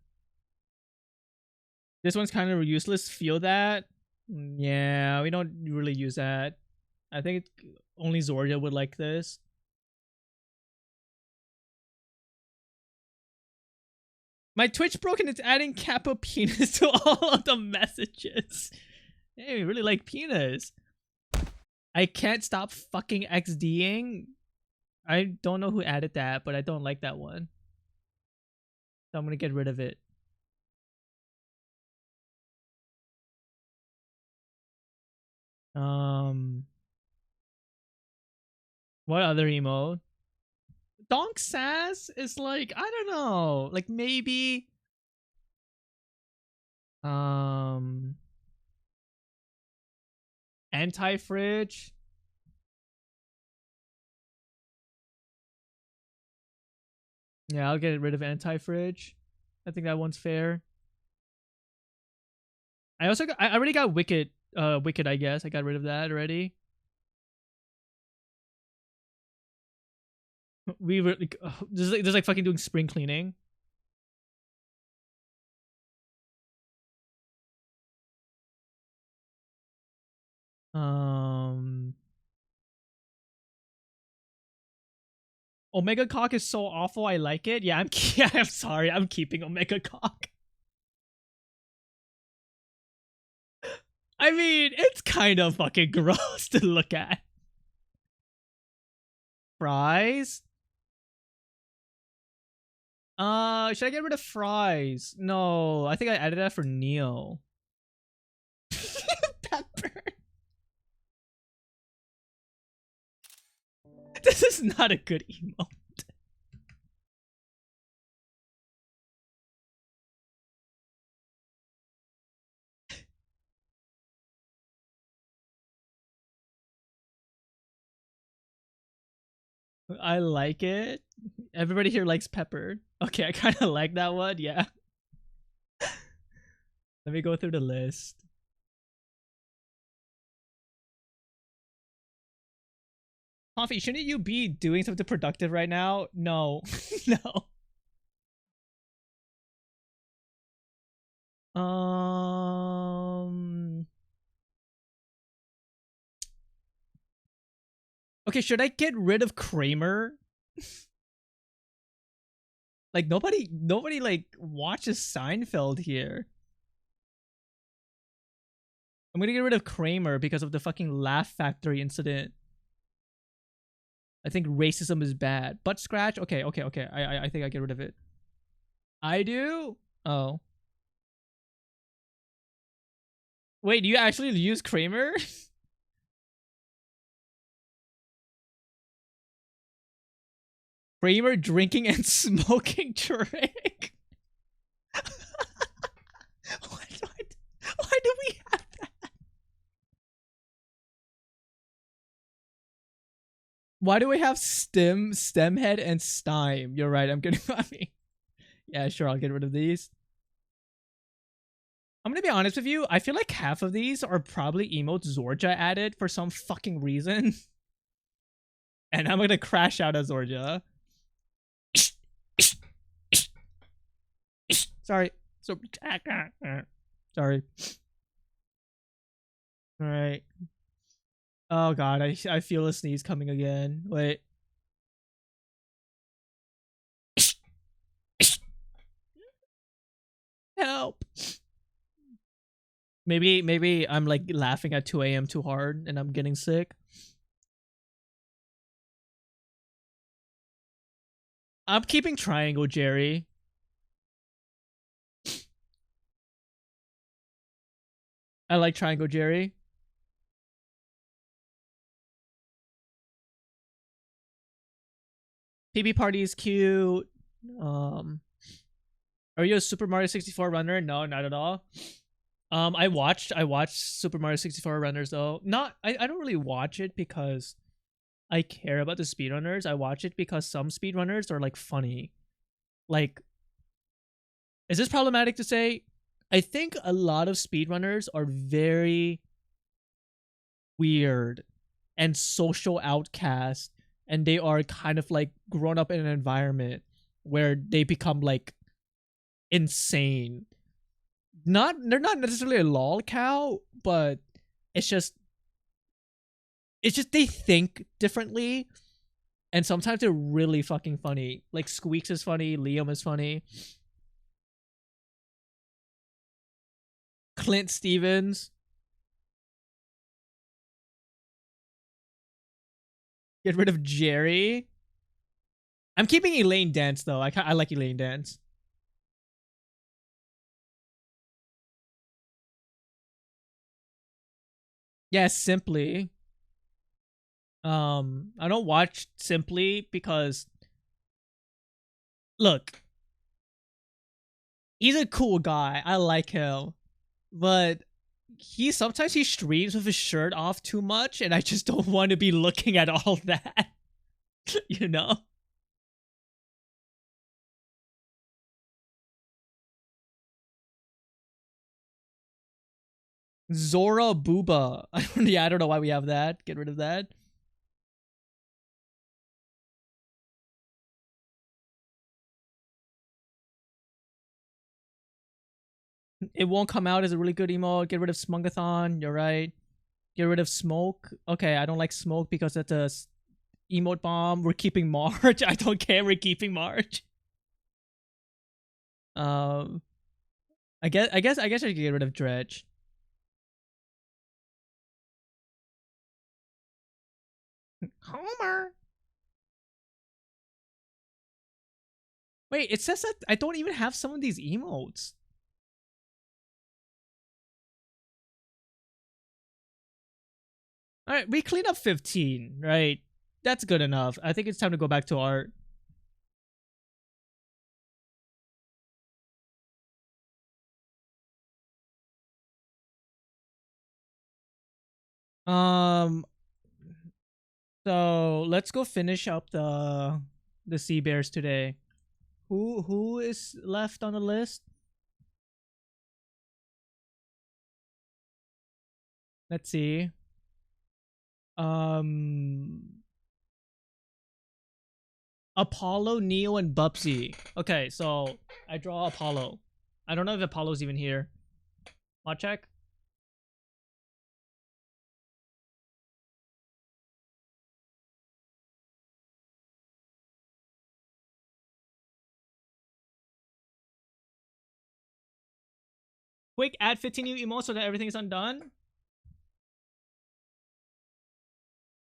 [SPEAKER 1] This one's kind of useless. Feel that? Yeah, we don't really use that. I think only Zorya would like this. My Twitch broke and it's adding Kappa penis to all of the messages. Hey, we really like penis. I can't stop fucking XDing. I don't know who added that, but I don't like that one. So I'm gonna get rid of it. What other emote? Donk Sass is like, I don't know, like maybe anti-fridge. Yeah, I'll get rid of anti-fridge. I think that one's fair. I also got, I already got Wicked. Wicked, I guess. I got rid of that already. We were like, there's like fucking doing spring cleaning. Omega Cock is so awful. I like it. Yeah, I'm sorry. I'm keeping Omega Cock. I mean, it's kind of fucking gross to look at. Fries? Should I get rid of fries? No, I think I added that for Neo. Pepper. This is not a good emote. I like it. Everybody here likes pepper. Okay, I kind of like that one. Yeah. Let me go through the list. Coffee, shouldn't you be doing something productive right now? No. No. Okay, should I get rid of Kramer? Like nobody like watches Seinfeld here. I'm gonna get rid of Kramer because of the fucking Laugh Factory incident. I think racism is bad. Butt scratch? Okay. I think I get rid of it. I do? Oh. Wait, do you actually use Kramer? Kramer drinking and smoking drink? Why do we have that? Why do we have Stemhead, and Stime? You're right, I'm getting funny. Yeah, sure, I'll get rid of these. I'm gonna be honest with you, I feel like half of these are probably emotes Zorja added for some fucking reason. And I'm gonna crash out of Zorja. Sorry. Sorry. Alright. Oh god, I feel a sneeze coming again. Wait. Help. Maybe I'm like laughing at 2 a.m. too hard and I'm getting sick. I'm keeping Triangle Jerry. I like Triangle Jerry. PB Party is cute. Are you a Super Mario 64 runner? No, not at all. I watched Super Mario 64 runners though. I don't really watch it because I care about the speedrunners. I watch it because some speedrunners are like funny. Like, is this problematic to say? I think a lot of speedrunners are very weird and social outcasts, and they are kind of like grown up in an environment where they become like insane. They're not necessarily a lol cow, but it's just they think differently, and sometimes they're really fucking funny. Like Squeaks is funny, Liam is funny. Clint Stevens. Get rid of Jerry. I'm keeping Elaine Dance though. I like Elaine Dance. Yeah, Simply. I don't watch Simply because look, he's a cool guy. I like him, but sometimes he streams with his shirt off too much, and I just don't want to be looking at all that. You know? Zora Booba. I don't know why we have that. Get rid of that. It won't come out as a really good emote. Get rid of Smungathon. You're right. Get rid of Smoke. Okay, I don't like Smoke because that's a emote bomb. We're keeping March. I don't care. We're keeping March. I guess I should get rid of Dredge. Homer. Wait, it says that I don't even have some of these emotes. Alright, we cleaned up 15, right? That's good enough. I think it's time to go back to art. So let's go finish up the Sea Bears today. Who is left on the list? Let's see. Apollo, Neo, and Bubsy. Okay, so I draw Apollo. I don't know if Apollo's even here. I'll check. Quick, add 15 new emotes so that everything's undone.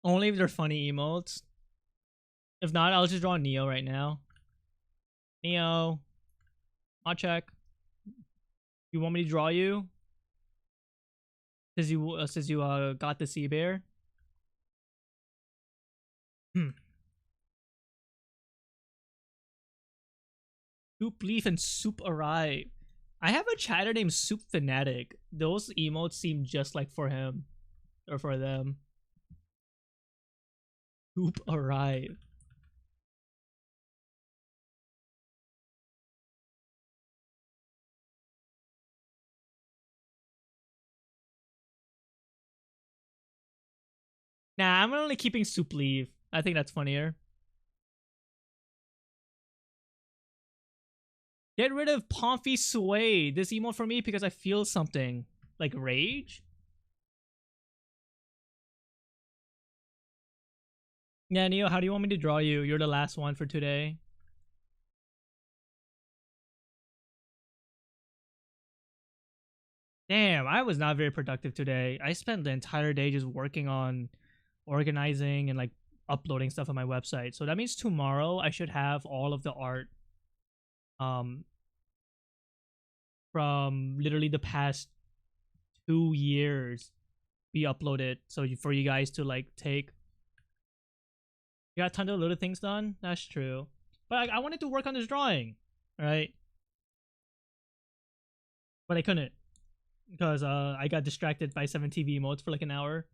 [SPEAKER 1] Only if they're funny emotes. If not, I'll just draw Neo right now. Neo. I'll check. You want me to draw you? Since you got the Sea Bear. Soup Leaf and Soup Arrive. I have a chatter named Soup Fanatic. Those emotes seem just like for him. Or for them. Soup Arrive. Nah, I'm only keeping Soup Leaf. I think that's funnier. Get rid of Pomfy Sway. This emote for me because I feel something. Like rage? Yeah, Neo, how do you want me to draw you? You're the last one for today. Damn, I was not very productive today. I spent the entire day just working on organizing and like uploading stuff on my website. So that means tomorrow I should have all of the art from literally the past 2 years be uploaded. So for you guys to like take. You got tons of little things done? That's true. But I wanted to work on this drawing, right? But I couldn't. Because I got distracted by 7 TV emotes for like an hour.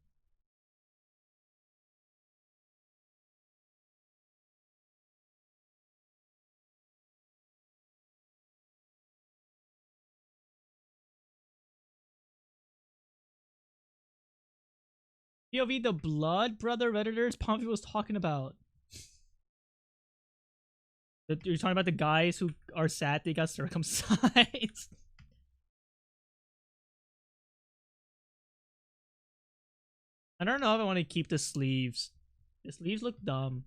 [SPEAKER 1] POV, the blood brother Redditors Pompey was talking about. You're talking about the guys who are sad they got circumcised. I don't know if I want to keep the sleeves. The sleeves look dumb.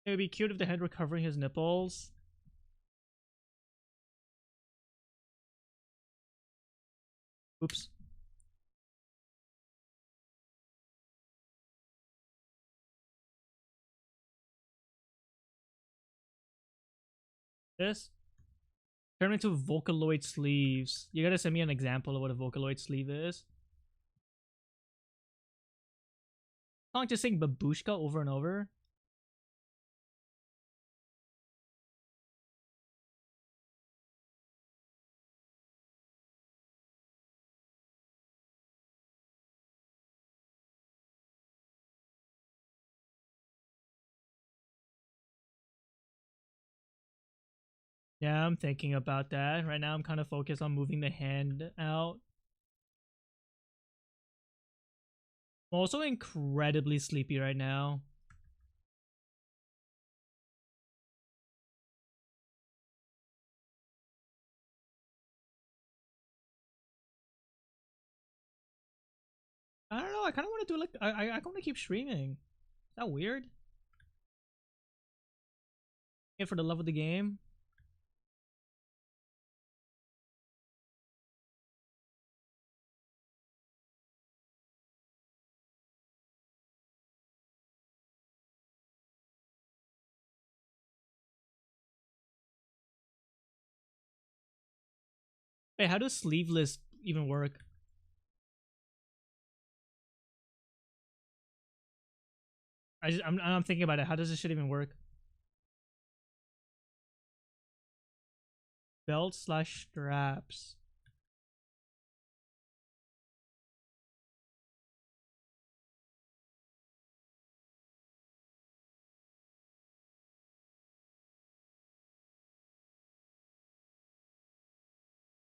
[SPEAKER 1] It would be cute if the head were covering his nipples. Oops. This? Turn into Vocaloid sleeves. You gotta send me an example of what a Vocaloid sleeve is. Song just saying babushka over and over. Yeah, I'm thinking about that. Right now I'm kind of focused on moving the hand out. I'm also incredibly sleepy right now. I don't know, I kind of want to do like, I want to keep streaming. Is that weird? Yeah, for the love of the game. Hey, how does sleeveless even work? I'm thinking about it. How does this shit even work? Belt slash straps.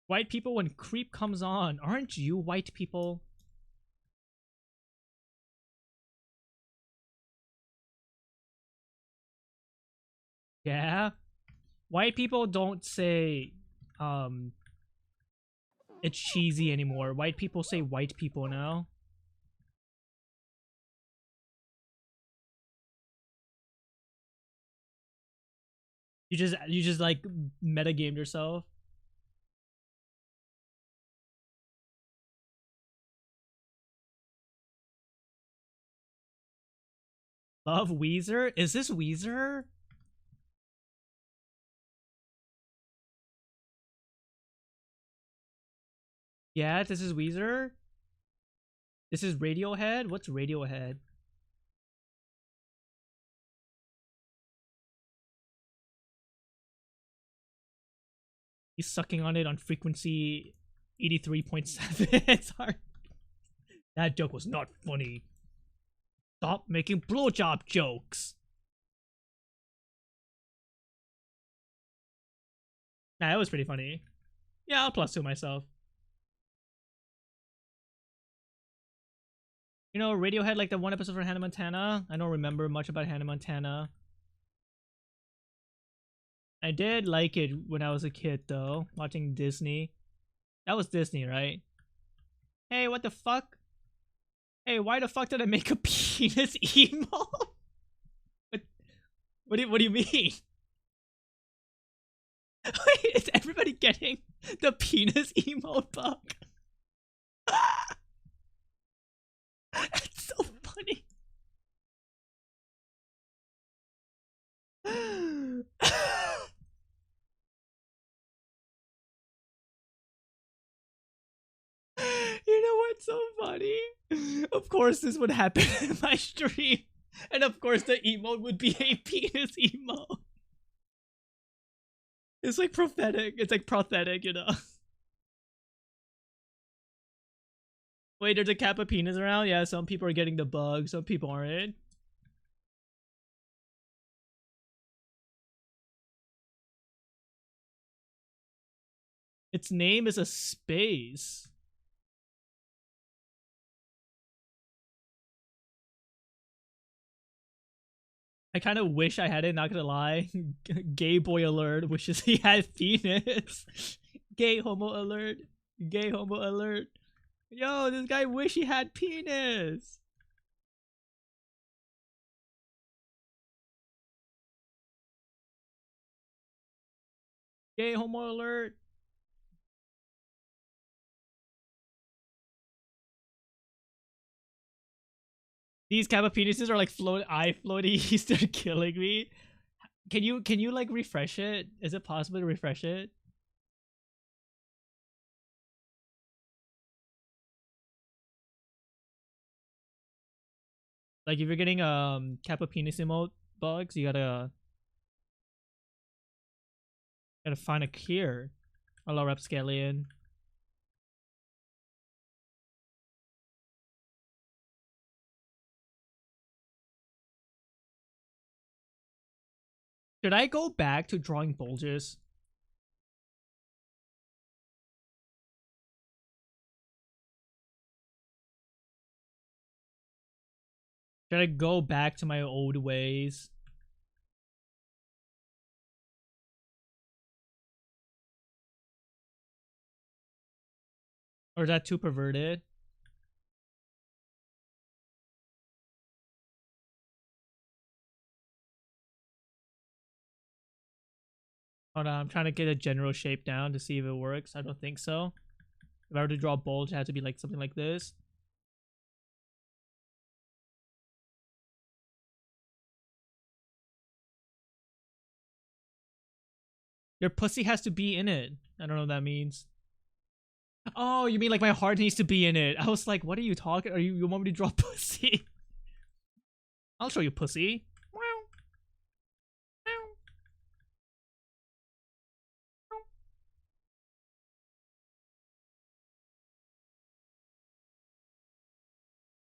[SPEAKER 1] White people when creep comes on. Aren't you white people? Yeah. White people don't say it's cheesy anymore. White people say white people now. You just like metagamed yourself. Love Weezer? Is this Weezer? Yeah, this is Weezer. This is Radiohead. What's Radiohead? He's sucking on it on frequency 83.7. It's hard. That joke was not funny. Stop making blowjob jokes. Nah, that was pretty funny. Yeah, I'll +2 myself. You know, Radiohead, like the one episode for Hannah Montana. I don't remember much about Hannah Montana. I did like it when I was a kid, though, watching Disney. That was Disney, right? Hey, what the fuck? Hey, why the fuck did I make a penis emo? What do you mean? Wait, is everybody getting the penis emote bug? That's so funny. You know what's so funny? Of course this would happen in my stream. And of course the emote would be a penis emote. It's like prophetic. It's like prosthetic, you know? Wait, there's a Kappa penis around? Yeah, some people are getting the bug. Some people aren't. Its name is a space. I kind of wish I had it, not gonna lie. Gay boy alert wishes he had penis. Gay homo alert. Gay homo alert. Yo, this guy wish he had penis. Gay homo alert. These Kappa penises are like eye floaties. They're killing me. Can you like refresh it? Is it possible to refresh it? Like if you're getting Kappa penis emote bugs, you gotta find a cure. Hello, Rapscallion. Should I go back to drawing bulges? Should I go back to my old ways? Or is that too perverted? Hold on, I'm trying to get a general shape down to see if it works. I don't think so. If I were to draw a bulge, it had to be like something like this. Your pussy has to be in it. I don't know what that means. Oh, you mean like my heart needs to be in it? I was like, what are you talking? Are you want me to draw pussy? I'll show you pussy.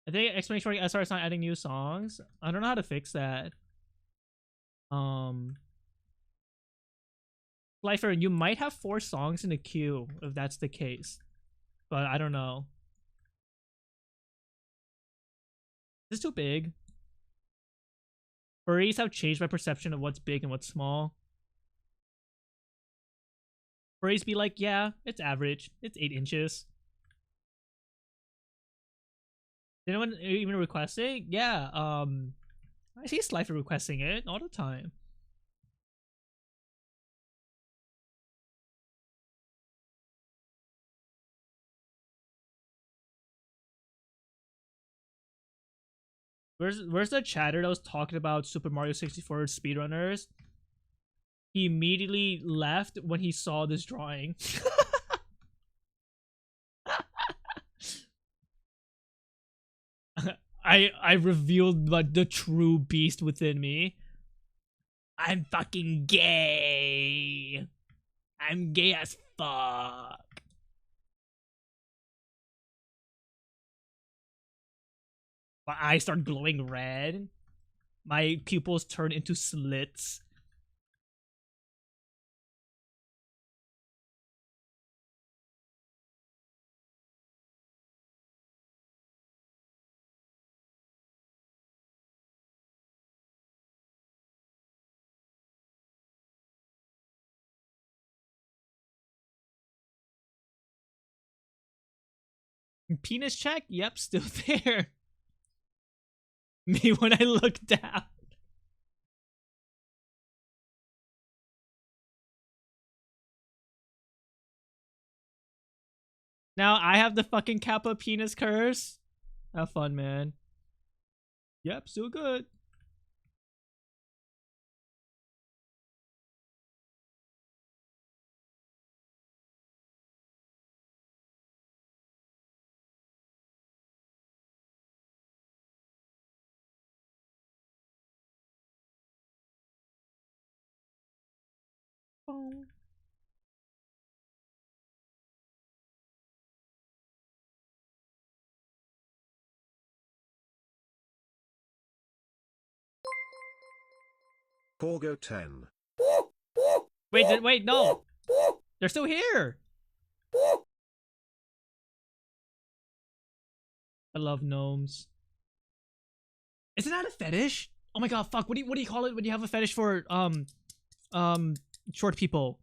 [SPEAKER 1] I think explanation for SR is not adding new songs. I don't know how to fix that. Lifer, you might have 4 songs in the queue if that's the case, but I don't know. This is too big. Furries have changed my perception of what's big and what's small. Furries be like, yeah, it's average. It's 8 inches. Did anyone even request it? Yeah, I see Slifer requesting it all the time. Where's the chatter that was talking about Super Mario 64 speedrunners? He immediately left when he saw this drawing. I revealed the true beast within me. I'm fucking gay. I'm gay as fuck. My eyes start glowing red. My pupils turn into slits. Penis check? Yep, still there. Me when I look down. Now I have the fucking Kappa penis curse. Have fun, man. Yep, still good. Oh.
[SPEAKER 6] Porgo 10.
[SPEAKER 1] Wait, no. They're still here. I love gnomes. Isn't that a fetish? Oh my god, fuck. What do you call it when you have a fetish for short people?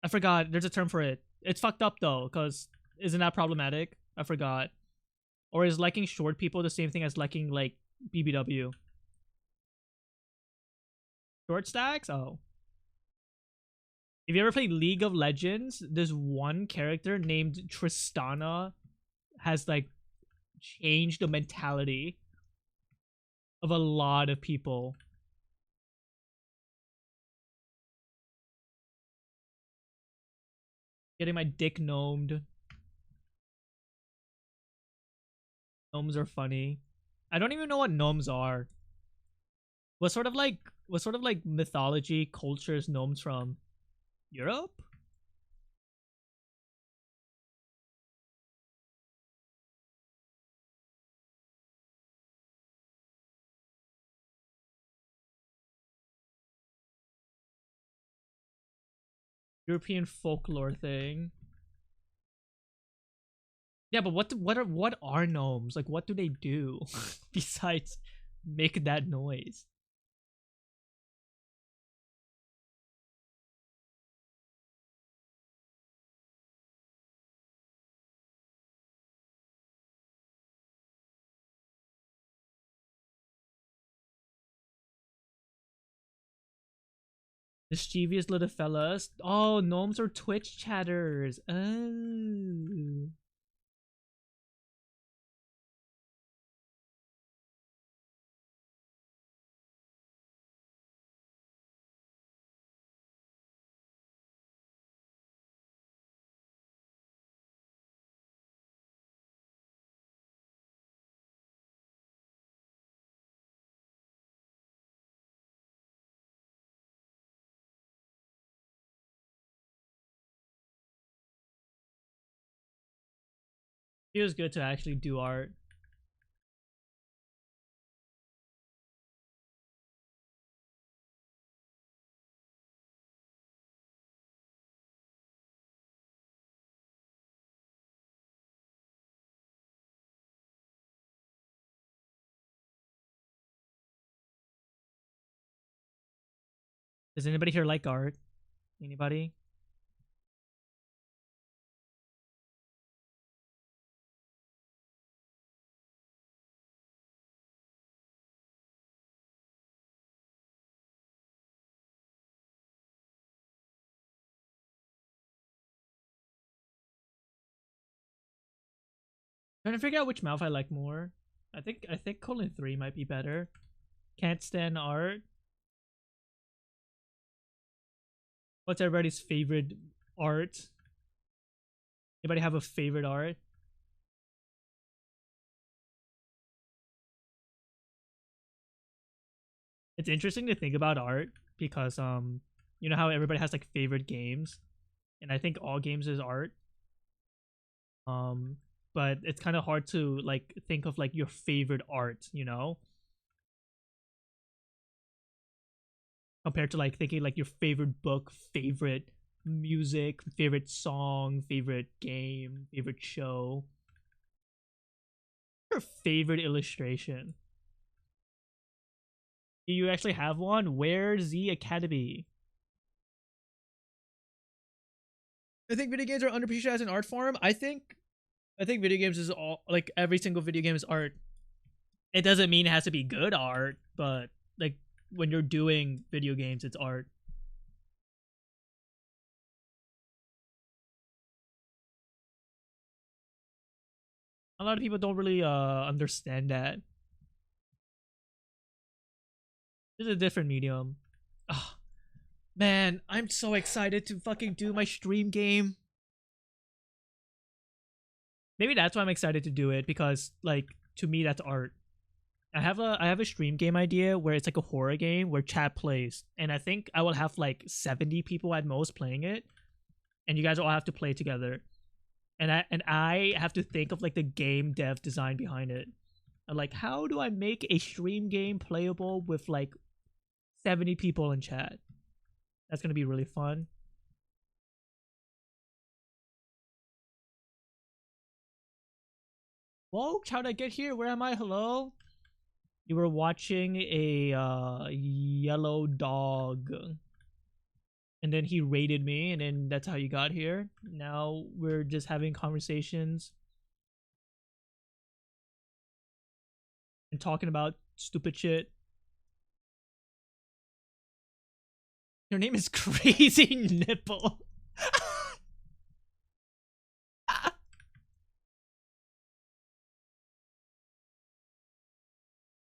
[SPEAKER 1] I forgot. There's a term for it. It's fucked up though, cause isn't that problematic? I forgot. Or is liking short people the same thing as liking like BBW? Short stacks? Oh. If you ever played League of Legends, there's one character named Tristana has like changed the mentality of a lot of people. Getting my dick gnomed. Gnomes are funny. I don't even know what gnomes are. What sort of like mythology culture is gnomes from? Europe? European folklore thing. Yeah, but what are gnomes? Like, what do they do besides make that noise? Mischievous little fellas. Oh, gnomes are Twitch chatters. Oh. Feels good to actually do art. Does anybody here like art? Anybody? Trying to figure out which mouth I like more. I think colon 3 might be better. Can't stand art. What's everybody's favorite art? Anybody have a favorite art? It's interesting to think about art because you know how everybody has like favorite games, and I think all games is art. But it's kind of hard to like think of like your favorite art, you know, compared to like thinking like your favorite book, favorite music, favorite song, favorite game, favorite show. Your favorite illustration. Do you actually have one? Where's the Academy? I think video games are underappreciated as an art form. I think video games is all like every single video game is art. It doesn't mean it has to be good art, but like when you're doing video games, it's art. A lot of people don't really understand that. It's a different medium. Ah, man, I'm so excited to fucking do my stream game. Maybe that's why I'm excited to do it, because like to me that's art. I have a stream game idea where it's like a horror game where chat plays, and I think I will have like 70 people at most playing it, and you guys all have to play together. And I have to think of like the game dev design behind it. And like, how do I make a stream game playable with like 70 people in chat? That's gonna be really fun. Whoa, how'd I get here? Where am I? Hello? You were watching a yellow dog. And then he raided me, and then that's how you got here. Now we're just having conversations and talking about stupid shit. Your name is Crazy Nipple.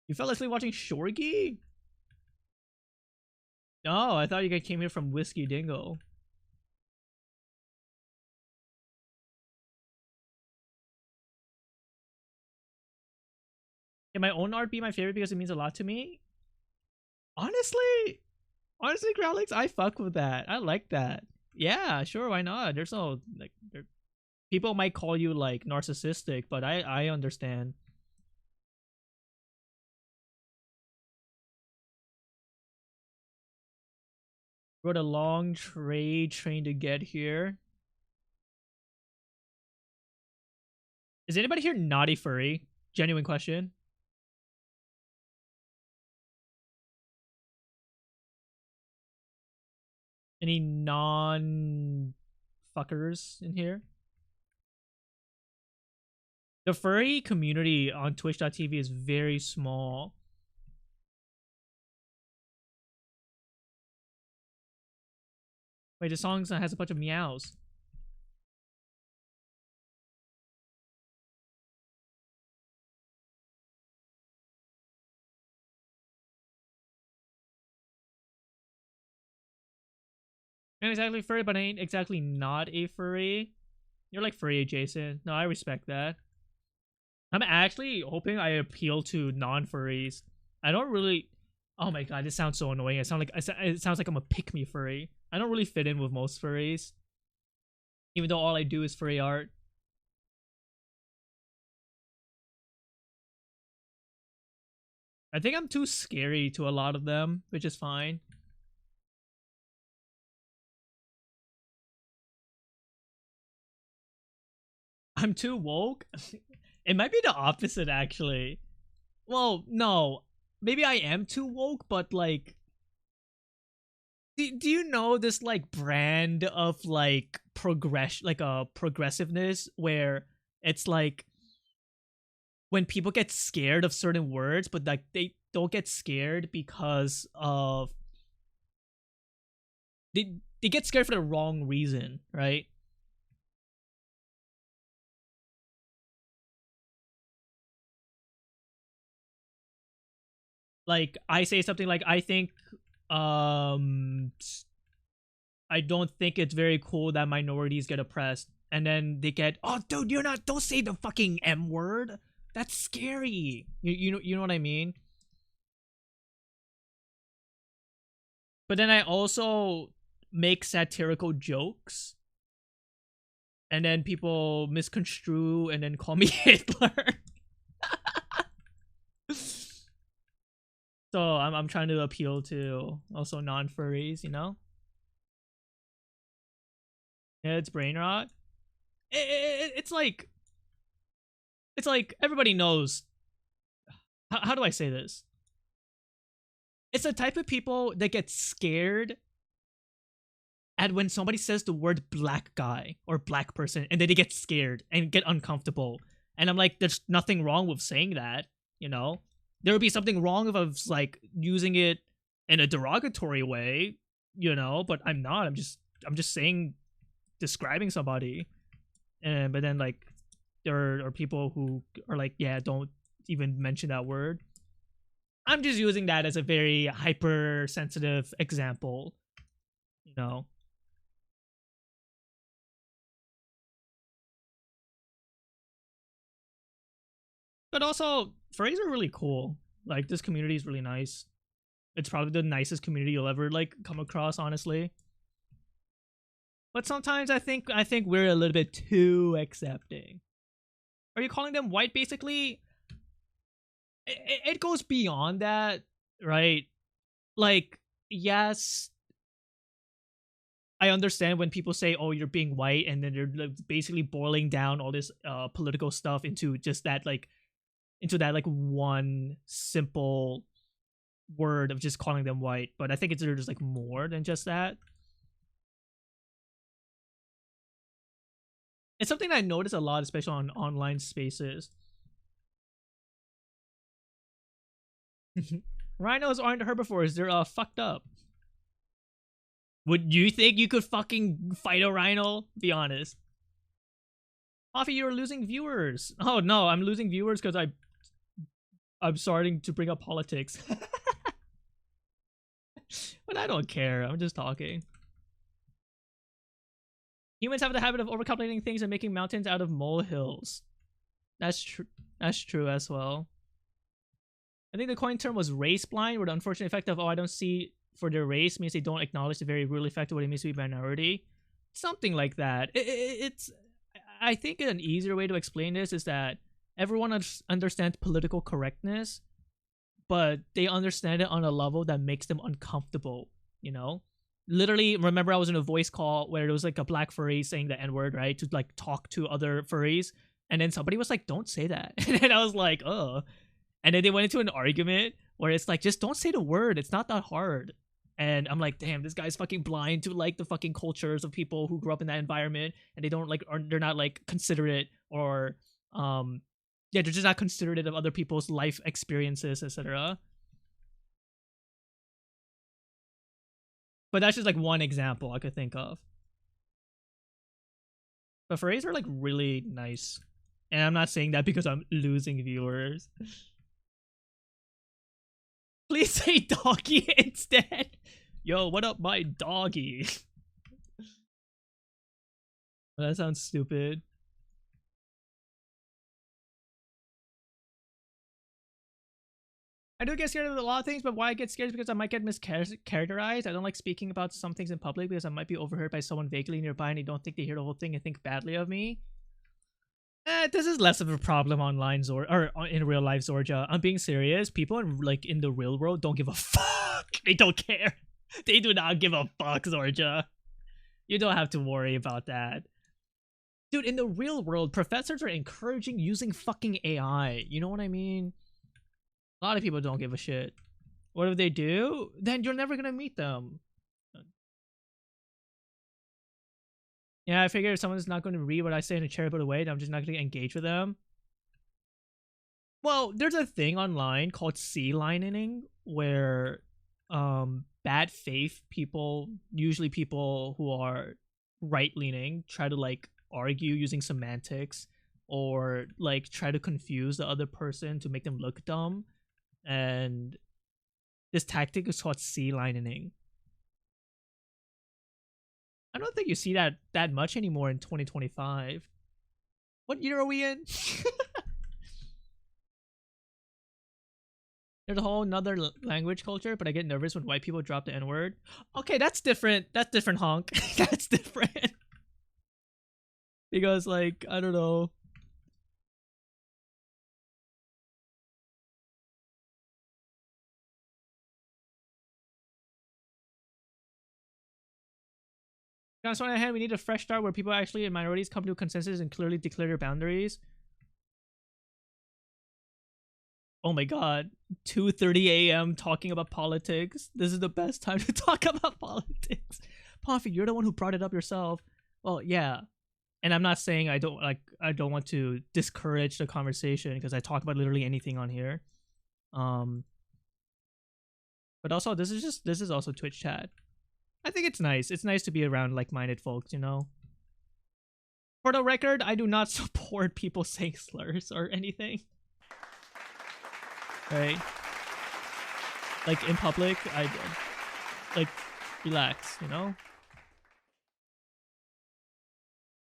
[SPEAKER 1] You fell asleep watching Shorgy? No, I thought you guys came here from Whiskey Dingo. Can my own art be my favorite because it means a lot to me? Honestly, Growlix, I fuck with that. I like that. Yeah, sure, why not? There's no like, people might call you like narcissistic, but I understand. Rode a long train to get here. Is anybody here naughty furry? Genuine question. Any non-fuckers in here? The furry community on Twitch.tv is very small. Wait, the song has a bunch of meows. I'm exactly furry, but I ain't exactly not a furry. You're like furry adjacent. No, I respect that. I'm actually hoping I appeal to non-furries. I don't really... Oh my god, this sounds so annoying. It sounds like I'm a pick-me furry. I don't really fit in with most furries. Even though all I do is furry art. I think I'm too scary to a lot of them, which is fine. I'm too woke? It might be the opposite, actually. Well, no. Maybe I am too woke, but like... Do you know this like brand of like progressiveness where it's like when people get scared of certain words, but like they don't get scared because of they get scared for the wrong reason, right? Like I say something like I don't think it's very cool that minorities get oppressed, and then they get, oh dude, don't say the fucking M word, that's scary. You know what I mean? But then I also make satirical jokes, and then people misconstrue and then call me Hitler. So I'm trying to appeal to also non-furries, you know? Yeah, it's brain rot. It's like everybody knows. How do I say this? It's the type of people that get scared at when somebody says the word black guy or black person, and then they get scared and get uncomfortable. And I'm like, there's nothing wrong with saying that, you know? There would be something wrong if I was like using it in a derogatory way, you know, but I'm not. I'm just saying, describing somebody. But then like there are people who are like, yeah, don't even mention that word. I'm just using that as a very hypersensitive example, you know. But also, furries are really cool. Like, this community is really nice. It's probably the nicest community you'll ever, like, come across, honestly. But sometimes I think we're a little bit too accepting. Are you calling them white, basically? It goes beyond that, right? Like, yes, I understand when people say, oh, you're being white, and then they're basically boiling down all this political stuff into just that, like, one simple word of just calling them white. But I think it's there's like more than just that. It's something I notice a lot, especially on online spaces. Rhinos aren't herbivores, they're fucked up. Would you think you could fucking fight a rhino? Be honest. Coffee, you're losing viewers. Oh no, I'm losing viewers because I'm starting to bring up politics. But I don't care, I'm just talking. Humans have the habit of overcomplicating things and making mountains out of molehills. That's true as well. I think the coin term was race blind, where the unfortunate effect of, oh, I don't see for their race means they don't acknowledge the very real effect of what it means to be minority. Something like that. It's, I think an easier way to explain this is that everyone understands political correctness, but they understand it on a level that makes them uncomfortable, you know? Literally, remember I was in a voice call where there was like a black furry saying the N-word, right? To like talk to other furries. And then somebody was like, don't say that. And then I was like, oh. And then they went into an argument where it's like, just don't say the word. It's not that hard. And I'm like, damn, this guy's fucking blind to like the fucking cultures of people who grew up in that environment, and they don't like, or they're not like considerate, or yeah, they're just not considerate of other people's life experiences, etc. But that's just like one example I could think of. But furries are like really nice, and I'm not saying that because I'm losing viewers. Please say doggy instead. Yo, what up, my doggy? That sounds stupid. I do get scared of a lot of things, but why I get scared is because I might get mischaracterized. I don't like speaking about some things in public because I might be overheard by someone vaguely nearby and they don't think they hear the whole thing and think badly of me. This is less of a problem online, or in real life, Zorja. I'm being serious. People in the real world don't give a fuck. They don't care. They do not give a fuck, Zorja. You don't have to worry about that. Dude, in the real world, professors are encouraging using fucking AI. You know what I mean? A lot of people don't give a shit. What if they do? Then you're never gonna meet them. Yeah, I figure if someone's not going to read what I say in a charitable way, then I'm just not going to engage with them. Well, there's a thing online called C-lining, where bad faith people, usually people who are right-leaning, try to like argue using semantics, or like try to confuse the other person to make them look dumb. And this tactic is called C-lining. I don't think you see that much anymore in 2025. What year are we in? There's a whole nother language culture, but I get nervous when white people drop the N-word. Okay, that's different. That's different, honk. That's different. Because, like, I don't know. On the other hand, we need a fresh start where people actually in minorities come to a consensus and clearly declare their boundaries. Oh my god, 2:30 a.m. talking about politics. This is the best time to talk about politics. Puffy, you're the one who brought it up yourself. Well, yeah. And I'm not saying I don't want to discourage the conversation, because I talk about literally anything on here. But also this is also Twitch chat. I think it's nice. It's nice to be around like-minded folks, you know? For the record, I do not support people saying slurs or anything. Right? Like, in public, like, relax, you know?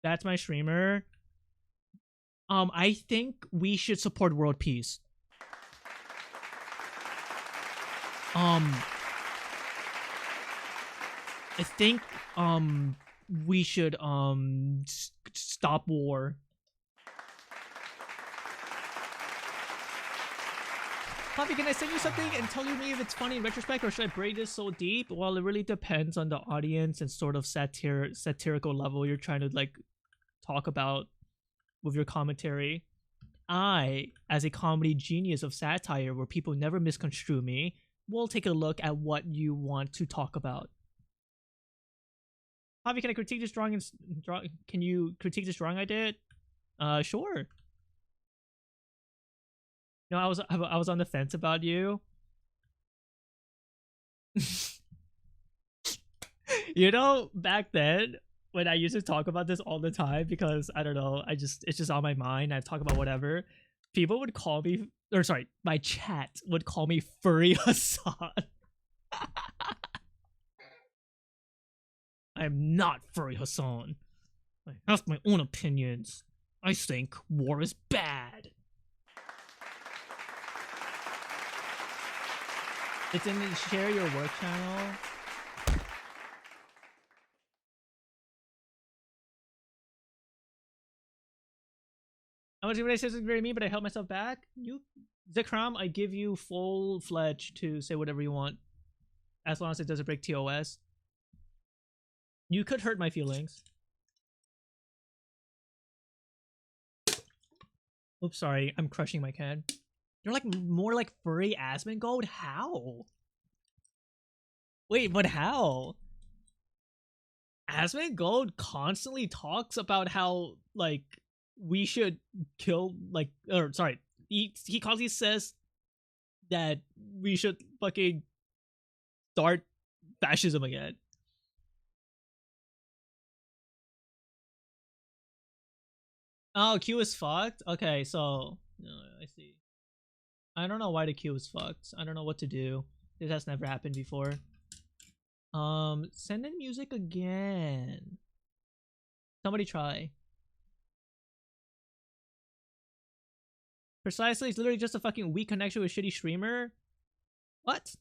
[SPEAKER 1] That's my streamer. I think we should support world peace. I think we should stop war. Poppy, can I send you something and tell me if it's funny in retrospect, or should I braid this so deep? Well, it really depends on the audience and sort of satirical level you're trying to like talk about with your commentary. I, as a comedy genius of satire where people never misconstrue me, will take a look at what you want to talk about. Javi, can I critique this drawing? Can you critique this drawing I did? Sure. No, I was on the fence about you. You know, back then when I used to talk about this all the time, because I don't know, it's just on my mind. I talk about whatever. People would call me, or sorry, my chat would call me Furry Hassan. I am not Furry Hassan. I have my own opinions. I think war is bad. It's in the share your work channel. How much did I say something very mean, but I held myself back? You, Zekrom, I give you full fledged to say whatever you want, as long as it doesn't break TOS. You could hurt my feelings. Oops, sorry, I'm crushing my can. You're like more like furry Asmongold? How? Wait, but how? Asmongold constantly talks about how, like, we should kill, like, or sorry, he constantly says that we should fucking start fascism again. Oh, Q is fucked? Okay, so I see. I don't know why the queue is fucked. I don't know what to do. This has never happened before. Send in music again. Somebody try. Precisely, it's literally just a fucking weak connection with a shitty streamer. What?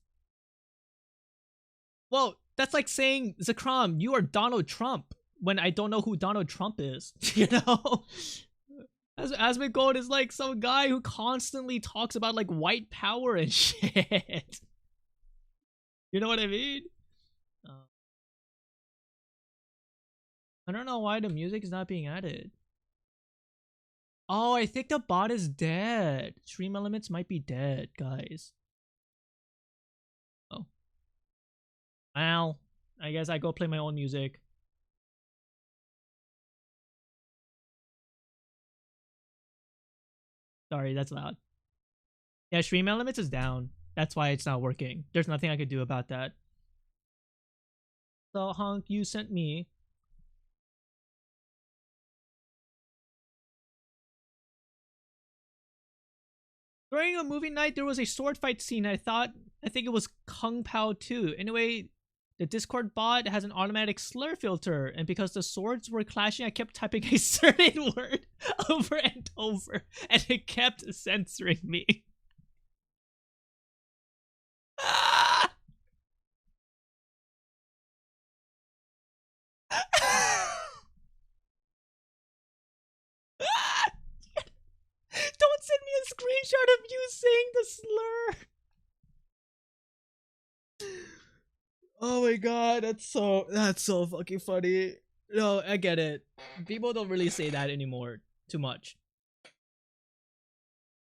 [SPEAKER 1] Well, that's like saying, Zekrom, you are Donald Trump, when I don't know who Donald Trump is. You know? Asmongold is like some guy who constantly talks about like white power and shit. You know what I mean? I don't know why the music is not being added. Oh, I think the bot is dead. Stream elements might be dead, guys. Oh. Well, I guess I go play my own music. Sorry, that's loud. Yeah, stream elements is down. That's why it's not working. There's nothing I could do about that. So, Honk, you sent me. During a movie night, there was a sword fight scene. I think it was Kung Pao 2. Anyway, the Discord bot has an automatic slur filter, and because the swords were clashing, I kept typing a certain word over and over, and it kept censoring me. Don't send me a screenshot of you saying the slur. Oh my god, that's so fucking funny. No, I get it. People don't really say that anymore too much.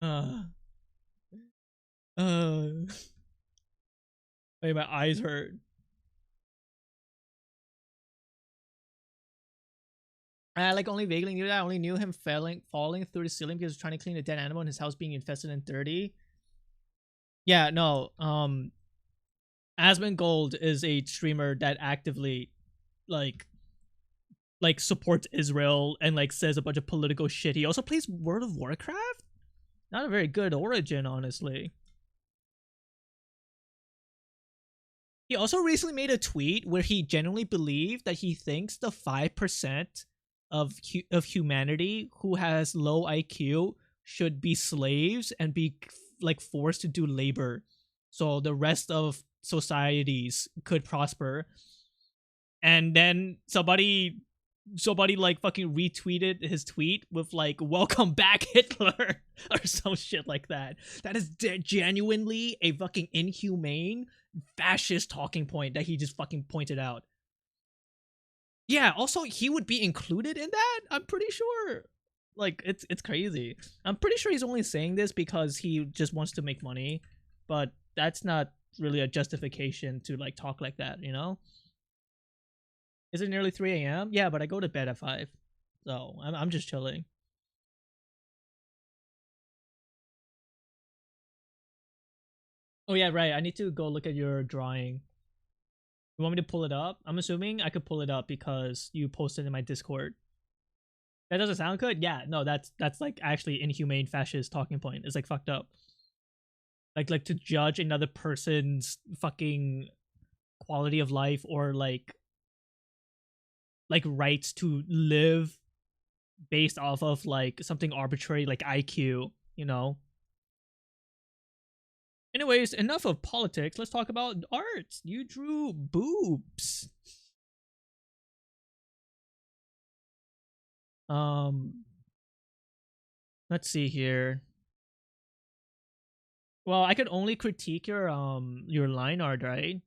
[SPEAKER 1] Wait, my eyes hurt. I like only vaguely knew that. I only knew him falling through the ceiling because he was trying to clean a dead animal and his house being infested and dirty. Yeah, no. Asmongold is a streamer that actively like supports Israel and like says a bunch of political shit. He also plays World of Warcraft? Not a very good origin, honestly. He also recently made a tweet where he genuinely believed that he thinks the 5% of humanity who has low IQ should be slaves and be like forced to do labor, so the rest of societies could prosper. And then somebody like fucking retweeted his tweet with like "Welcome back, Hitler" or some shit like that. That is genuinely a fucking inhumane fascist talking point that he just fucking pointed out. Yeah, also he would be included in that, I'm pretty sure. Like, it's crazy. I'm pretty sure he's only saying this because he just wants to make money, but that's not really a justification to like talk like that, you know? Is it nearly 3 a.m.? Yeah, but I go to bed at 5. So I'm just chilling. Oh yeah, right. I need to go look at your drawing. You want me to pull it up? I'm assuming I could pull it up because you posted in my Discord. That doesn't sound good? Yeah, no, that's like actually inhumane fascist talking point. It's like fucked up. Like to judge another person's fucking quality of life or like rights to live based off of like something arbitrary like IQ, you know? Anyways, enough of politics. Let's talk about art. You drew boobs. Let's see here. Well, I could only critique your line art, right?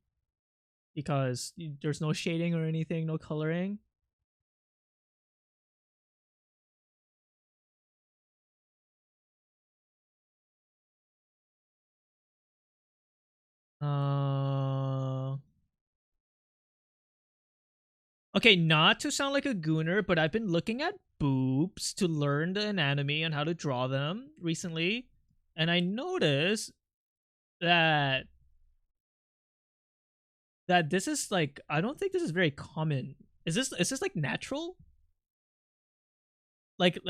[SPEAKER 1] Because there's no shading or anything, no coloring. Okay, not to sound like a gooner, but I've been looking at boobs to learn the anatomy and how to draw them recently, and I noticed that this is like, I don't think this is very common. Is this like natural? Like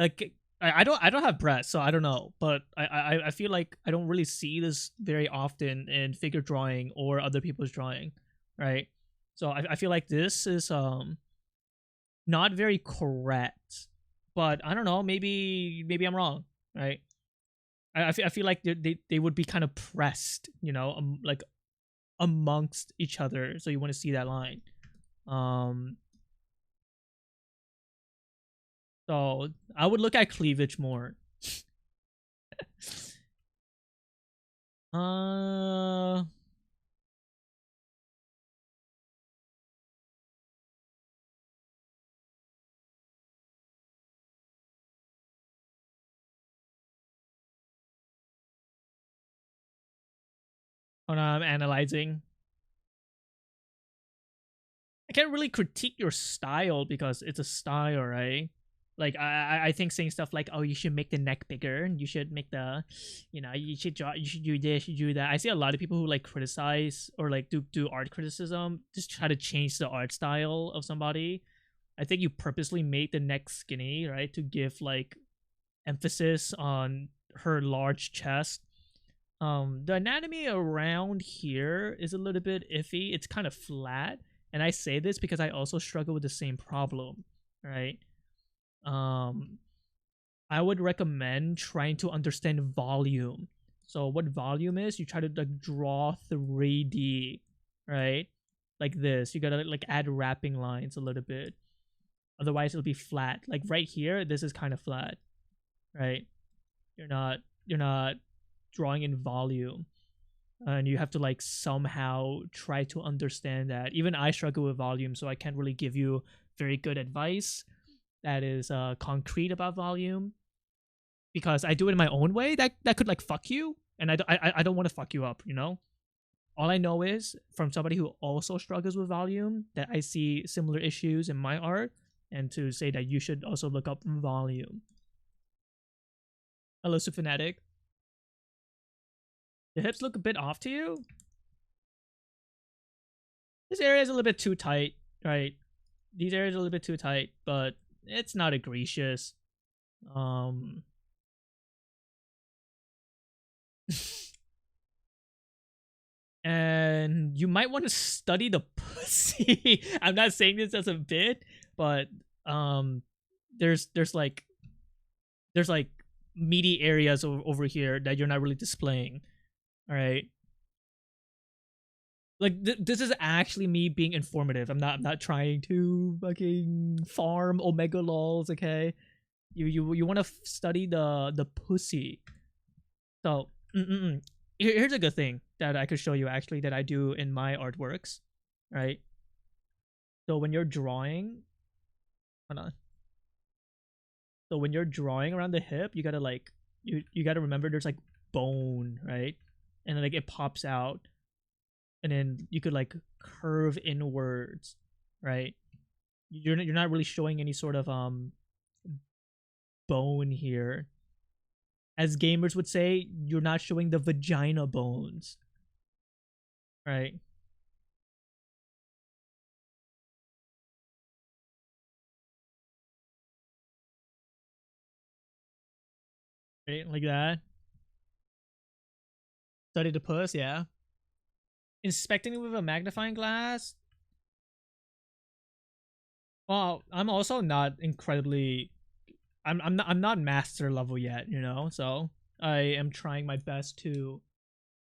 [SPEAKER 1] I don't have breasts, so I don't know, but I feel like I don't really see this very often in figure drawing or other people's drawing, right? So I feel like this is not very correct, but I don't know, maybe I'm wrong, right? I feel like they would be kind of pressed, you know, like amongst each other, so you want to see that line. So I would look at cleavage more. When I'm analyzing, I can't really critique your style because it's a style, right? Like I think saying stuff like, oh, you should make the neck bigger, and you should make the, you know, you should draw, you should do this, you should do that. I see a lot of people who like criticize or like do art criticism, just try to change the art style of somebody. I think you purposely made the neck skinny, right, to give like emphasis on her large chest. The anatomy around here is a little bit iffy. It's kind of flat, and I say this because I also struggle with the same problem, right? I would recommend trying to understand volume. So what volume is, you try to like draw 3D, right? Like this. You gotta like add wrapping lines a little bit. Otherwise it'll be flat. Like right here, this is kind of flat, right? You're not drawing in volume. And you have to like somehow try to understand that. Even I struggle with volume, so I can't really give you very good advice that is concrete about volume, because I do it in my own way that could like fuck you, and I don't want to fuck you up, you know? All I know is from somebody who also struggles with volume that I see similar issues in my art, and to say that you should also look up volume. Hello, Fanatic. The hips look a bit off to you? This area is a little bit too tight, right? These areas are a little bit too tight, but it's not egregious. And you might want to study the pussy. I'm not saying this as a bit, but there's like meaty areas over here that you're not really displaying. All right. Like this is actually me being informative. I'm not trying to fucking farm omega lols, okay? You want to study the pussy. So here's a good thing that I could show you actually that I do in my artworks, right? So when you're drawing, hold on. So when you're drawing around the hip, you gotta like you gotta remember there's like bone, right? And then like it pops out. And then you could like curve inwards, right? You're not really showing any sort of bone here. As gamers would say, you're not showing the vagina bones, right? Right, like that. Study the puss, yeah. Inspecting it with a magnifying glass. Well, I'm also not incredibly. I'm not master level yet, you know. So I am trying my best to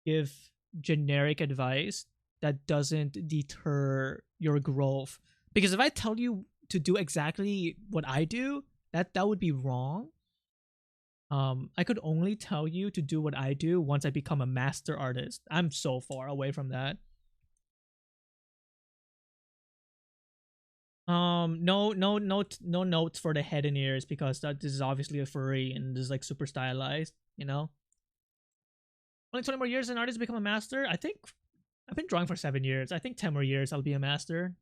[SPEAKER 1] give generic advice that doesn't deter your growth. Because if I tell you to do exactly what I do, that would be wrong. I could only tell you to do what I do once I become a master artist. I'm so far away from that. No notes for the head and ears, because this is obviously a furry and this is like super stylized, you know. Only 20 more years an artist become a master. I think I've been drawing for 7 years. I think 10 more years I'll be a master.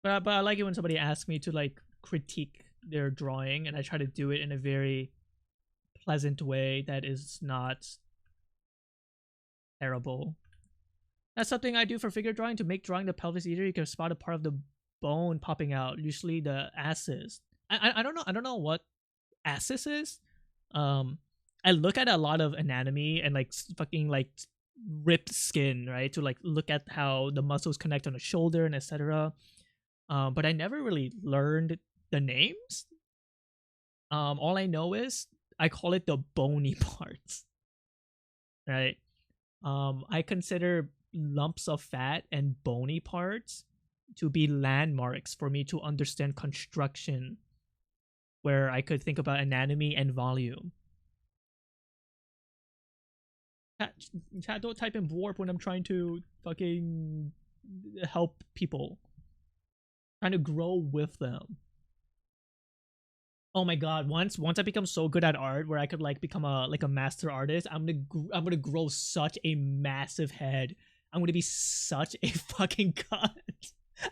[SPEAKER 1] But I like it when somebody asks me to like critique their drawing, and I try to do it in a very pleasant way that is not terrible. That's something I do for figure drawing. To make drawing the pelvis easier, you can spot a part of the bone popping out, usually the ascis. I don't know what ascis is. I look at a lot of anatomy and like fucking like ripped skin, right, to like look at how the muscles connect on the shoulder and etc. But I never really learned the names. All I know is I call it the bony parts, right? I consider lumps of fat and bony parts to be landmarks for me to understand construction, where I could think about anatomy and volume. Chat, don't type in warp when I'm trying to fucking help people. Trying to grow with them. Oh my god, once I become so good at art where I could like become a master artist, I'm gonna grow such a massive head. I'm gonna be such a fucking god.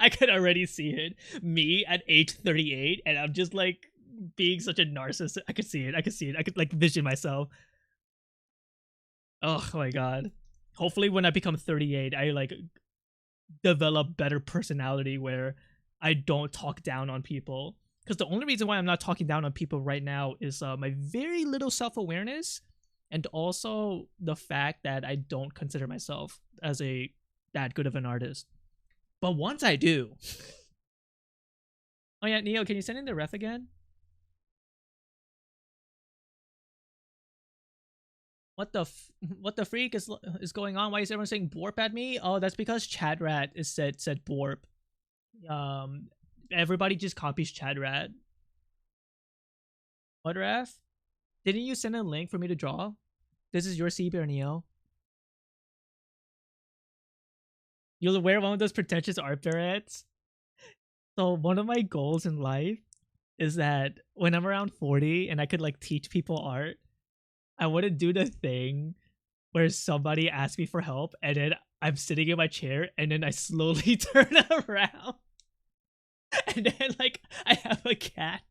[SPEAKER 1] I could already see it. Me at age 38, and I'm just like being such a narcissist. I could see it. I could like vision myself. Oh my god. Hopefully when I become 38, I like develop better personality where I don't talk down on people. Because the only reason why I'm not talking down on people right now is my very little self-awareness, and also the fact that I don't consider myself as that good of an artist. But once I do... Oh yeah, Neo, can you send in the ref again? What the freak is going on? Why is everyone saying borp at me? Oh, that's because Chadrat is said borp. Everybody just copies Chadrat. What, ref? Didn't you send a link for me to draw? This is your Sea Bear, Neo. You'll wear one of those pretentious art barrettes. So one of my goals in life is that when I'm around 40 and I could like teach people art, I want to do the thing where somebody asks me for help and then I'm sitting in my chair and then I slowly turn around. And then like I have a cat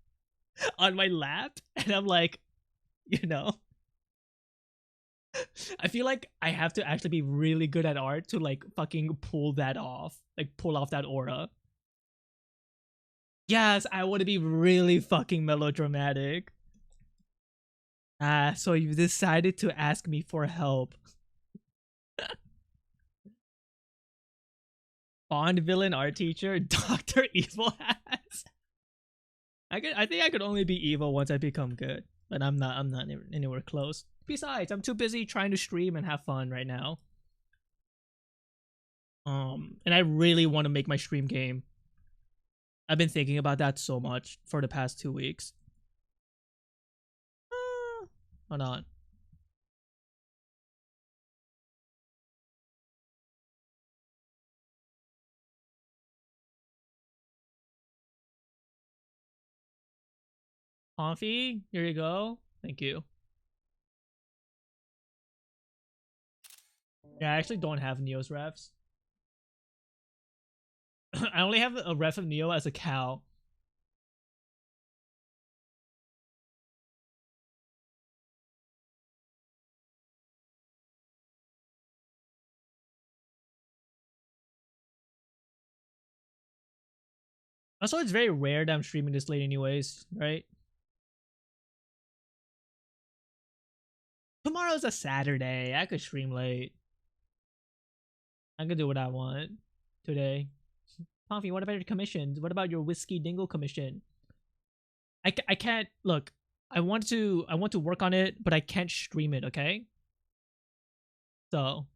[SPEAKER 1] on my lap and I'm like, you know, I feel like I have to actually be really good at art to like fucking pull that off, like pull off that aura. Yes, I want to be really fucking melodramatic. So you've decided to ask me for help. Bond villain art teacher, Dr. Evil Has. I think I could only be evil once I become good, but I'm not anywhere close. Besides, I'm too busy trying to stream and have fun right now. And I really want to make my stream game. I've been thinking about that so much for the past 2 weeks. Hold on. Comfy, here you go. Thank you. Yeah, I actually don't have Neo's refs. I only have a ref of Neo as a cow. Also, it's very rare that I'm streaming this late anyways, right? Tomorrow's a Saturday. I could stream late. I could do what I want today. Puffy, what about your commissions? What about your Whiskey Dingle commission? I can't... Look, I want to work on it, but I can't stream it, okay? So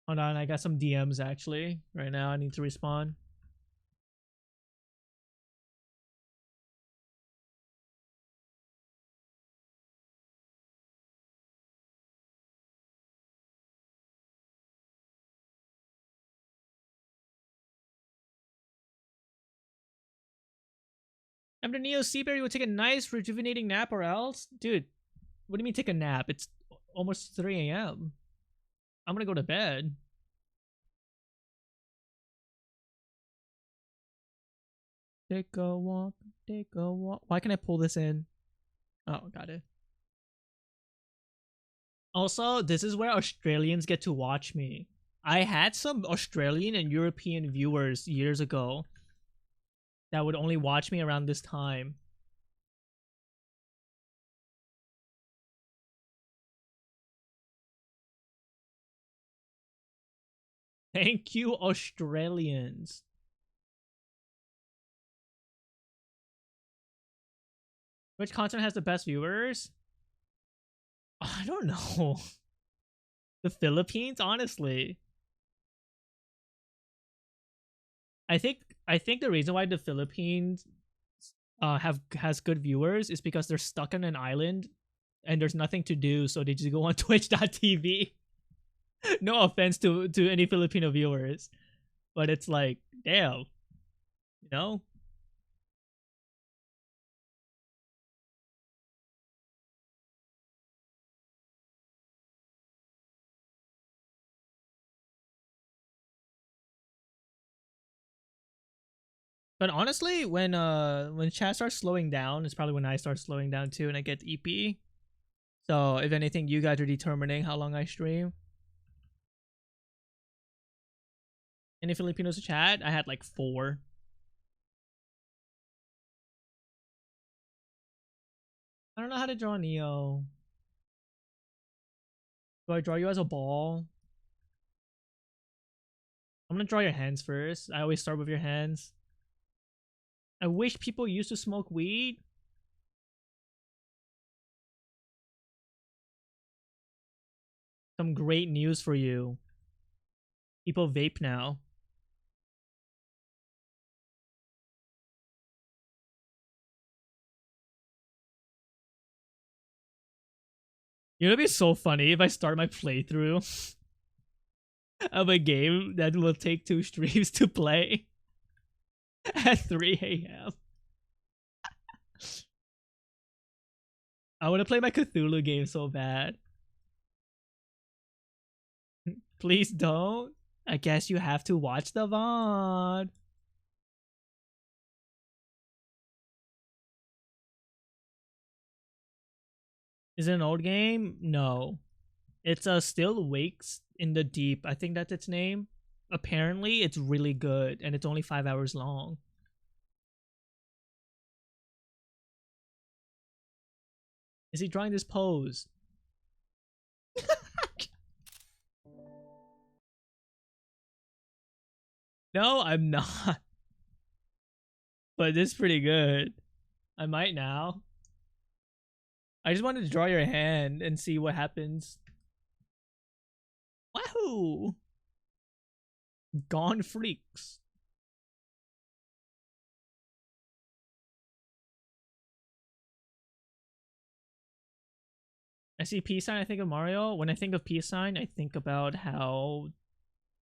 [SPEAKER 1] hold on, I got some DMs actually. Right now I need to respond. After Neo Seaberry would take a nice rejuvenating nap or else? Dude, what do you mean take a nap? It's almost 3 a.m. I'm gonna go to bed. Take a walk, take a walk. Why can I pull this in? Oh, got it. Also, this is where Australians get to watch me. I had some Australian and European viewers years ago that would only watch me around this time. Thank you, Australians. Which continent has the best viewers? I don't know. The Philippines, honestly. I think the reason why the Philippines has good viewers is because they're stuck on an island and there's nothing to do, so they just go on twitch.tv. No offense to any Filipino viewers, but it's like, damn, you know? But honestly, when chat starts slowing down, it's probably when I start slowing down too and I get EP. So if anything, you guys are determining how long I stream. Any Filipinos to chat? I had like 4. I don't know how to draw Neo. Do I draw you as a ball? I'm gonna draw your hands first. I always start with your hands. I wish people used to smoke weed. Some great news for you. People vape now. You know, it'd be so funny if I start my playthrough of a game that will take 2 streams to play at 3 a.m. I want to play my Cthulhu game so bad. Please don't. I guess you have to watch the VOD. Is it an old game? No. It's Still Wakes in the Deep. I think that's its name. Apparently, it's really good, and it's only 5 hours long. Is he drawing this pose? No, I'm not. But this is pretty good. I might now. I just wanted to draw your hand and see what happens. Wahoo! Gone Freaks. I see peace sign, I think of Mario. When I think of peace sign, I think about how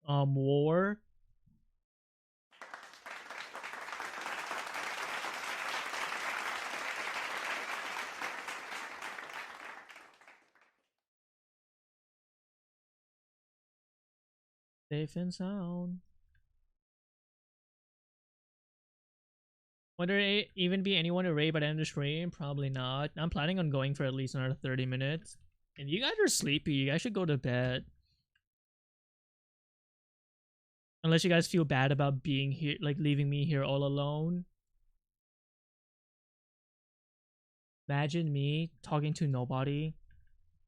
[SPEAKER 1] war. Safe and sound. Would there even be anyone to raid by the end of the stream? Probably not. I'm planning on going for at least another 30 minutes. If you guys are sleepy, you guys should go to bed. Unless you guys feel bad about being here, like leaving me here all alone. Imagine me talking to nobody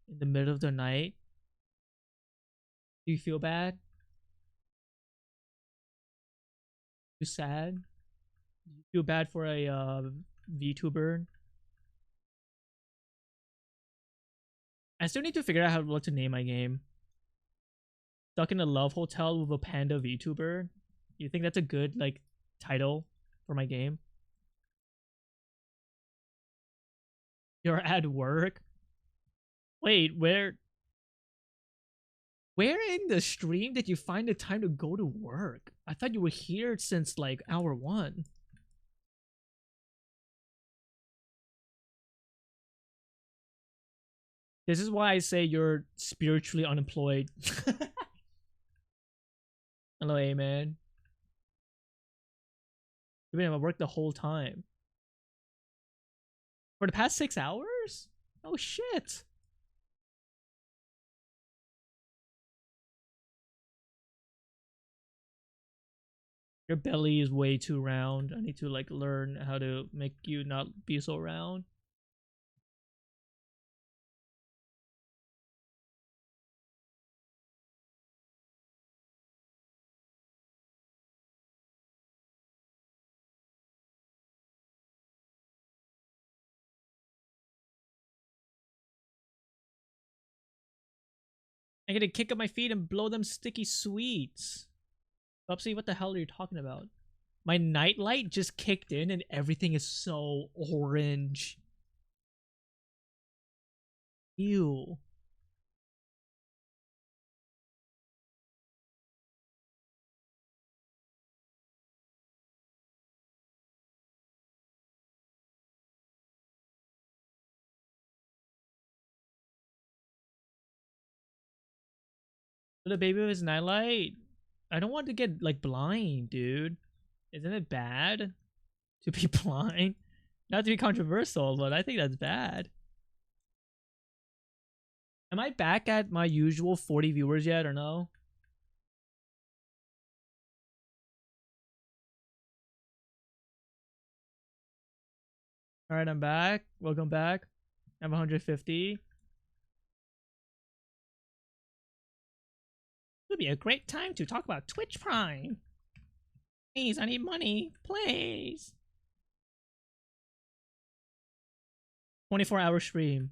[SPEAKER 1] in the middle of the night. Do you feel bad? You sad? Do you feel bad for a VTuber? I still need to figure out what to name my game. Stuck in a love hotel with a panda VTuber. You think that's a good like title for my game? You're at work? Wait, where in the stream did you find the time to go to work? I thought you were here since like hour 1. This is why I say you're spiritually unemployed. Hello, A-man. You've been at work the whole time. For the past 6 hours? Oh shit. Your belly is way too round. I need to like learn how to make you not be so round. I get to kick up my feet and blow them sticky sweets. Bubsy, what the hell are you talking about? My nightlight just kicked in and everything is so orange. Ew. The baby with his nightlight. I don't want to get like blind, dude. Isn't it bad to be blind? Not to be controversial, but I think that's bad. Am I back at my usual 40 viewers yet or no? Alright, I'm back. Welcome back. I have 150. It would be a great time to talk about Twitch Prime. Please, I need money. Please. 24-hour stream.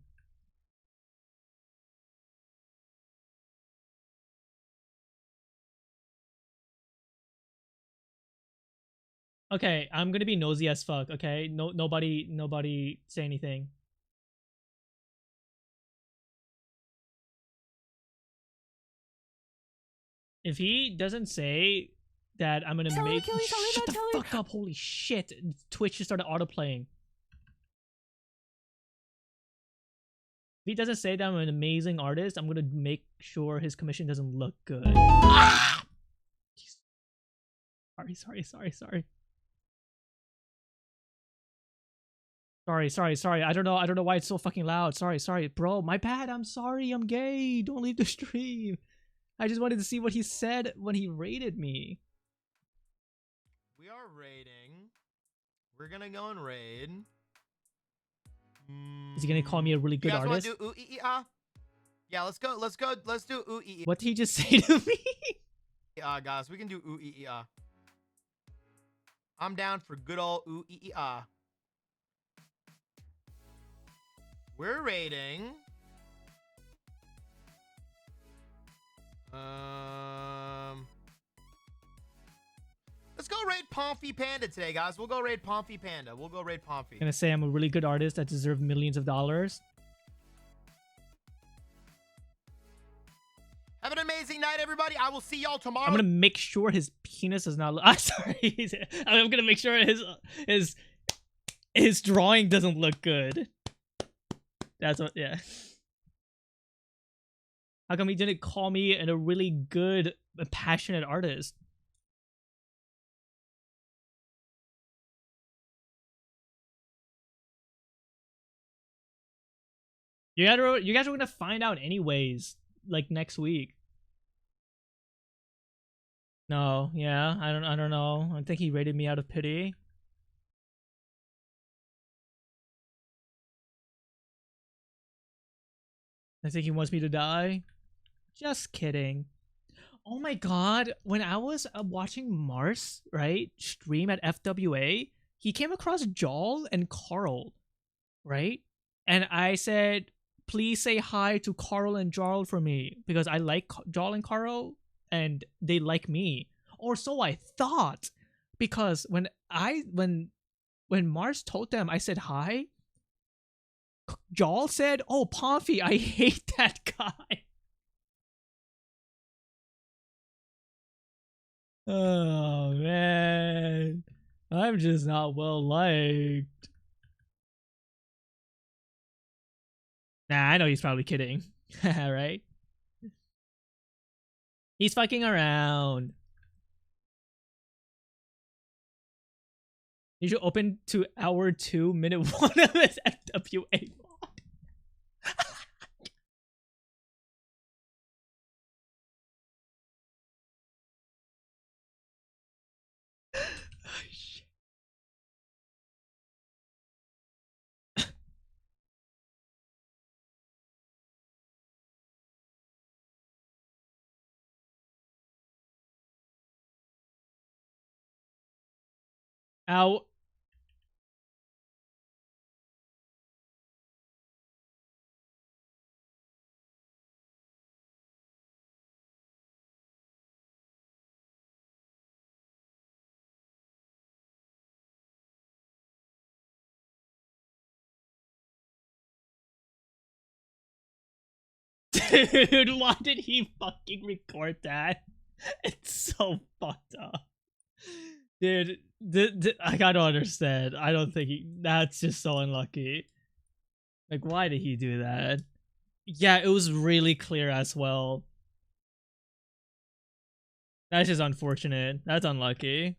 [SPEAKER 1] Okay, I'm gonna be nosy as fuck, okay? Nobody say anything. If he doesn't say that I'm gonna make shut the fuck up, holy shit. Twitch just started autoplaying. If he doesn't say that I'm an amazing artist, I'm gonna make sure his commission doesn't look good. Ah! Sorry. Sorry. I don't know why it's so fucking loud. Sorry. Bro, my bad. I'm sorry. I'm gay. Don't leave the stream. I just wanted to see what he said when he rated me.
[SPEAKER 7] We are raiding. We're gonna go and raid.
[SPEAKER 1] Is he gonna call me a really good
[SPEAKER 7] you guys
[SPEAKER 1] artist?
[SPEAKER 7] Want to do ooh ee ah? Yeah, let's go. Let's do ooh ee.
[SPEAKER 1] What did he just say to me?
[SPEAKER 7] Guys, we can do ooh ee ah. I'm down for good old ooh ee ah. We're raiding. Let's go raid Pomfy Panda today, guys. We'll go raid Pomfy Panda. We'll go raid Pomfy.
[SPEAKER 1] I'm gonna say I'm a really good artist that deserves millions of dollars.
[SPEAKER 7] Have an amazing night, everybody. I will see y'all tomorrow.
[SPEAKER 1] I'm gonna make sure his penis does not look. Sorry. I'm gonna make sure his drawing doesn't look good. That's what. Yeah. How come he didn't call me a really good, passionate artist? You guys are gonna find out anyways, like next week. No, yeah, I don't know. I think he rated me out of pity. I think he wants me to die. Just kidding. Oh my god, when I was watching Mars, right, stream at FWA, he came across Jarl and Carl, right? And I said, please say hi to Carl and Jarl for me because I like Jarl and Carl and they like me. Or so I thought. Because when Mars told them I said hi, Jarl said, oh, Pomfy, I hate that guy. Oh, man. I'm just not well liked. Nah, I know he's probably kidding. Right? He's fucking around. You should open to hour 2, minute 1 of his FWA mod. Oh, shit. Ow. Dude, why did he fucking record that? It's so fucked up. Dude, I don't understand. I don't think that's just so unlucky. Like, why did he do that? Yeah, it was really clear as well. That's just unfortunate. That's unlucky.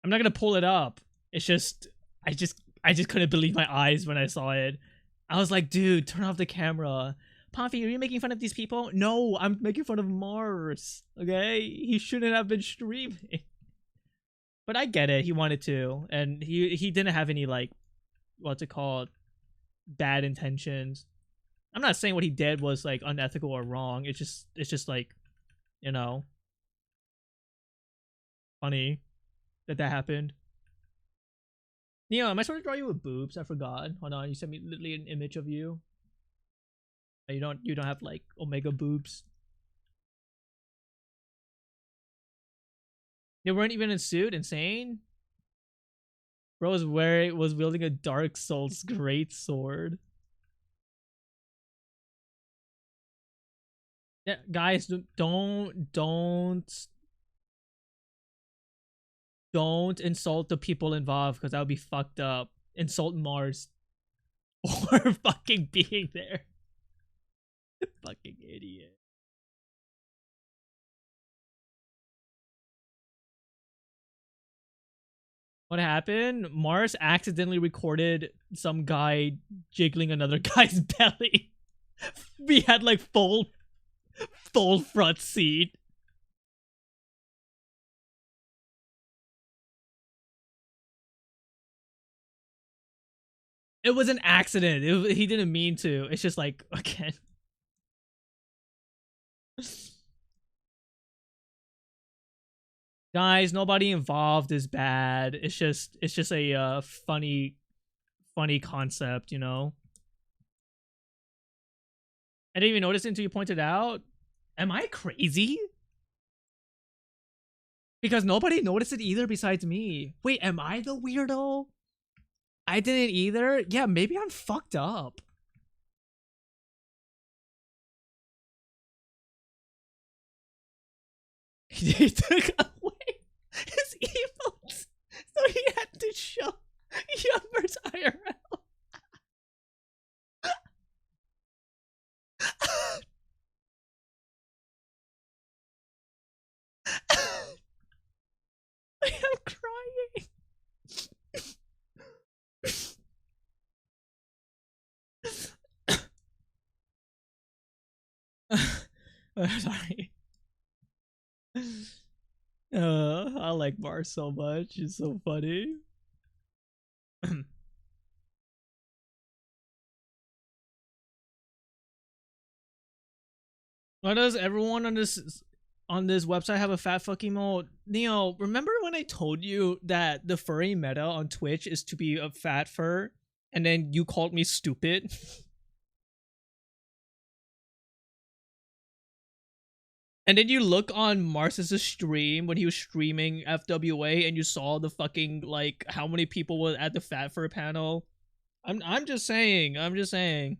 [SPEAKER 1] I'm not gonna pull it up. It's just, I just couldn't believe my eyes when I saw it. I was like, dude, turn off the camera. Pomfy, are you making fun of these people? No, I'm making fun of Mars. Okay? He shouldn't have been streaming. But I get it. He wanted to. And he didn't have any, like, what's it called? Bad intentions. I'm not saying what he did was, like, unethical or wrong. It's just like, you know, funny that happened. Neo, am I supposed to draw you with boobs? I forgot. Hold on, you sent me literally an image of you. You don't have like omega boobs. You weren't even in suit. Insane. Bro was wielding a Dark Souls great sword. Yeah, guys, don't insult the people involved because that would be fucked up. Insult Mars for fucking being there. Fucking idiot. What happened? Mars accidentally recorded some guy jiggling another guy's belly. We had like full front seat. It was an accident. He didn't mean to. It's just like, again. Guys, nobody involved is bad. It's just a funny concept, you know. I didn't even notice it until you pointed out. Am I crazy? Because nobody noticed it either besides me. Wait, am I the weirdo? I didn't either? Yeah, maybe I'm fucked up. He took away his emotes, so he had to show Yummers IRL. I'm crying. Sorry. I like Mars so much. He's so funny. Why does everyone on this website have a fat fuck emote? Neo, remember when I told you that the furry meta on Twitch is to be a fat fur, and then you called me stupid? And then you look on Mars's stream when he was streaming FWA, and you saw the fucking, like, how many people were at the fat fur panel. I'm just saying. I'm just saying.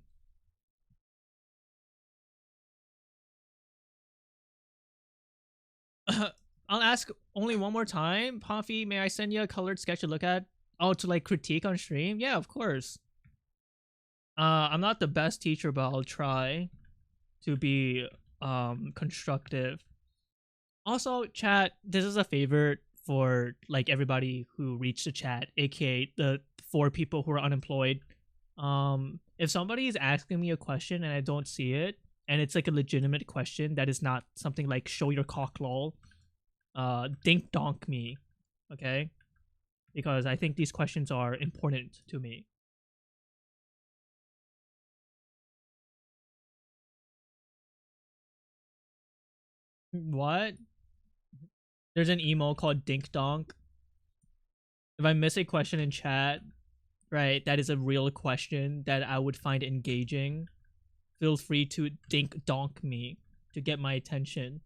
[SPEAKER 1] I'll ask only one more time. Puffy, may I send you a colored sketch to look at? Oh, to like critique on stream? Yeah, of course. I'm not the best teacher, but I'll try to be constructive. Also, chat, this is a favor for like everybody who reached the chat, aka the 4 people who are unemployed. If somebody is asking me a question and I don't see it, and it's like a legitimate question that is not something like show your cock lol, dink donk me, okay? Because I think these questions are important to me. What? There's an emo called Dink Donk. If I miss a question in chat, right, that is a real question that I would find engaging, feel free to Dink Donk me to get my attention.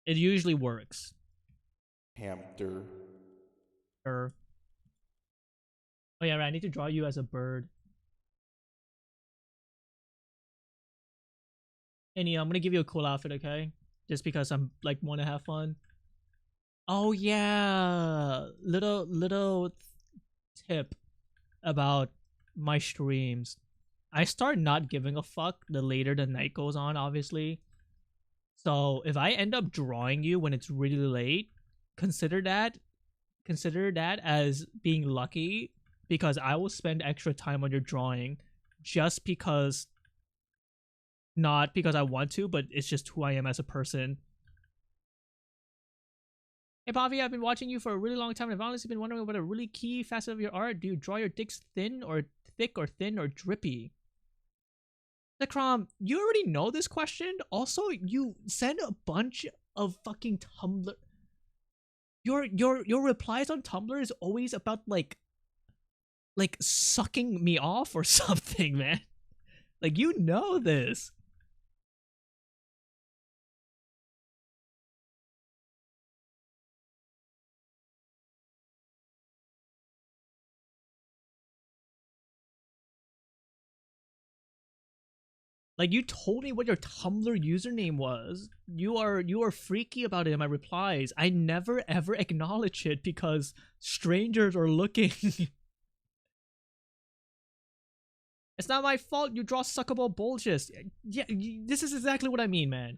[SPEAKER 1] It usually works.
[SPEAKER 3] Hamster.
[SPEAKER 1] Oh yeah, right, I need to draw you as a bird. Hey Neo, I'm gonna give you a cool outfit, okay? Just because I'm like wanna have fun. Oh yeah, little tip about my streams. I start not giving a fuck the later the night goes on, obviously. So if I end up drawing you when it's really late, consider that as being lucky, because I will spend extra time on your drawing just because, not because I want to, but it's just who I am as a person. Hey Bobby, I've been watching you for a really long time, and I've honestly been wondering about a really key facet of your art. Do you draw your dicks thin or thick or thin or drippy? The Crom, you already know this question. Also, you send a bunch of fucking Tumblr. Your replies on Tumblr is always about like sucking me off or something, man. Like, you know this. Like, you told me what your Tumblr username was. You are freaky about it in my replies. I never ever acknowledge it because strangers are looking. It's not my fault you draw suckable bullshit. Yeah, this is exactly what I mean, man.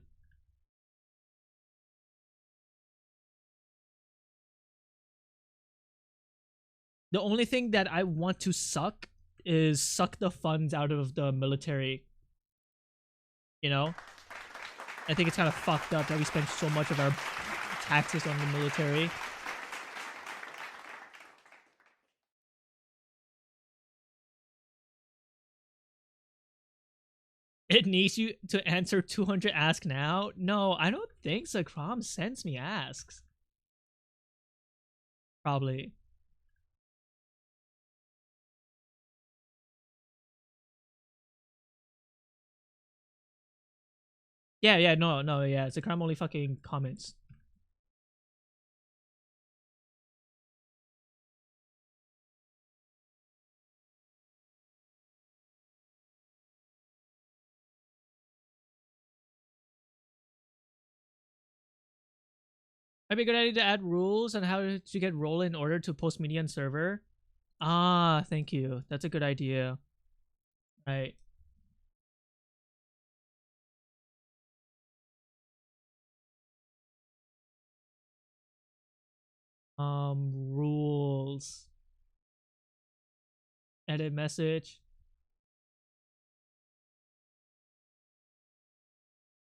[SPEAKER 1] The only thing that I want to suck is suck the funds out of the military. You know? I think it's kind of fucked up that we spend so much of our taxes on the military. It needs you to answer 200 ask now? No, I don't think so. Crom sends me asks. Probably. Yeah, no, yeah. It's a Crom only fucking comments. Might be a good idea to add rules on how to get role in order to post media on server. Ah, thank you. That's a good idea. Right. Rules. Edit message.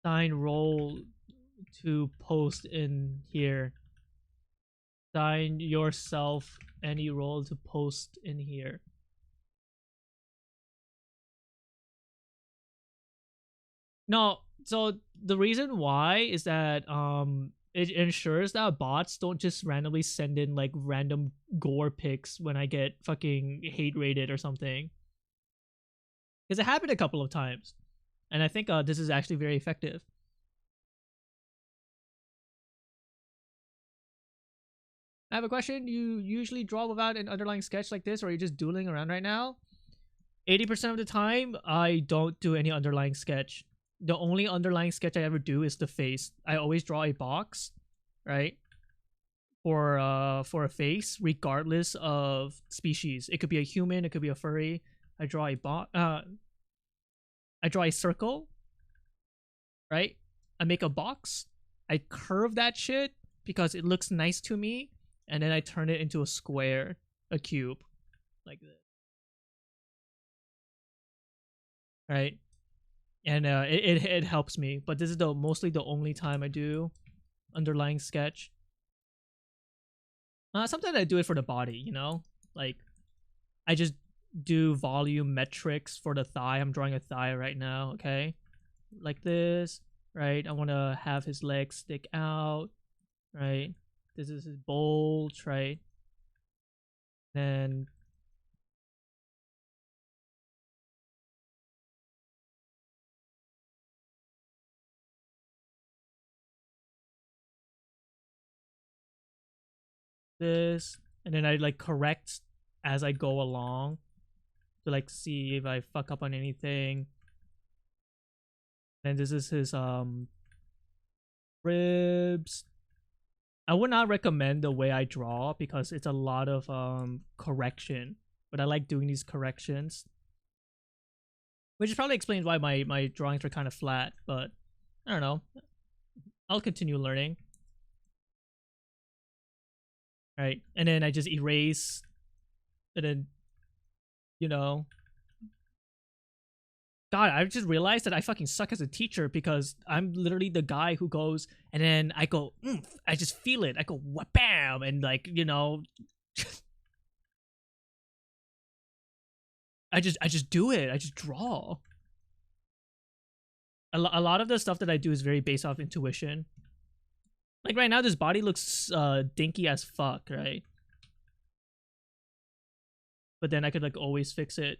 [SPEAKER 1] Assign role to post in here. Assign yourself any role to post in here. No, so the reason why is that it ensures that bots don't just randomly send in like random gore pics when I get fucking hate rated or something. Because it happened a couple of times. And I think this is actually very effective. I have a question. You usually draw without an underlying sketch like this, or are you just doodling around right now? 80% of the time, I don't do any underlying sketch. The only underlying sketch I ever do is the face. I always draw a box, right? For a face, regardless of species. It could be a human, it could be a furry. I draw a circle, right? I make a box. I curve that shit because it looks nice to me, and then I turn it into a square, a cube, like this. Right? And it helps me, but this is mostly the only time I do underlying sketch. Sometimes I do it for the body, you know, like I just do volume metrics for the thigh. I'm drawing a thigh right now, okay, like this, right? I want to have his legs stick out, right? This is his bulge, right? Then this, and then I like correct as I go along to like see if I fuck up on anything. And this is his ribs. I would not recommend the way I draw because it's a lot of correction, but I like doing these corrections, which probably explains why my drawings are kind of flat, but I don't know, I'll continue learning. Right, and then I just erase, and then, you know, God, I just realized that I fucking suck as a teacher because I'm literally the guy who goes, and then I go, I just feel it. I go, bam, and like, you know, I just do it. I just draw. A lot of the stuff that I do is very based off intuition. Like right now, this body looks dinky as fuck, right? But then I could like always fix it.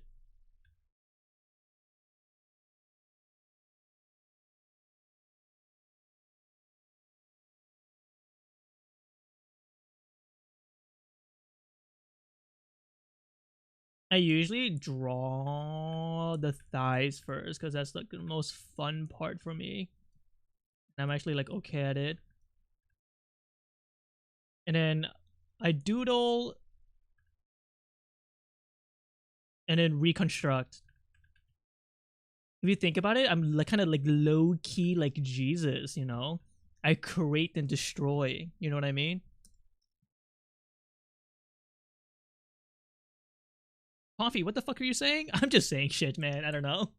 [SPEAKER 1] I usually draw the thighs first because that's like the most fun part for me. And I'm actually like okay at it. And then I doodle and then reconstruct. If you think about it, I'm like kind of like low key like Jesus, you know? I create and destroy, you know what I mean? Coffee, what the fuck are you saying? I'm just saying shit, man. I don't know.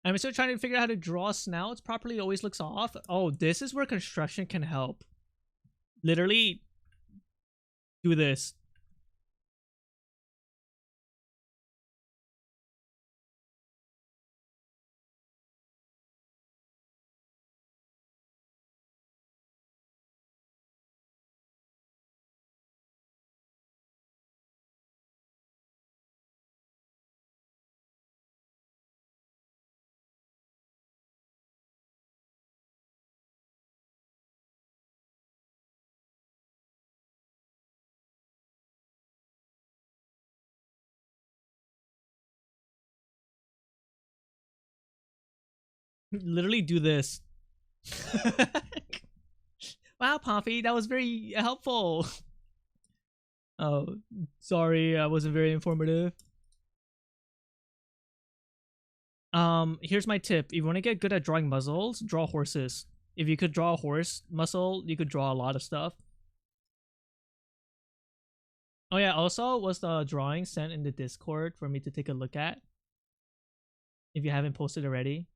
[SPEAKER 1] I'm still trying to figure out how to draw snouts properly. It always looks off. Oh, this is where construction can help. Literally, do this. Literally do this. Wow, Pompey, that was very helpful. Oh, sorry, I wasn't very informative. Here's my tip. If you want to get good at drawing muzzles, draw horses. If you could draw a horse muscle, you could draw a lot of stuff. Oh yeah, also was the drawing sent in the Discord for me to take a look at? If you haven't posted already.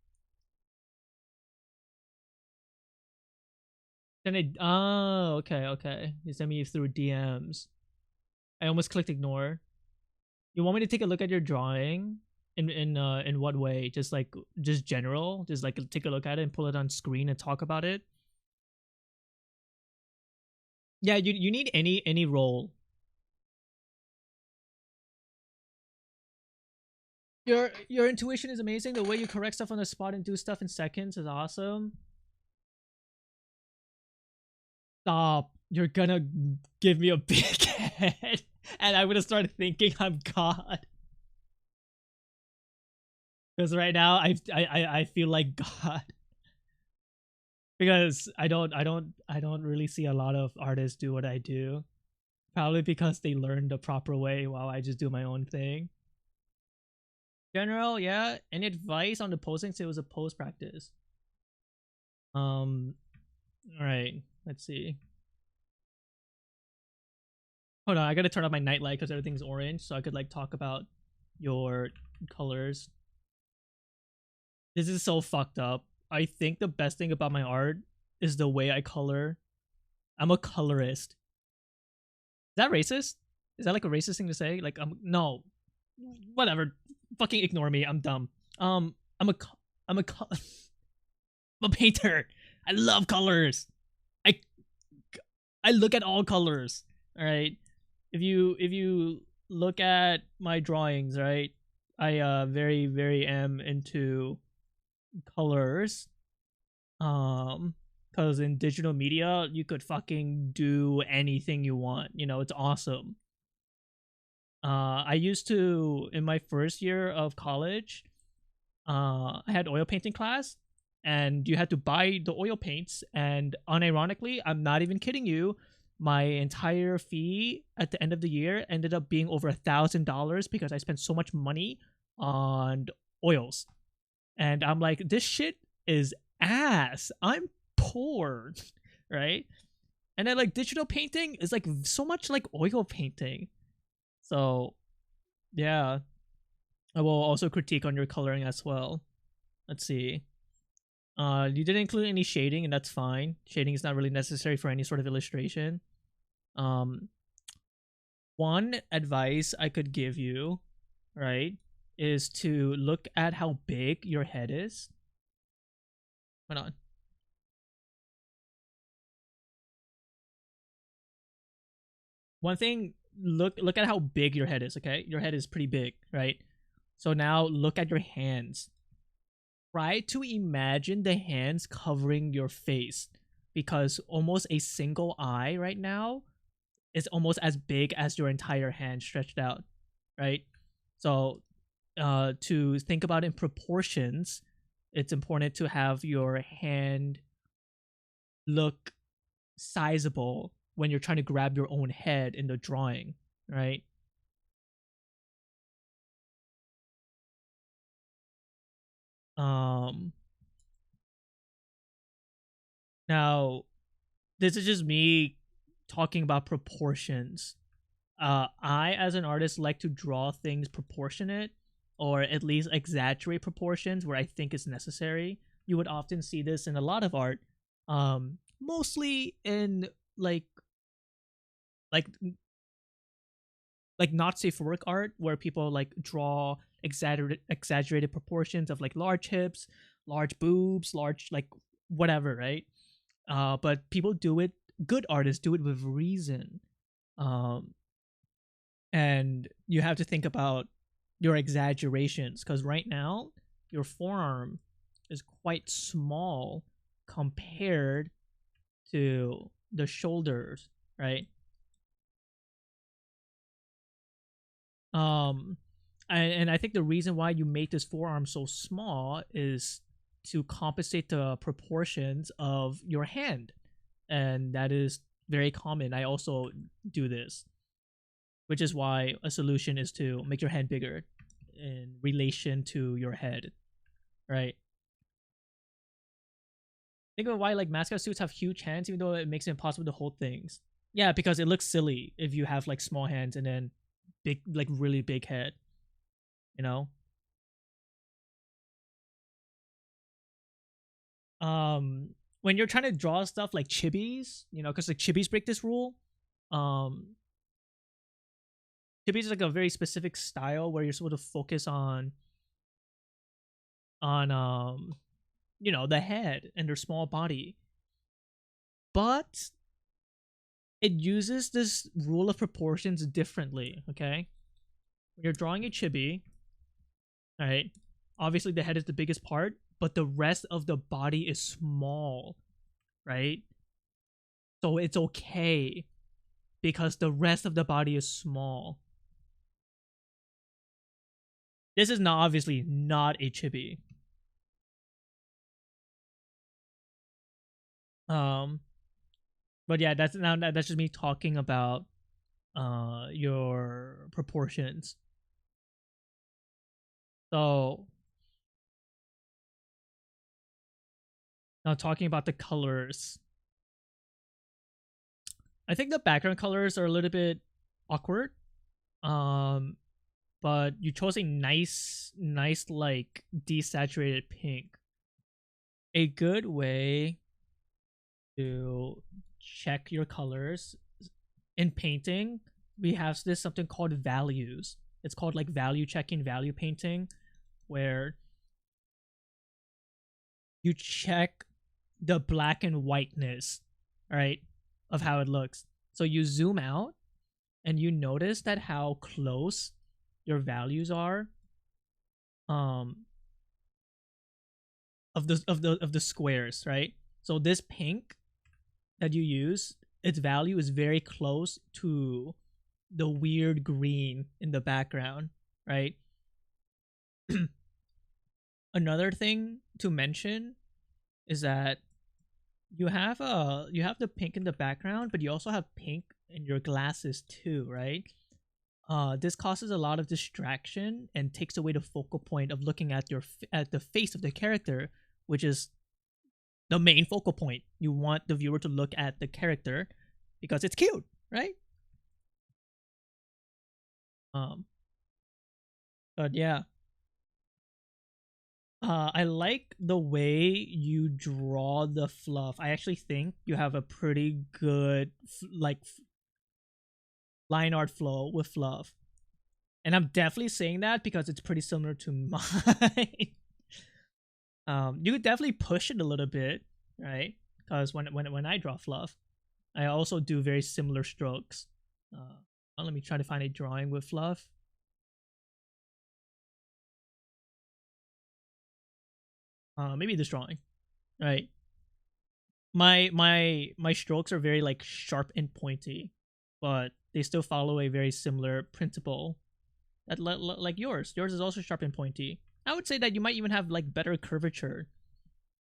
[SPEAKER 1] Then okay. You sent me through DMs. I almost clicked ignore. You want me to take a look at your drawing? In what way? Just general? Just like take a look at it and pull it on screen and talk about it? Yeah, you need any role. Your intuition is amazing. The way you correct stuff on the spot and do stuff in seconds is awesome. Stop. You're gonna give me a big head and I'm gonna start thinking I'm God. Because right now I feel like God. Because I don't really see a lot of artists do what I do. Probably because they learned the proper way while I just do my own thing. General, yeah. Any advice on the posing? Say it was a pose practice. Alright, let's see. Hold on, I gotta turn off my nightlight because everything's orange, so I could like talk about your colors. This is so fucked up. I think the best thing about my art is the way I color. I'm a colorist. Is that racist? Is that like a racist thing to say? Like, no. Whatever. Fucking ignore me. I'm dumb. I'm a painter. I love colors. I look at all colors. All right. If you look at my drawings, right? I very am into colors. Because in digital media, you could fucking do anything you want. You know, it's awesome. I used to, in my first year of college, I had oil painting class, and you had to buy the oil paints, and unironically, I'm not even kidding you, my entire fee at the end of the year ended up being over $1,000 because I spent so much money on oils. And I'm like, this shit is ass. I'm poor, right? And then like digital painting is like so much like oil painting. So yeah, I will also critique on your coloring as well. Let's see. You didn't include any shading, and that's fine. Shading is not really necessary for any sort of illustration. One advice I could give you, right, is to look at how big your head is. Hold on. One thing, look at how big your head is, okay? Your head is pretty big, right? So now look at your hands. Try to imagine the hands covering your face, because almost a single eye right now is almost as big as your entire hand stretched out, right? So to think about in proportions, it's important to have your hand look sizable when you're trying to grab your own head in the drawing, right? Now, this is just me talking about proportions. I, as an artist, like to draw things proportionate, or at least exaggerate proportions where I think it's necessary. You would often see this in a lot of art, mostly in like not safe for work art, where people like draw exaggerated proportions of like large hips, large boobs, large like whatever, right? But people do it, good artists do it with reason. And you have to think about your exaggerations, because right now your forearm is quite small compared to the shoulders, right? And I think the reason why you made this forearm so small is to compensate the proportions of your hand, and that is very common. I also do this, which is why a solution is to make your hand bigger in relation to your head, right? Think of why like mascot suits have huge hands, even though it makes it impossible to hold things. Yeah, because it looks silly if you have like small hands and then big, like really big head, you know? when you're trying to draw stuff like chibis, you know, because like chibis break this rule. Chibis is like a very specific style where you're supposed to focus on you know, the head and their small body, but it uses this rule of proportions differently. Okay, when you're drawing a chibi, all right, obviously the head is the biggest part, but the rest of the body is small, right? So it's okay because the rest of the body is small. This is not obviously not a chibi. But yeah, that's just me talking about your proportions. So now talking about the colors. I think the background colors are a little bit awkward. But you chose a nice like desaturated pink. A good way to check your colors in painting, we have this something called values. It's called like value checking, value painting, where you check the black and whiteness, right, of how it looks. So you zoom out and you notice that how close your values are of the squares, right? So this pink that you use, its value is very close to the weird green in the background, right? Another thing to mention is that you have the pink in the background, but you also have pink in your glasses too, right? This causes a lot of distraction and takes away the focal point of looking at the face of the character, which is the main focal point. You want the viewer to look at the character because it's cute, right? But yeah. I like the way you draw the fluff. I actually think you have a pretty good line art flow with fluff. And I'm definitely saying that because it's pretty similar to mine. You could definitely push it a little bit, right? Because when I draw fluff, I also do very similar strokes. Let me try to find a drawing with fluff. Maybe this drawing, right? My strokes are very like sharp and pointy, but they still follow a very similar principle. That like yours. Yours is also sharp and pointy. I would say that you might even have like better curvature,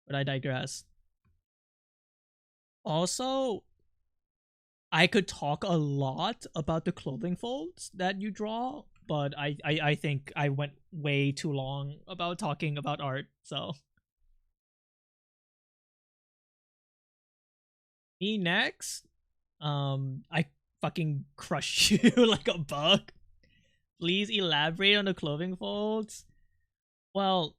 [SPEAKER 1] but I digress. Also, I could talk a lot about the clothing folds that you draw, but I think I went way too long about talking about art, so. Me next? I fucking crush you like a bug. Please elaborate on the clothing folds. Well,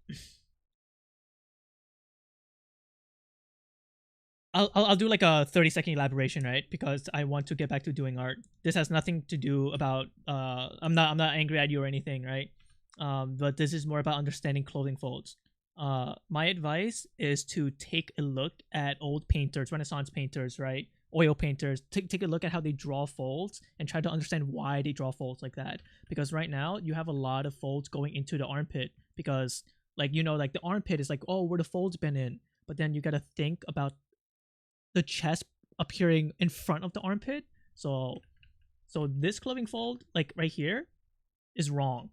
[SPEAKER 1] I'll do like a 30-second elaboration, right? Because I want to get back to doing art. This has nothing to do about I'm not angry at you or anything, right? But this is more about understanding clothing folds. My advice is to take a look at old painters, Renaissance painters, right? Oil painters. Take a look at how they draw folds and try to understand why they draw folds like that. Because right now you have a lot of folds going into the armpit because, like, you know, like the armpit is like, oh, where the folds been in, but then you gotta think about the chest appearing in front of the armpit. So this clothing fold, like right here, is wrong.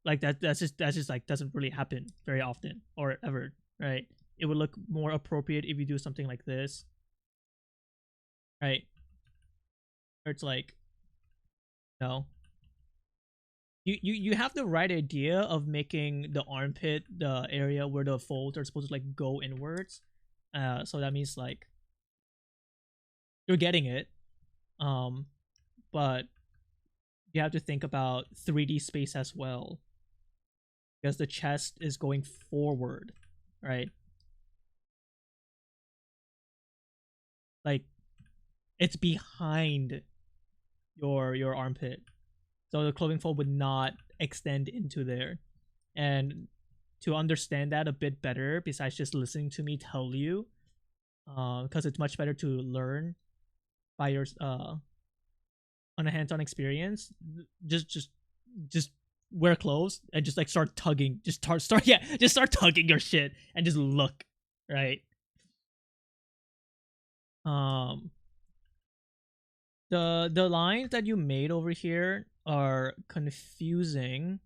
[SPEAKER 1] Like that's just like doesn't really happen very often or ever, right? It would look more appropriate if you do something like this, right? Or it's like, no. You have the right idea of making the armpit the area where the folds are supposed to like go inwards. So that means like you're getting it. But you have to think about 3D space as well. Because the chest is going forward, right? like it's behind your armpit, so the clothing fold would not extend into there. And to understand that a bit better, besides just listening to me tell you, because it's much better to learn by your on a hands-on experience, just wear clothes and just like start tugging, just start tugging your shit and just look, right? The lines that you made over here are confusing,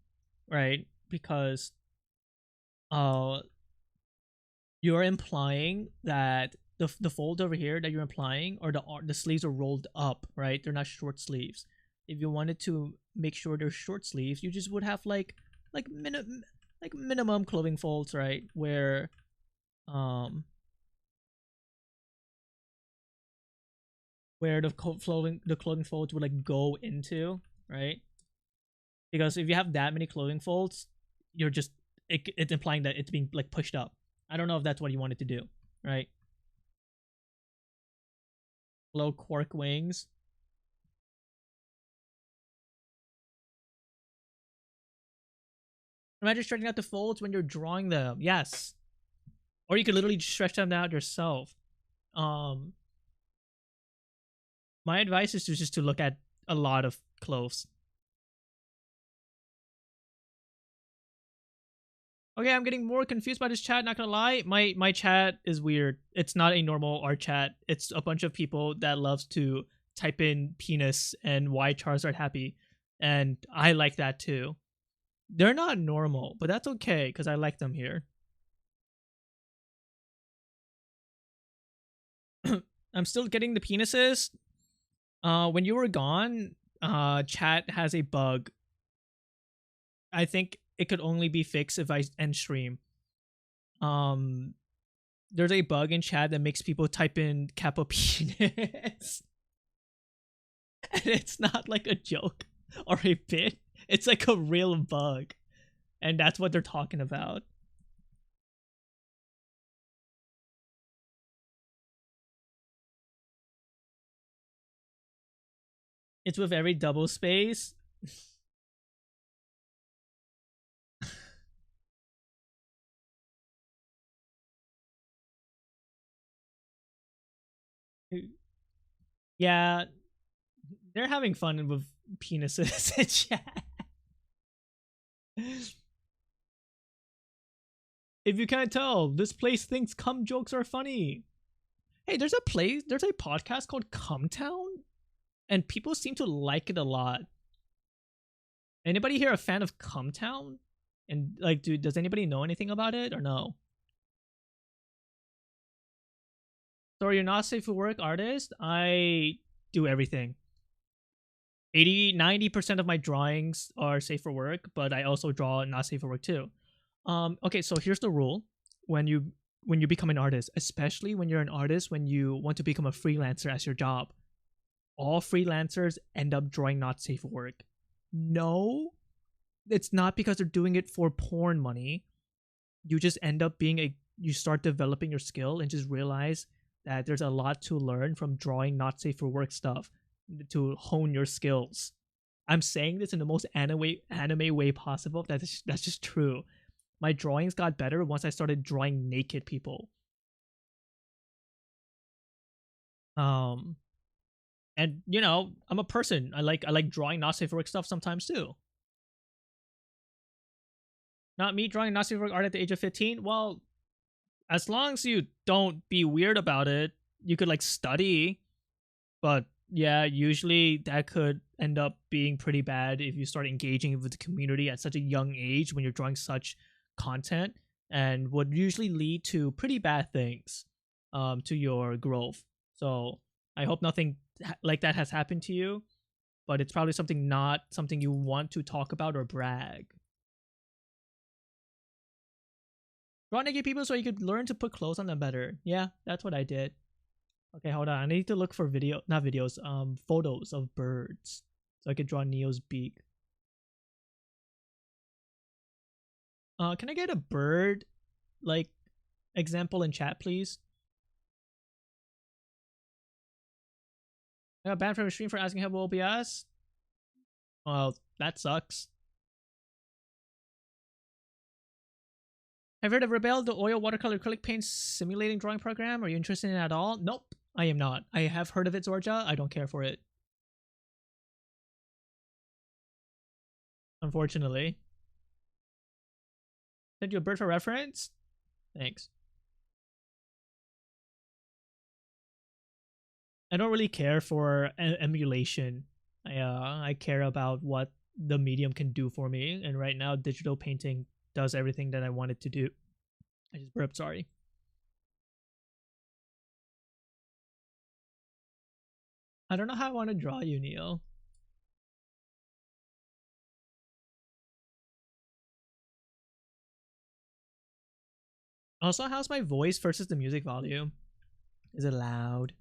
[SPEAKER 1] right? Because you're implying that the fold over here that you're implying, or the sleeves are rolled up, right? They're not short sleeves. If you wanted to make sure they're short sleeves, you just would have like minimum clothing folds, right? Where the clothing folds would like go into, right? Because if you have that many clothing folds, you're just it's implying that it's being like pushed up. I don't know if that's what you wanted to do, right? Low quark wings. Imagine stretching out the folds when you're drawing them. Yes. Or you could literally just stretch them out yourself. My advice is just to look at a lot of clothes. Okay, I'm getting more confused by this chat, not gonna lie. My chat is weird. It's not a normal art chat. It's a bunch of people that loves to type in penis and why Charizard happy. And I like that too. They're not normal, but that's okay because I like them here. I'm still getting the penises. When you were gone, chat has a bug. I think it could only be fixed if I end stream. There's a bug in chat that makes people type in Kappa penis. And it's not like a joke or a bit. It's like a real bug. And that's what they're talking about. It's with every double space. Yeah, they're having fun with penises in chat. If you can't tell, this place thinks cum jokes are funny. Hey, there's a podcast called Cumtown, and people seem to like it a lot. Anybody here a fan of Cumtown? And like, dude, does anybody know anything about it or no? So you're not safe for work artist? I do everything. 90% of my drawings are safe for work, but I also draw not safe for work too. Okay, so here's the rule. When you become an artist, especially when you're an artist, when you want to become a freelancer as your job, all freelancers end up drawing not safe for work. No, it's not because they're doing it for porn money. You just end up you start developing your skill and just realize that there's a lot to learn from drawing not safe for work stuff to hone your skills. I'm saying this in the most anime way possible. That's just true. My drawings got better once I started drawing naked people. And you know, I'm a person. I like drawing not safe for work stuff sometimes too. Not me drawing not safe for work art at the age of 15. Well, as long as you don't be weird about it, you could like study. But yeah, usually that could end up being pretty bad if you start engaging with the community at such a young age when you're drawing such content, and would usually lead to pretty bad things to your growth. So I hope nothing like that has happened to you, but it's probably not something you want to talk about or brag. Draw naked people so you could learn to put clothes on them better. Yeah, that's what I did. Okay, hold on. I need to look for photos of birds so I could draw Neo's beak. Can I get a bird like example in chat, please? I got banned from a stream for asking help with OBS. Well, that sucks. Have you heard of Rebel, the oil watercolor acrylic paint simulating drawing program? Are you interested in it at all? Nope, I am not. I have heard of it, Zorja. I don't care for it. Unfortunately. Send you a bird for reference? Thanks. I don't really care for emulation. I care about what the medium can do for me, and right now digital painting does everything that I want it to do. I just burped, sorry. I don't know how I want to draw you, Neil. Also, how's my voice versus the music volume? Is it loud?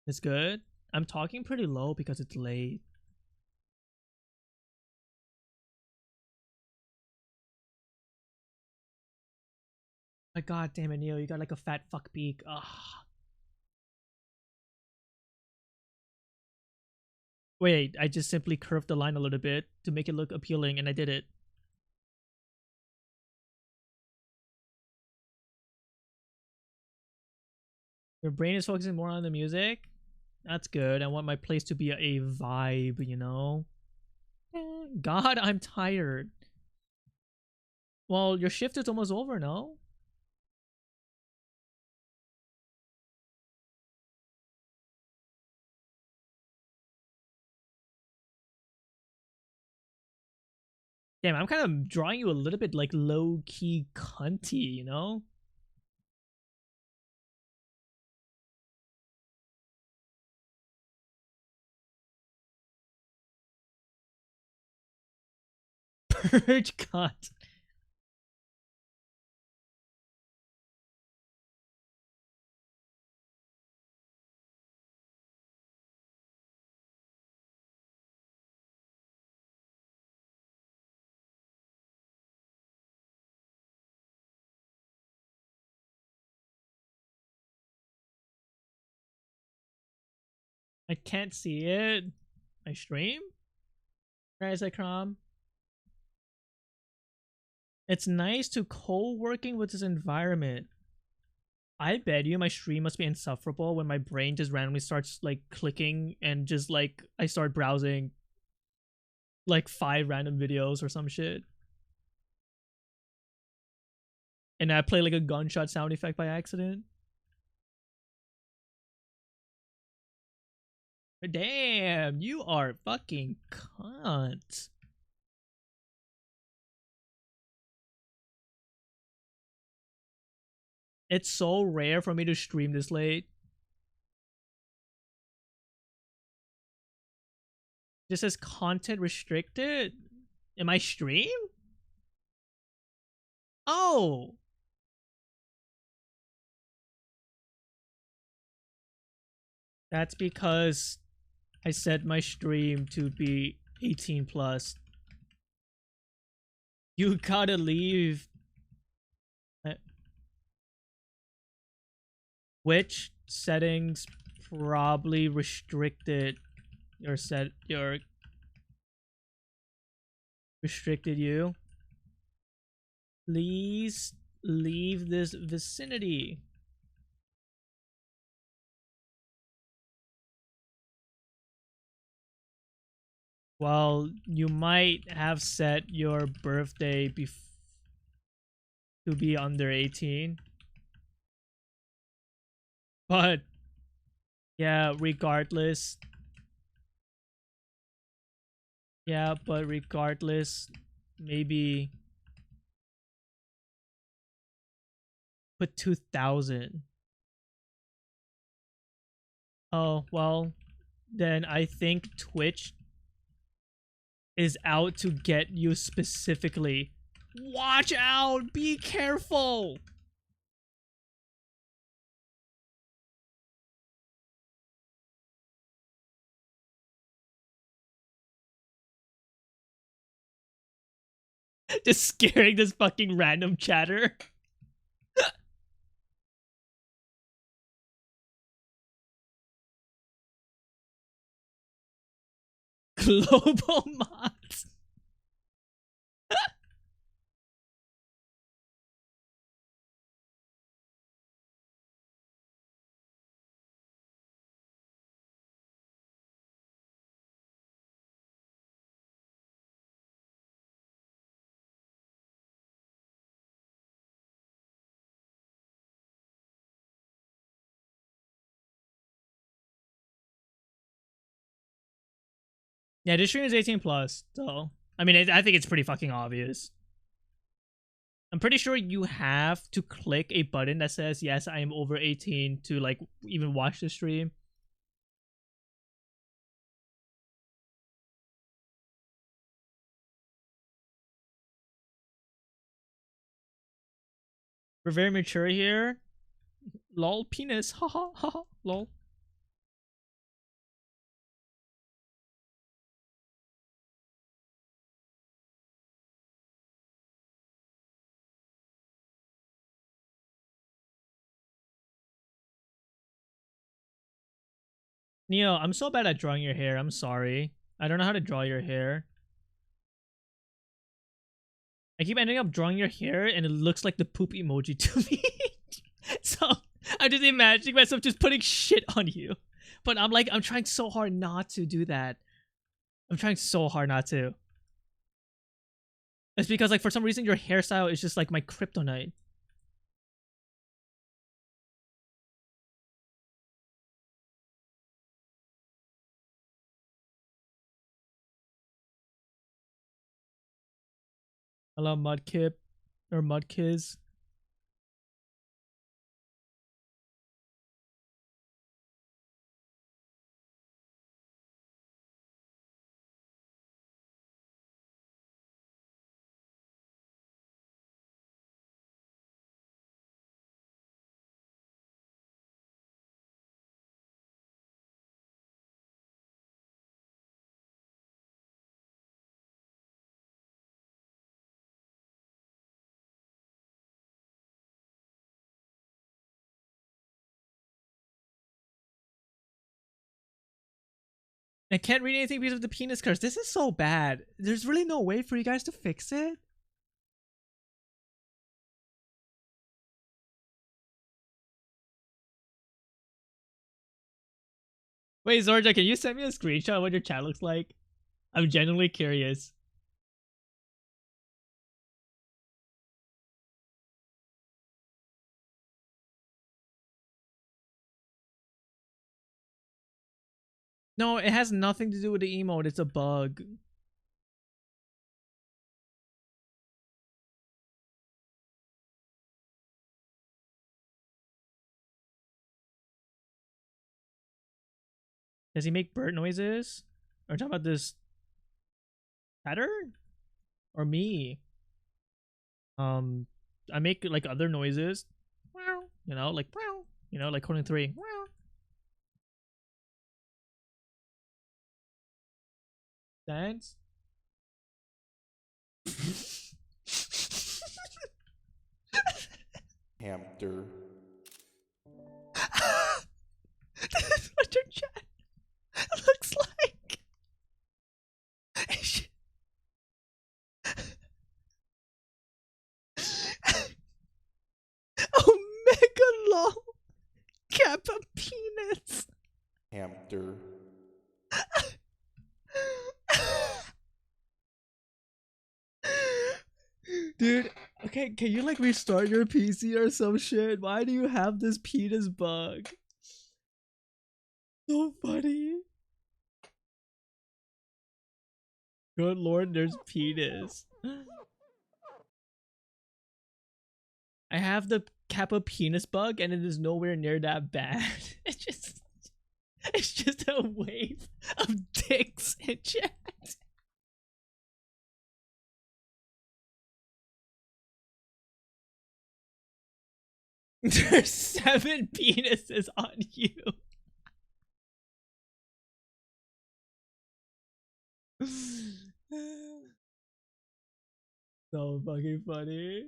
[SPEAKER 1] It's good? I'm talking pretty low because it's late. My god damn it, Neil, you got like a fat fuck beak. Ugh. Wait, I just simply curved the line a little bit to make it look appealing, and I did it. Your brain is focusing more on the music? That's good. I want my place to be a vibe, you know? God, I'm tired. Well, your shift is almost over, no? Damn, I'm kind of drawing you a little bit like low-key cunty, you know? Purge cunt. I can't see it. My stream? Guys, I crom. It's nice to co-working with this environment. I bet you my stream must be insufferable when my brain just randomly starts like clicking and just like I start browsing like 5 random videos or some shit. And I play like a gunshot sound effect by accident. Damn, you are fucking cunt. It's so rare for me to stream this late. This is content restricted in my stream? Oh! That's because I set my stream to be 18 plus. You gotta leave. Which settings probably restricted your restricted you? Please leave this vicinity. Well, you might have set your birthday to be under 18. But yeah, regardless. Yeah, but regardless, maybe put 2000. Oh, well, then I think Twitch is out to get you specifically. Watch out! Be careful! Just scaring this fucking random chatter. Global mods. Yeah, this stream is 18 plus, so I mean, I think it's pretty fucking obvious. I'm pretty sure you have to click a button that says yes, I am over 18 to like even watch the stream. We're very mature here. Lol, penis. Haha, haha, lol. Neo, I'm so bad at drawing your hair. I'm sorry. I don't know how to draw your hair. I keep ending up drawing your hair and it looks like the poop emoji to me. So I'm just imagining myself just putting shit on you. But I'm like, I'm trying so hard not to do that. I'm trying so hard not to. It's because like for some reason your hairstyle is just like my kryptonite. Hello, Mudkip or Mudkiz. I can't read anything because of the penis curse. This is so bad. There's really no way for you guys to fix it. Wait, Zorja, can you send me a screenshot of what your chat looks like? I'm genuinely curious. No, it has nothing to do with the emote. It's a bug. Does he make bird noises? Or talking about this pattern? Or me? I make like other noises. You know, like like Conan 3. Thanks.
[SPEAKER 3] Hamster.
[SPEAKER 1] This is what your chat looks like. Omega long kappa penis.
[SPEAKER 3] Hamster.
[SPEAKER 1] Dude, okay, can you like restart your PC or some shit? Why do you have this penis bug? So funny. Good lord, there's penis. I have the kappa penis bug and it is nowhere near that bad. It's just a wave of dicks in chat. There's 7 penises on you. So fucking funny.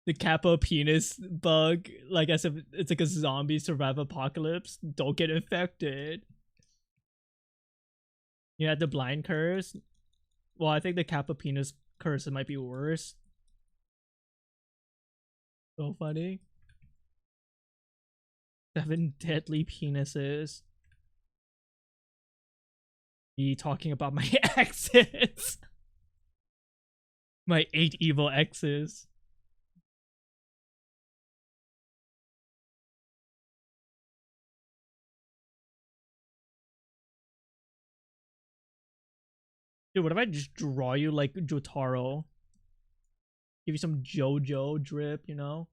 [SPEAKER 1] the Kappa penis bug, like as if it's like a zombie survival apocalypse. Don't get infected. You had the blind curse. Well, I think the Kappa penis curse might be worse. So funny. 7 deadly penises. Me talking about my exes. My 8 evil exes. Dude, what if I just draw you like Jotaro? Give you some JoJo drip, you know?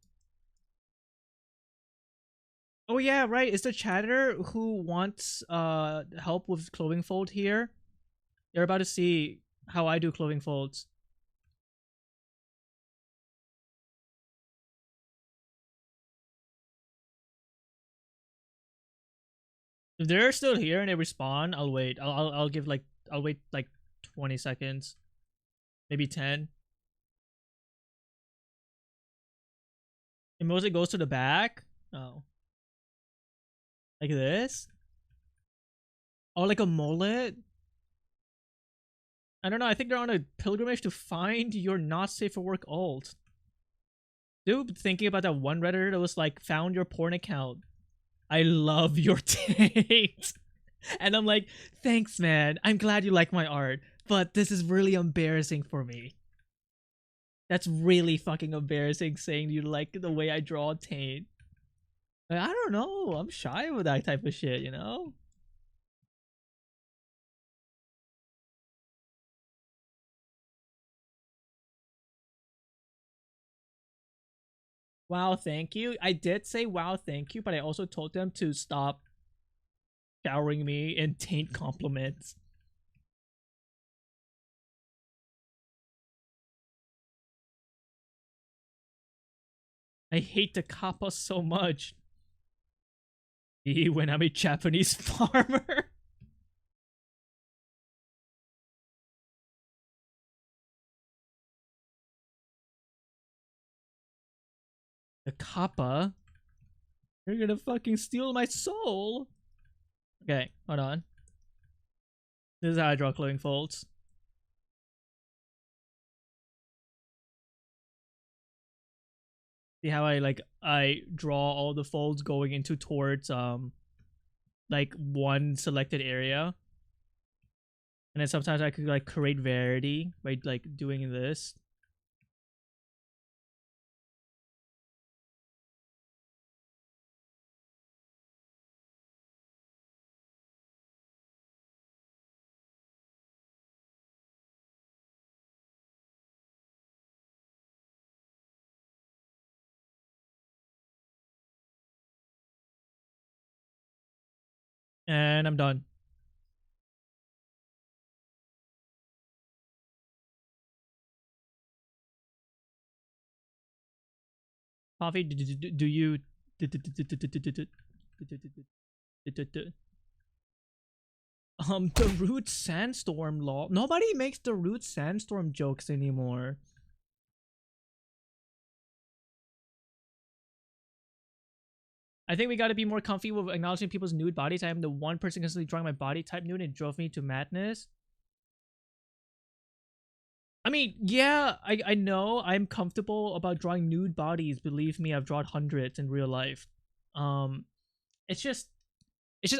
[SPEAKER 1] Oh yeah, right. Is the chatter who wants help with clothing fold here? You're about to see how I do clothing folds. If they're still here and they respawn, I'll wait. I'll give like I'll wait like 20 seconds. Maybe 10. It mostly goes to the back. Oh. Like this? Oh, like a mullet? I don't know. I think they're on a pilgrimage to find your not safe for work alt. Dude, thinking about that one Redditor that was like, found your porn account. I love your taste. And I'm like, thanks, man. I'm glad you like my art. But this is really embarrassing for me. That's really fucking embarrassing saying you like the way I draw taint. Like, I don't know. I'm shy with that type of shit, you know? Wow, thank you. I did say wow, thank you, but I also told them to stop showering me in taint compliments. I hate the kappa so much. When I'm a Japanese farmer. The kappa? You're gonna fucking steal my soul. Okay, hold on. This is how I draw clothing folds. See how I draw all the folds going into towards like one selected area. And then sometimes I could like create variety by like doing this. And I'm done. Coffee, do you the Root Sandstorm law? Nobody makes the Root Sandstorm jokes anymore. I think we gotta be more comfy with acknowledging people's nude bodies. I am the one person constantly drawing my body type nude and it drove me to madness. I mean, yeah, I know I'm comfortable about drawing nude bodies. Believe me, I've drawn hundreds in real life. It's just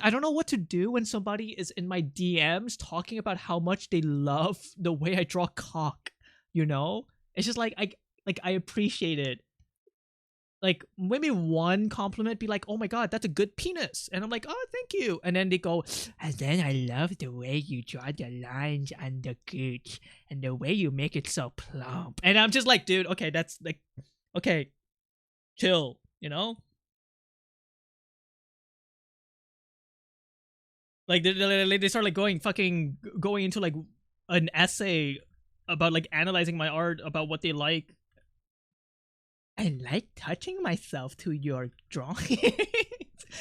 [SPEAKER 1] I don't know what to do when somebody is in my DMs talking about how much they love the way I draw cock, you know? It's just like I appreciate it. Like maybe one compliment be like, oh my god, that's a good penis, and I'm like, oh thank you, and then they go, and then I love the way you draw the lines on the gooch and the way you make it so plump, and I'm just like, dude, okay, that's like, okay, chill, you know? Like they start like going into like an essay about like analyzing my art about what they like. I like touching myself to your drawings.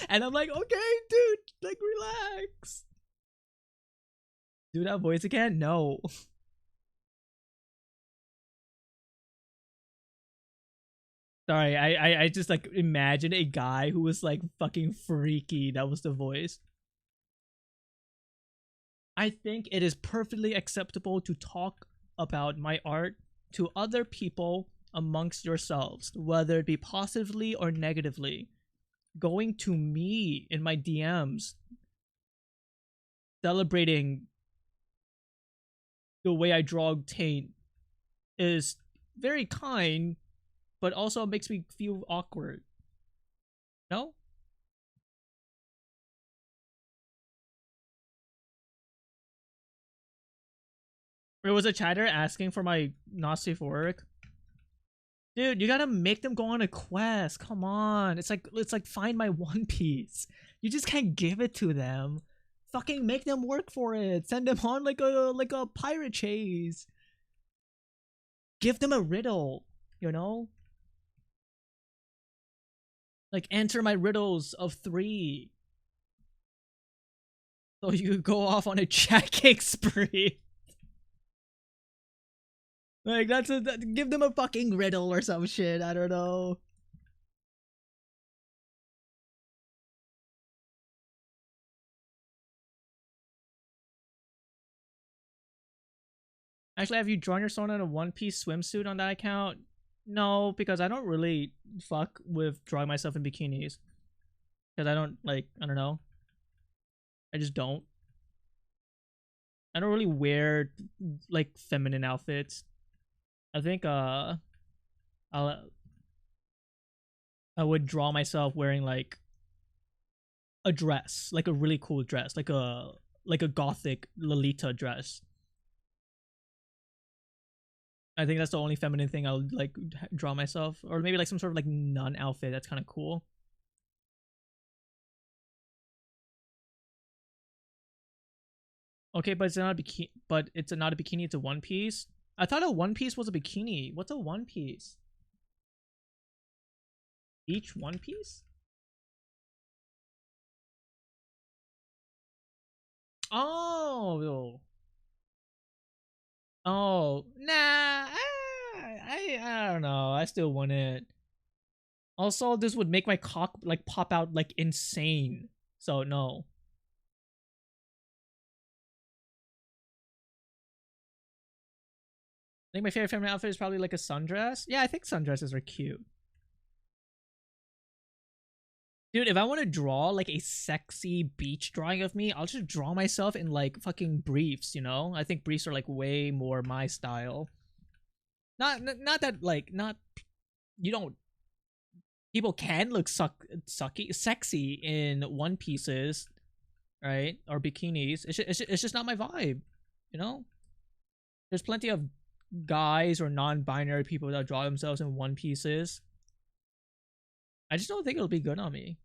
[SPEAKER 1] And I'm like, okay, dude, like relax. Do that voice again? No. Sorry, I just like imagined a guy who was like fucking freaky. That was the voice. I think it is perfectly acceptable to talk about my art to other people amongst yourselves, whether it be positively or negatively. Going to me in my DMs, celebrating the way I draw taint is very kind, but also makes me feel awkward. No? There was a chatter asking for my not safe for work. Dude, you gotta make them go on a quest. Come on. It's like find my One Piece. You just can't give it to them. Fucking make them work for it. Send them on like a pirate chase. Give them a riddle, you know? Like answer my riddles of 3. So you go off on a checking spree. Like give them a fucking riddle or some shit. I don't know. Actually, have you drawn your son in a One Piece swimsuit on that account? No, because I don't really fuck with drawing myself in bikinis. Because I don't know. I just don't. I don't really wear like feminine outfits. I think I would draw myself wearing like a dress, like a really cool dress, like a gothic Lolita dress. I think that's the only feminine thing I'll like draw myself, or maybe like some sort of like nun outfit. That's kind of cool. Okay, but it's not a bikini. But it's not a bikini. It's a one piece. I thought a one piece was a bikini. What's a one piece? Each one piece? Oh. Oh, nah. I don't know. I still want it. Also, this would make my cock like pop out like insane. So no. I think my favorite feminine outfit is probably like a sundress. Yeah, I think sundresses are cute. Dude, if I want to draw like a sexy beach drawing of me, I'll just draw myself in like fucking briefs, you know? I think briefs are like way more my style. Not that like you don't, people can look sexy in one pieces, right? Or bikinis. It's just not my vibe, you know? There's plenty of guys or non-binary people that draw themselves in one pieces. I just don't think it'll be good on me.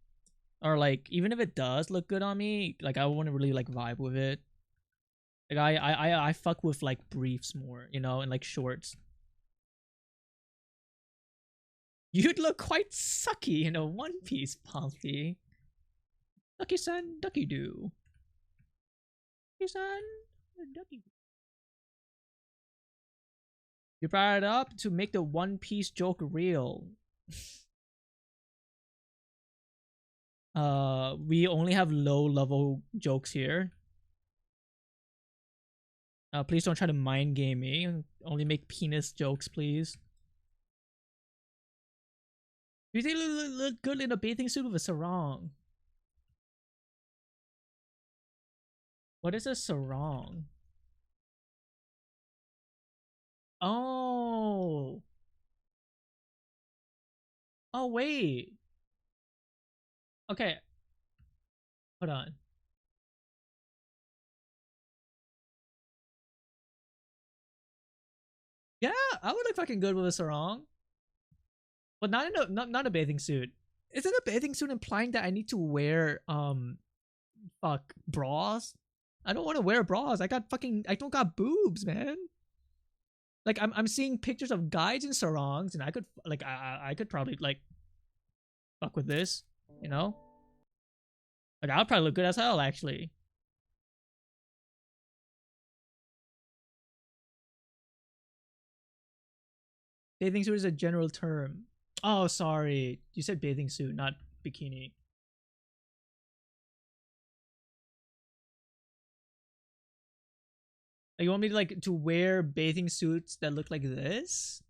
[SPEAKER 1] Or like, even if it does look good on me, like I wouldn't really like vibe with it. Like I fuck with like briefs more, you know, and like shorts. You'd look quite sucky in a one piece, Pompey. Ducky-san, ducky-doo. Ducky-san, ducky-doo. You brought it up to make the One Piece joke real. We only have low level jokes here. Please don't try to mind game me. Only make penis jokes, please. You think look good in a bathing suit with a sarong? What is a sarong? Oh. Oh, wait. Okay. Hold on. Yeah, I would look fucking good with a sarong. But not in a not a bathing suit. Isn't a bathing suit implying that I need to wear bras? I don't want to wear bras. I don't got boobs, man. Like I'm seeing pictures of guys in sarongs, and I could like I could probably like fuck with this, you know? Like I would probably look good as hell, actually. Bathing suit is a general term. Oh, sorry. You said bathing suit, not bikini. Like, you want me to like to wear bathing suits that look like this?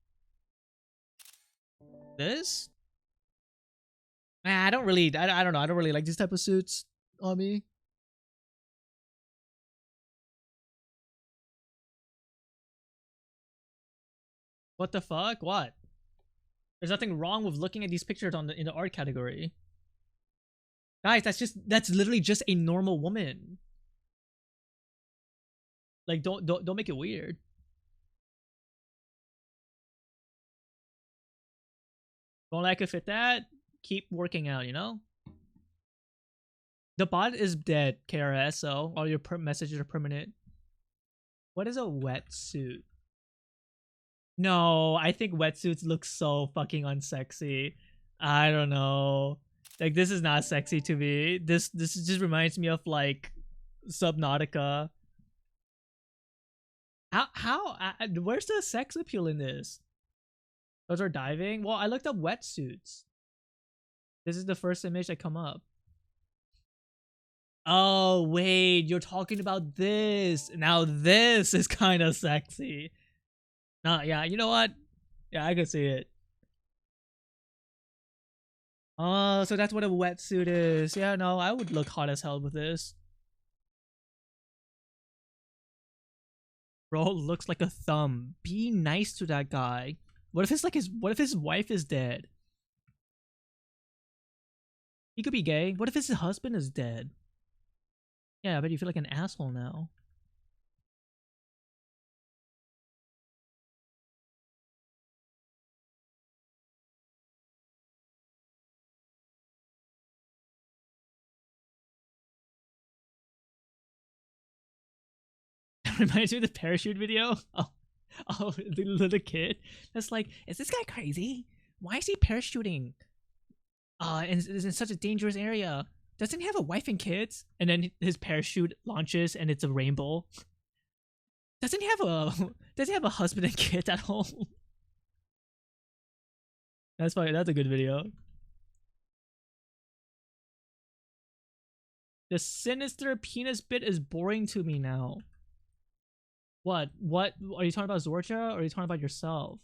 [SPEAKER 1] This? Nah, I don't really. I don't know. I don't really like these type of suits on me. What the fuck? What? There's nothing wrong with looking at these pictures on in the art category. Guys, that's literally just a normal woman. Like, don't make it weird. Don't like it fit that? Keep working out, you know? The bot is dead, KRS, so all your messages are permanent. What is a wetsuit? No, I think wetsuits look so fucking unsexy. I don't know. Like, this is not sexy to me. This just reminds me of like Subnautica. Where's the sex appeal in this? Those are diving? Well, I looked up wetsuits. This is the first image that come up. Oh, wait, you're talking about this. Now this is kind of sexy. Nah, yeah, you know what? Yeah, I can see it. Oh, so that's what a wetsuit is. Yeah, no, I would look hot as hell with this. Bro looks like a thumb. Be nice to that guy. What if his wife is dead? He could be gay. What if his husband is dead? Yeah, I bet you feel like an asshole now. Reminds me of the parachute video. Oh, the little kid. That's like, is this guy crazy? Why is he parachuting? And is in such a dangerous area. Doesn't he have a wife and kids? And then his parachute launches and it's a rainbow. Doesn't he have a husband and kids at home? That's fine. That's a good video. The sinister penis bit is boring to me now. What? What? Are you talking about Zorcha or are you talking about yourself?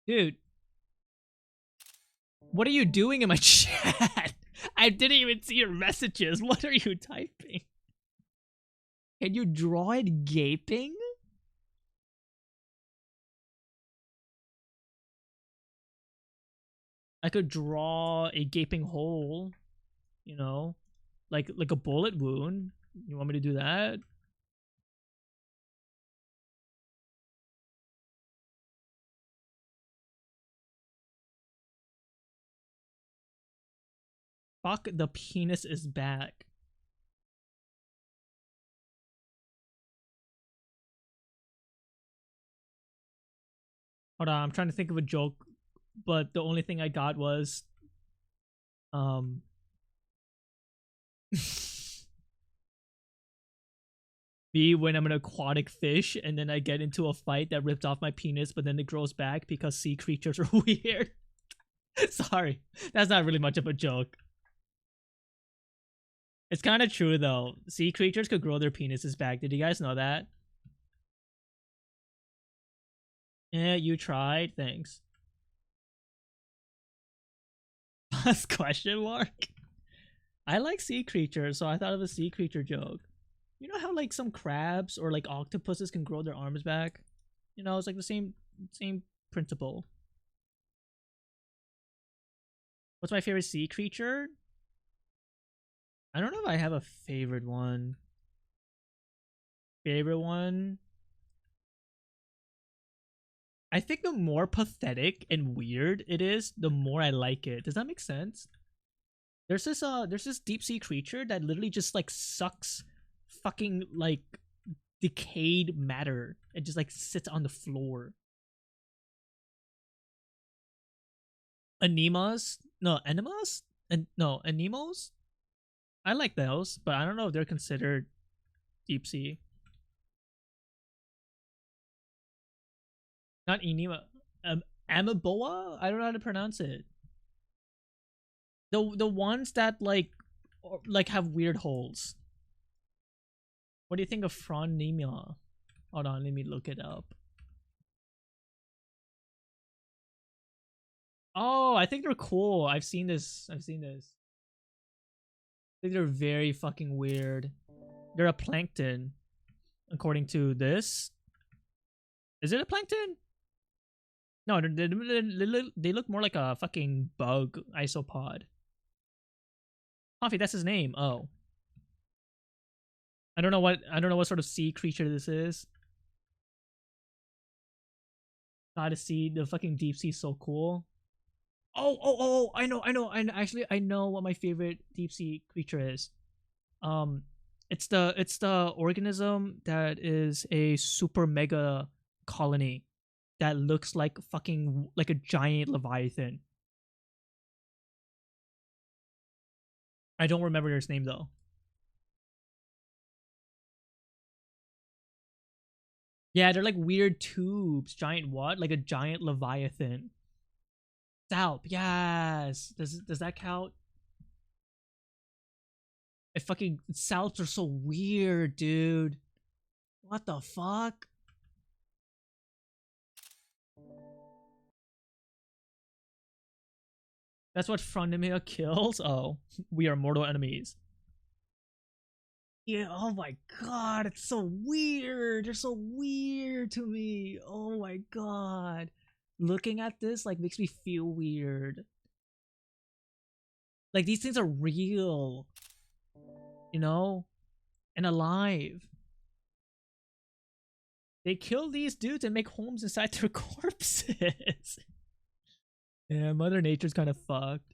[SPEAKER 1] Dude. What are you doing in my chat? I didn't even see your messages. What are you typing? Can you draw it gaping? I could draw a gaping hole, you know, like a bullet wound. You want me to do that? Fuck, the penis is back. Hold on, I'm trying to think of a joke, but the only thing I got was me when I'm an aquatic fish and then I get into a fight that ripped off my penis, but then it grows back because sea creatures are weird. Sorry, that's not really much of a joke. It's kind of true though. Sea creatures could grow their penises back. Did you guys know that? Yeah, you tried. Thanks. Question mark? I like sea creatures, so I thought of a sea creature joke. You know how like some crabs or like octopuses can grow their arms back? You know, it's like the same principle. What's my favorite sea creature? I don't know if I have a favorite one. Favorite one? I think the more pathetic and weird it is, the more I like it. Does that make sense? There's this deep sea creature that literally just like sucks fucking like decayed matter and just like sits on the floor. Anemas, no, enemas? And no, anemos? I like those, but I don't know if they're considered deep sea. Not enema. Amoeboa? I don't know how to pronounce it. The ones that like have weird holes. What do you think of Phronemia? Hold on, let me look it up. Oh, I think they're cool. I've seen this. I think they're very fucking weird. They're a plankton, according to this. Is it a plankton? No, they look more like a fucking bug isopod. Coffee, that's his name. Oh. I don't know what sort of sea creature this is. Gotta see the fucking deep sea is so cool. Oh, I know. Actually, I know what my favorite deep sea creature is. It's the organism that is a super mega colony that looks like fucking like a giant leviathan. I don't remember his name though. Yeah, they're like weird tubes. Giant what? Like a giant leviathan. Salp, yes. Does that count? I fucking salps are so weird, dude. What the fuck? That's what Phronemia kills? Oh, we are mortal enemies. Yeah, oh my god, it's so weird. They're so weird to me. Oh my god. Looking at this like makes me feel weird. Like these things are real. You know? And alive. They kill these dudes and make homes inside their corpses. Yeah, Mother Nature's kind of fucked.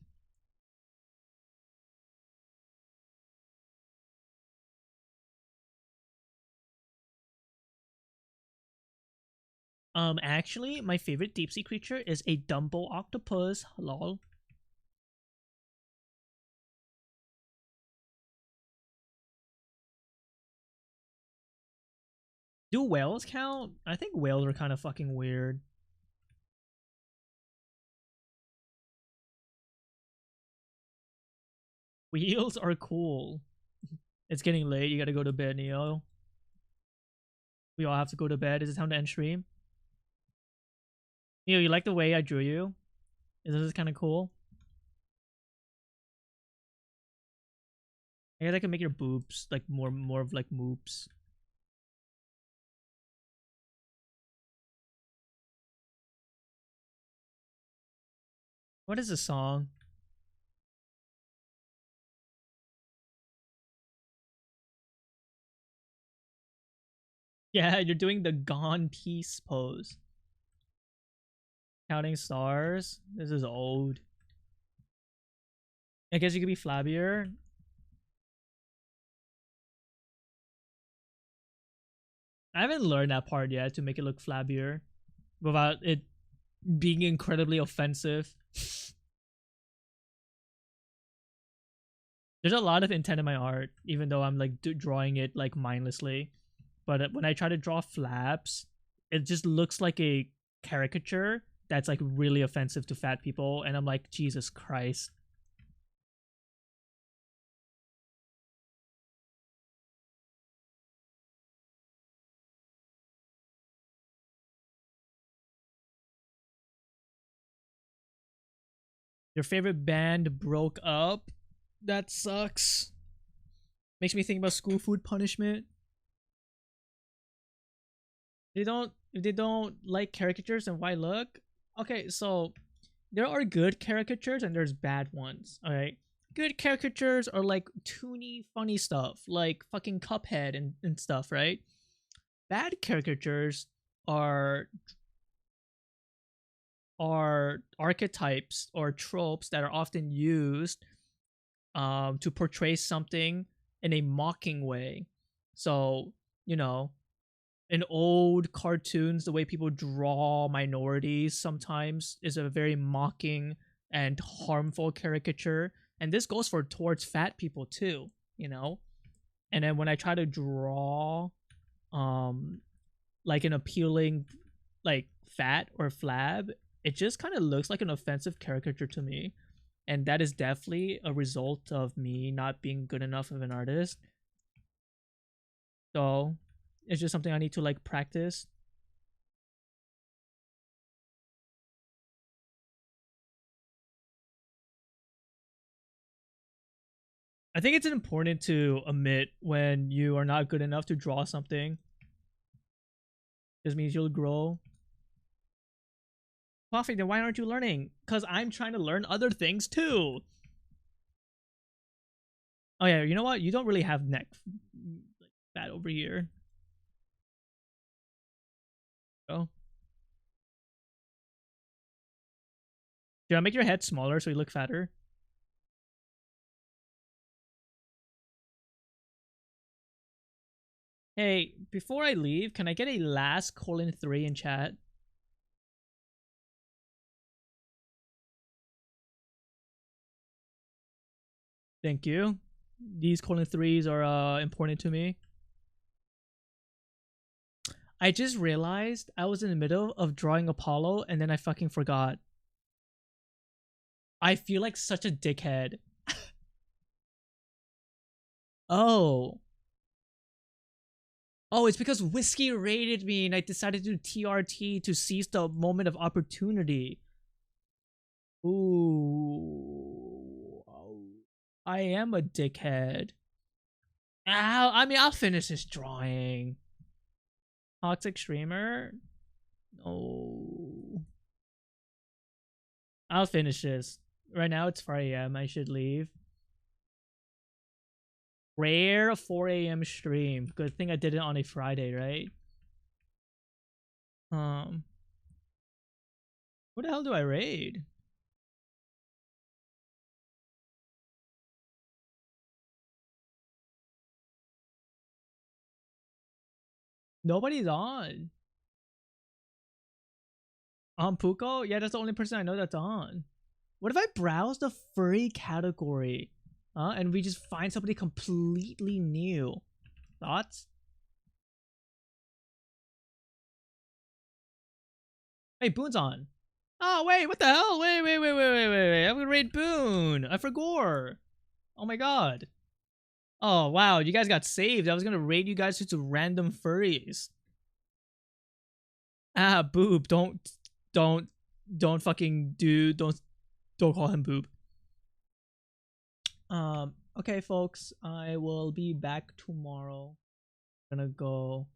[SPEAKER 1] Actually, my favorite deep sea creature is a Dumbo octopus. Lol. Do whales count? I think whales are kind of fucking weird. Wheels are cool. It's getting late. You gotta go to bed, Neo. We all have to go to bed. Is it time to end stream? Neo, you like the way I drew you? Is this kind of cool? I guess I can make your boobs like more of like moops. What is this song? Yeah, you're doing the gone peace pose. Counting stars. This is old. I guess you could be flabbier. I haven't learned that part yet to make it look flabbier without it being incredibly offensive. There's a lot of intent in my art, even though I'm like drawing it like mindlessly. But when I try to draw flaps, it just looks like a caricature that's like really offensive to fat people, and I'm like, Jesus Christ. Your favorite band broke up? That sucks. Makes me think about school food punishment. If they don't like caricatures, and why look? Okay, so there are good caricatures and there's bad ones. Alright. Good caricatures are like toony, funny stuff, like fucking Cuphead and stuff, right? Bad caricatures are archetypes or tropes that are often used to portray something in a mocking way. So, you know, in old cartoons, the way people draw minorities sometimes is a very mocking and harmful caricature. And this goes for towards fat people too, you know? And then when I try to draw like an appealing like fat or flab, it just kind of looks like an offensive caricature to me. And that is definitely a result of me not being good enough of an artist. So it's just something I need to like practice. I think it's important to admit when you are not good enough to draw something. This means you'll grow. Coffee, then why aren't you learning? Because I'm trying to learn other things too. Oh yeah, you know what? You don't really have neck like that over here. Oh. Should I make your head smaller so you look fatter? Hey, before I leave, can I get a last :3 in chat? Thank you. These :3s are important to me. I just realized I was in the middle of drawing Apollo and then I fucking forgot. I feel like such a dickhead. Oh. Oh, it's because Whiskey raided me and I decided to do TRT to seize the moment of opportunity. Ooh. I am a dickhead. Ow, I mean, I'll finish this drawing. Toxic streamer? No. I'll finish this. Right now it's 4 a.m. I should leave. Rare 4 a.m. stream. Good thing I did it on a Friday, right? What the hell do I raid? Nobody's on. Puko? Yeah, that's the only person I know that's on. What if I browse the furry category? And we just find somebody completely new. Thoughts? Hey, Boone's on. Oh, wait, what the hell? Wait. I'm gonna raid Boone. I forgot. Oh my god. Oh, wow, you guys got saved. I was gonna raid you guys to random furries. Ah, Boob, don't fucking do, don't call him Boob. Okay, folks, I will be back tomorrow. I'm gonna go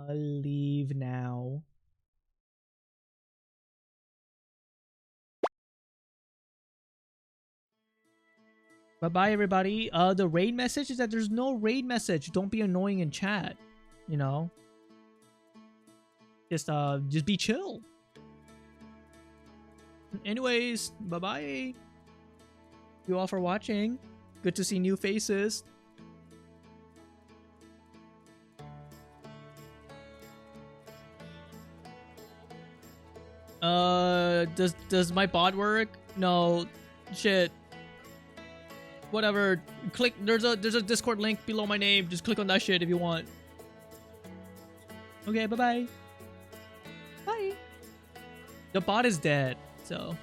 [SPEAKER 1] leave now. Bye-bye, everybody. The raid message is that there's no raid message. Don't be annoying in chat, you know? Just be chill. Anyways, bye-bye. You all for watching. Good to see new faces. Does my bot work? No. Shit. Whatever. Click. There's a Discord link below my name. Just click on that shit if you want. Okay. Bye-bye. Bye. The bot is dead. So.